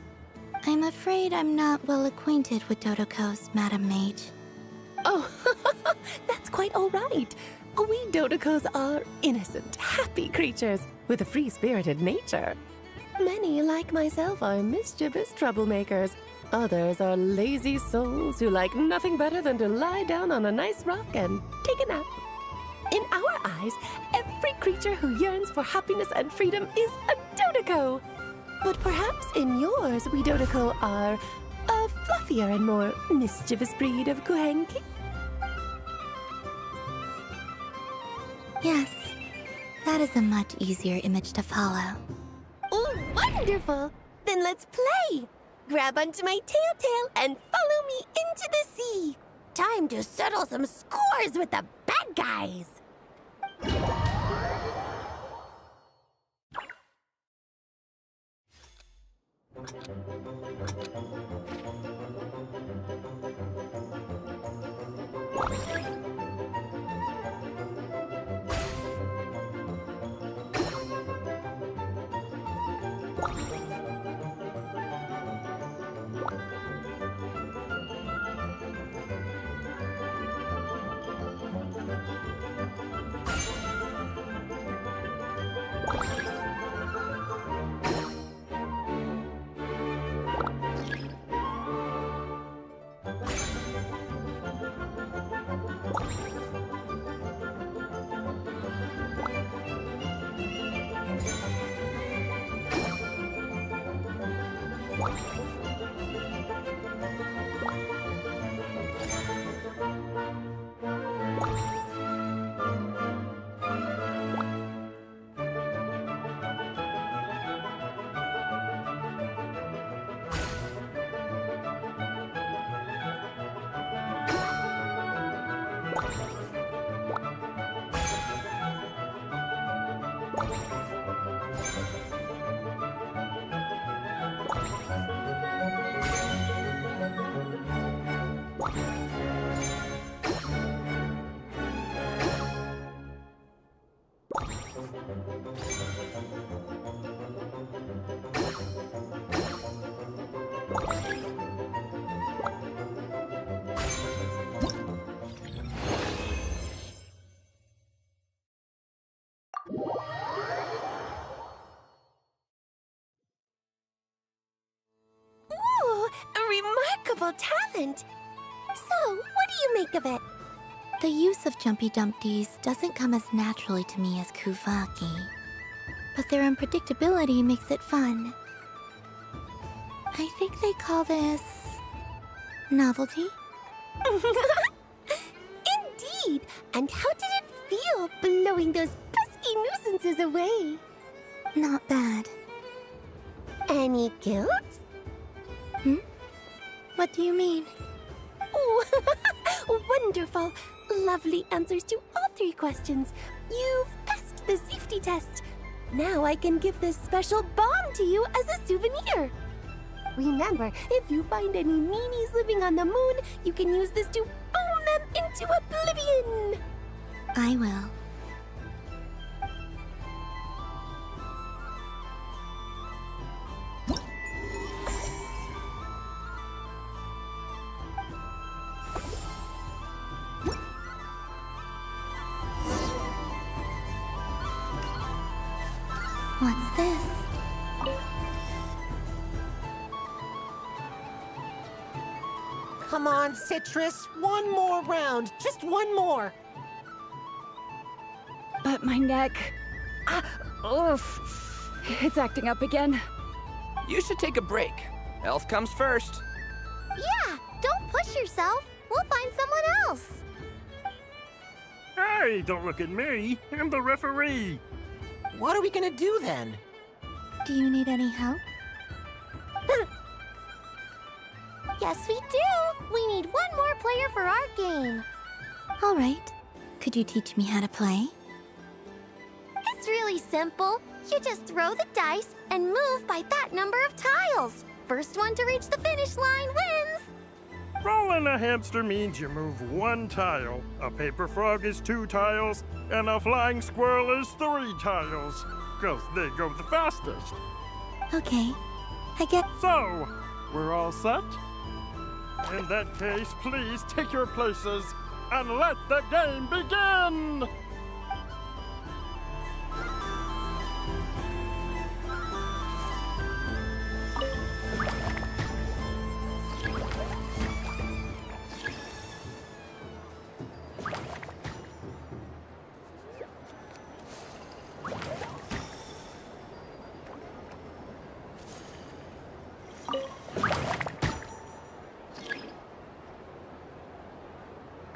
I'm afraid I'm not well acquainted with Dodokos, Madam Mage.
Oh, that's quite all right. We Dodokos are innocent, happy creatures with a free-spirited nature. Many, like myself, are mischievous troublemakers. Others are lazy souls who like nothing better than to lie down on a nice rock and take a nap. In our eyes, every creature who yearns for happiness and freedom is a Dodoko. But perhaps in yours, we Dodoko are a fluffier and more mischievous breed of Kuhenki.
Yes, that is a much easier image to follow.
Oh, wonderful! Then let's play! Grab onto my tail and follow me into the sea. Time to settle some scores with the bad guys. Remarkable talent! So, what do you make of it?
The use of Jumpy Dumpties doesn't come as naturally to me as Kuvaki, but their unpredictability makes it fun. I think they call this... novelty?
Indeed! And how did it feel blowing those pesky nuisances away?
Not bad.
Any guilt?
Hmm? What do you mean?
Oh, Wonderful. Lovely answers to all 3 questions. You've passed the safety test. Now I can give this special bomb to you as a souvenir. Remember, if you find any meanies living on the moon, you can use this to boom them into oblivion.
I will. What's this?
Come on, Citrus. One more round. Just one more.
But my neck... oof. It's acting up again.
You should take a break. Health comes first.
Yeah, don't push yourself. We'll find someone else.
Hey, don't look at me. I'm the referee.
What are we gonna do then?
Do you need any help?
Yes, we do. We need one more player for our game.
All right. Could you teach me how to play?
It's really simple. You just throw the dice and move by that number of tiles. First one to reach the finish line wins.
Rolling a hamster means you move 1 tile. A paper frog is 2 tiles, and a flying squirrel is 3 tiles. 'Cause they go the fastest.
Okay. I get...
So, we're all set? In that case, please take your places and let the game begin!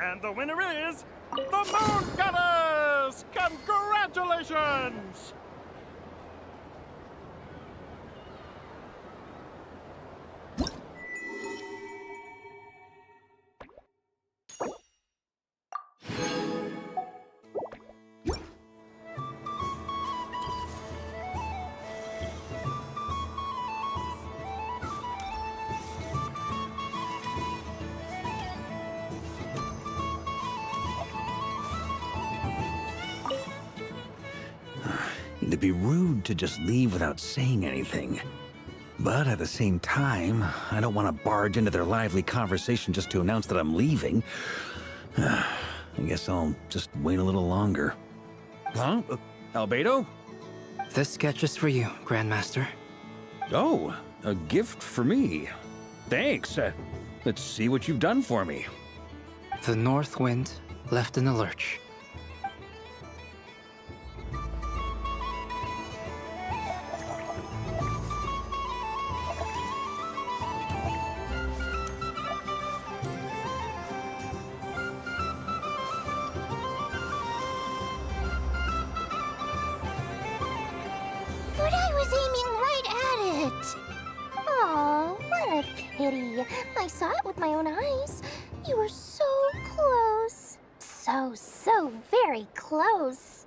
And the winner is the Moon Goddess! Congratulations!
It'd be rude to just leave without saying anything. But at the same time, I don't want to barge into their lively conversation just to announce that I'm leaving. I guess I'll just wait a little longer. Huh? Albedo?
This sketch is for you, Grandmaster.
Oh, a gift for me. Thanks. Let's see what you've done for me.
The north wind left in a lurch.
But I was aiming right at it. Aw, what a pity. I saw it with my own eyes. You were so close. So very close.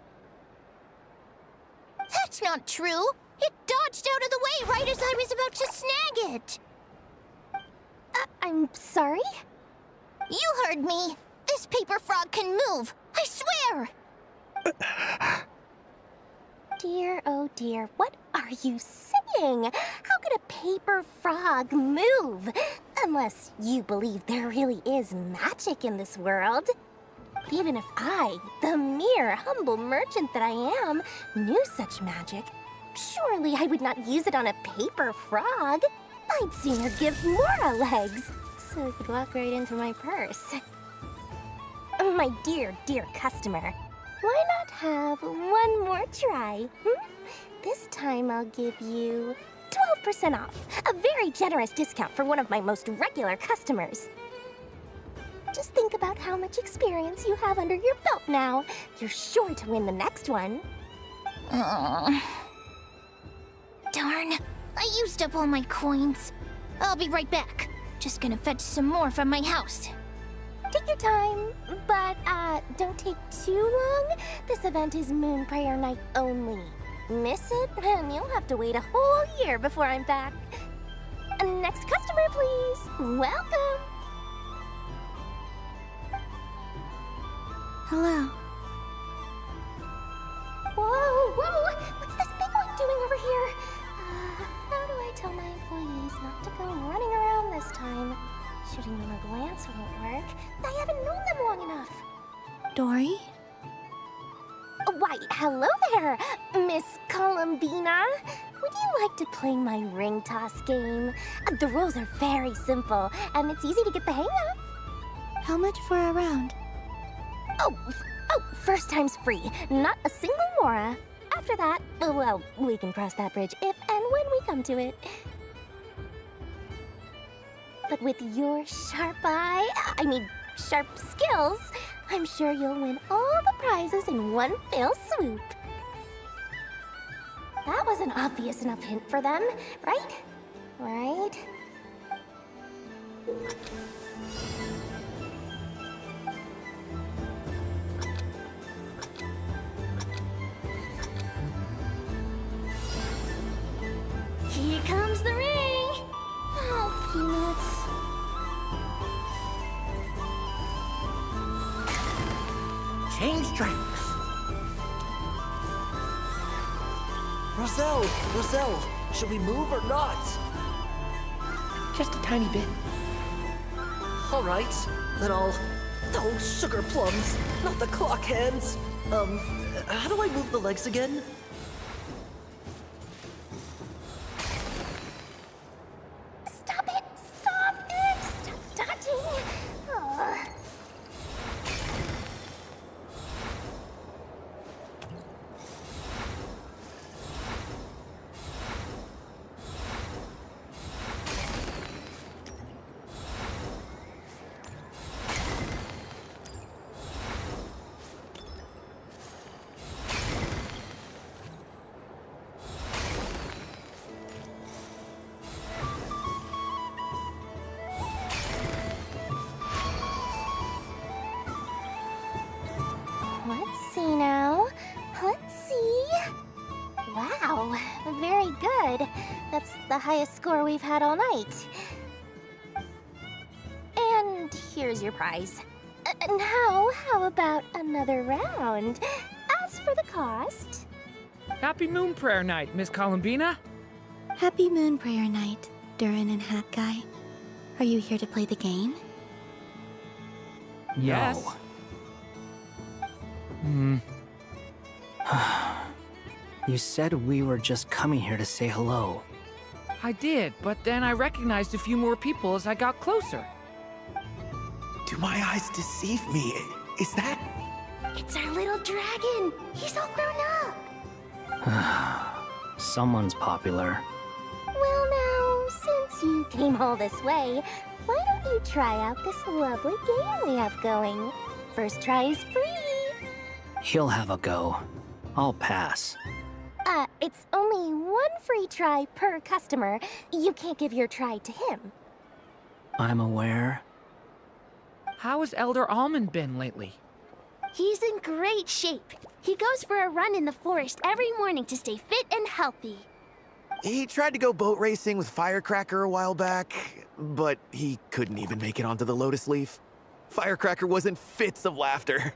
That's not true. It dodged out of the way right as I was about to snag it. I'm sorry? You heard me. This paper frog can move. I swear. Dear, oh dear, what are you saying? How could a paper frog move? Unless you believe there really is magic in this world. Even if I, the mere humble merchant that I am, knew such magic, surely I would not use it on a paper frog. I'd sooner give Mora legs, so it could walk right into my purse. My dear, dear customer, why not have one more try? This time I'll give you 12% off. A very generous discount for one of my most regular customers. Just think about how much experience you have under your belt now. You're sure to win the next one. Darn, I used up all my coins. I'll be right back. Just gonna fetch some more from my house. Take
Take your time, but don't take too long. This event is Moon Prayer Night only. Miss it, and you'll have to wait a whole year before I'm back. Next customer, please. Welcome.
Hello.
Whoa! What's this big one doing over here? How do I tell my employees not to go running around this time? Shooting them a glance won't work. I haven't known them long enough.
Dory?
Why, hello there, Miss Columbina. Would you like to play my ring toss game? The rules are very simple, and it's easy to get the hang of.
How much for a round?
Oh, first time's free. Not a single mora. After that, well, we can cross that bridge if and when we come to it. But with your sharp sharp skills, I'm sure you'll win all the prizes in one fell swoop. That was an obvious enough hint for them, right? Right? Here comes the ring! Oh, peanuts.
Change tracks. Roselle, should we move or not?
Just a tiny bit.
All right, then I'll... Oh, sugar plums, not the clock hands. How do I move the legs again?
Stop it! Stop dodging! Ugh. Let's see now. Let's see. Wow, very good. That's the highest score we've had all night. And here's your prize. Now, how about another round? As for the cost...
Happy Moon Prayer Night, Miss Columbina.
Happy Moon Prayer Night, Durin and Hat Guy. Are you here to play the game?
Yes.
You said we were just coming here to say hello.
I did, but then I recognized a few more people as I got closer.
Do my eyes deceive me? Is that...
It's our little dragon! He's all grown up!
Someone's popular.
Well now, since you came all this way, why don't you try out this lovely game we have going? First try is free!
He'll have a go. I'll pass.
It's only one free try per customer. You can't give your try to him.
I'm aware.
How has Elder Almond been lately?
He's in great shape. He goes for a run in the forest every morning to stay fit and healthy.
He tried to go boat racing with Firecracker a while back, but he couldn't even make it onto the Lotus Leaf. Firecracker was in fits of laughter.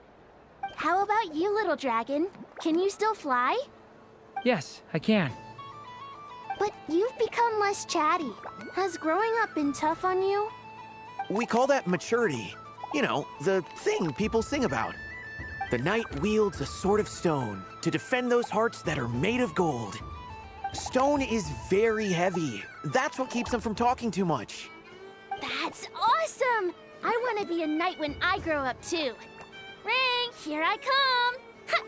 How about you, little dragon? Can you still fly?
Yes, I can.
But you've become less chatty. Has growing up been tough on you?
We call that maturity. You know, the thing people sing about. The knight wields a sword of stone to defend those hearts that are made of gold. Stone is very heavy. That's what keeps them from talking too much.
That's awesome! I want to be a knight when I grow up, too. Ring, here I come! Ha!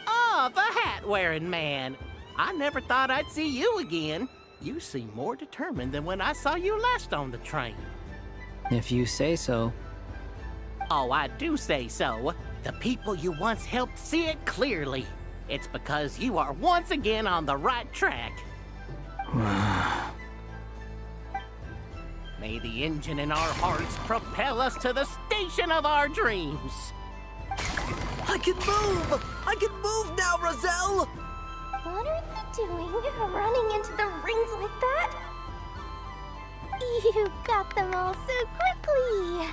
Oh, the hat-wearing man. I never thought I'd see you again. You seem more determined than when I saw you last on the train.
If you say so.
Oh, I do say so. The people you once helped see it clearly. It's because you are once again on the right track. May the engine in our hearts propel us to the station of our dreams.
I can move! I can move now, Roselle!
What are you doing, running into the rings like that? You got them all so quickly!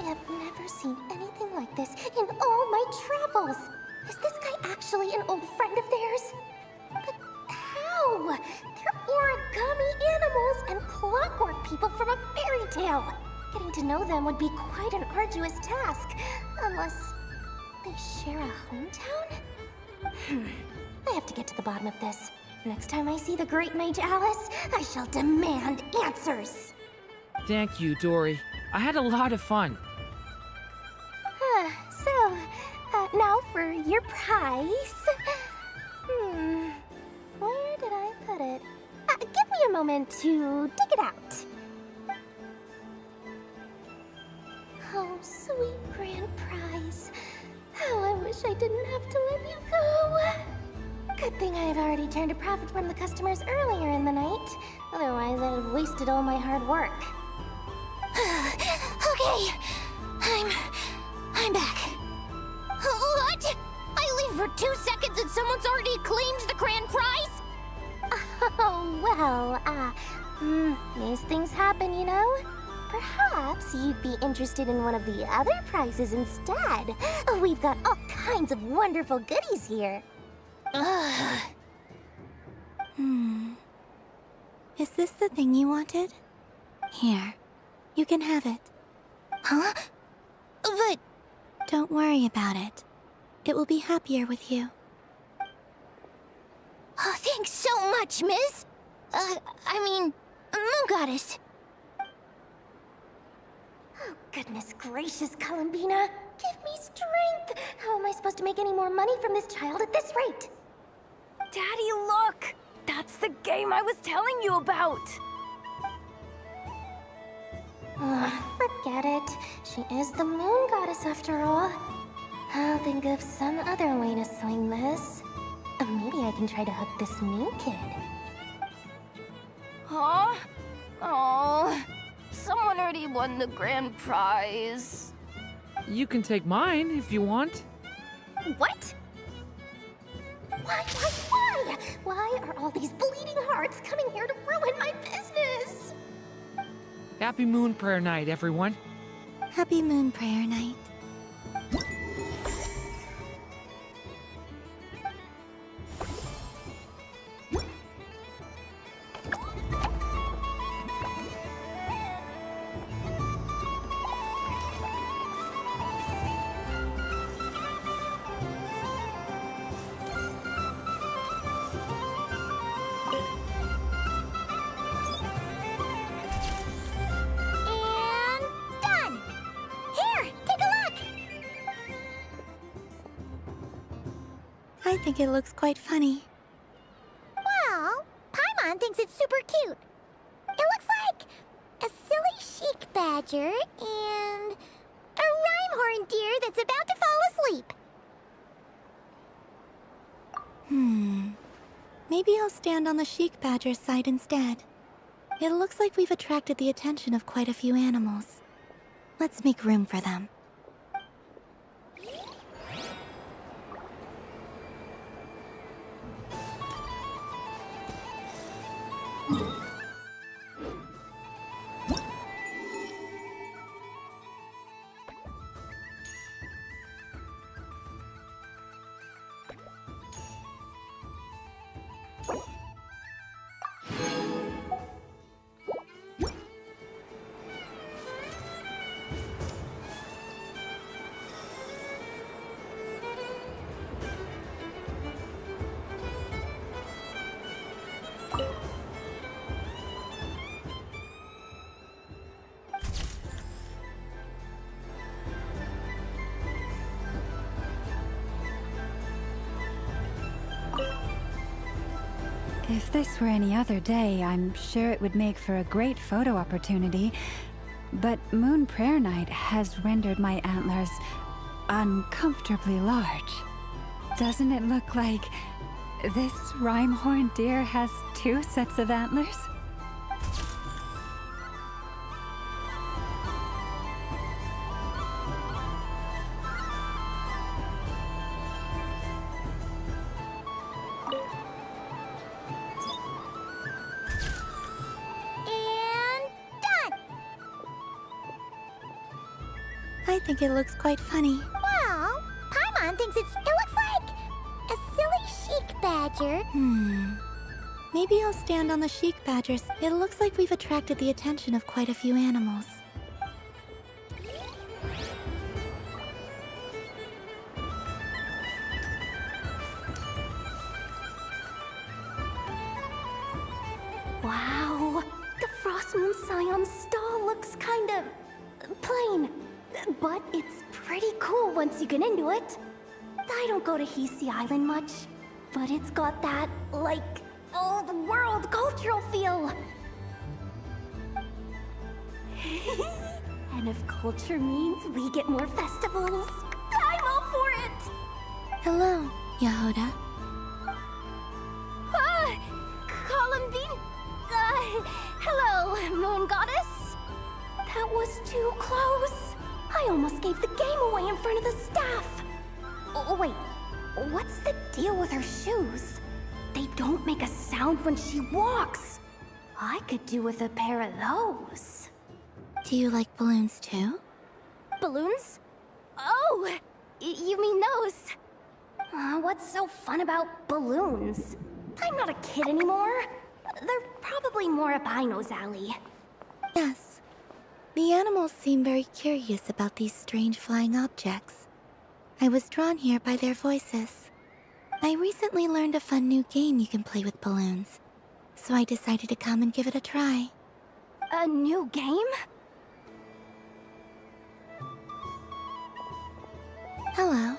I've never seen anything like this in all my travels. Is this guy actually an old friend of theirs? But how? They're origami animals and clockwork people from a fairy tale. Getting to know them would be quite an arduous task, unless they share a hometown? I have to get to the bottom of this. Next time I see the Great Mage Alice, I shall demand answers.
Thank you, Dory. I had a lot of fun.
Now for your prize. Where did I put it? Give me a moment to dig it out. Oh, sweet grand prize. How I wish I didn't have to let you go. Good thing I've already turned a profit from the customers earlier in the night. Otherwise, I'd have wasted all my hard work. Okay, I'm back. What? I leave for 2 seconds and someone's already claimed the grand prize? Oh, well, these things happen, you know? Perhaps you'd be interested in one of the other prizes instead. We've got all kinds of wonderful goodies here.
Is this the thing you wanted? Here, you can have it.
Huh? But...
Don't worry about it. It will be happier with you.
Oh, thanks so much, Miss. Moon Goddess. Oh, goodness gracious, Columbina. Give me strength. How am I supposed to make any more money from this child at this rate?
Daddy, look! That's the game I was telling you about!
Forget it. She is the Moon Goddess after all. I'll think of some other way to swing this. Maybe I can try to hook this new kid.
Huh? Oh, someone already won the grand prize.
You can take mine if you want.
What? Why? Why are all these bleeding hearts coming here to ruin my business?
Happy Moon Prayer Night, everyone.
Happy Moon Prayer Night. I think it looks quite funny.
Well, Paimon thinks it's super cute. It looks like a silly chic badger and a rhyme-horn deer that's about to fall asleep.
Maybe I'll stand on the chic badger's side instead. It looks like we've attracted the attention of quite a few animals. Let's make room for them.
If this were any other day, I'm sure it would make for a great photo opportunity. But Moon Prayer Night has rendered my antlers uncomfortably large. Doesn't it look like this rhyme-horn deer has 2 sets of antlers?
I think it looks quite funny.
Well, Paimon thinks it looks like a silly chic badger.
Maybe I'll stand on the chic badgers. It looks like we've attracted the attention of quite a few animals.
Wow, the Frost Moon Scion stall looks kind of plain, but it's pretty cool once you get into it. I don't go to Hisi Island much, but it's got that, like, old world cultural feel. And if culture means we get more festivals, I'm all for it!
Hello, Yehoda.
Columbine? Hello, Moon Goddess? That was too close. I almost gave the game away in front of the staff. Oh, wait, what's the deal with her shoes? They don't make a sound when she walks. I could do with a pair of those.
Do you like balloons too?
Balloons? Oh, you mean those? What's so fun about balloons? I'm not a kid anymore. They're probably more up Aino's alley.
Yes. The animals seem very curious about these strange flying objects. I was drawn here by their voices. I recently learned a fun new game you can play with balloons, so I decided to come and give it a try.
A new game?
Hello.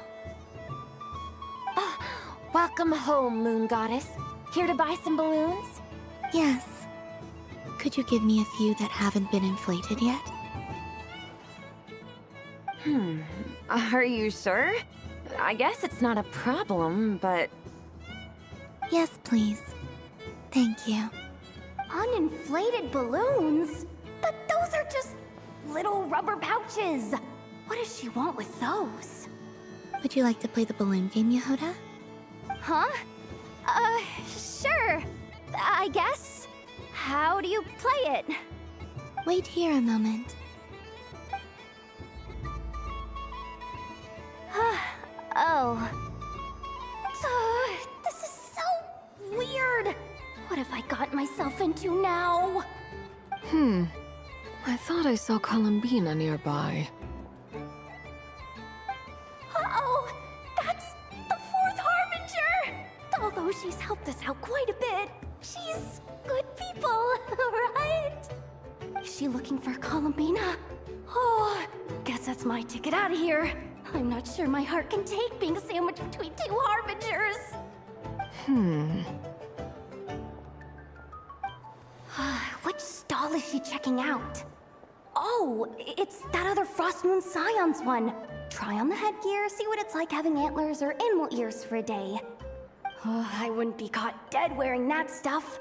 Welcome home, Moon Goddess. Here to buy some balloons?
Yes. Could you give me a few that haven't been inflated yet?
Are you sure? I guess it's not a problem, but...
Yes, please. Thank you.
Uninflated balloons? But those are just little rubber pouches. What does she want with those?
Would you like to play the balloon game, Yehoda?
Huh? Sure. I guess. How do you play it?
Wait here a moment.
Oh. This is so weird. What have I got myself into now?
I thought I saw Columbina nearby.
Uh-oh! That's the fourth Harbinger! Although she's helped us out quite a bit, she's good people, right? Is she looking for Columbina? Oh, guess that's my ticket out of here. I'm not sure my heart can take being sandwiched between two Harbingers. Which stall is she checking out? Oh, it's that other Frost Moon Scion's one. Try on the headgear, see what it's like having antlers or animal ears for a day. Oh, I wouldn't be caught dead wearing that stuff.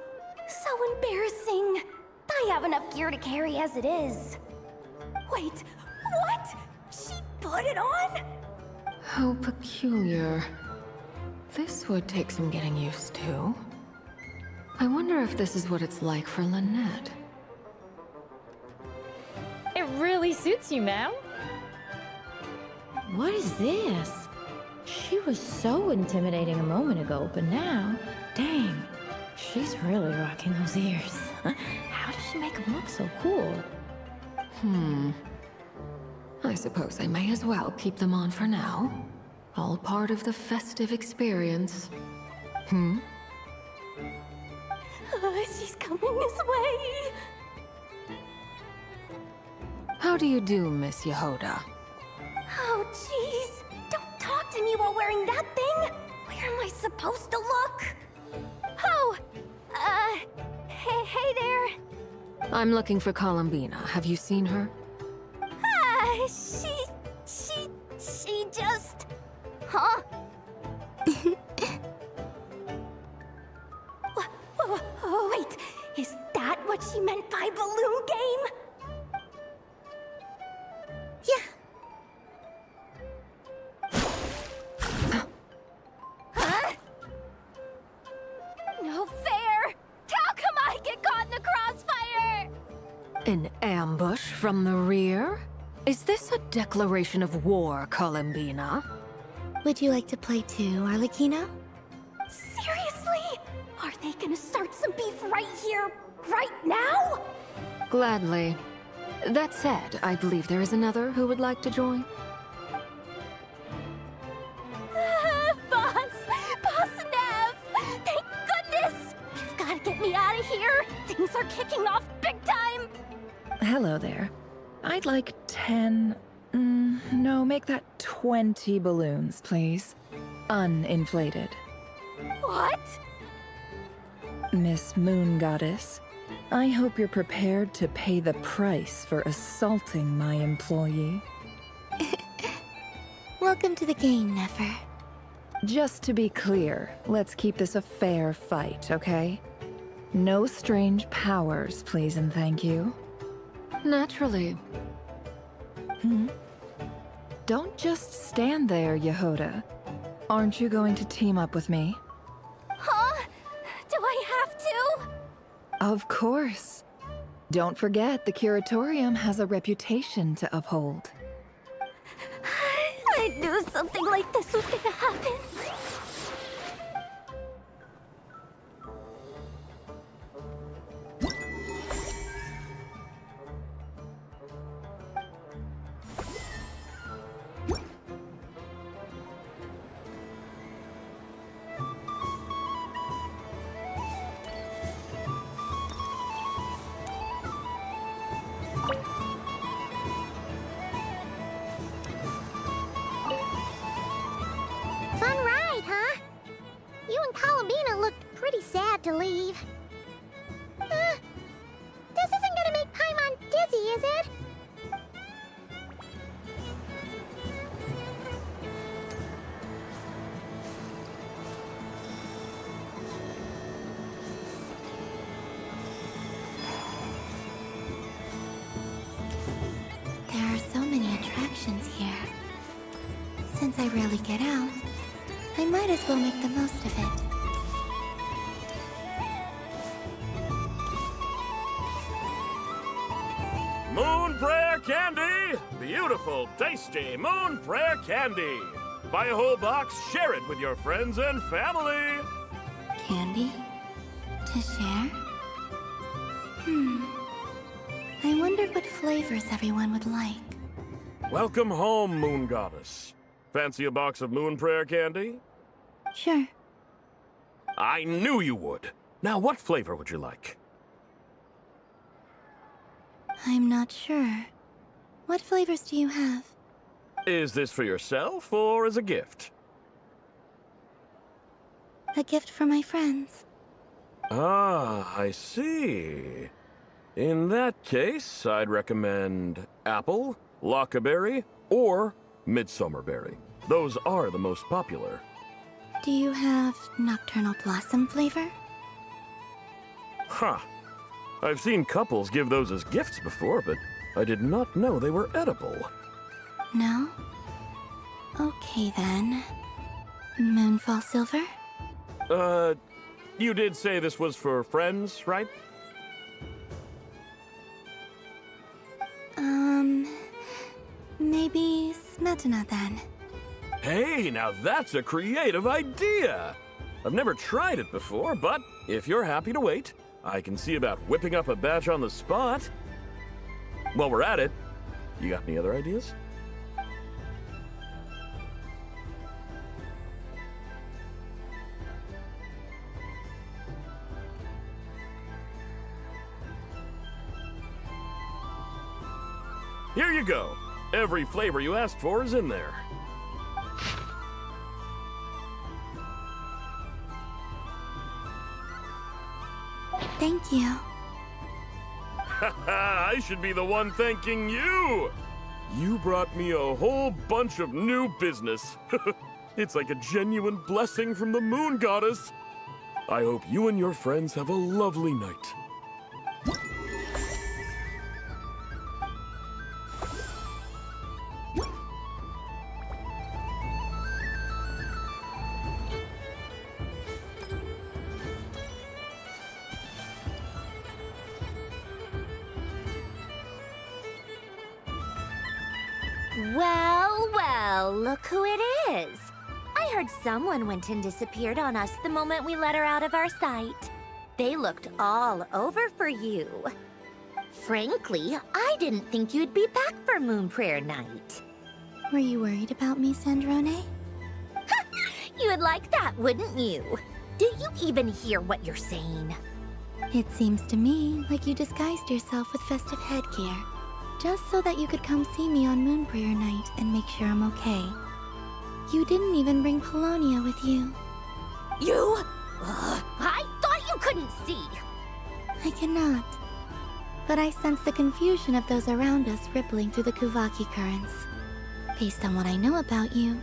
So embarrassing. I have enough gear to carry as it is. Wait, what? She put it on?
How peculiar. This would take some getting used to. I wonder if this is what it's like for Lynette.
It really suits you, ma'am.
What is this? She was so intimidating a moment ago, but now, dang, she's really rocking those ears. How does she make them look so cool?
I suppose I may as well keep them on for now. All part of the festive experience.
She's coming this way.
How do you do, Miss Yehoda?
Oh, jeez. Don't talk to me while wearing that thing. Where am I supposed to look? Oh, hey there.
I'm looking for Columbina. Have you seen her?
She just... Huh? Wait, is that what she meant by balloon game?
Yeah.
Huh? No fair! How come I get caught in the crossfire?
An ambush from the rear?
Is this a declaration of war, Columbina?
Would you like to play too, Arlecchino?
Seriously? Are they gonna start some beef right here, right now?
Gladly. That said, I believe there is another who would like to join.
Boss! Boss Nev! Thank goodness! You've gotta get me out of here! Things are kicking off big time!
Hello there. I'd like 10... no, make that 20 balloons, please. Uninflated.
What?
Miss Moon Goddess, I hope you're prepared to pay the price for assaulting my employee.
Welcome to the game, Nefer.
Just to be clear, let's keep this a fair fight, okay? No strange powers, please and thank you.
Naturally.
Don't just stand there, Yehoda. Aren't you going to team up with me?
Huh? Do I have to?
Of course. Don't forget, the Curatorium has a reputation to uphold.
I knew something like this was gonna happen.
Fun ride, huh? You and Columbina looked pretty sad to leave. This isn't gonna make Paimon dizzy, is it?
There are so many attractions here. Since I rarely get out, I might as well make the most of it.
Moon Prayer Candy! Beautiful, tasty Moon Prayer Candy! Buy a whole box, share it with your friends and family!
Candy? To share? I wonder what flavors everyone would like.
Welcome home, Moon Goddess. Fancy a box of Moon Prayer Candy?
Sure.
I knew you would. Now, what flavor would you like?
I'm not sure. What flavors do you have?
Is this for yourself or as a gift?
A gift for my friends.
Ah, I see. In that case, I'd recommend apple, lockaberry, or midsummerberry. Those are the most popular.
Do you have nocturnal blossom flavor?
Huh. I've seen couples give those as gifts before, but I did not know they were edible.
No? Okay then. Moonfall silver?
You did say this was for friends, right?
Maybe smetana then.
Hey, now that's a creative idea! I've never tried it before, but if you're happy to wait, I can see about whipping up a batch on the spot. While we're at it, you got any other ideas? Here you go. Every flavor you asked for is in there.
Thank you.
I should be the one thanking you! You brought me a whole bunch of new business. It's like a genuine blessing from the Moon Goddess. I hope you and your friends have a lovely night.
Well, well, look who it is. I heard someone went and disappeared on us the moment we let her out of our sight. They looked all over for you. Frankly, I didn't think you'd be back for Moon Prayer Night.
Were you worried about me, Sandrone?
You would like that, wouldn't you? Do you even hear what you're saying?
It seems to me like you disguised yourself with festive headgear, just so that you could come see me on Moon Prayer Night and make sure I'm okay. You didn't even bring Polonia with you.
You? I thought you couldn't see.
I cannot. But I sense the confusion of those around us rippling through the Kuvaki currents. Based on what I know about you,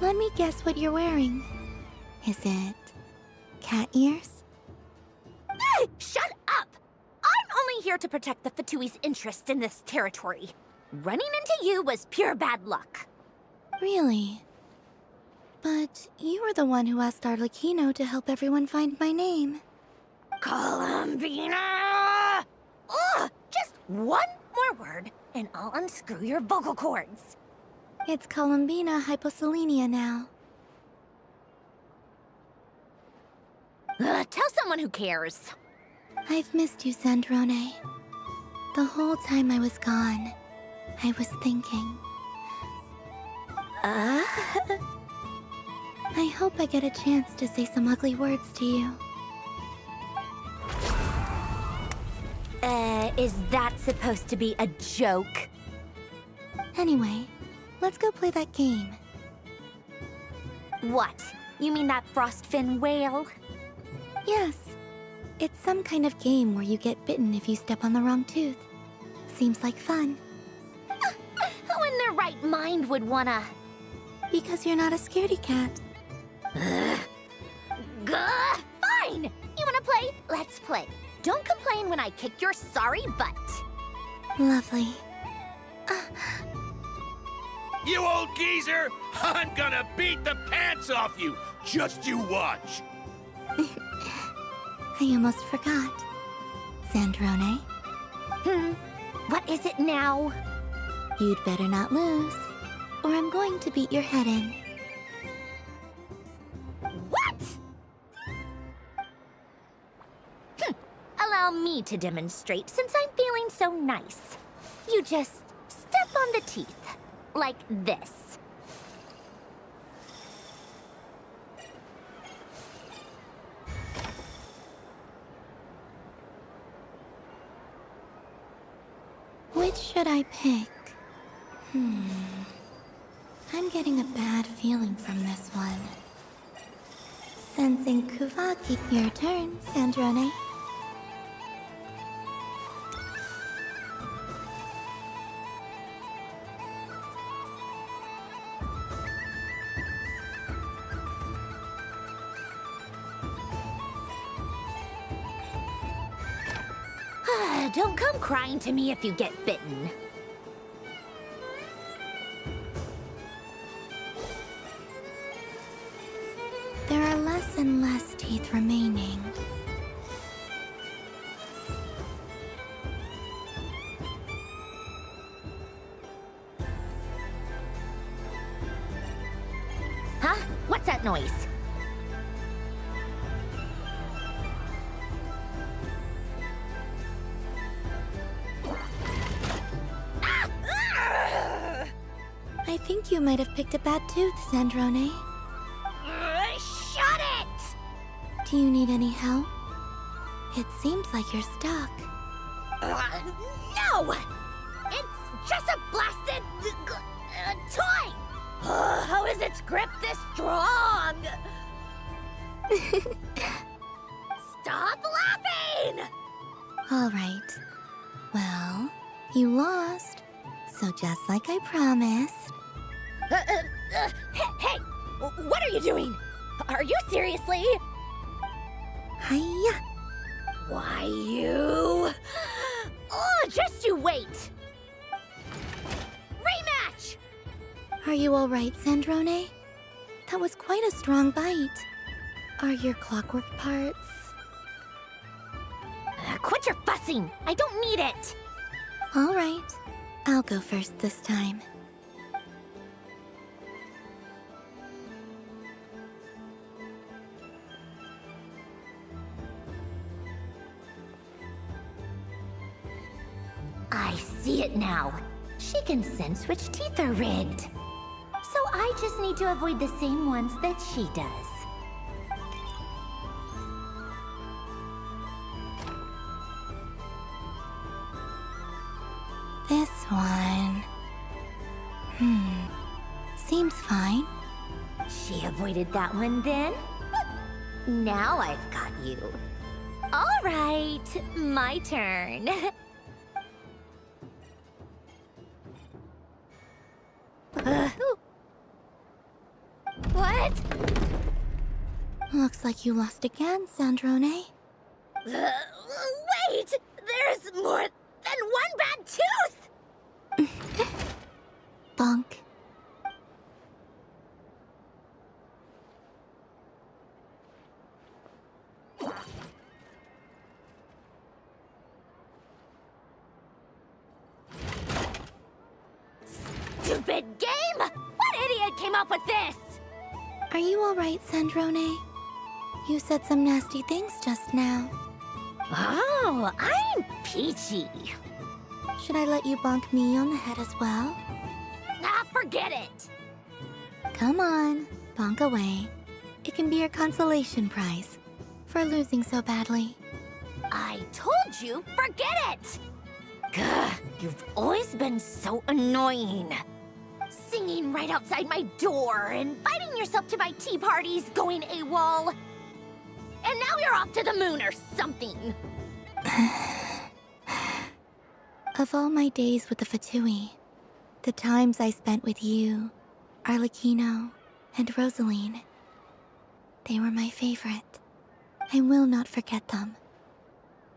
let me guess what you're wearing. Is it cat ears?
Shut up! I'm only here to protect the Fatui's interest in this territory. Running into you was pure bad luck.
Really? But you were the one who asked Arlecchino to help everyone find my name.
Columbina! Ugh! Just one more word, and I'll unscrew your vocal cords.
It's Columbina hyposelenia now.
Tell someone who cares.
I've missed you, Sandrone. The whole time I was gone, I was thinking. I hope I get a chance to say some ugly words to you.
Is that supposed to be a joke?
Anyway, let's go play that game.
What? You mean that frostfin whale?
Yes. It's some kind of game where you get bitten if you step on the wrong tooth. Seems like fun.
Who in their right mind would wanna...
Because you're not a scaredy cat.
Fine! You wanna play? Let's play. Don't complain when I kick your sorry butt.
Lovely.
You old geezer! I'm gonna beat the pants off you! Just you watch!
I almost forgot. Sandrone?
What is it now?
You'd better not lose, or I'm going to beat your head in.
What? Allow me to demonstrate since I'm feeling so nice. You just step on the teeth, like this.
Which should I pick? I'm getting a bad feeling from this one. Sensing Kuvaki. Your turn, Sandrone.
Don't come crying to me if you get bitten.
There are less and less teeth remaining.
Huh? What's that noise?
I think you might have picked a bad tooth, Sandrone.
Shut it!
Do you need any help? It seems like you're stuck.
No! It's just a blasted... toy! How is its grip this strong? Stop laughing!
All right. Well, you lost. So just like I promised...
Hey! What are you doing? Are you seriously?
Hiya!
Why, you... Oh, just you wait! Rematch!
Are you all right, Sandrone? That was quite a strong bite. Are your clockwork parts?
Quit your fussing! I don't need it!
All right. I'll go first this time.
it now. She can sense which teeth are rigged. So I just need to avoid the same ones that she does.
This one... Seems fine.
She avoided that one then? Now I've got you. All right, my turn. What?
Looks like you lost again, Sandrone.
Wait! There's more than one bad tooth!
Bonk.
Stupid game! What idiot came up with this?
Are you alright, Sandrone? You said some nasty things just now.
Oh, I'm peachy.
Should I let you bonk me on the head as well?
Ah, forget it!
Come on, bonk away. It can be your consolation prize for losing so badly.
I told you, forget it! Gah, you've always been so annoying. Singing right outside my door, inviting yourself to my tea parties, going AWOL. And now you're off to the moon or something.
Of all my days with the Fatui, the times I spent with you, Arlecchino, and Rosaline, they were my favorite. I will not forget them.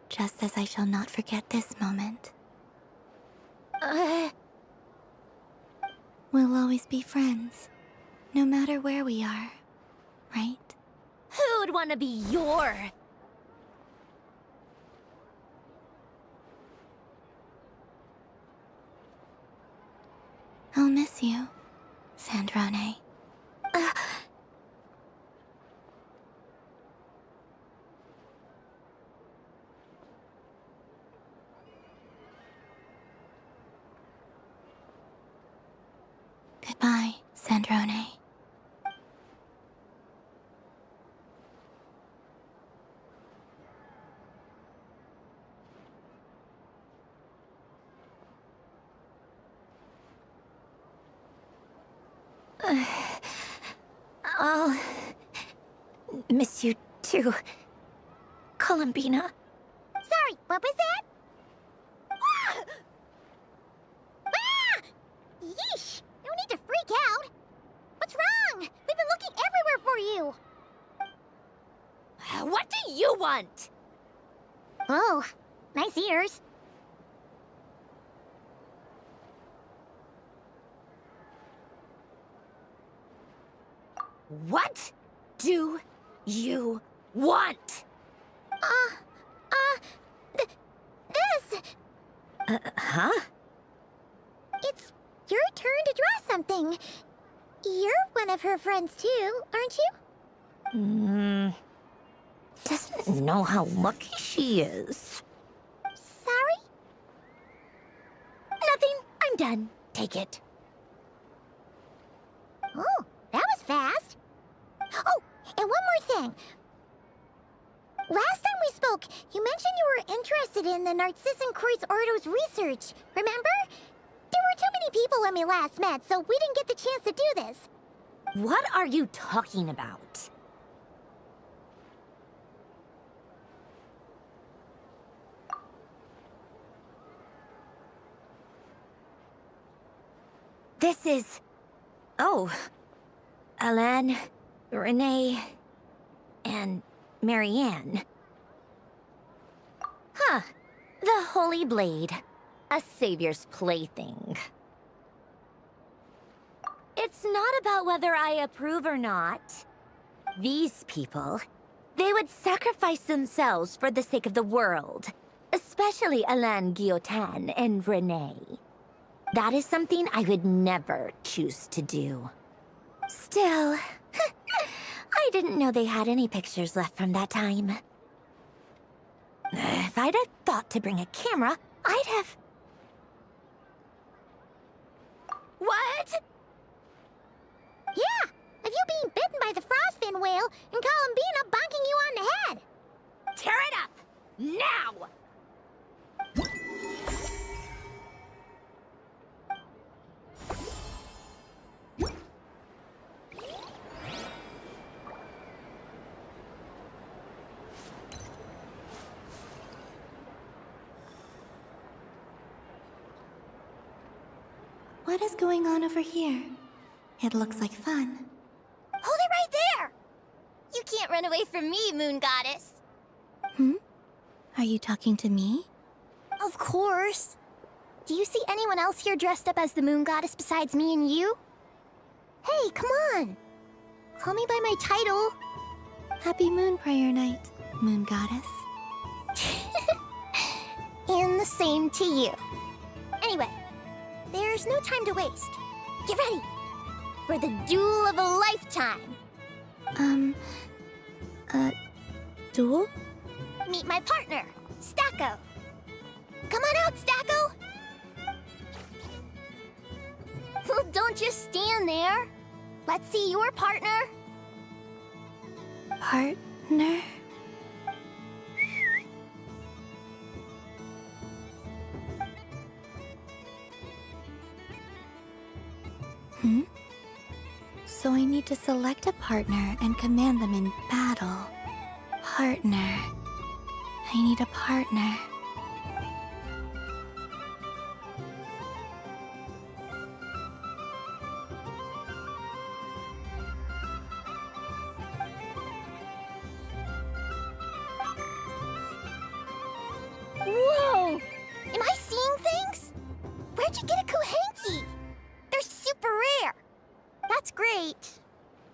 Just as I shall not forget this moment. We'll always be friends, no matter where we are, right?
Who'd want to be your...
I'll miss you, Sandrone. Goodbye, Sandrone.
I'll miss you too, Columbina. Sorry, what was that? Ah! Ah! Yeesh! No need to freak out. What's wrong? We've been looking everywhere for you. What do you want? Oh, nice ears. What do you want? This. Huh? It's your turn to draw something. You're one of her friends too, aren't you? Doesn't know how lucky she is. Sorry? Nothing. I'm done. Take it. Oh, that was fast. Oh, and one more thing. Last time we spoke, you mentioned you were interested in the Narcissan Kreuz Ordo's research, remember? There were too many people when we last met, so we didn't get the chance to do this. What are you talking about? This is... Oh. Alain, Renee, and Marianne. Huh. The Holy Blade. A savior's plaything. It's not about whether I approve or not. These people, they would sacrifice themselves for the sake of the world. Especially Alain Guillotin and Renee. That is something I would never choose to do. Still, I didn't know they had any pictures left from that time. If I'd have thought to bring a camera, I'd have... What? Yeah, of you being bitten by the frostfin whale and Columbina bonking you on the head.
Tear it up! Now!
What is going on over here? It looks like fun.
Hold it right there! You can't run away from me, Moon Goddess.
Are you talking to me?
Of course. Do you see anyone else here dressed up as the Moon Goddess besides me and you? Hey, come on. Call me by my title.
Happy Moon Prayer Night, Moon Goddess.
And the same to you. Anyway, there's no time to waste. Get ready for the duel of a lifetime.
Duel?
Meet my partner, Stacko. Come on out, Stacko. Well, don't just stand there. Let's see your partner.
Partner? So I need to select a partner and command them in battle. Partner. I need a partner.
Whoa! Am I seeing things? Where'd you get a Kohenki? They're super rare. That's great.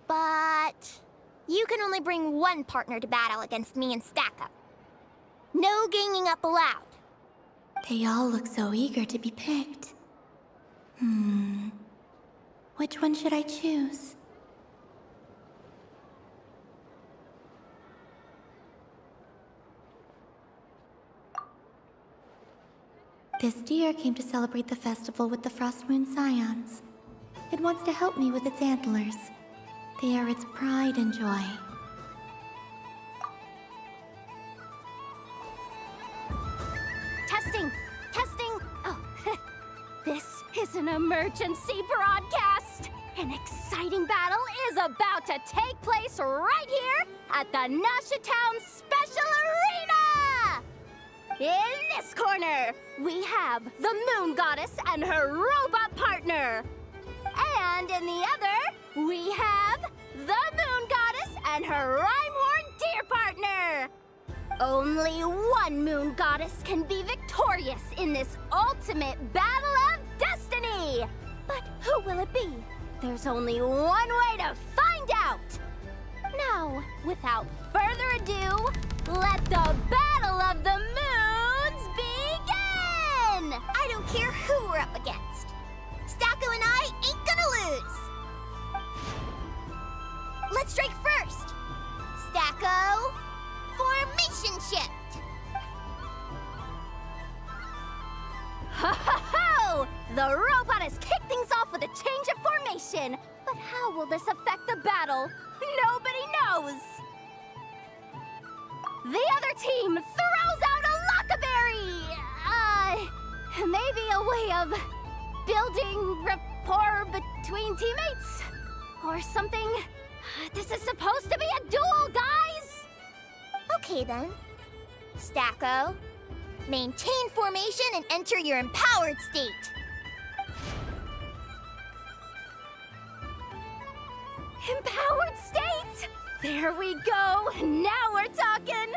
But you can only bring one partner to battle against me and Stacko. No ganging up allowed.
They all look so eager to be picked. Which one should I choose? This deer came to celebrate the festival with the Frost Moon Scions. It wants to help me with its antlers. They are its pride and joy.
Testing! Testing! Oh, this is an emergency broadcast! An exciting battle is about to take place right here at the Nashatown Special Arena! In this corner, we have the Moon Goddess and her robot partner. And in the other, we have the Moon Goddess and her Rhymehorn deer partner. Only one Moon Goddess can be victorious in this ultimate battle of destiny. But who will it be? There's only one way to find out. Now, without further ado, let the Battle of the Moons begin!
I don't care who we're up against. Stacko and I ain't gonna lose. Let's strike first. Stacko, formation shift.
Ho ho ho! The robot has kicked things off with a change of formation. But how will this affect the battle? Nobody knows. The other team throws out a Lockaberry! Maybe a way of building rapport between teammates? Or something? This is supposed to be a duel, guys!
Okay then. Stacko, maintain formation and enter your empowered state.
Empowered state! There we go! Now we're talking!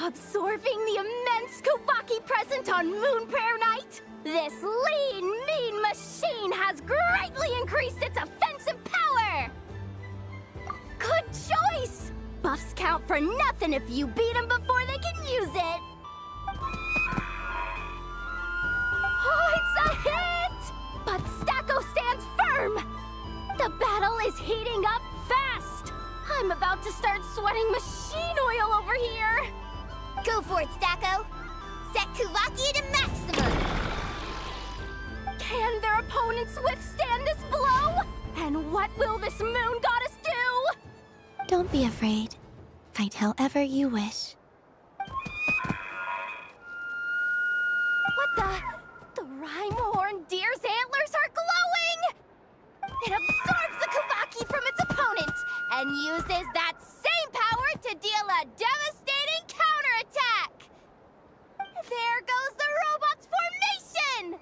Absorbing the immense Kuvaki present on Moon Prayer Night, this lean, mean machine has greatly increased its offensive power! Good choice! Buffs count for nothing if you beat them before they can use it! Oh, it's a hit! But Stacko stands firm! The battle is heating up fast! I'm about to start sweating machine oil over here!
Go for it, Stacko. Set Kuvaki to maximum.
Can their
opponents withstand this blow? And what will this moon goddess do?
Don't be afraid. Fight however you wish.
What the Rhyme-horn deer's antlers are glowing! It absorbs the Kuvaki from its opponent and uses that same power to deal a devastating counterattack! There goes the robot's formation!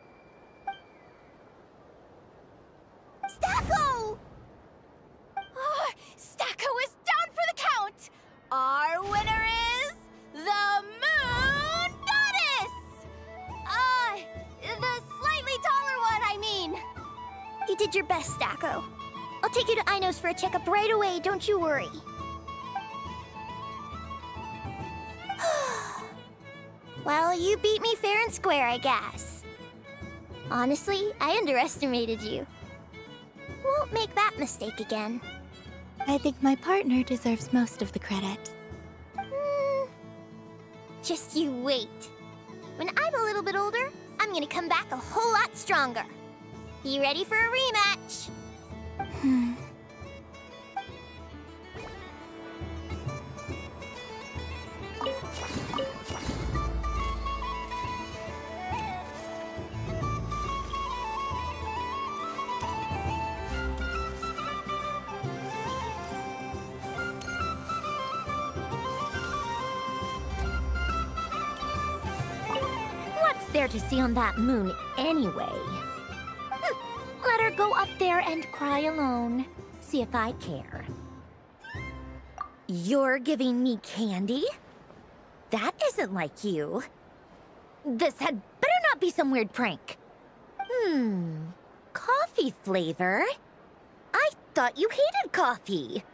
Stacko! Oh, Stacko is down for the count! Our winner is the Moon Goddess! The slightly taller one, I mean.
You did your best, Stacko. I'll take you to Ino's for a checkup right away, don't you worry. Well, you beat me fair and square, I guess. Honestly, I underestimated you. Won't make that mistake again.
I think my partner deserves most of the credit.
Just you wait. When I'm a little bit older, I'm gonna come back a whole lot stronger. You ready for a rematch?
What's there to see on that moon anyway? Let her go up there and cry alone. See if I care. You're giving me candy? That isn't like you. This had better not be some weird prank. Coffee flavor? I thought you hated coffee.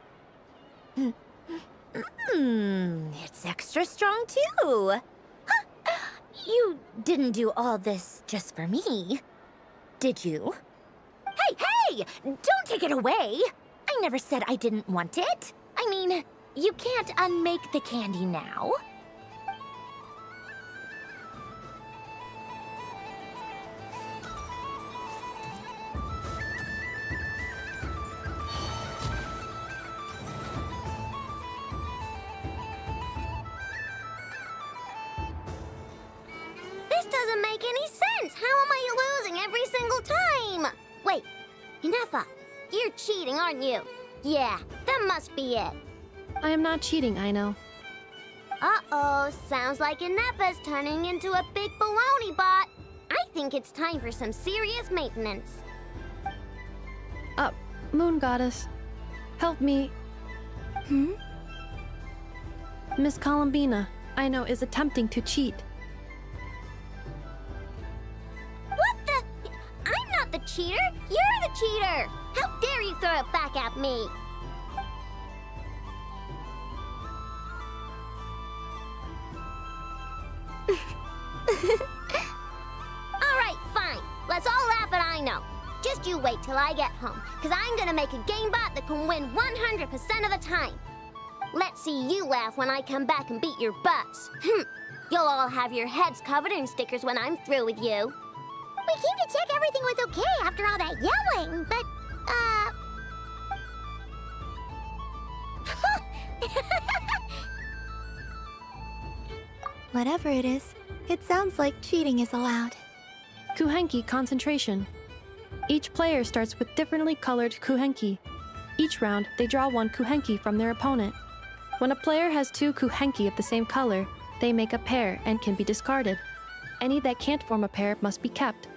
It's extra strong too. Huh. You didn't do all this just for me, did you? Hey! Don't take it away! I never said I didn't want it. I mean, you can't unmake the candy now.
This doesn't make any sense! How am I losing every single time? Wait, Inefa, you're cheating, aren't you? Yeah, that must be it.
I am not cheating, Ino.
Uh-oh, sounds like Inefa's turning into a big baloney bot. I think it's time for some serious maintenance.
Moon Goddess, help me. Miss Columbina, Ino is attempting to cheat.
What the? I'm not the cheater! You're the cheater! How dare you throw it back at me? Alright, fine. Let's all laugh at Ino. Just you wait till I get home, because I'm gonna make a game bot that can win 100% of the time. Let's see you laugh when I come back and beat your butts. You'll all have your heads covered in stickers when I'm through with you. We came to check everything was okay after all that yelling, but,
Whatever it is, it sounds like cheating is allowed.
Kuhenki concentration. Each player starts with differently colored kuhenki. Each round, they draw one kuhenki from their opponent. When a player has two kuhenki of the same color, they make a pair and can be discarded. Any that can't form a pair must be kept.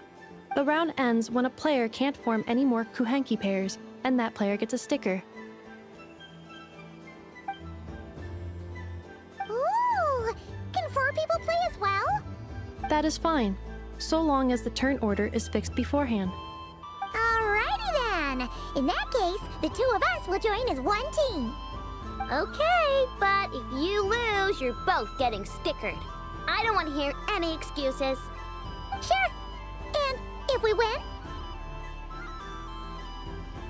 The round ends when a player can't form any more kuhenki pairs, and that player gets a sticker.
ooh, can 4 people play as well?
That is fine, so long as the turn order is fixed beforehand.
Alrighty then. In that case, the 2 of us will join as one team. Okay, but if you lose, you're both getting stickered. I don't want to hear any excuses. Sure. And if we win?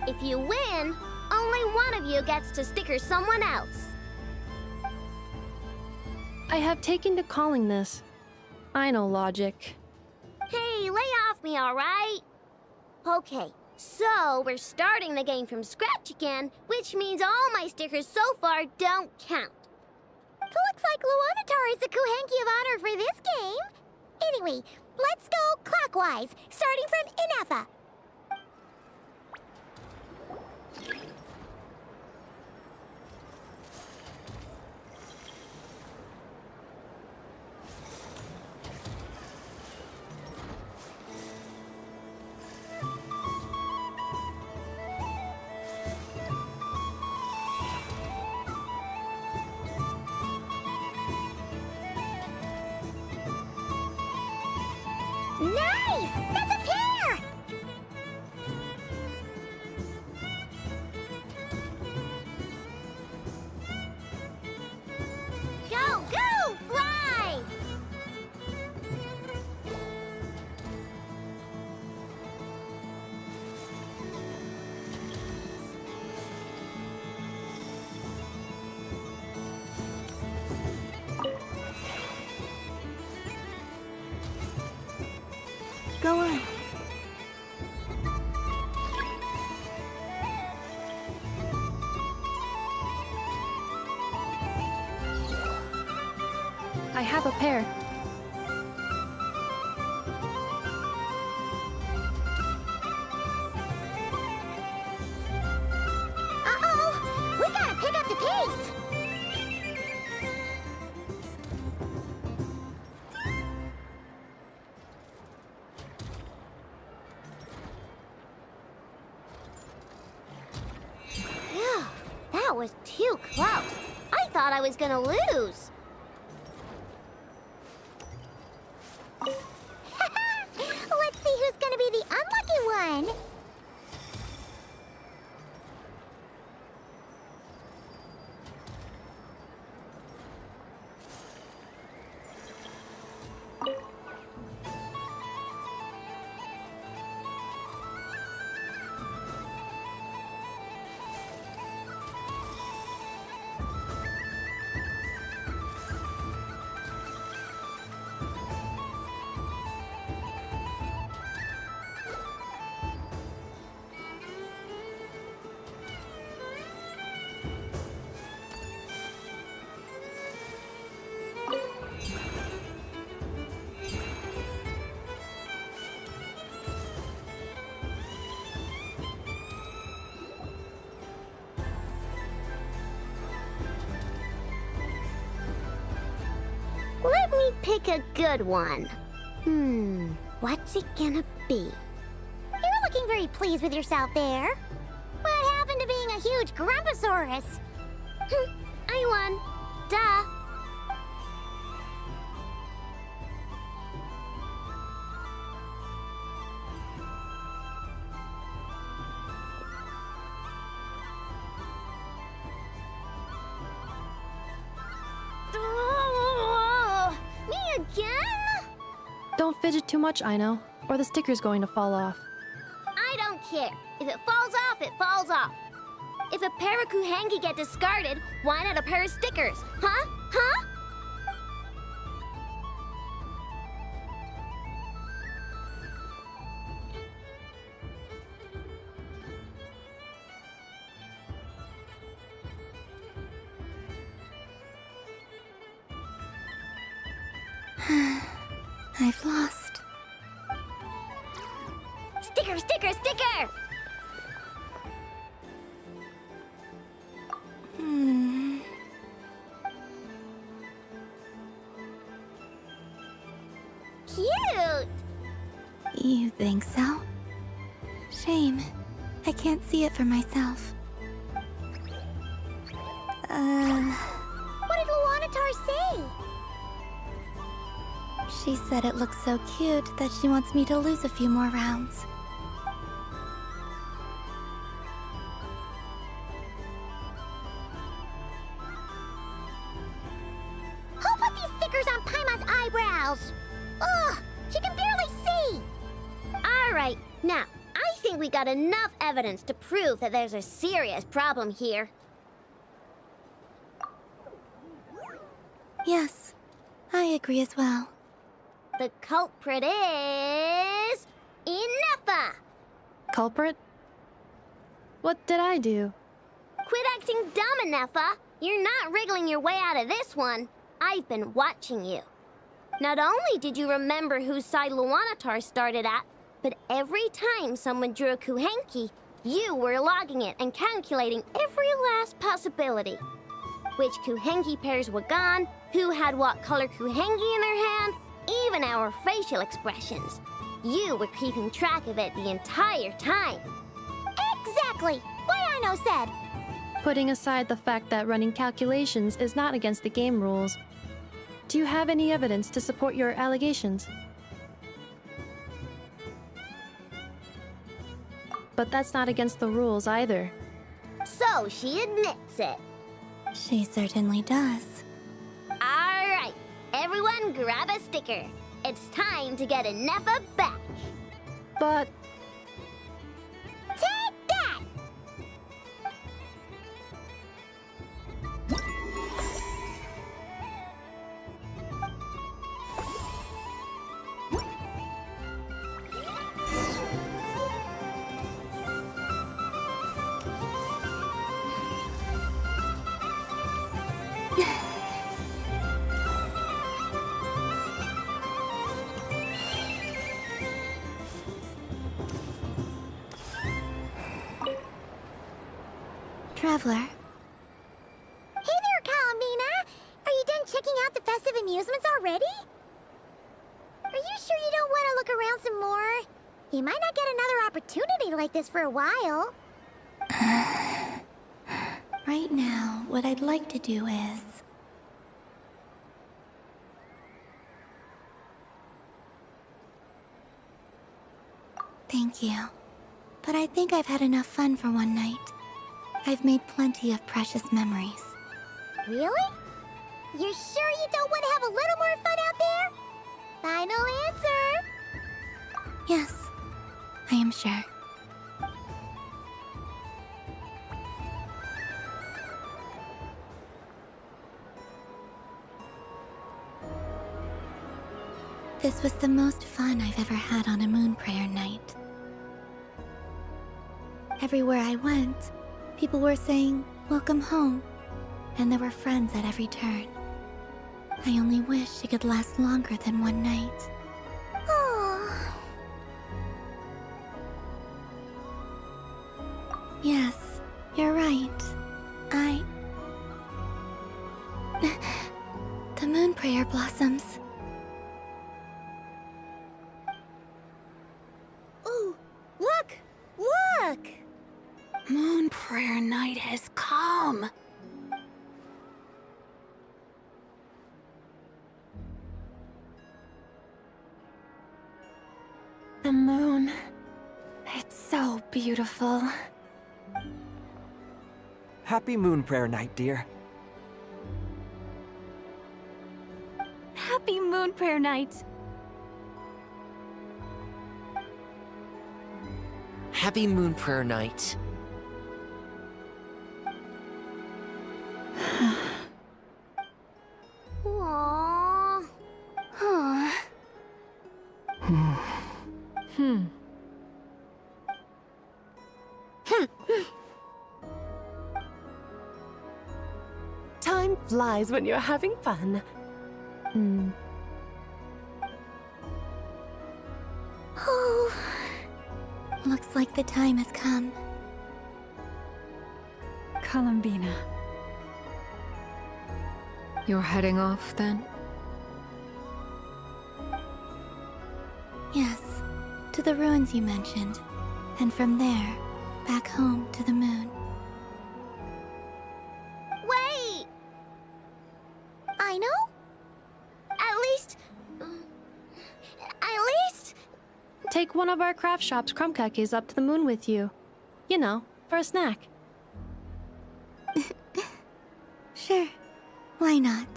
If you win, only one of you gets to sticker someone else.
I have taken to calling this. I know logic.
Hey, lay off me, alright?
Okay, so we're starting the game from scratch again, which means all my stickers so far don't count.
Looks like Luanatar is the Kuhenki of honor for this game. Anyway, let's go clockwise, starting from Inafa. Nice! That's a pair!
Go, go, fly!
Go on.
I have a pair.
Uh-oh! We gotta pick up the pace!
Phew, that was too close. I thought I was gonna lose.
Let's see who's gonna be the unlucky one.
Let me pick a good one. What's it gonna be?
You're looking very pleased with yourself there. What happened to being a huge Grumposaurus?
I won. Duh. Me again?
Don't fidget too much, Aino, or the sticker's going to fall off.
I don't care. If it falls off, it falls off. If a pair of Kuhenki get discarded, why not a pair of stickers? Huh? Huh?
I've lost.
Sticker, sticker, sticker! Cute!
You think so? Shame. I can't see it for myself.
What did Luanatar say?
She said it looks so cute that she wants me to lose a few more rounds.
Who put these stickers on Paima's eyebrows? Ugh, she can barely see.
All right, now, I think we got enough evidence to prove that there's a serious problem here.
Yes, I agree as well.
The culprit is... Inafa!
culprit? What did I do?
Quit acting dumb, Nefa. You're not wriggling your way out of this one. I've been watching you. Not only did you remember whose side Luanatar started at, but every time someone drew a Kuhenki, you were logging it and calculating every last possibility. Which Kuhenki pairs were gone, who had what color Kuhenki in their hand, even our facial expressions. You were keeping track of it the entire time. Exactly! Why I no said?
Putting aside the fact that running calculations is not against the game rules, do you have any evidence to support your allegations? But that's not against the rules either.
So she admits it.
She certainly does.
Alright, everyone grab a sticker. It's time to get a Nefa back.
But...
Take that!
Traveler.
Hey there, Columbina! Are you done checking out the festive amusements already? Are you sure you don't want to look around some more? You might not get another opportunity like this for a while.
Right now, what I'd like to do is... Thank you. But I think I've had enough fun for one night. I've made plenty of precious memories.
Really? You're sure you don't want to have a little more fun out there? Final answer?
Yes, I am sure. This was the most fun I've ever had on a moon prayer night. Everywhere I went, people were saying, "Welcome home," and there were friends at every turn. I only wish it could last longer than one night.
Oh.
Yes, you're right. The moon prayer blossoms.
Ooh, look! Look!
Moon prayer night has come.
The moon. It's so beautiful.
Happy moon prayer night, dear.
Happy moon prayer night.
Happy moon prayer night.
Aww.
Huh.
Time flies when you're having fun.
Oh, looks like the time has come.
Columbina.
You're heading off, then?
Yes, to the ruins you mentioned. And from there, back home to the moon.
Wait! I know? At least...
Take one of our craft shop's crumb-cakes up to the moon with you. You know, for a snack.
Sure. Why not?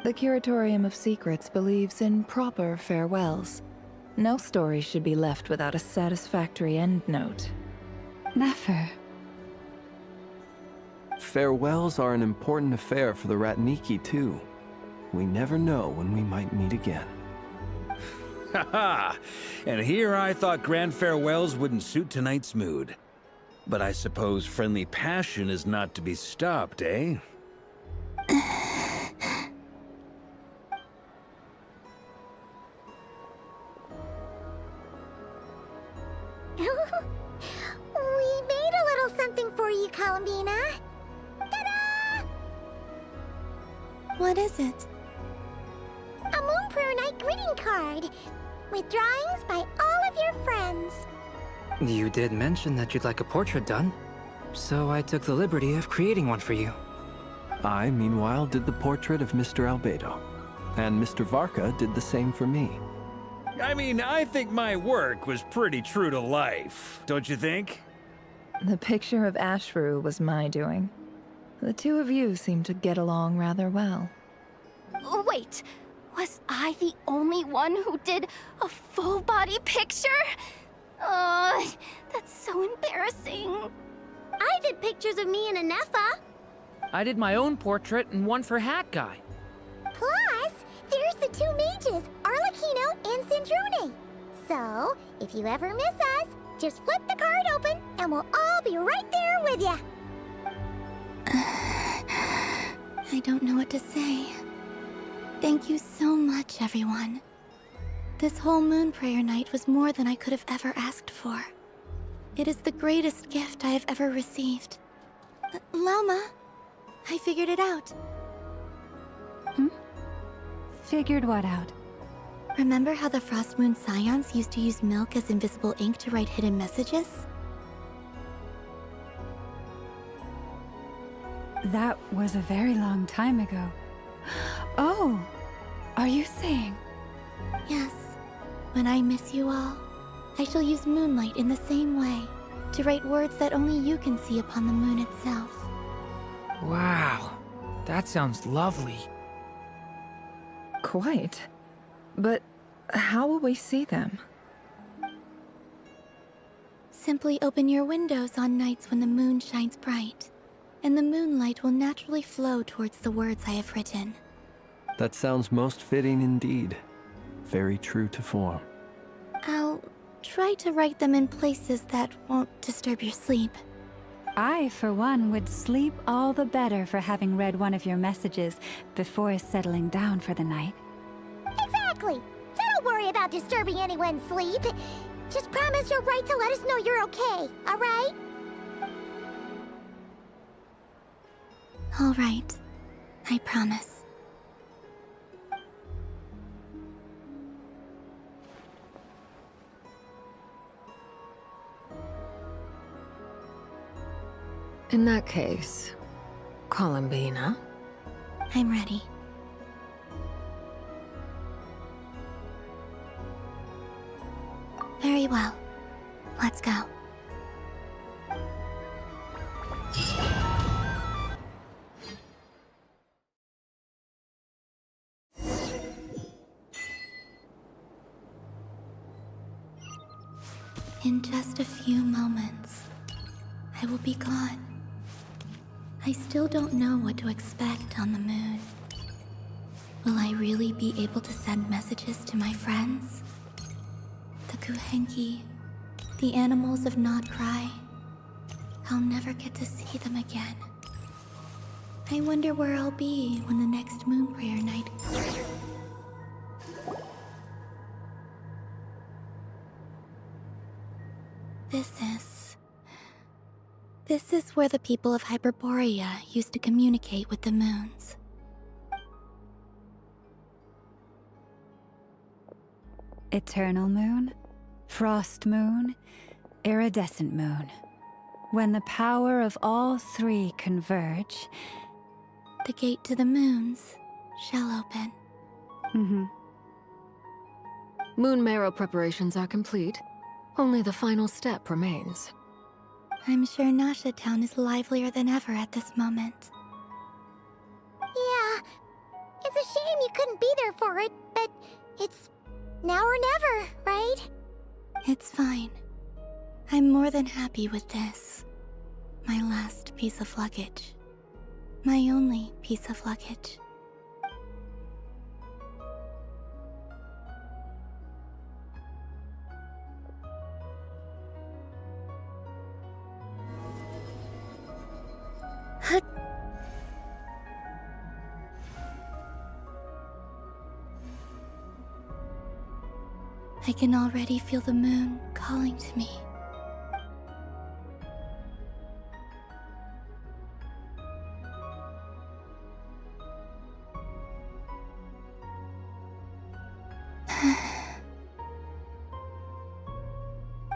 The Curatorium of Secrets believes in proper farewells. No story should be left without a satisfactory endnote.
Never.
Farewells are an important affair for the Ratniki, too. We never know when we might meet again.
Haha! And here I thought grand farewells wouldn't suit tonight's mood. But I suppose friendly passion is not to be stopped, eh?
We made a little something for you, Columbina. Ta-da!
What is it?
A Moon Prayer Night greeting card with drawings by all of your friends.
You did mention that you'd like a portrait done, so I took the liberty of creating one for you.
I, meanwhile, did the portrait of Mr. Albedo. And Mr. Varka did the same for me.
I mean, I think my work was pretty true to life, don't you think?
The picture of Ashru was my doing. The two of you seem to get along rather well.
Wait, was I the only one who did a full body picture? That's so embarrassing.
I did pictures of me and Anefa.
I did my own portrait and one for Hat Guy.
Plus, there's the two mages, Arlecchino and Sandrone. So, if you ever miss us, just flip the card open and we'll all be right there with you.
I don't know what to say. Thank you so much, everyone. This whole Moon Prayer Night was more than I could have ever asked for. It is the greatest gift I have ever received. Lama, I figured it out.
Figured what out?
Remember how the Frost Moon Scions used to use milk as invisible ink to write hidden messages?
That was a very long time ago. Oh, are you saying?
Yes. When I miss you all, I shall use moonlight in the same way, to write words that only you can see upon the moon itself.
Wow, that sounds lovely.
Quite. But how will we see them?
Simply open your windows on nights when the moon shines bright, and the moonlight will naturally flow towards the words I have written.
That sounds most fitting indeed. Very true to form.
I'll try to write them in places that won't disturb your sleep.
I, for one, would sleep all the better for having read one of your messages before settling down for the night.
Exactly. So don't worry about disturbing anyone's sleep. Just promise you'll write to let us know you're okay, all right?
All right. I promise.
In that case, Columbina?
I'm ready. Very well. Let's go. In just a few moments, I will be gone. I still don't know what to expect on the moon. Will I really be able to send messages to my friends? The Kuhenki, the animals of Nod Cry. I'll never get to see them again. I wonder where I'll be when the next Moon Prayer Night comes. This is where the people of Hyperborea used to communicate with the moons.
Eternal moon, frost moon, iridescent moon. When the power of all three converge,
the gate to the moons shall open.
Moon marrow preparations are complete. Only the final step remains.
I'm sure Nasha Town is livelier than ever at this moment.
Yeah, it's a shame you couldn't be there for it, but it's now or never, right?
It's fine. I'm more than happy with this. My last piece of luggage. My only piece of luggage. I can already feel the moon calling to me.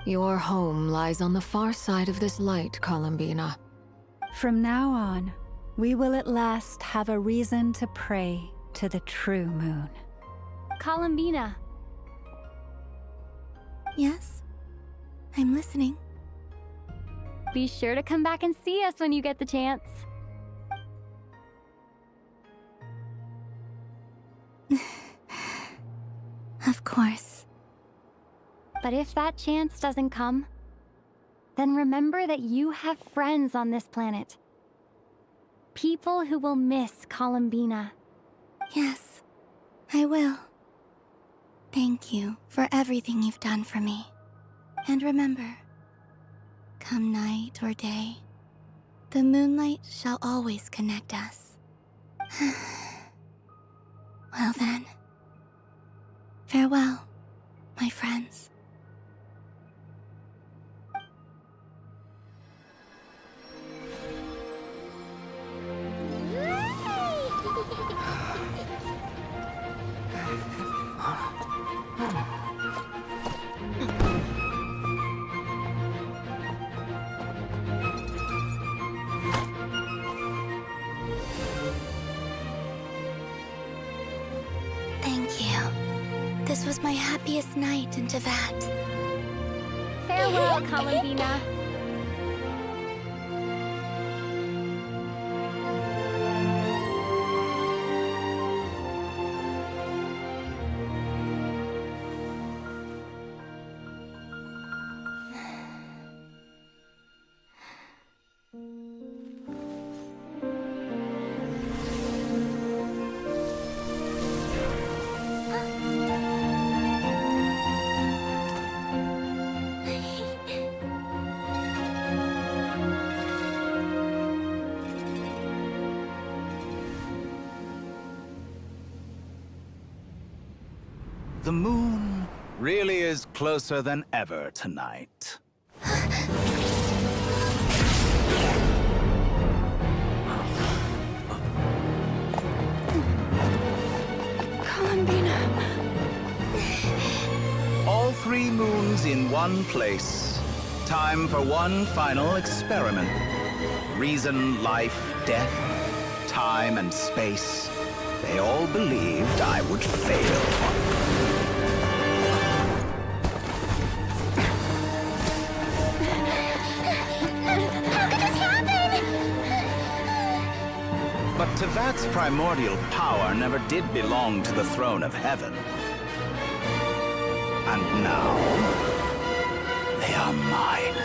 Your home lies on the far side of this light, Columbina.
From now on, we will at last have a reason to pray to the true moon.
Columbina.
Yes? I'm listening.
Be sure to come back and see us when you get the chance.
Of course.
But if that chance doesn't come, then remember that you have friends on this planet. People who will miss Columbina.
Yes, I will. Thank you for everything you've done for me. And remember, come night or day, the moonlight shall always connect us. Well then, farewell, my friends. Thank you. This was my happiest night in Tevat.
Farewell, Columbina.
The moon really is closer than ever tonight.
Columbina.
All 3 moons in one place. Time for one final experiment. Reason, life, death, time, and space. They all believed I would fail. But Tevat's primordial power never did belong to the throne of heaven. And now, they are mine.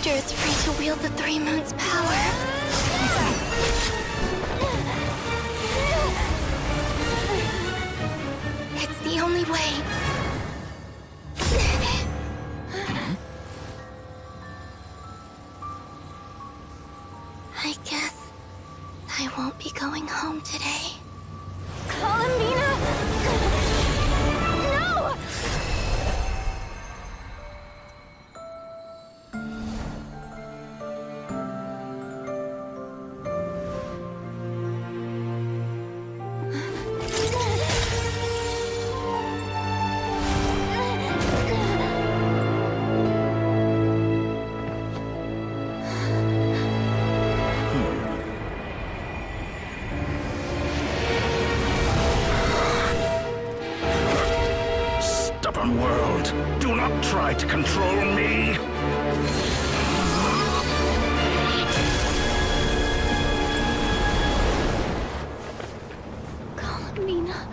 Is free to wield the 3 moons' power. It's the only way. I guess I won't be going home today.
Columbina! No!
World, do not try to control me.
Columbina.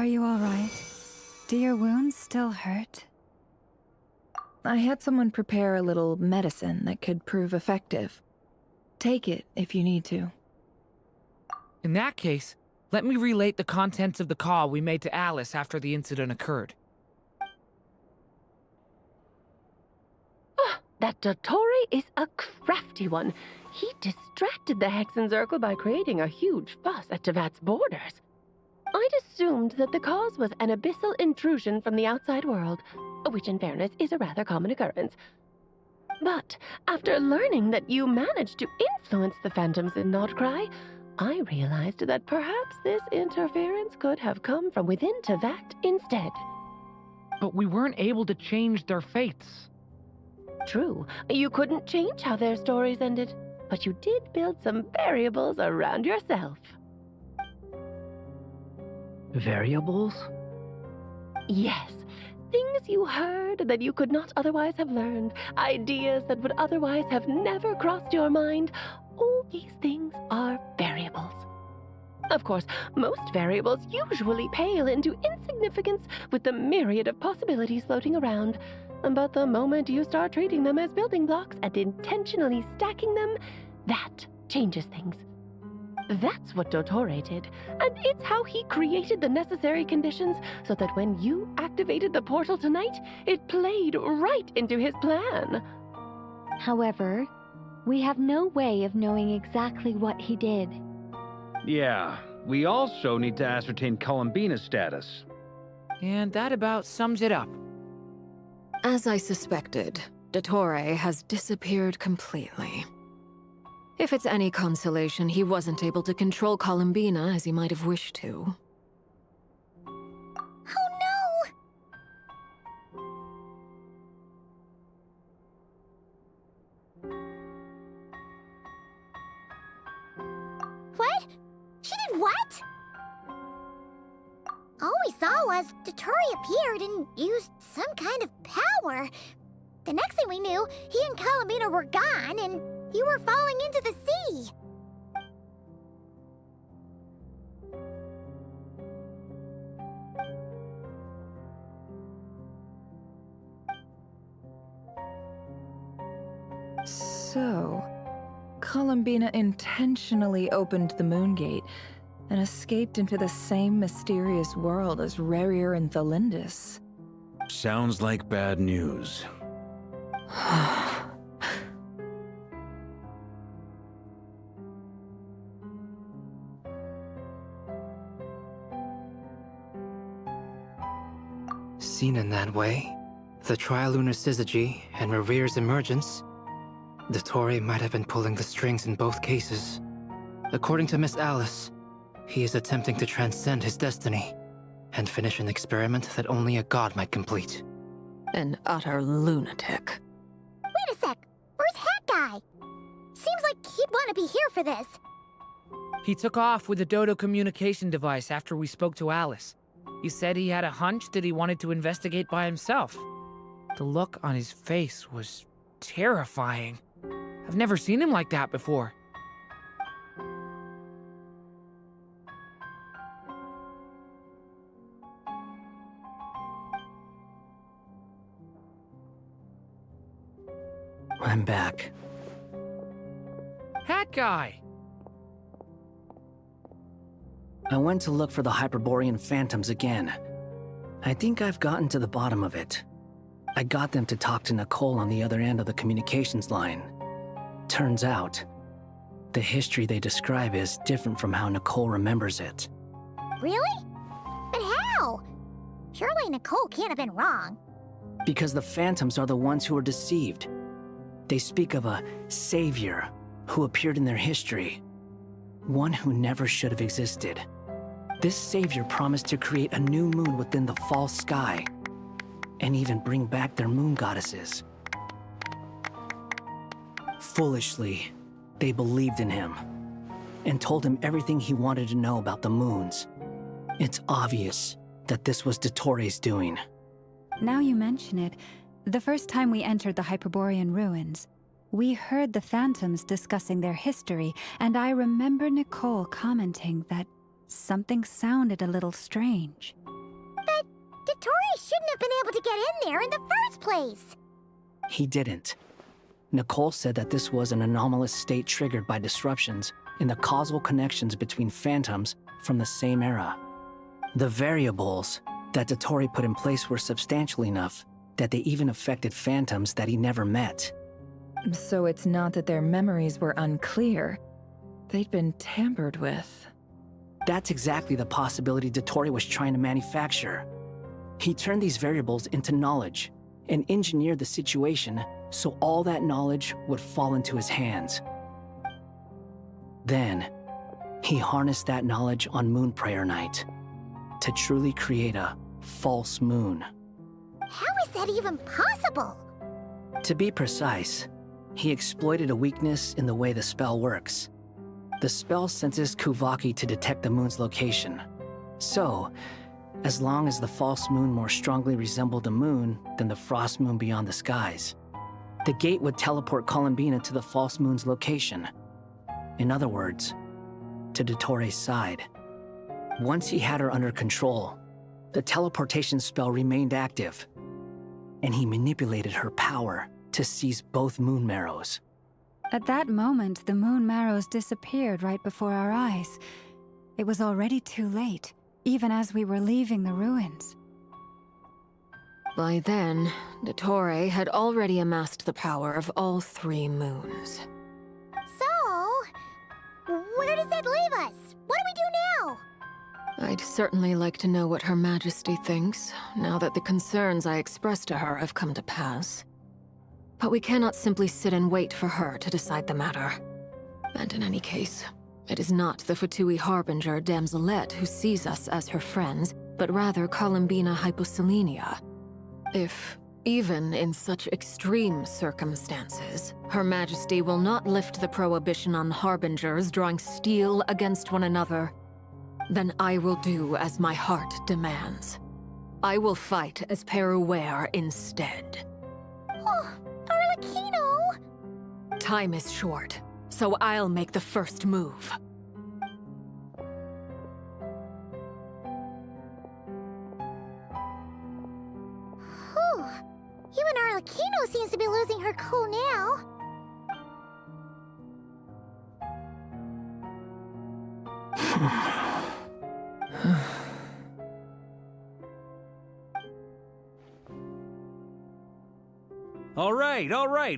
Are you all right? Do your wounds still hurt?
I had someone prepare a little medicine that could prove effective. Take it if you need to.
In that case, let me relate the contents of the call we made to Alice after the incident occurred.
That Dottore is a crafty one. He distracted the Hexenzirkel by creating a huge fuss at Tevat's borders. I'd assumed that the cause was an abyssal intrusion from the outside world, which in fairness is a rather common occurrence. But after learning that you managed to influence the phantoms in Nordcry, I realized that perhaps this interference could have come from within Tevat instead.
But we weren't able to change their fates.
True, you couldn't change how their stories ended, but you did build some variables around yourself.
Variables?
Yes, things you heard that you could not otherwise have learned, ideas that would otherwise have never crossed your mind. All these things are variables. Of course, most variables usually pale into insignificance with the myriad of possibilities floating around. But the moment you start treating them as building blocks and intentionally stacking them, that changes things. That's what Dottore did, and it's how he created the necessary conditions so that when you activated the portal tonight, it played right into his plan.
However, we have no way of knowing exactly what he did.
Yeah, we also need to ascertain Columbina's status.
And that about sums it up.
As I suspected, Dottore has disappeared completely. If it's any consolation, he wasn't able to control Columbina as he might have wished to.
Oh no! What? She did what? All we saw was Dottore appeared and used some kind of power. The next thing we knew, he and Columbina were gone and you were falling into the sea.
So, Columbina intentionally opened the Moon Gate and escaped into the same mysterious world as Rarier and Thalindis.
Sounds like bad news.
Seen in that way, the Trilunar Syzygy and Revere's emergence, Dottore might have been pulling the strings in both cases. According to Miss Alice, he is attempting to transcend his destiny and finish an experiment that only a god might complete.
An utter lunatic.
Wait a sec, where's Hat Guy? Seems like he'd want to be here for this.
He took off with the Dodo communication device after we spoke to Alice. He said he had a hunch that he wanted to investigate by himself. The look on his face was terrifying. I've never seen him like that before.
I'm back.
Hat Guy!
I went to look for the Hyperborean phantoms again. I think I've gotten to the bottom of it. I got them to talk to Nicole on the other end of the communications line. Turns out, the history they describe is different from how Nicole remembers it.
Really? But how? Surely Nicole can't have been wrong.
Because the phantoms are the ones who were deceived. They speak of a savior who appeared in their history. One who never should have existed. This savior promised to create a new moon within the false sky, and even bring back their moon goddesses. Foolishly, they believed in him, and told him everything he wanted to know about the moons. It's obvious that this was Dottore's doing.
Now you mention it, the first time we entered the Hyperborean ruins, we heard the phantoms discussing their history, and I remember Nicole commenting that something sounded a little strange.
Dottore shouldn't have been able to get in there in the first place.
He didn't. Nicole said that this was an anomalous state triggered by disruptions in the causal connections between phantoms from the same era. The variables that Dottore put in place were substantial enough that they even affected phantoms that he never met.
So it's not that their memories were unclear. They'd been tampered with.
That's exactly the possibility Dottore was trying to manufacture. He turned these variables into knowledge and engineered the situation so all that knowledge would fall into his hands. Then, he harnessed that knowledge on Moon Prayer Night to truly create a false moon.
How is that even possible?
To be precise, he exploited a weakness in the way the spell works. The spell senses Kuvaki to detect the moon's location. So, as long as the false moon more strongly resembled the moon than the frost moon beyond the skies, the gate would teleport Columbina to the false moon's location. In other words, to Dottore's side. Once he had her under control, the teleportation spell remained active, and he manipulated her power to seize both moon marrows.
At that moment, the moon marrows disappeared right before our eyes. It was already too late, even as we were leaving the ruins.
By then, Dottore had already amassed the power of all 3 moons.
So, where does that leave us? What do we do now?
I'd certainly like to know what Her Majesty thinks, now that the concerns I expressed to her have come to pass. But we cannot simply sit and wait for her to decide the matter. And in any case, it is not the Fatui Harbinger Damselette who sees us as her friends, but rather Columbina Hyposelenia. If, even in such extreme circumstances, Her Majesty will not lift the prohibition on Harbingers drawing steel against one another, then I will do as my heart demands. I will fight as Peruware instead.
Oh, Arlecchino!
Time is short, so I'll make the first move.
Whew. Even Arlecchino seems to be losing her cool now.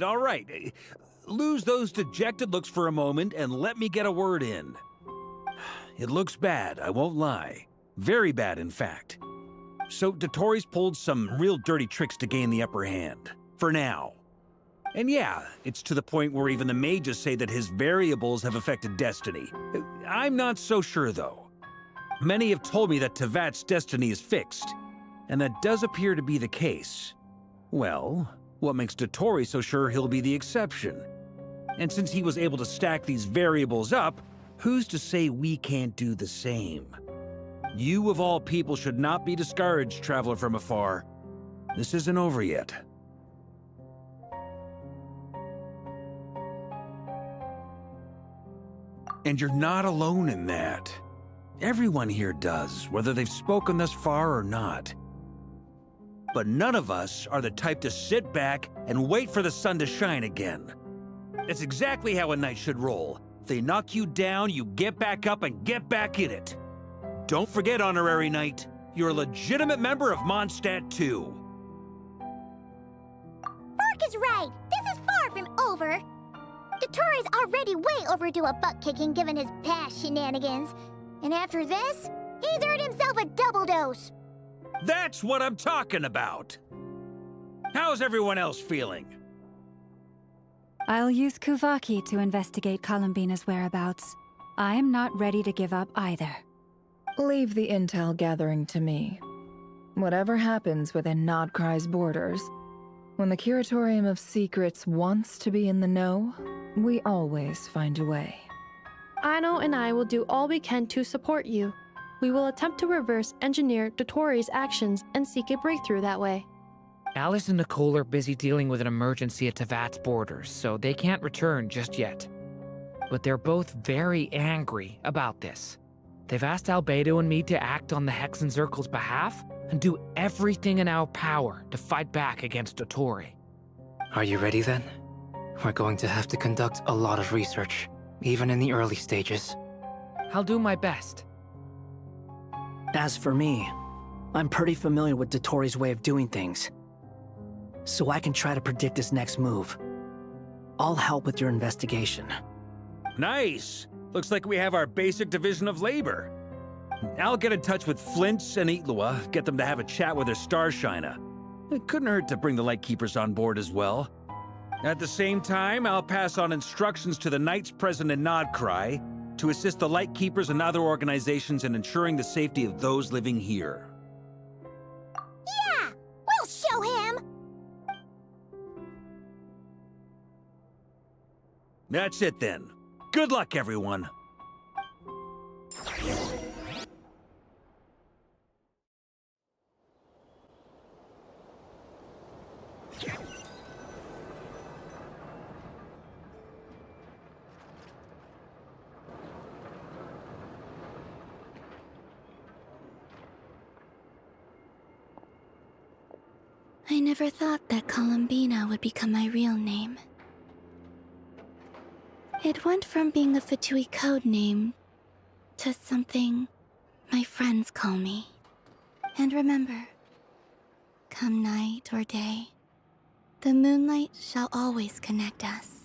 All right. Lose those dejected looks for a moment and let me get a word in. It looks bad, I won't lie. Very bad, in fact. So Dottore's pulled some real dirty tricks to gain the upper hand. For now. And yeah, it's to the point where even the mages say that his variables have affected destiny. I'm not so sure, though. Many have told me that Tevat's destiny is fixed, and that does appear to be the case. Well, what makes Dottore so sure he'll be the exception? And since he was able to stack these variables up, who's to say we can't do the same? You of all people should not be discouraged, traveler from afar. This isn't over yet. And you're not alone in that. Everyone here does, whether they've spoken thus far or not. But none of us are the type to sit back and wait for the sun to shine again. That's exactly how a knight should roll. If they knock you down, you get back up and get back in it. Don't forget, Honorary Knight, you're a legitimate member of Mondstadt too.
Vark is right. This is far from over. Dottore's already way overdue a butt-kicking given his past shenanigans. And after this, he's earned himself a double dose.
That's what I'm talking about. How's everyone else feeling?
I'll use Kuvaki to investigate Columbina's whereabouts. I am not ready to give up either.
Leave the intel gathering to me. Whatever happens within Nodcry's borders, when the Curatorium of Secrets wants to be in the know, we always find a way.
Aino and I will do all we can to support you. We will attempt to reverse engineer Dottore's actions and seek a breakthrough that way.
Alice and Nicole are busy dealing with an emergency at Tevat's borders, so they can't return just yet. But they're both very angry about this. They've asked Albedo and me to act on the Hex and Circle's behalf, and do everything in our power to fight back against Dottore.
Are you ready then? We're going to have to conduct a lot of research, even in the early stages.
I'll do my best.
As for me, I'm pretty familiar with Dottore's way of doing things, so I can try to predict his next move. I'll help with your investigation.
Nice! Looks like we have our basic division of labor. I'll get in touch with Flint's and Itlua, get them to have a chat with their Starshiner. It couldn't hurt to bring the Lightkeepers on board as well. At the same time, I'll pass on instructions to the Knights present in Nodcry to assist the Lightkeepers and other organizations in ensuring the safety of those living here.
Yeah! We'll show him!
That's it then. Good luck, everyone.
I never thought that Columbina would become my real name. It went from being a Fatui code name to something my friends call me. And remember, come night or day, the moonlight shall always connect us.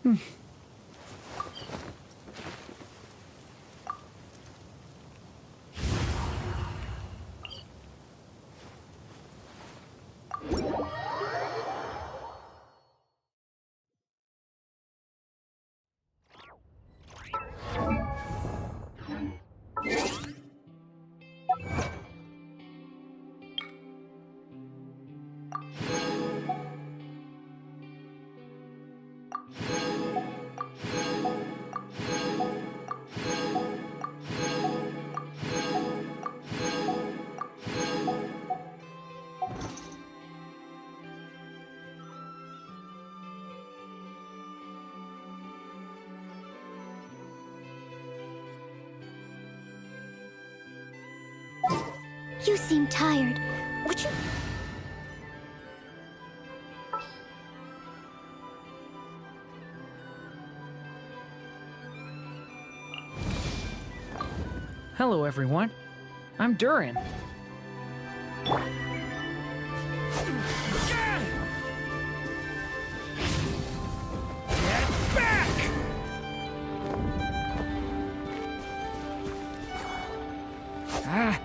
You seem tired. Would you...
Hello, everyone. I'm Durin. Get back! Ah!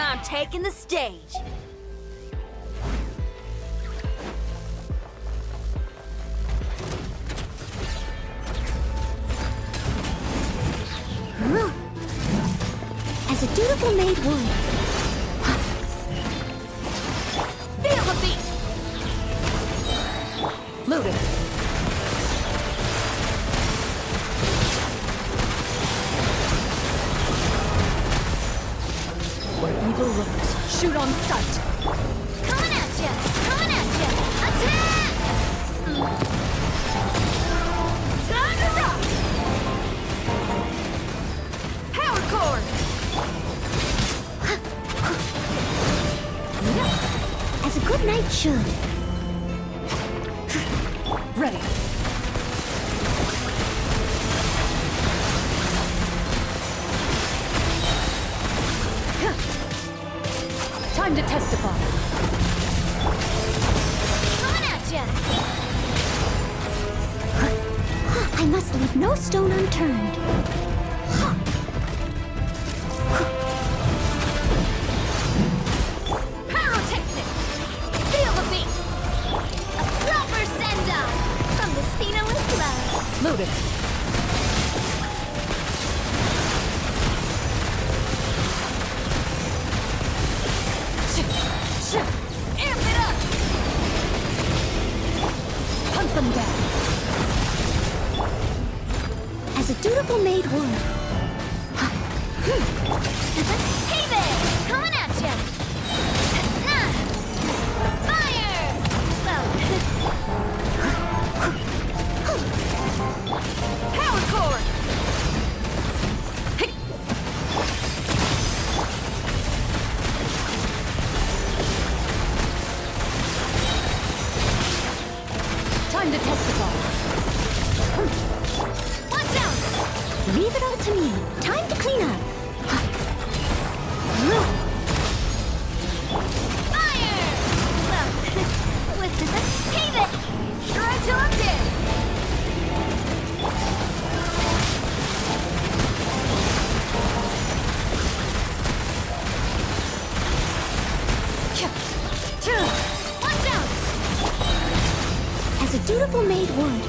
I'm taking the stage.
As a dutiful maid would.
Feel the beat!
Loaded.
Where evil lurks, shoot on sight.
Coming at ya! Coming at ya! Attack!
Time to rock! Power chord!
As a good knight should.
Ready. Time to testify.
Coming at ya!
I must leave no stone unturned.
Pyrotechnic! Feel the beat! A proper send-off from the Spinalist Love.
Loaded.
Amp it up!
Hunt them down.
As a dutiful maid would.
Hey there! Coming at ya! Fire!
Power chord! Time to testify.
Watch out!
Leave it all to me. Time to clean up.
Fire! Hey there! Try till I'm dead! Watch out!
As a dutiful maid would.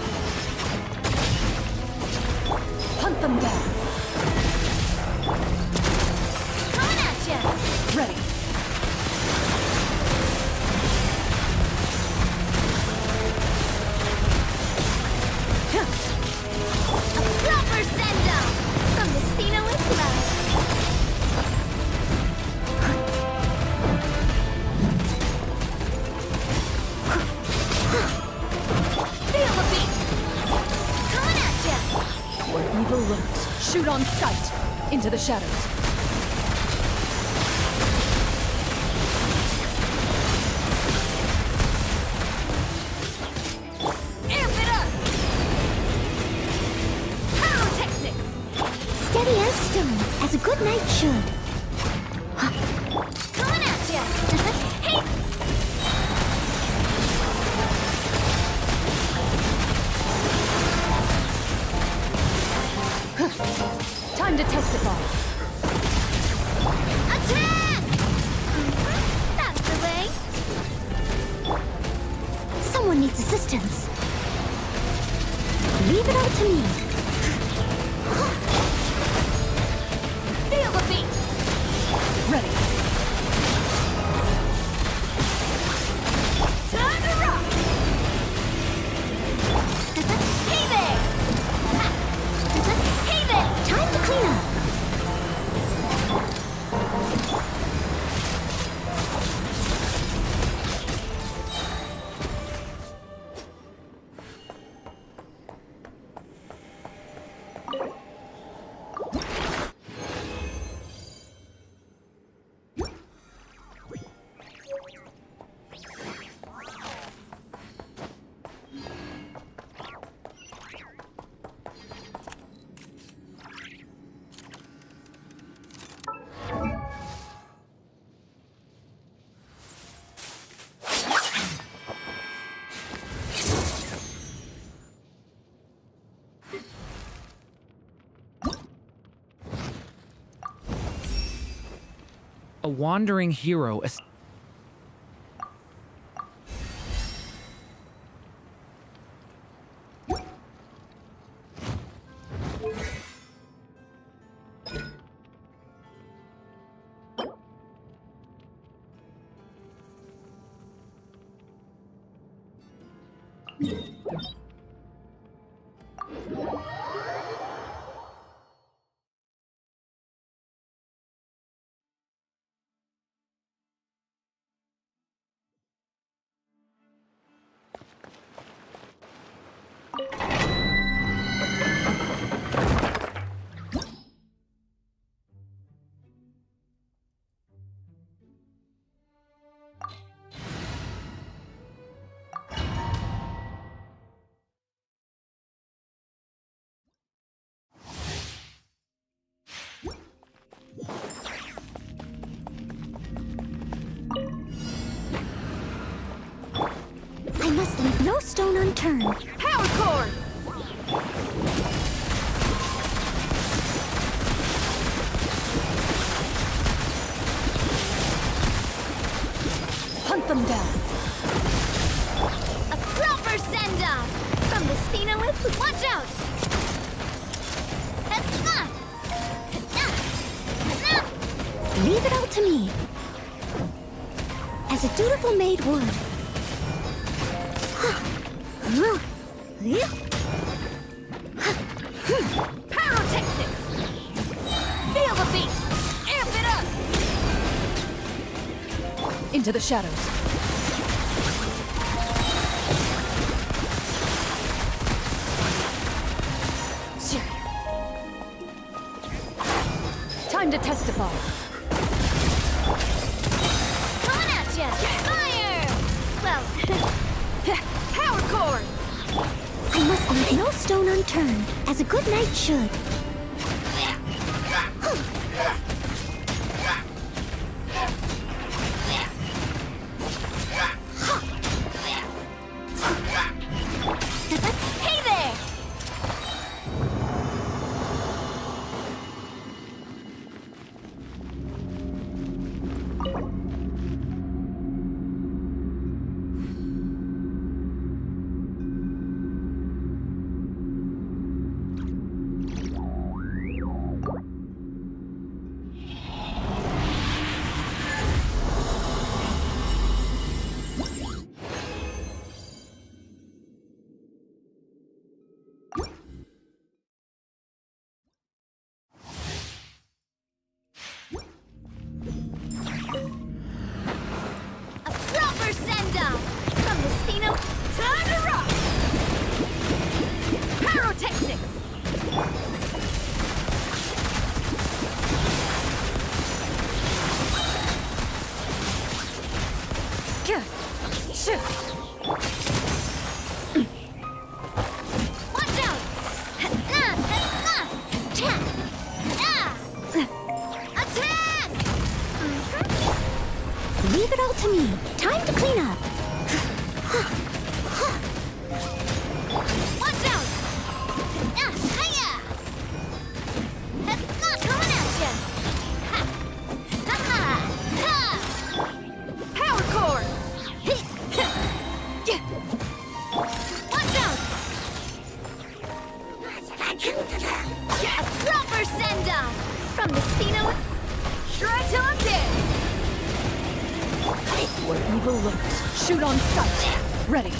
Hunt them down.
Coming at ya!
Ready.
A proper send-off from the Spinalist Love. Feel the beat! Coming at ya!
Where evil lurks, shoot on sight into the shadows.
Amp it up! Pyrotechnics!
Steady as stone. As a good knight should.
Coming at ya! Hey!
Time to testify.
Attack! That's the way.
Someone needs assistance. Leave it all to me.
Feel the beat!
Ready.
Time to rock! Hey there! Hey there!
Time
A wandering hero.
I must leave no stone unturned. Power cord!
Hunt them down.
A proper send-off! From the Spinowith, watch out! Leave it all to me. As a dutiful maid would. Pyrotechnics! Feel the beat! Amp it up!
Into the shadows. Time to testify.
Coming at ya! Fire! Well, power cord! I must leave no stone unturned, as a good knight should. Hey there! Leave it all to me. Time to clean up. Watch out! Hiya! Coming at ya! Power cord! Watch out! A proper send-off! From the Spino... Shred till I'm dead!
Where evil lurks, shoot on sight. Ready.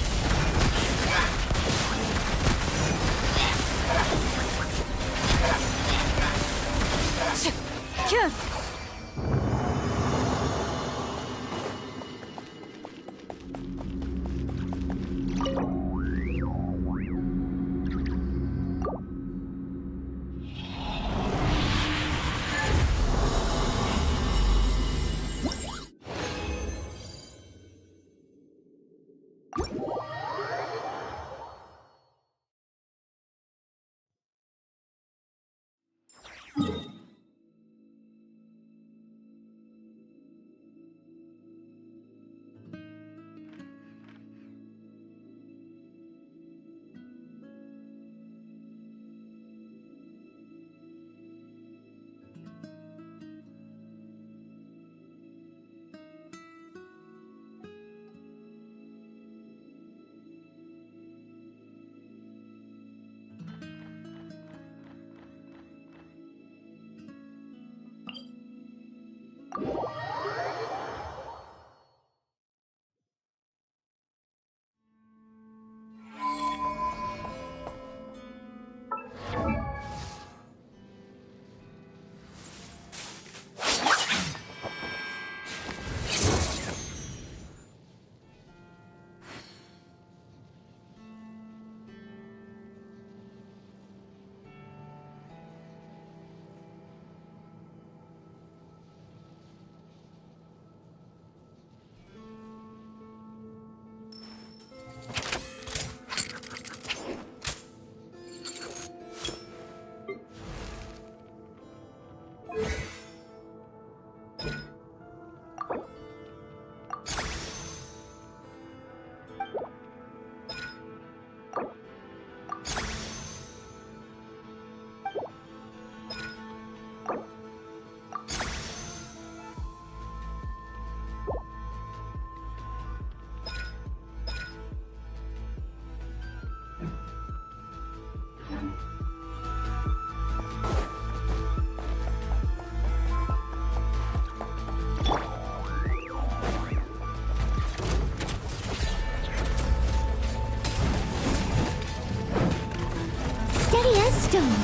stone,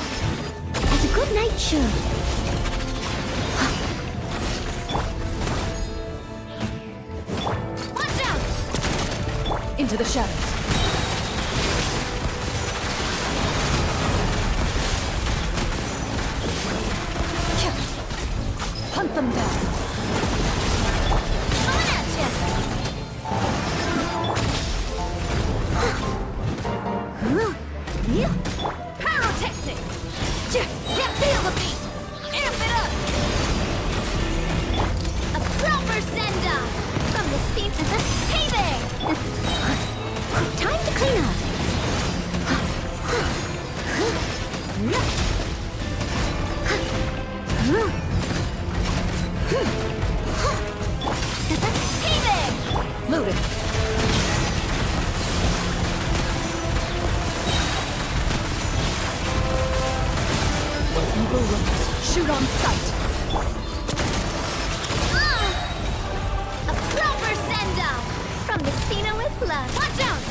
as a good knight should.
Watch out! Into the shadows. Hunt them down.
Coming at ya!
Pyrotechnics! Feel the beat! Amp it up!
A proper send-off from the speed to the... Hey there! Time to clean up. Hey there!
Loaded. Where evil lurks, shoot on sight.
A proper send-off from the Spina with love.
Watch out!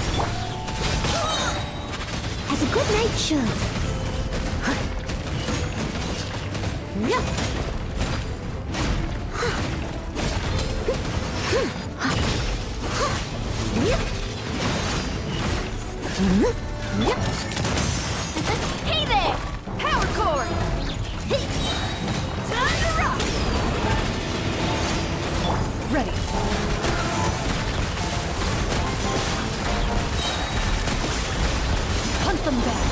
As a good knight should.
Hey there! Power core! Time to rock! Ready. Hunt them down.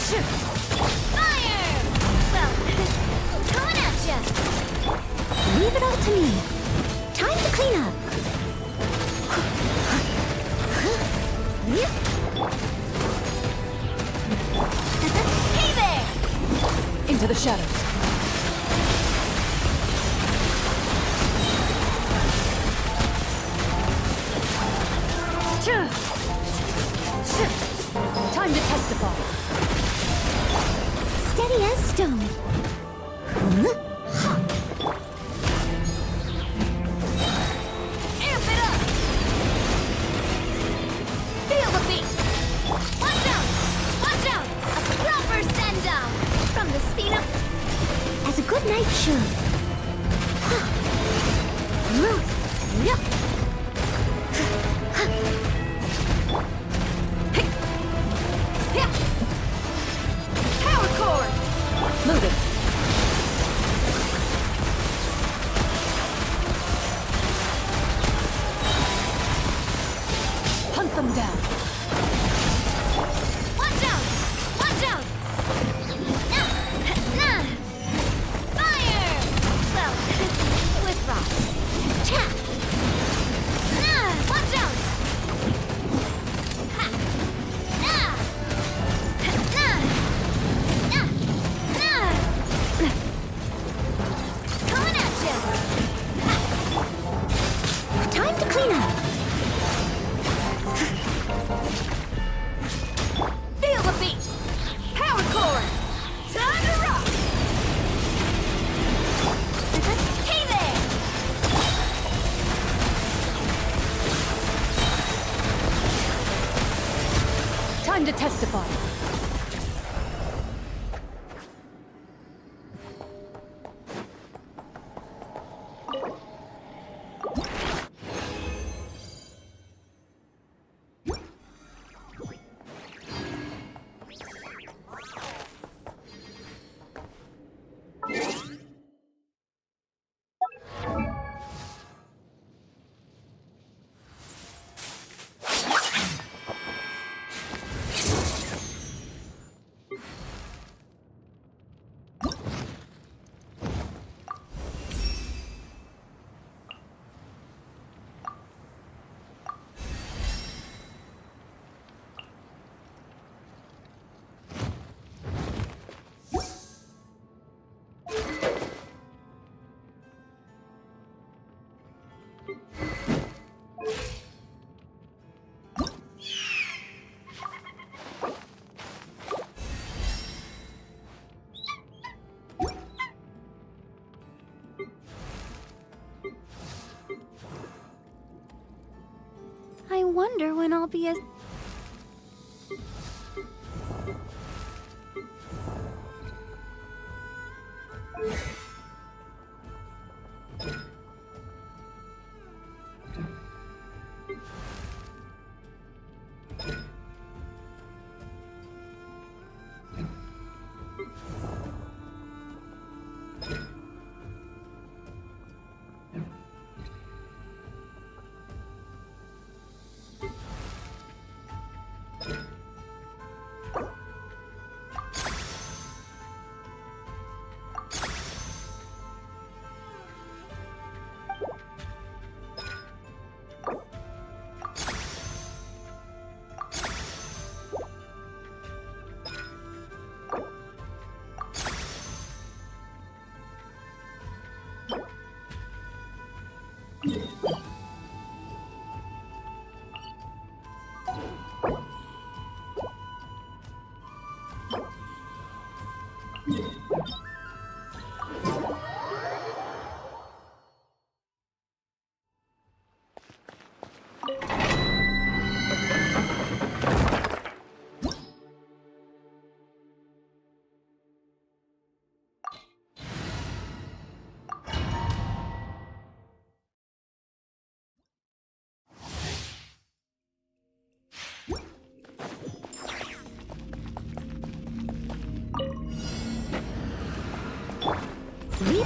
Shoot!
Fire! Well, coming at ya. Leave it all to me. Time to clean up.
Hey there! Into the shadows. Time to testify.
Steady as stone.
Amp it up! Feel the beat! Watch out! Watch out!
A proper send-off from the Spina, as a good knight should.
Power cord! Loaded. Hunt them down.
Watch out! Watch out! Fire! Well, with rocks. Cha! Watch out! Ha! Coming at ya! Time to clean up.
Feel the beat! Power core! Time to rock!
Hey there!
Time to testify.
I wonder when I'll be as...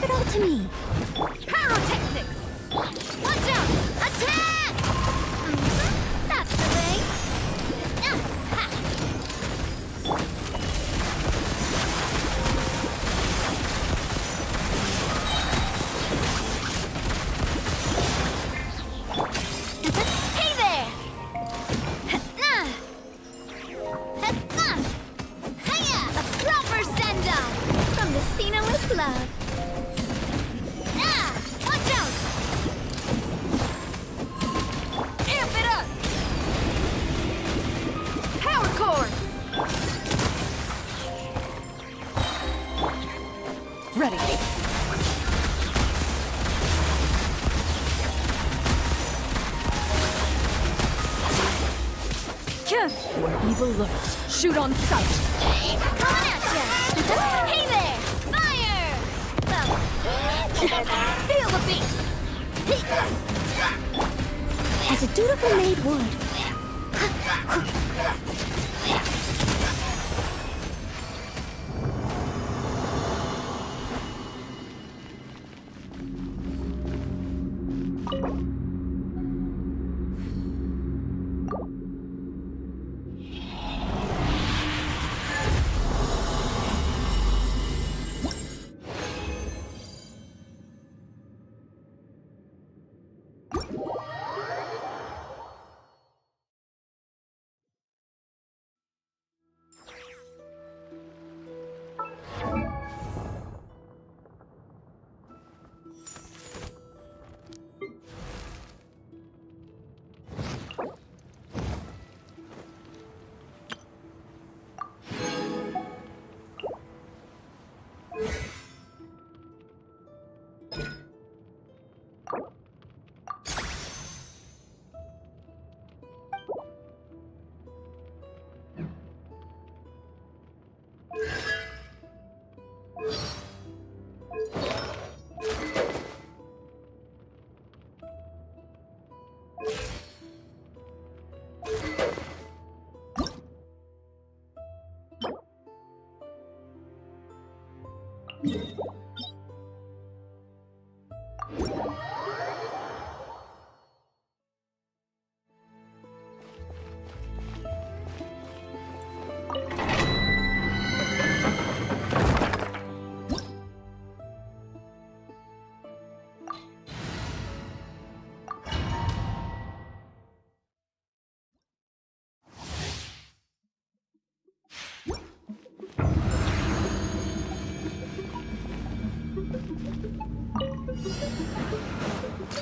it all to me.
Pyrotechnics! Watch out! Attack! That's the way! Hey there! Hiya! A proper send-off! From the Spina with love. Watch out! Amp it up! Power core!
Ready. Where evil lurks, shoot on sight.
Coming at ya! Hey there! Fire! Feel the beat!
As a dutiful maid would.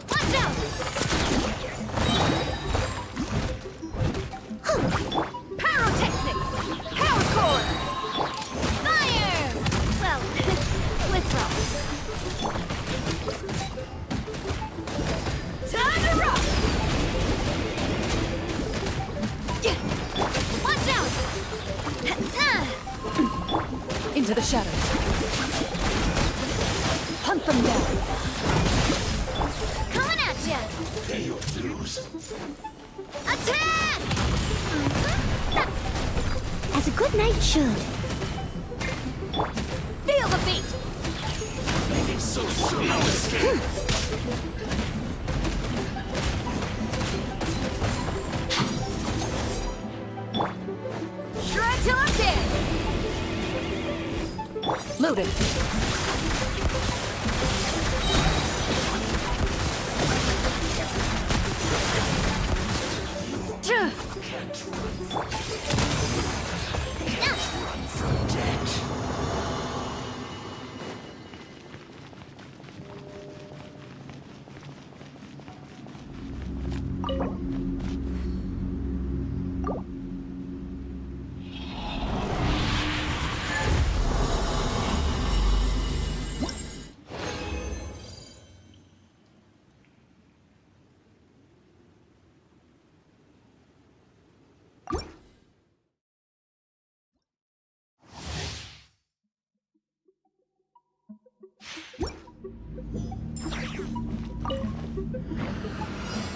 Watch out! Pyrotechnics! Power core! Fire! Well, with love. Time to rock! Watch out!
Into the shadows. Hunt them down.
Coming at ya!
Pay your dues.
Attack!
As a good knight should.
Feel the beat!
So soon I'll escape.
Shred till I'm dead!
Loaded.
Run from death.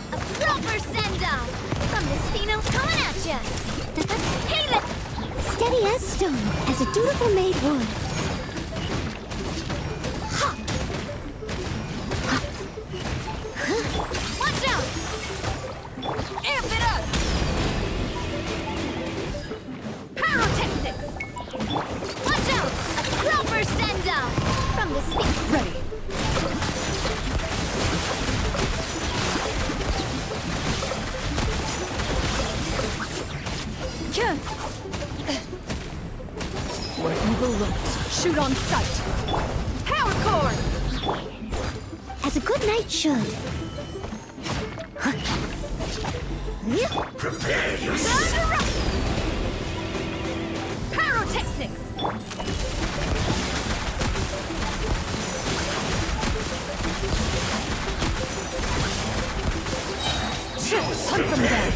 A proper send-off! From the Spino coming at ya! Hey there!
Steady as stone, as a dutiful maid would. Ha!
Watch out! A proper send-off! From the speed.
Ready. Where evil lurks, shoot on sight. Power core!
As a good knight should.
Prepare yourself.
Pyrotechnics! Hunt them down!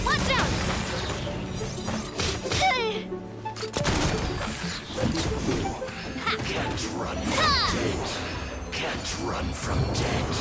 Watch out!
Can't run from dead. Can't run from dead.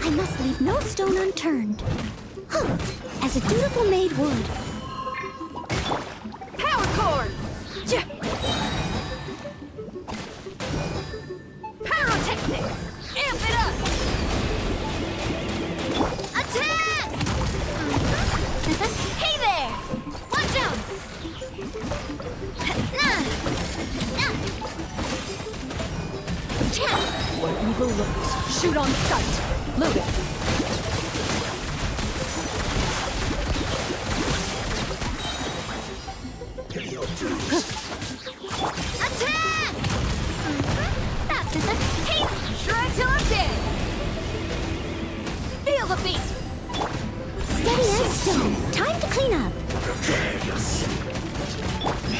I must leave no stone unturned. Huh. As a dutiful maid would.
Power cord! Pyrotechnics! Amp it up! Attack! Hey there! Watch out! One evil looks. Shoot on sight! Load it!
Attack! Hey! Shrug till I'm dead! Feel the beat!
Steady as stone. Time to clean up.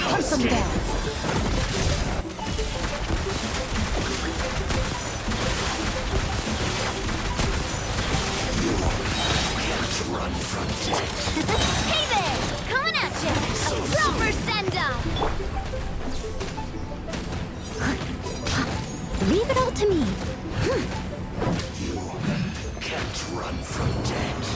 Hunt them down!
Run from death.
Hey there! Coming at you! A proper send-up!
Leave it all to me.
You can't run from death.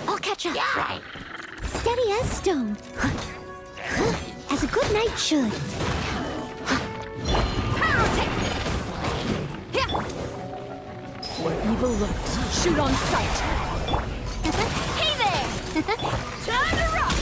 I'll catch up. Right. Steady as stone. As a good knight should.
Where evil lurks, shoot on sight.
Hey there! Time to rock!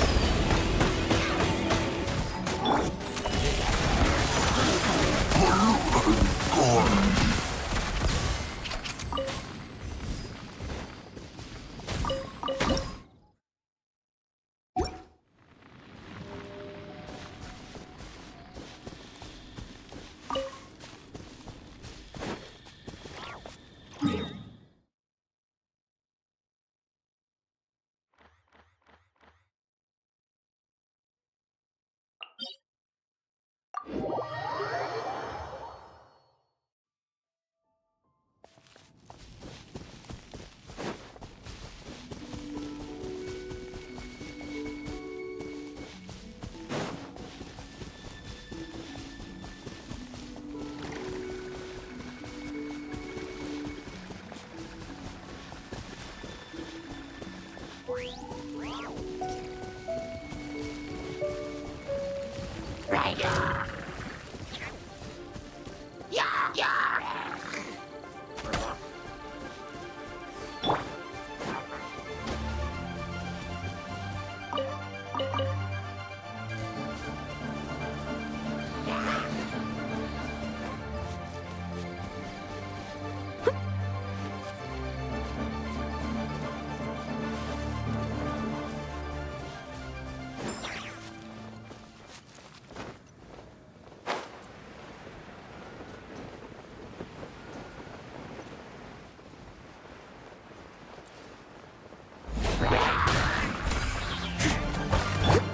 Right.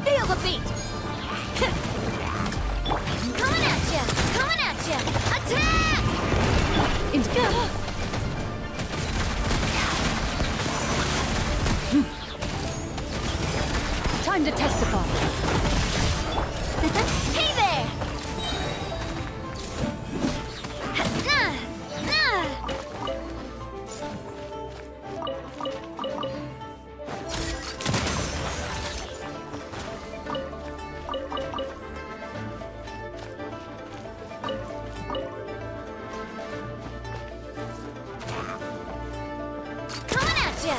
Feel the beat! Coming at ya! Coming at ya! Attack!
Time to testify.
Hey there! Coming at ya!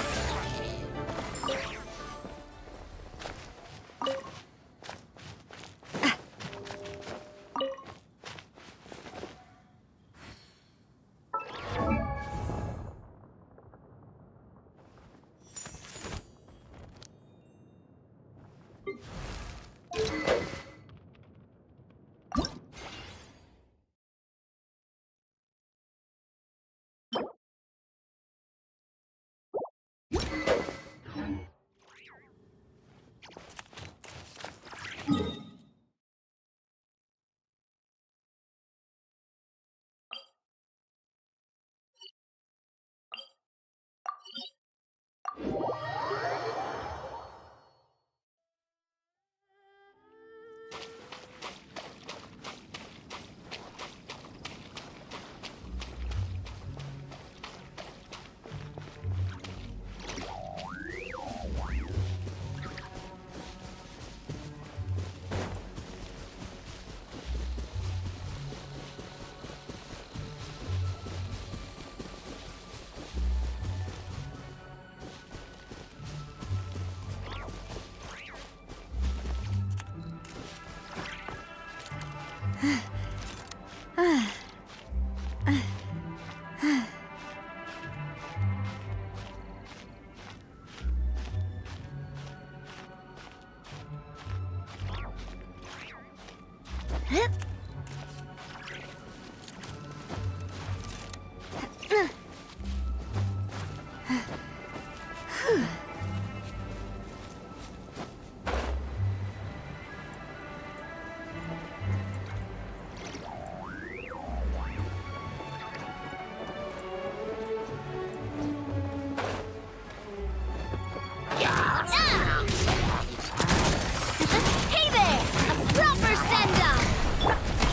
Hey there! A proper send-off!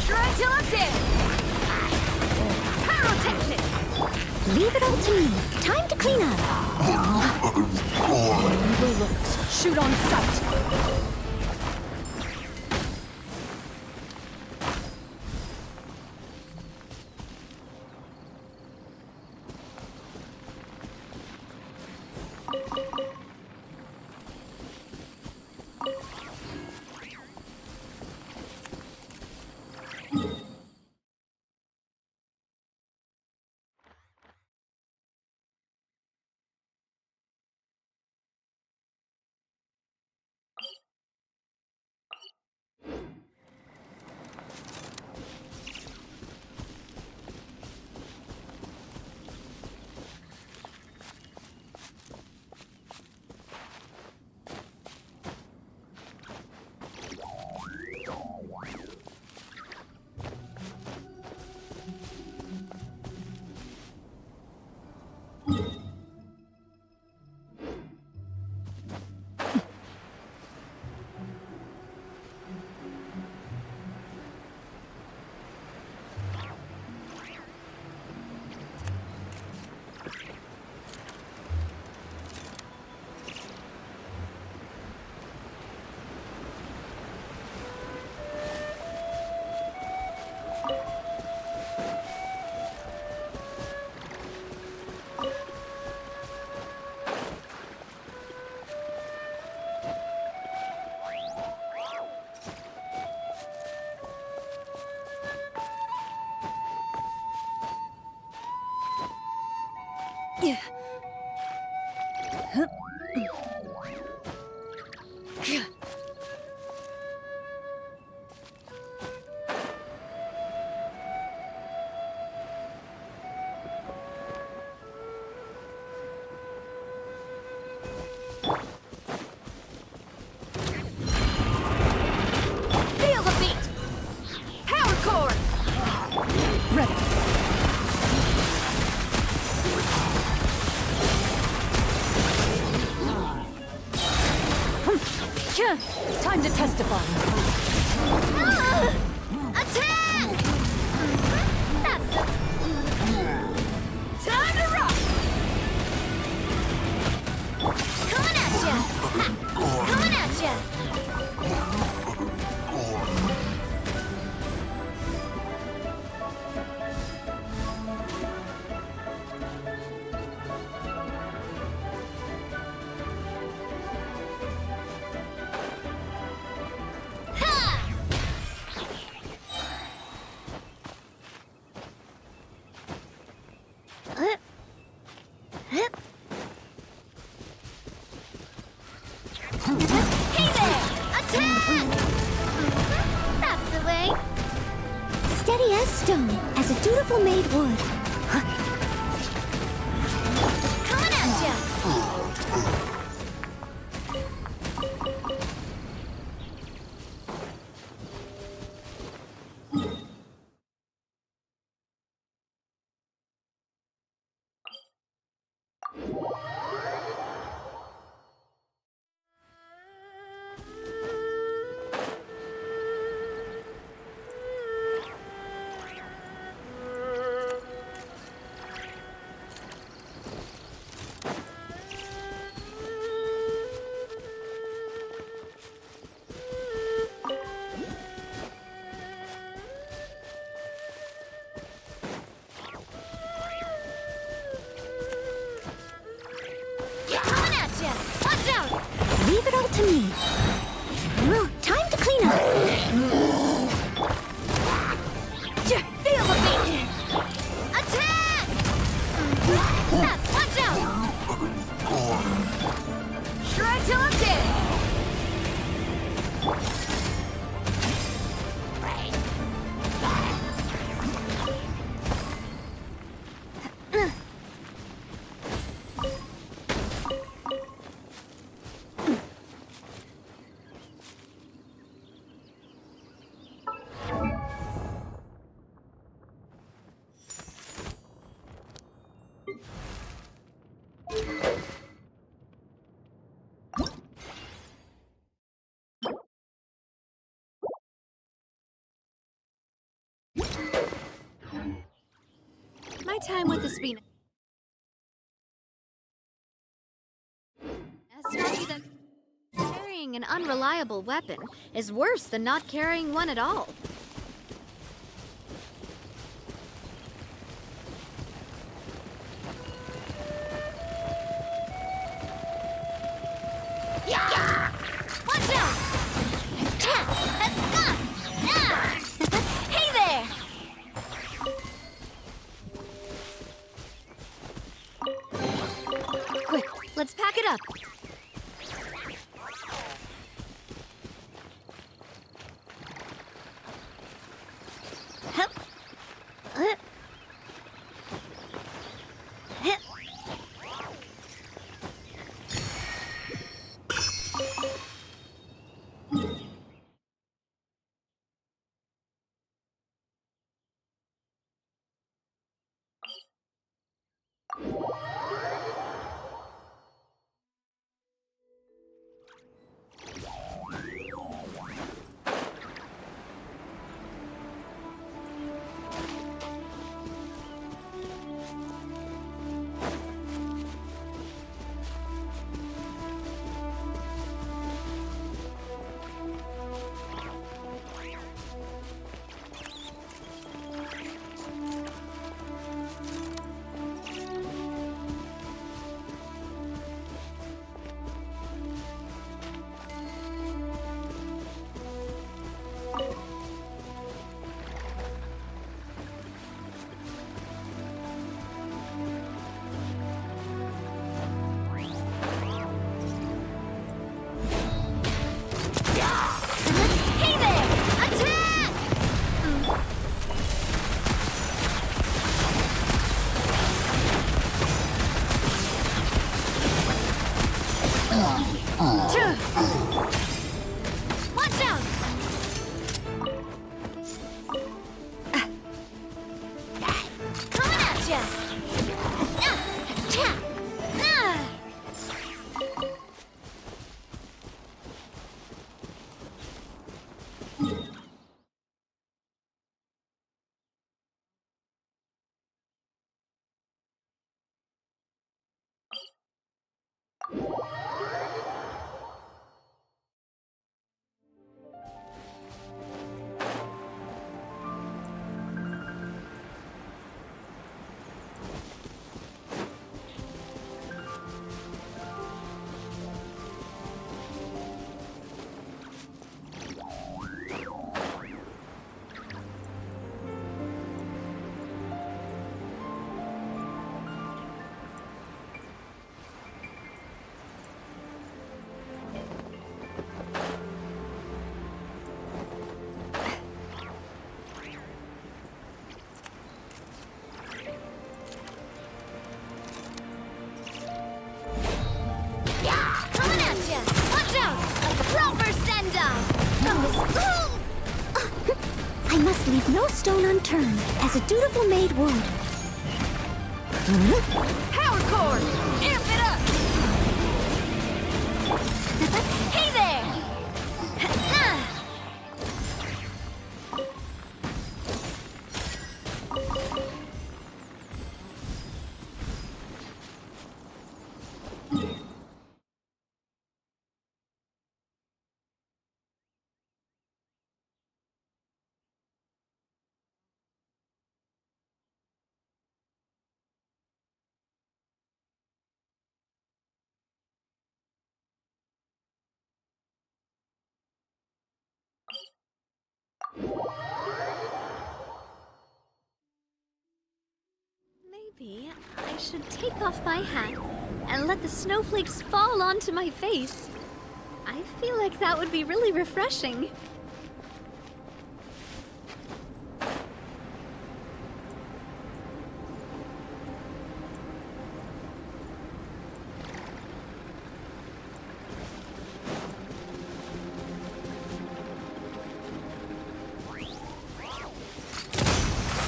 Try till I'm dead! Pyrotechnics!
Leave it all to me. Time to clean up.
Overlooked. Shoot on sight.
Feel the beat! Power core!
Ready. Time to testify.
Attack! That's it. Time to rock! Coming at ya! Ha! Coming at ya! Hey there! Attack! That's the way.
Steady as stone, as a dutiful maid would.
Coming at ya! Coming at ya! Watch out!
Leave it all to me. Time to clean up.
My time with the Spina. Carrying an unreliable weapon is worse than not carrying one at all. Watch out! Hey there! Quick, let's pack it up. Watch out! Coming at ya! Coming at ya! Watch out! A proper send-off! From the
I must leave no stone unturned, as a dutiful maid would.
Power core! Amp it up! Hey there! Maybe I should take off my hat and let the snowflakes fall onto my face. I feel like that would be really refreshing.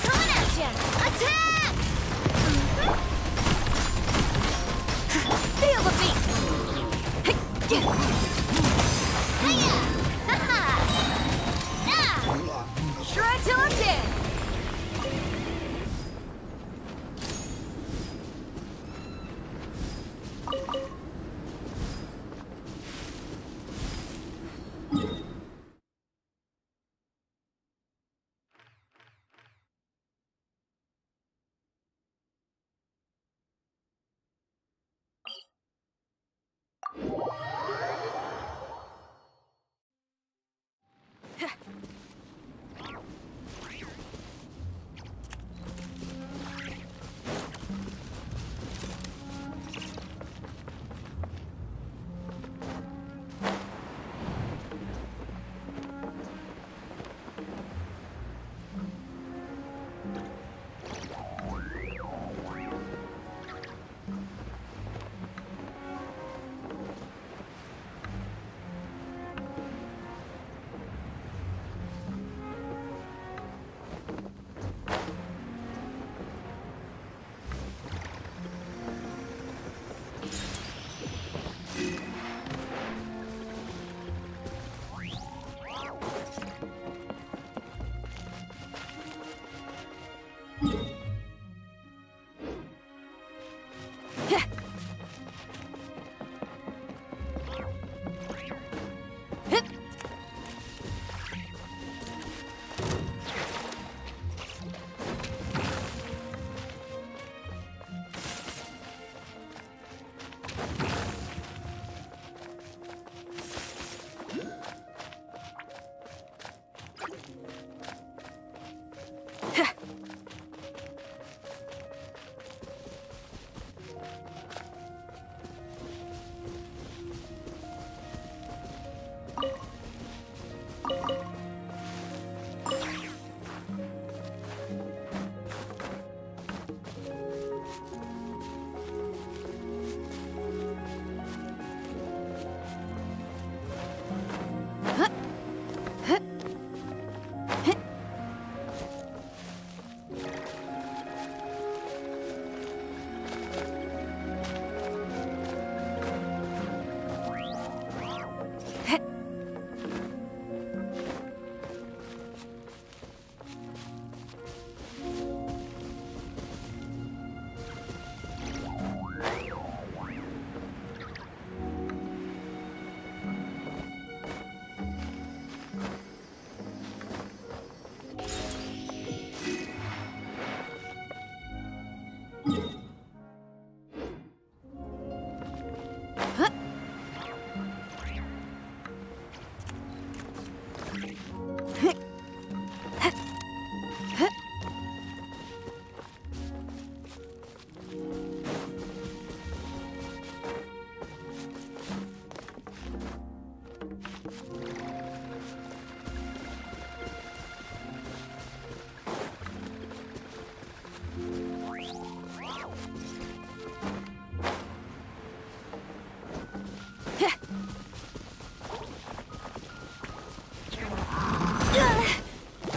Coming at ya! Attack! Feel the beat! Hiya! Ha-ha! Ah! Shred till I'm dead!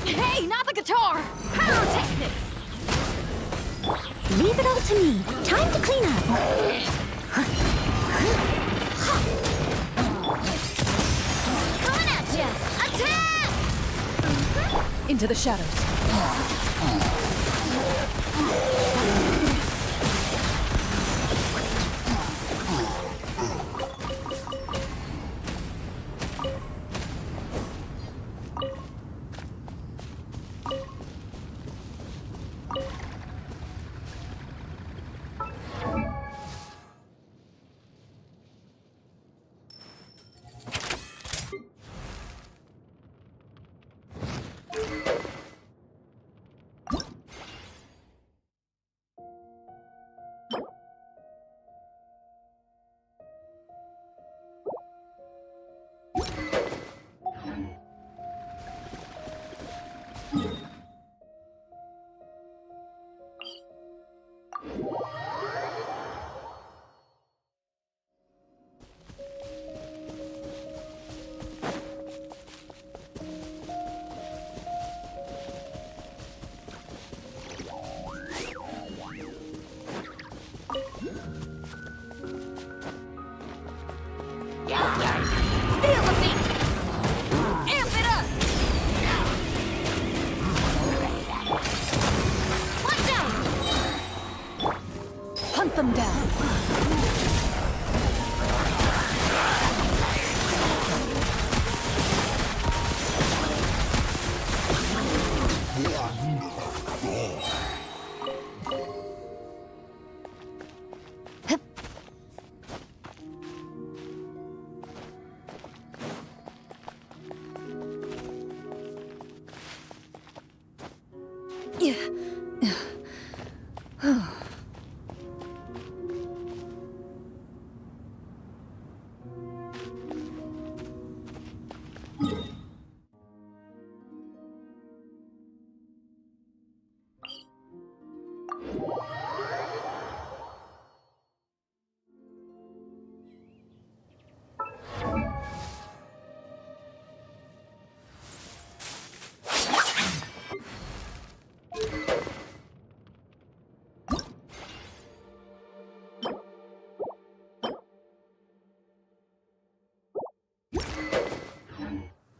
Hey, not the guitar! Pyrotechnics!
Leave it all to me. Time to clean up.
Coming at ya! Attack!
Into the shadows.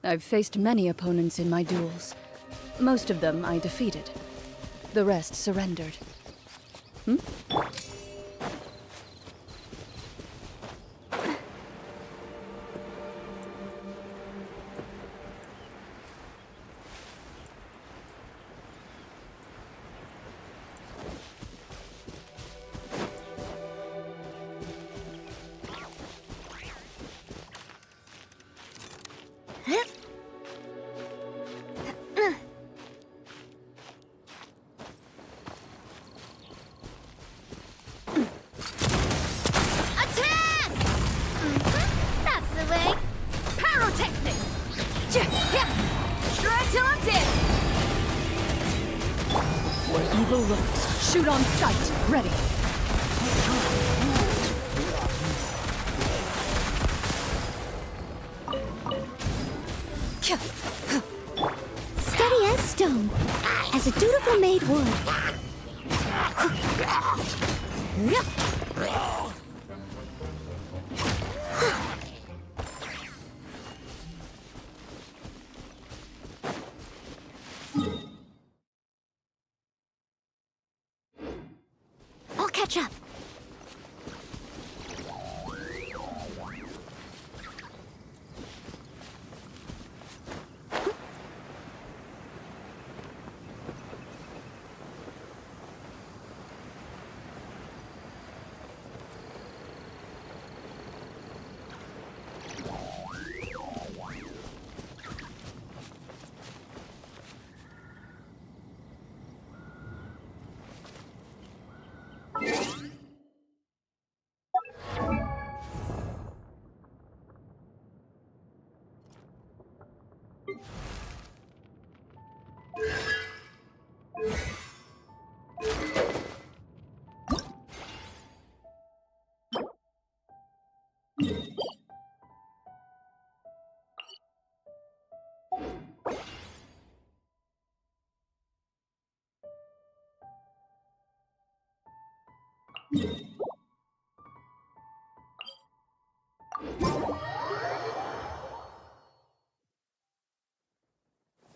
I've faced many opponents in my duels. Most of them I defeated. The rest surrendered. Shoot on sight! Ready!
Steady as stone, as a dutiful maid would. I'll catch up.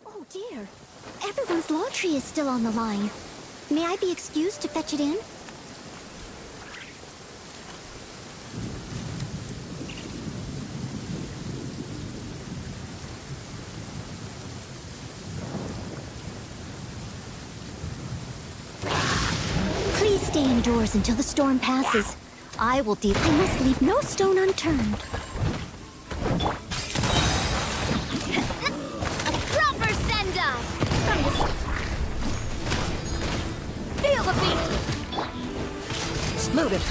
Oh dear. Everyone's laundry is still on the line. May I be excused to fetch it in? Please stay indoors until the storm passes. I must leave no stone unturned.
Feel the beat!
Exploded!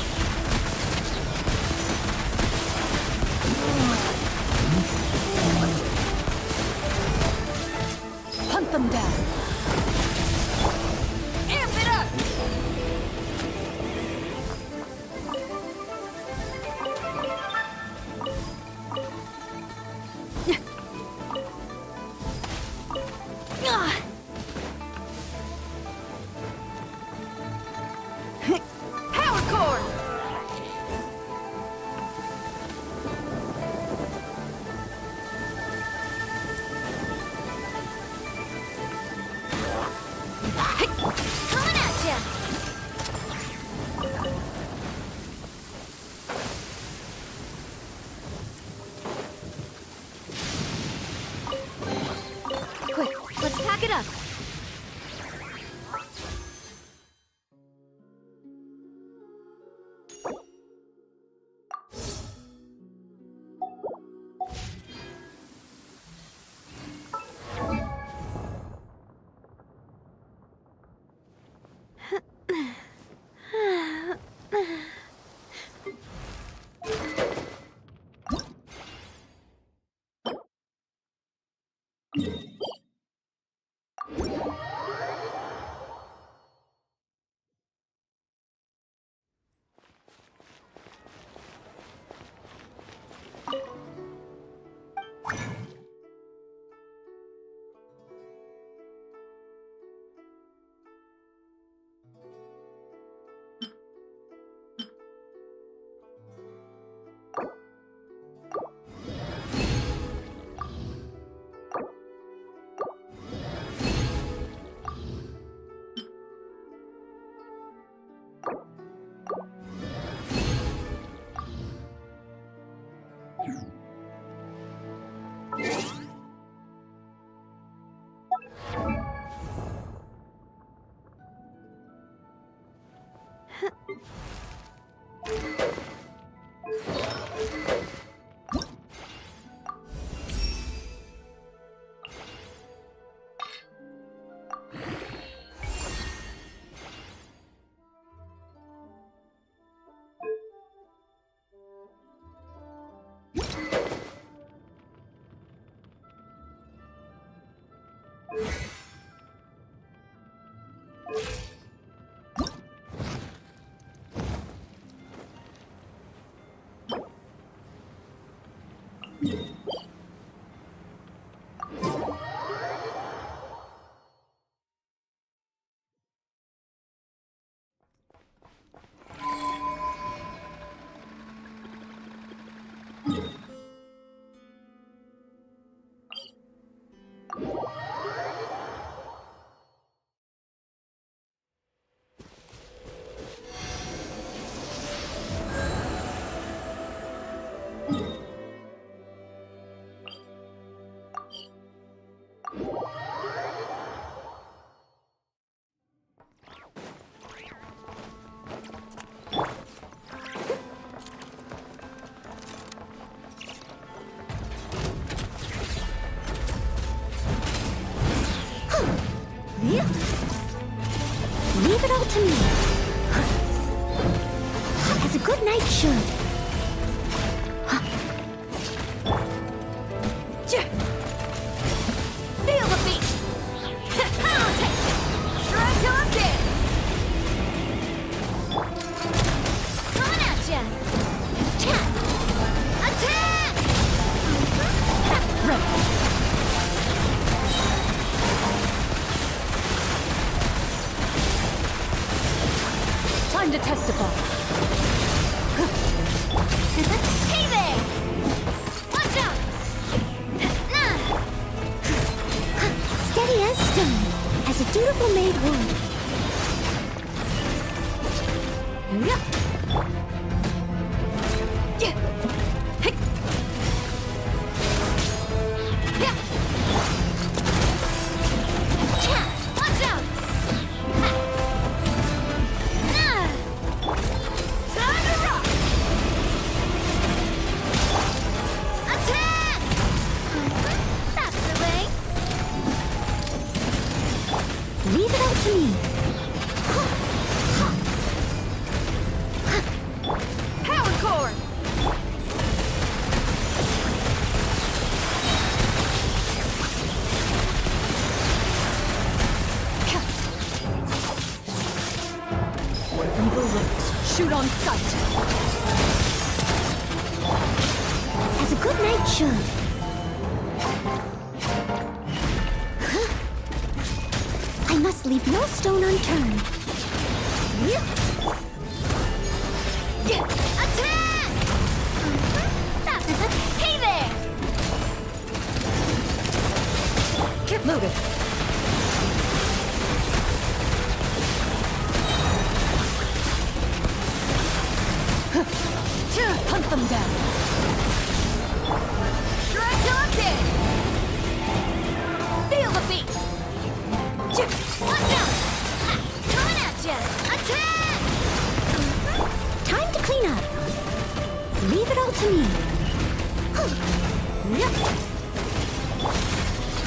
Hunt them down!
Amp it up!
Pack it up. Leave it all to me. As a good knight should.
Feel the beat! I'll take it! Strike till I'm dead! Coming at ya! Attack!
Time to testify.
Hey there! Watch out!
Steady as stone, as a dutiful maid would.
Watch out! Time to rock! Attack! That's the way.
Leave it all to me.
Power cord!
Where evil lurks, shoot on sight.
As a good knight should. I must leave no stone unturned.
Attack! Hey there!
Get loaded. Hunt them down.
Strike till I'm dead! Feel the beat! Watch out! Coming at ya! Attack!
Time to clean up. Leave it all to me.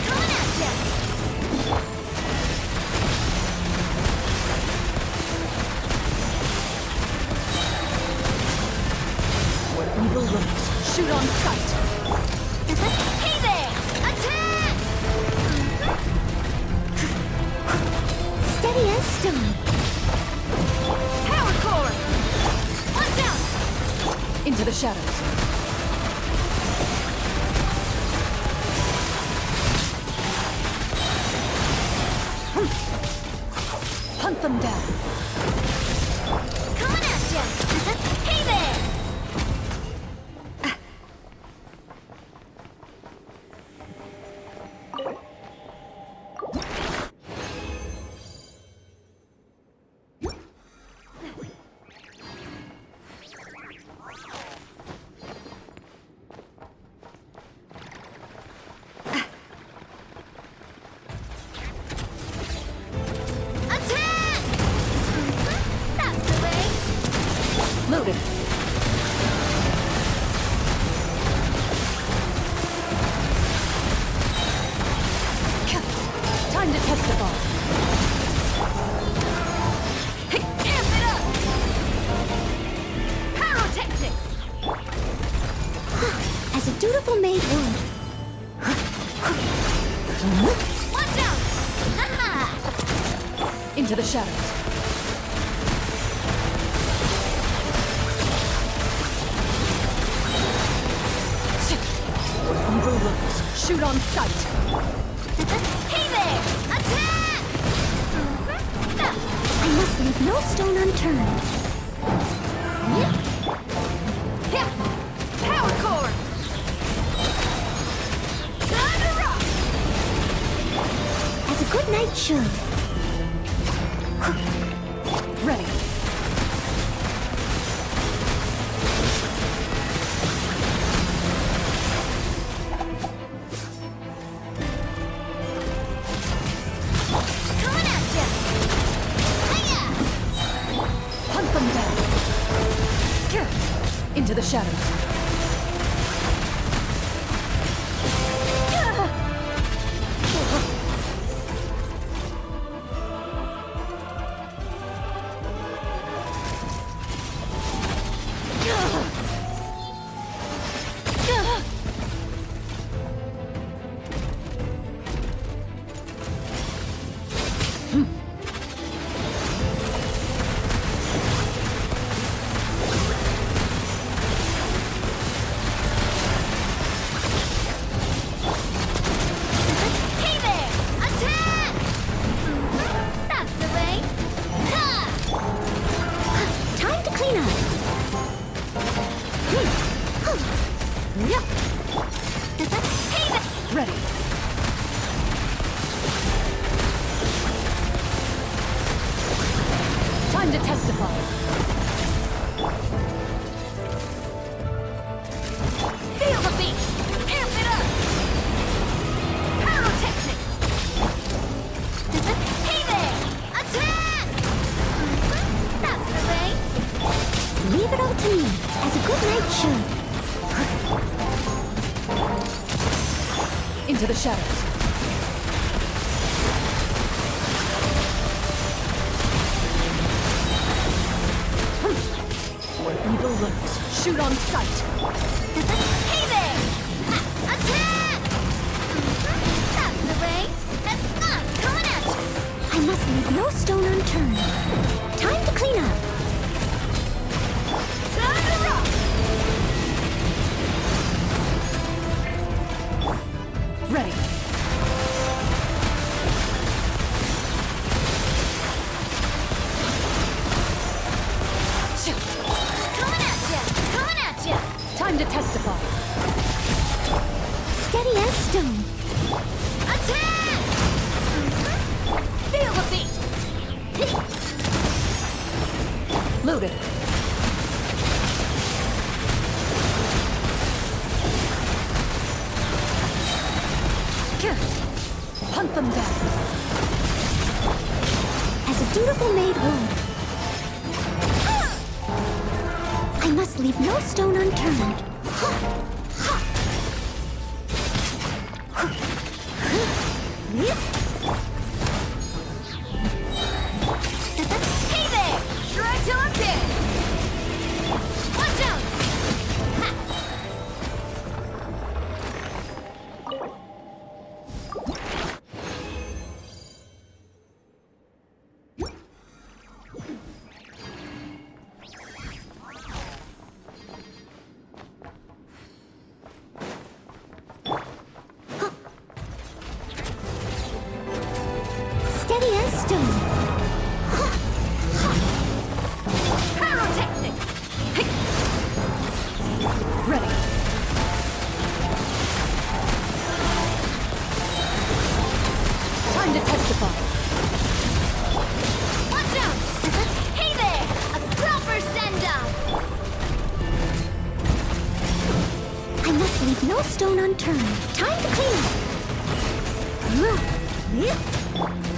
Coming at ya!
Where evil lurks, shoot on sight.
Hey there! Attack!
Steady as stone.
Power cord! Watch out!
Into the shadows. Hunt them down.
Coming at ya! Hey there! Attack! That's the way.
Loaded. Time to testify.
Hey, amp it up! Pyrotechnics!
As a dutiful maid would.
Watch out!
Into the shadows. Where evil lurks, shoot on sight.
Hey there! Attack!
I must leave no stone unturned.
Power core! Time to rock!
As a good knight should.
Ready.
Coming at ya! Hiya!
Hunt them down. Into the shadows.
Hey there! Attack! That's the way! Ha!
Time to clean up.
Hey there!
Ready. Time to testify.
Feel the beat! Amp it up! Pyrotechnics! Hey there! Attack! That's the way!
Leave it all to me, as a good knight should.
Into the shadows. Where evil lurks, shoot on sight.
Hey there! Attack! That's the way! And I'm coming at you!
I must leave no stone unturned. Time to clean up.
Time to rock!
Ready.
Coming at ya! Coming at ya!
Time to testify.
Steady as stone.
Attack! Feel the beat!
Loaded. Hunt them down.
As a dutiful maid would. I must leave no stone unturned.
Hey there! Try till I'm dead! Watch out! Ha!
Steady as stone.
Pyrotechnics!
Ready. Time to testify.
Watch out! Hey there! A proper send-off!
I must leave no stone unturned. Time to clean up.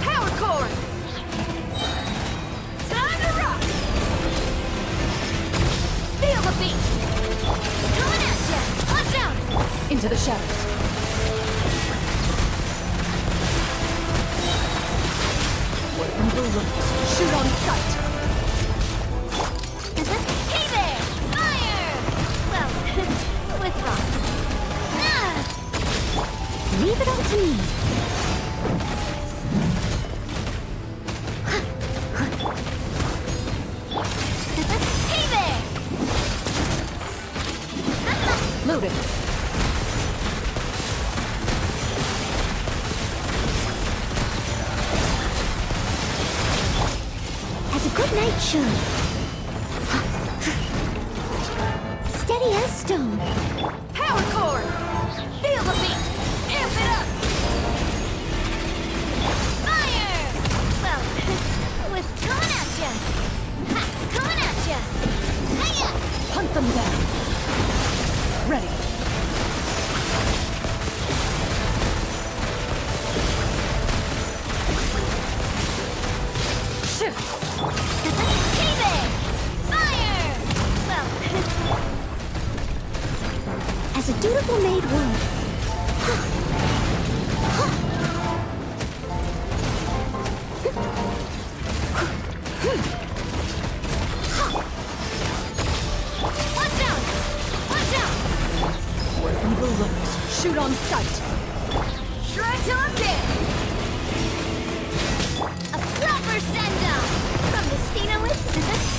Power core! Time to rock! Feel the beat! Coming at ya! Watch out!
Into the shadows. Where evil lurks, shoot on sight.
Hey there! Fire! Well, with rocks. Ah!
Leave it all to me. night should. Steady as stone.
Power core! Feel the beat! Amp it up! Fire! Well, with coming at ya! Ha! Coming at ya! Hiya!
Hunt them down. Ready.
Hey there! Fire! Well,
As a dutiful maid would.
watch out! Watch out!
Where evil lurks, shoot on sight.
Strike on dead! A proper send-off! From the Stina with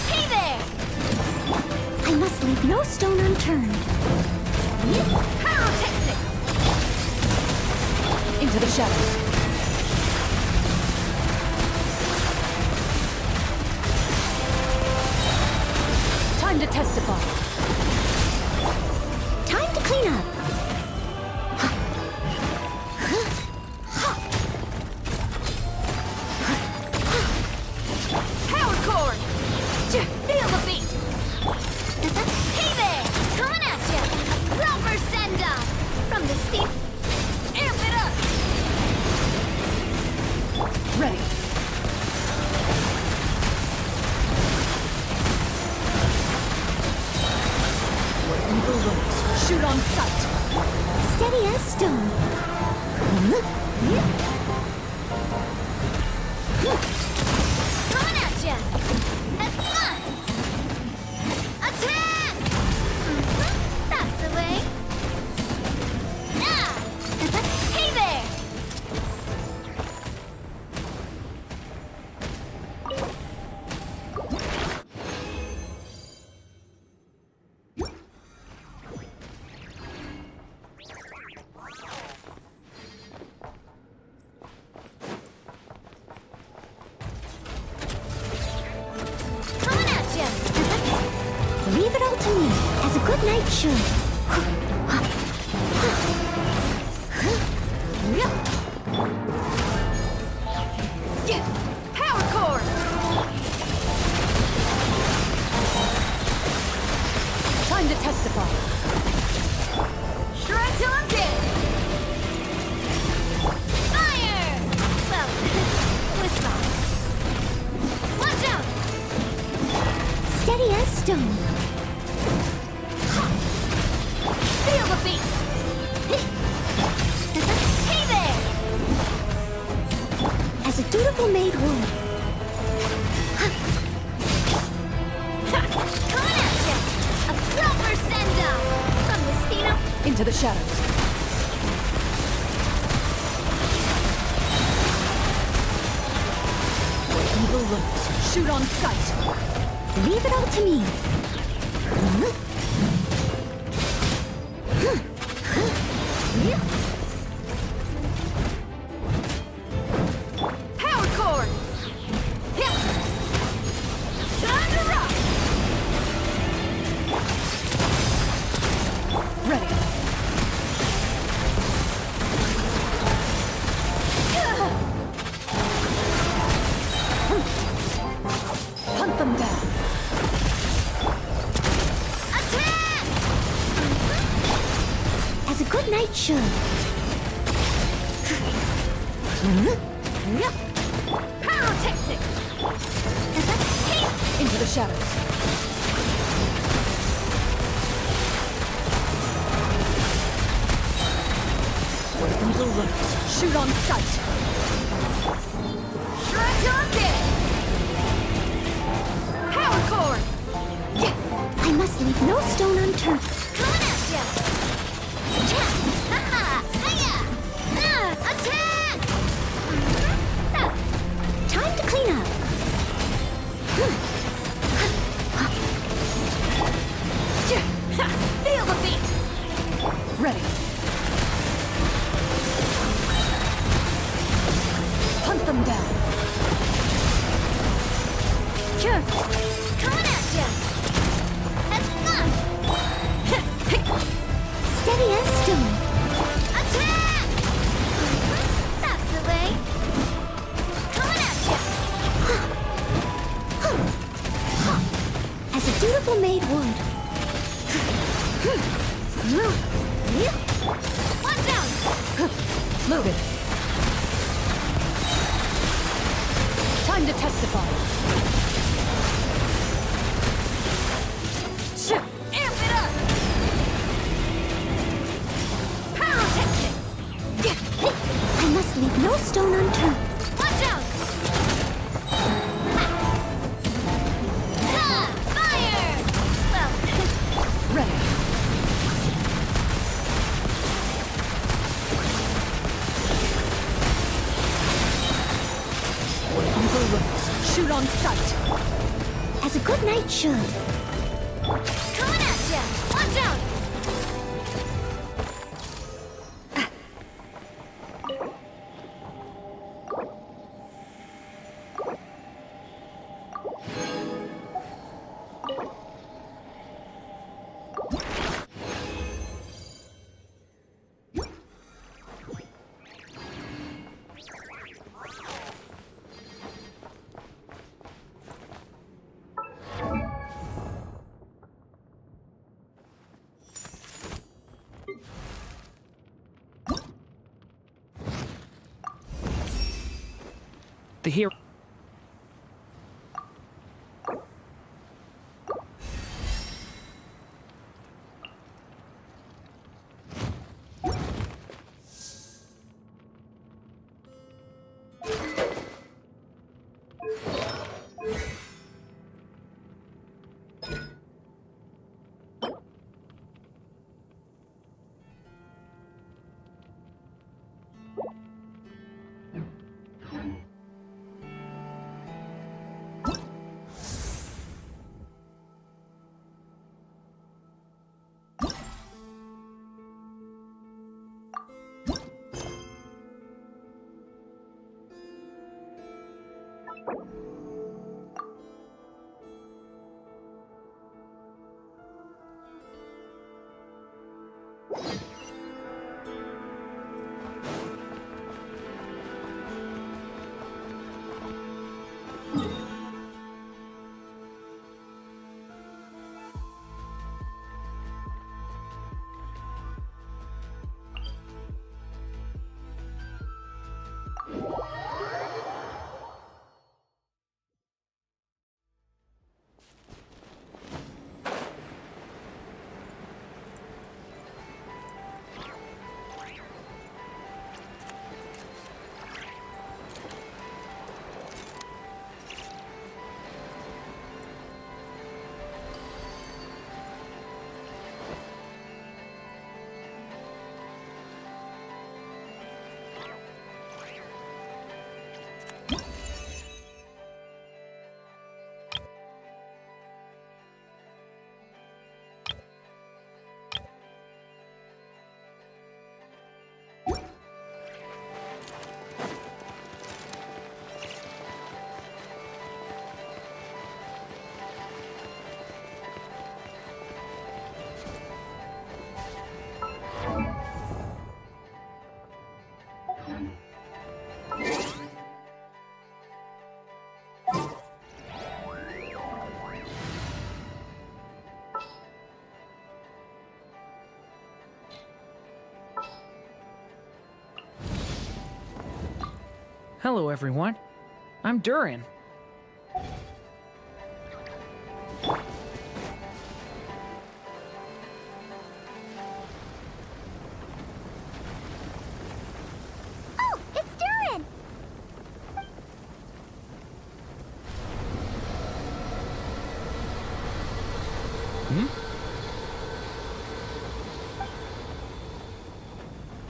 hey there!
I must leave no stone unturned.
Pyrotechnics!
Into the shadows. Time to testify.
Time to clean up.
Power core! Feel the beat! Hey there! Coming at ya! A proper send-off! From the steam... Amp it up!
Ready. Where evil lurks, shoot on sight.
Steady as stone.
Coming at ya! Have fun! Attack! That's the way! Ah! Hey there! Coming at ya!
Leave it all to me, as a good knight should.
Power core!
Time to testify.
Strike till I'm dead! Fire! Well, with loss. Watch out!
Steady as stone.
Feel the beat! Hey there!
As a dutiful maid would.
Coming at ya! A proper send-off! From the Stina...
Into the shadows. Where evil lurks, shoot on sight.
Leave it all to me.
Power core! Time to rock!
Ready. Hunt them down.
Attack!
As a good knight should.
Pyrotechnics!
Into the shadows. Where evil lurks, shoot on sight.
Strike on dead! Power core!
I must leave no stone unturned.
Coming at ya! Attack! Ha-ha! Hiya! Attack!
Time to clean up.
Feel the beat!
Ready. Hunt them down. Move it. Time to testify.
Shoot! Amp it up! Pyrotechnics!
I must leave no stone unturned.
Watch out! Ha! Fire! Well,
Ready. Shoot on sight.
As a good knight should.
coming at ya! Watch out!
The hero. Hello, everyone. I'm Durin.
Oh, it's Durin!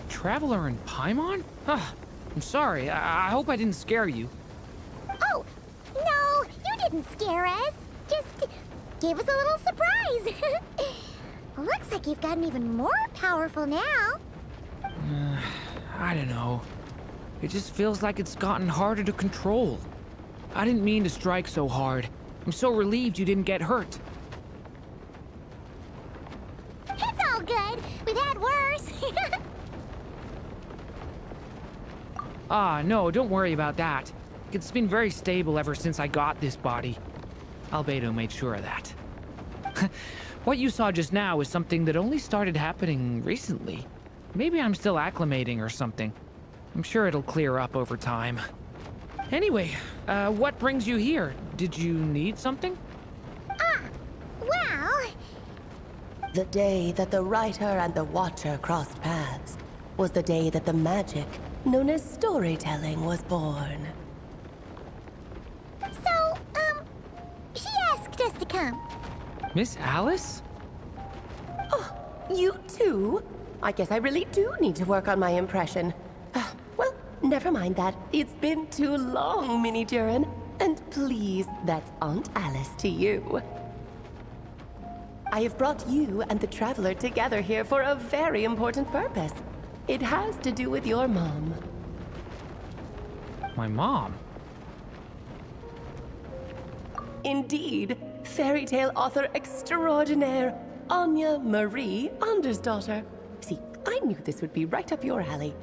Traveler in Paimon? Ah, I'm sorry. I hope I didn't scare you.
Oh, no, you didn't scare us. Just gave us a little surprise. Looks like you've gotten even more powerful now.
I don't know. It just feels like it's gotten harder to control. I didn't mean to strike so hard. I'm so relieved you didn't get hurt.
It's all good. We've had worse.
Ah, no, don't worry about that. It's been very stable ever since I got this body. Albedo made sure of that. What you saw just now is something that only started happening recently. Maybe I'm still acclimating or something. I'm sure it'll clear up over time. Anyway, what brings you here? Did you need something?
Well...
The day that the writer and the watcher crossed paths was the day that the magic known as storytelling was born.
So, she asked us to come.
Miss Alice?
Oh, you too? I guess I really do need to work on my impression. Well, never mind that. It's been too long, Minnie Duran. And please, that's Aunt Alice to you. I have brought you and the Traveler together here for a very important purpose. It has to do with your mom.
My mom?
Indeed, fairy tale author extraordinaire, Anya Marie Andersdottir. See, I knew this would be right up your alley.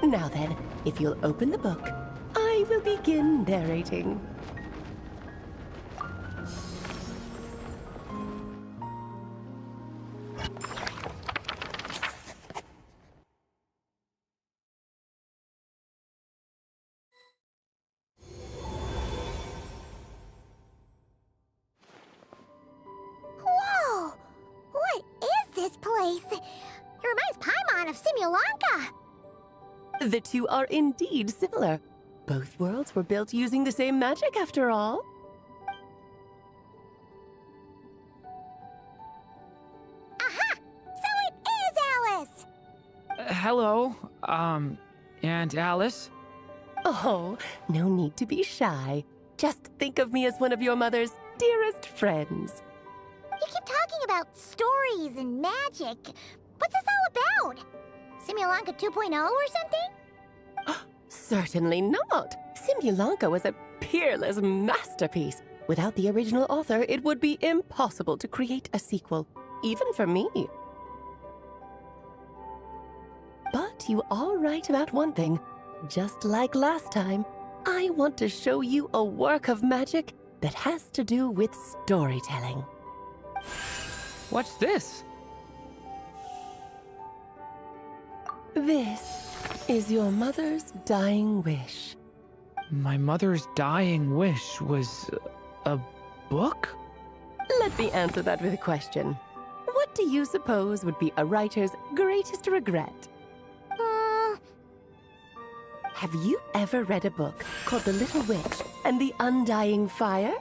Now then, if you'll open the book, I will begin narrating.
Whoa! What is this place? It reminds Paimon of Simulanka.
The two are indeed similar. Both worlds were built using the same magic, after all.
Aha! So it is Alice!
Hello, Aunt Alice?
Oh, no need to be shy. Just think of me as one of your mother's dearest friends.
You keep talking about stories and magic. What's this all about? Simulanka 2.0 or something?
Certainly not. Simulanka was a peerless masterpiece. Without the original author, it would be impossible to create a sequel, even for me. But you are right about one thing. Just like last time, I want to show you a work of magic that has to do with storytelling.
What's this?
This is your mother's dying wish.
My mother's dying wish was a book?
Let me answer that with a question. What do you suppose would be a writer's greatest regret? Have you ever read a book called The Little Witch and the Undying Fire?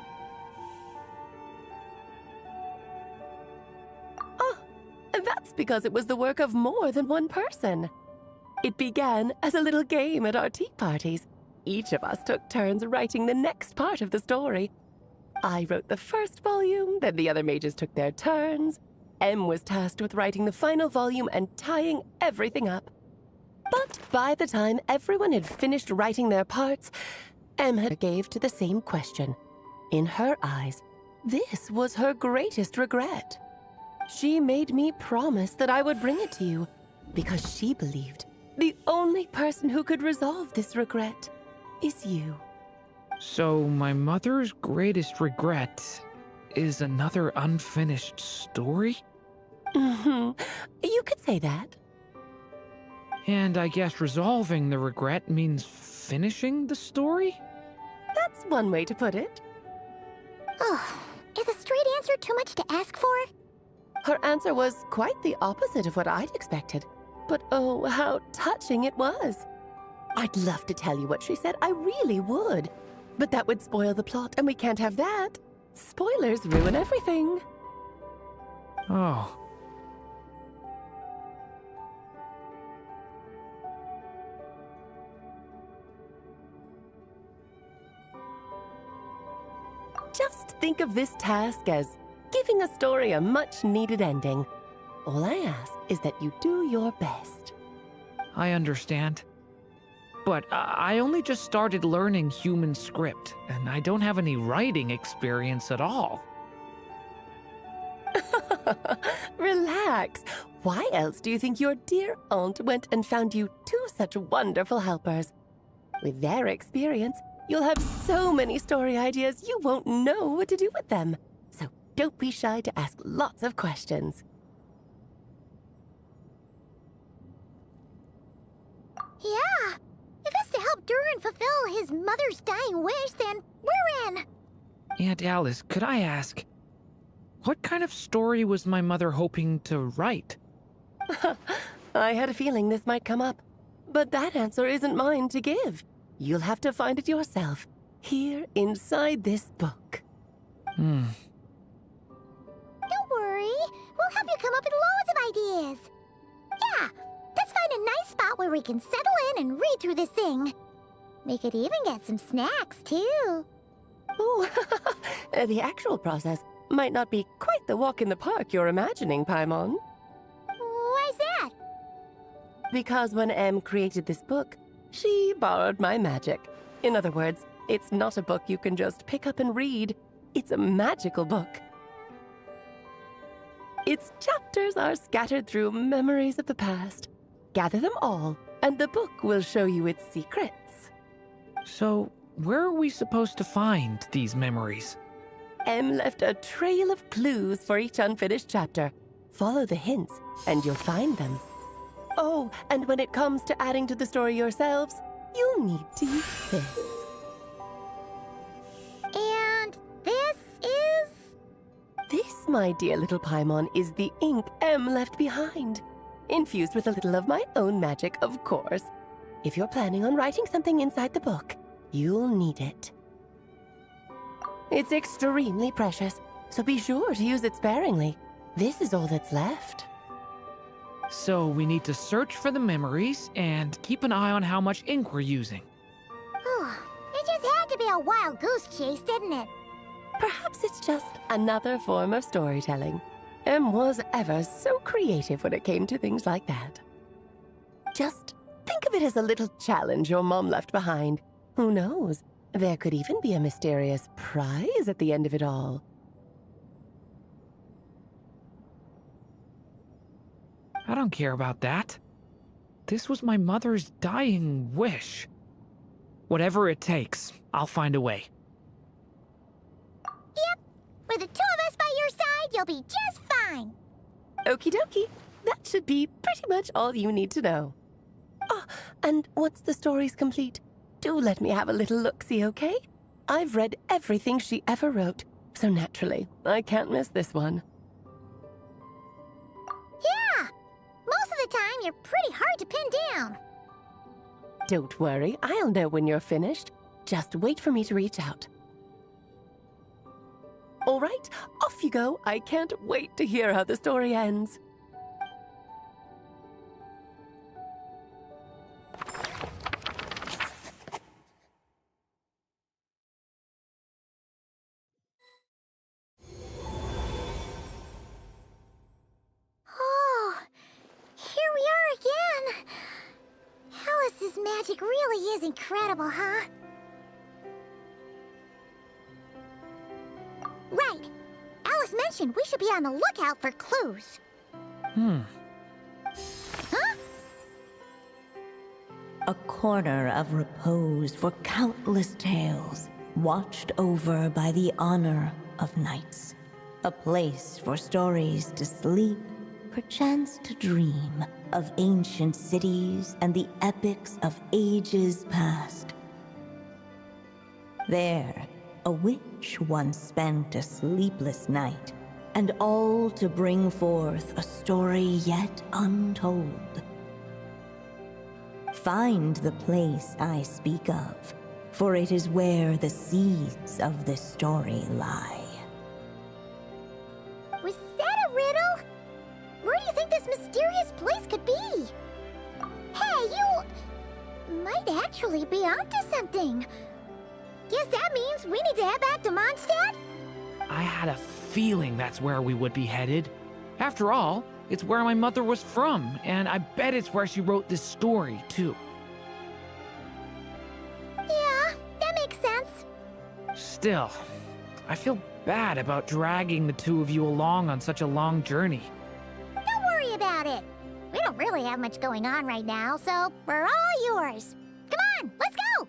Oh, that's because it was the work of more than one person. It began as a little game at our tea parties. Each of us took turns writing the next part of the story. I wrote the first volume, then the other mages took their turns. Em was tasked with writing the final volume and tying everything up. But by the time everyone had finished writing their parts, Em gave to the same question. In her eyes, this was her greatest regret. She made me promise that I would bring it to you, because she believed the only person who could resolve this regret is you.
So my mother's greatest regret is another unfinished story?
Mm-hmm. You could say that.
And I guess resolving the regret means finishing the story?
That's one way to put it.
Oh, is a straight answer too much to ask for?
Her answer was quite the opposite of what I'd expected. But oh, how touching it was. I'd love to tell you what she said, I really would. But that would spoil the plot, and we can't have that. Spoilers ruin everything.
Oh.
Just think of this task as giving a story a much-needed ending. All I ask is that you do your best.
I understand. But I only just started learning human script, and I don't have any writing experience at all.
Relax. Why else do you think your dear aunt went and found you two such wonderful helpers? With their experience, you'll have so many story ideas you won't know what to do with them. So don't be shy to ask lots of questions.
Yeah. If it's to help Durin fulfill his mother's dying wish, then we're in.
Aunt Alice, could I ask, what kind of story was my mother hoping to write?
I had a feeling this might come up, but that answer isn't mine to give. You'll have to find it yourself, here inside this book.
Don't worry. We'll help you come up with loads of ideas. Yeah, let's find a nice spot where we can settle in and read through this thing. We could even get some snacks, too.
Oh, the actual process might not be quite the walk in the park you're imagining, Paimon.
Why's that?
Because when Em created this book, she borrowed my magic. In other words, it's not a book you can just pick up and read. It's a magical book. Its chapters are scattered through memories of the past. Gather them all, and the book will show you its secrets.
So, where are we supposed to find these memories?
Em left a trail of clues for each unfinished chapter. Follow the hints, and you'll find them. Oh, and when it comes to adding to the story yourselves, you'll need to use this.
And this is?
This, my dear little Paimon, is the ink Em left behind. Infused with a little of my own magic, of course. If you're planning on writing something inside the book, you'll need it. It's extremely precious, so be sure to use it sparingly. This is all that's left.
So we need to search for the memories and keep an eye on how much ink we're using.
It just had to be a wild goose chase, didn't it?
Perhaps it's just another form of storytelling. Em was ever so creative when it came to things like that. Just think of it as a little challenge your mom left behind. Who knows? There could even be a mysterious prize at the end of it all.
I don't care about that. This was my mother's dying wish. Whatever it takes, I'll find a way.
Yep. With the two of us by your side, you'll be just fine.
Okie dokie. That should be pretty much all you need to know. Oh, and once the story's complete, do let me have a little look-see, okay? I've read everything she ever wrote, so naturally, I can't miss this one.
Yeah! Most of the time, you're pretty hard to pin down.
Don't worry, I'll know when you're finished. Just wait for me to reach out. All right, off you go. I can't wait to hear how the story ends.
Oh, here we are again. Alice's magic really is incredible, huh? Right. Alice mentioned we should be on the lookout for clues. Huh?
A corner of repose for countless tales, watched over by the honor of knights. A place for stories to sleep, perchance to dream of ancient cities and the epics of ages past. There, a witch once spent a sleepless night, and all to bring forth a story yet untold. Find the place I speak of, for it is where the seeds of this story lie.
Was that a riddle? Where do you think this mysterious place could be? Hey, you might actually be onto something. Guess that means we need to head back to Mondstadt?
I had a feeling that's where we would be headed. After all, it's where my mother was from, and I bet it's where she wrote this story, too.
Yeah, that makes sense.
Still, I feel bad about dragging the two of you along on such a long journey.
Don't worry about it. We don't really have much going on right now, so we're all yours. Come on, let's go!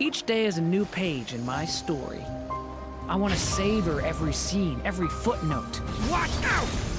Each day is a new page in my story. I want to savor every scene, every footnote. Watch out!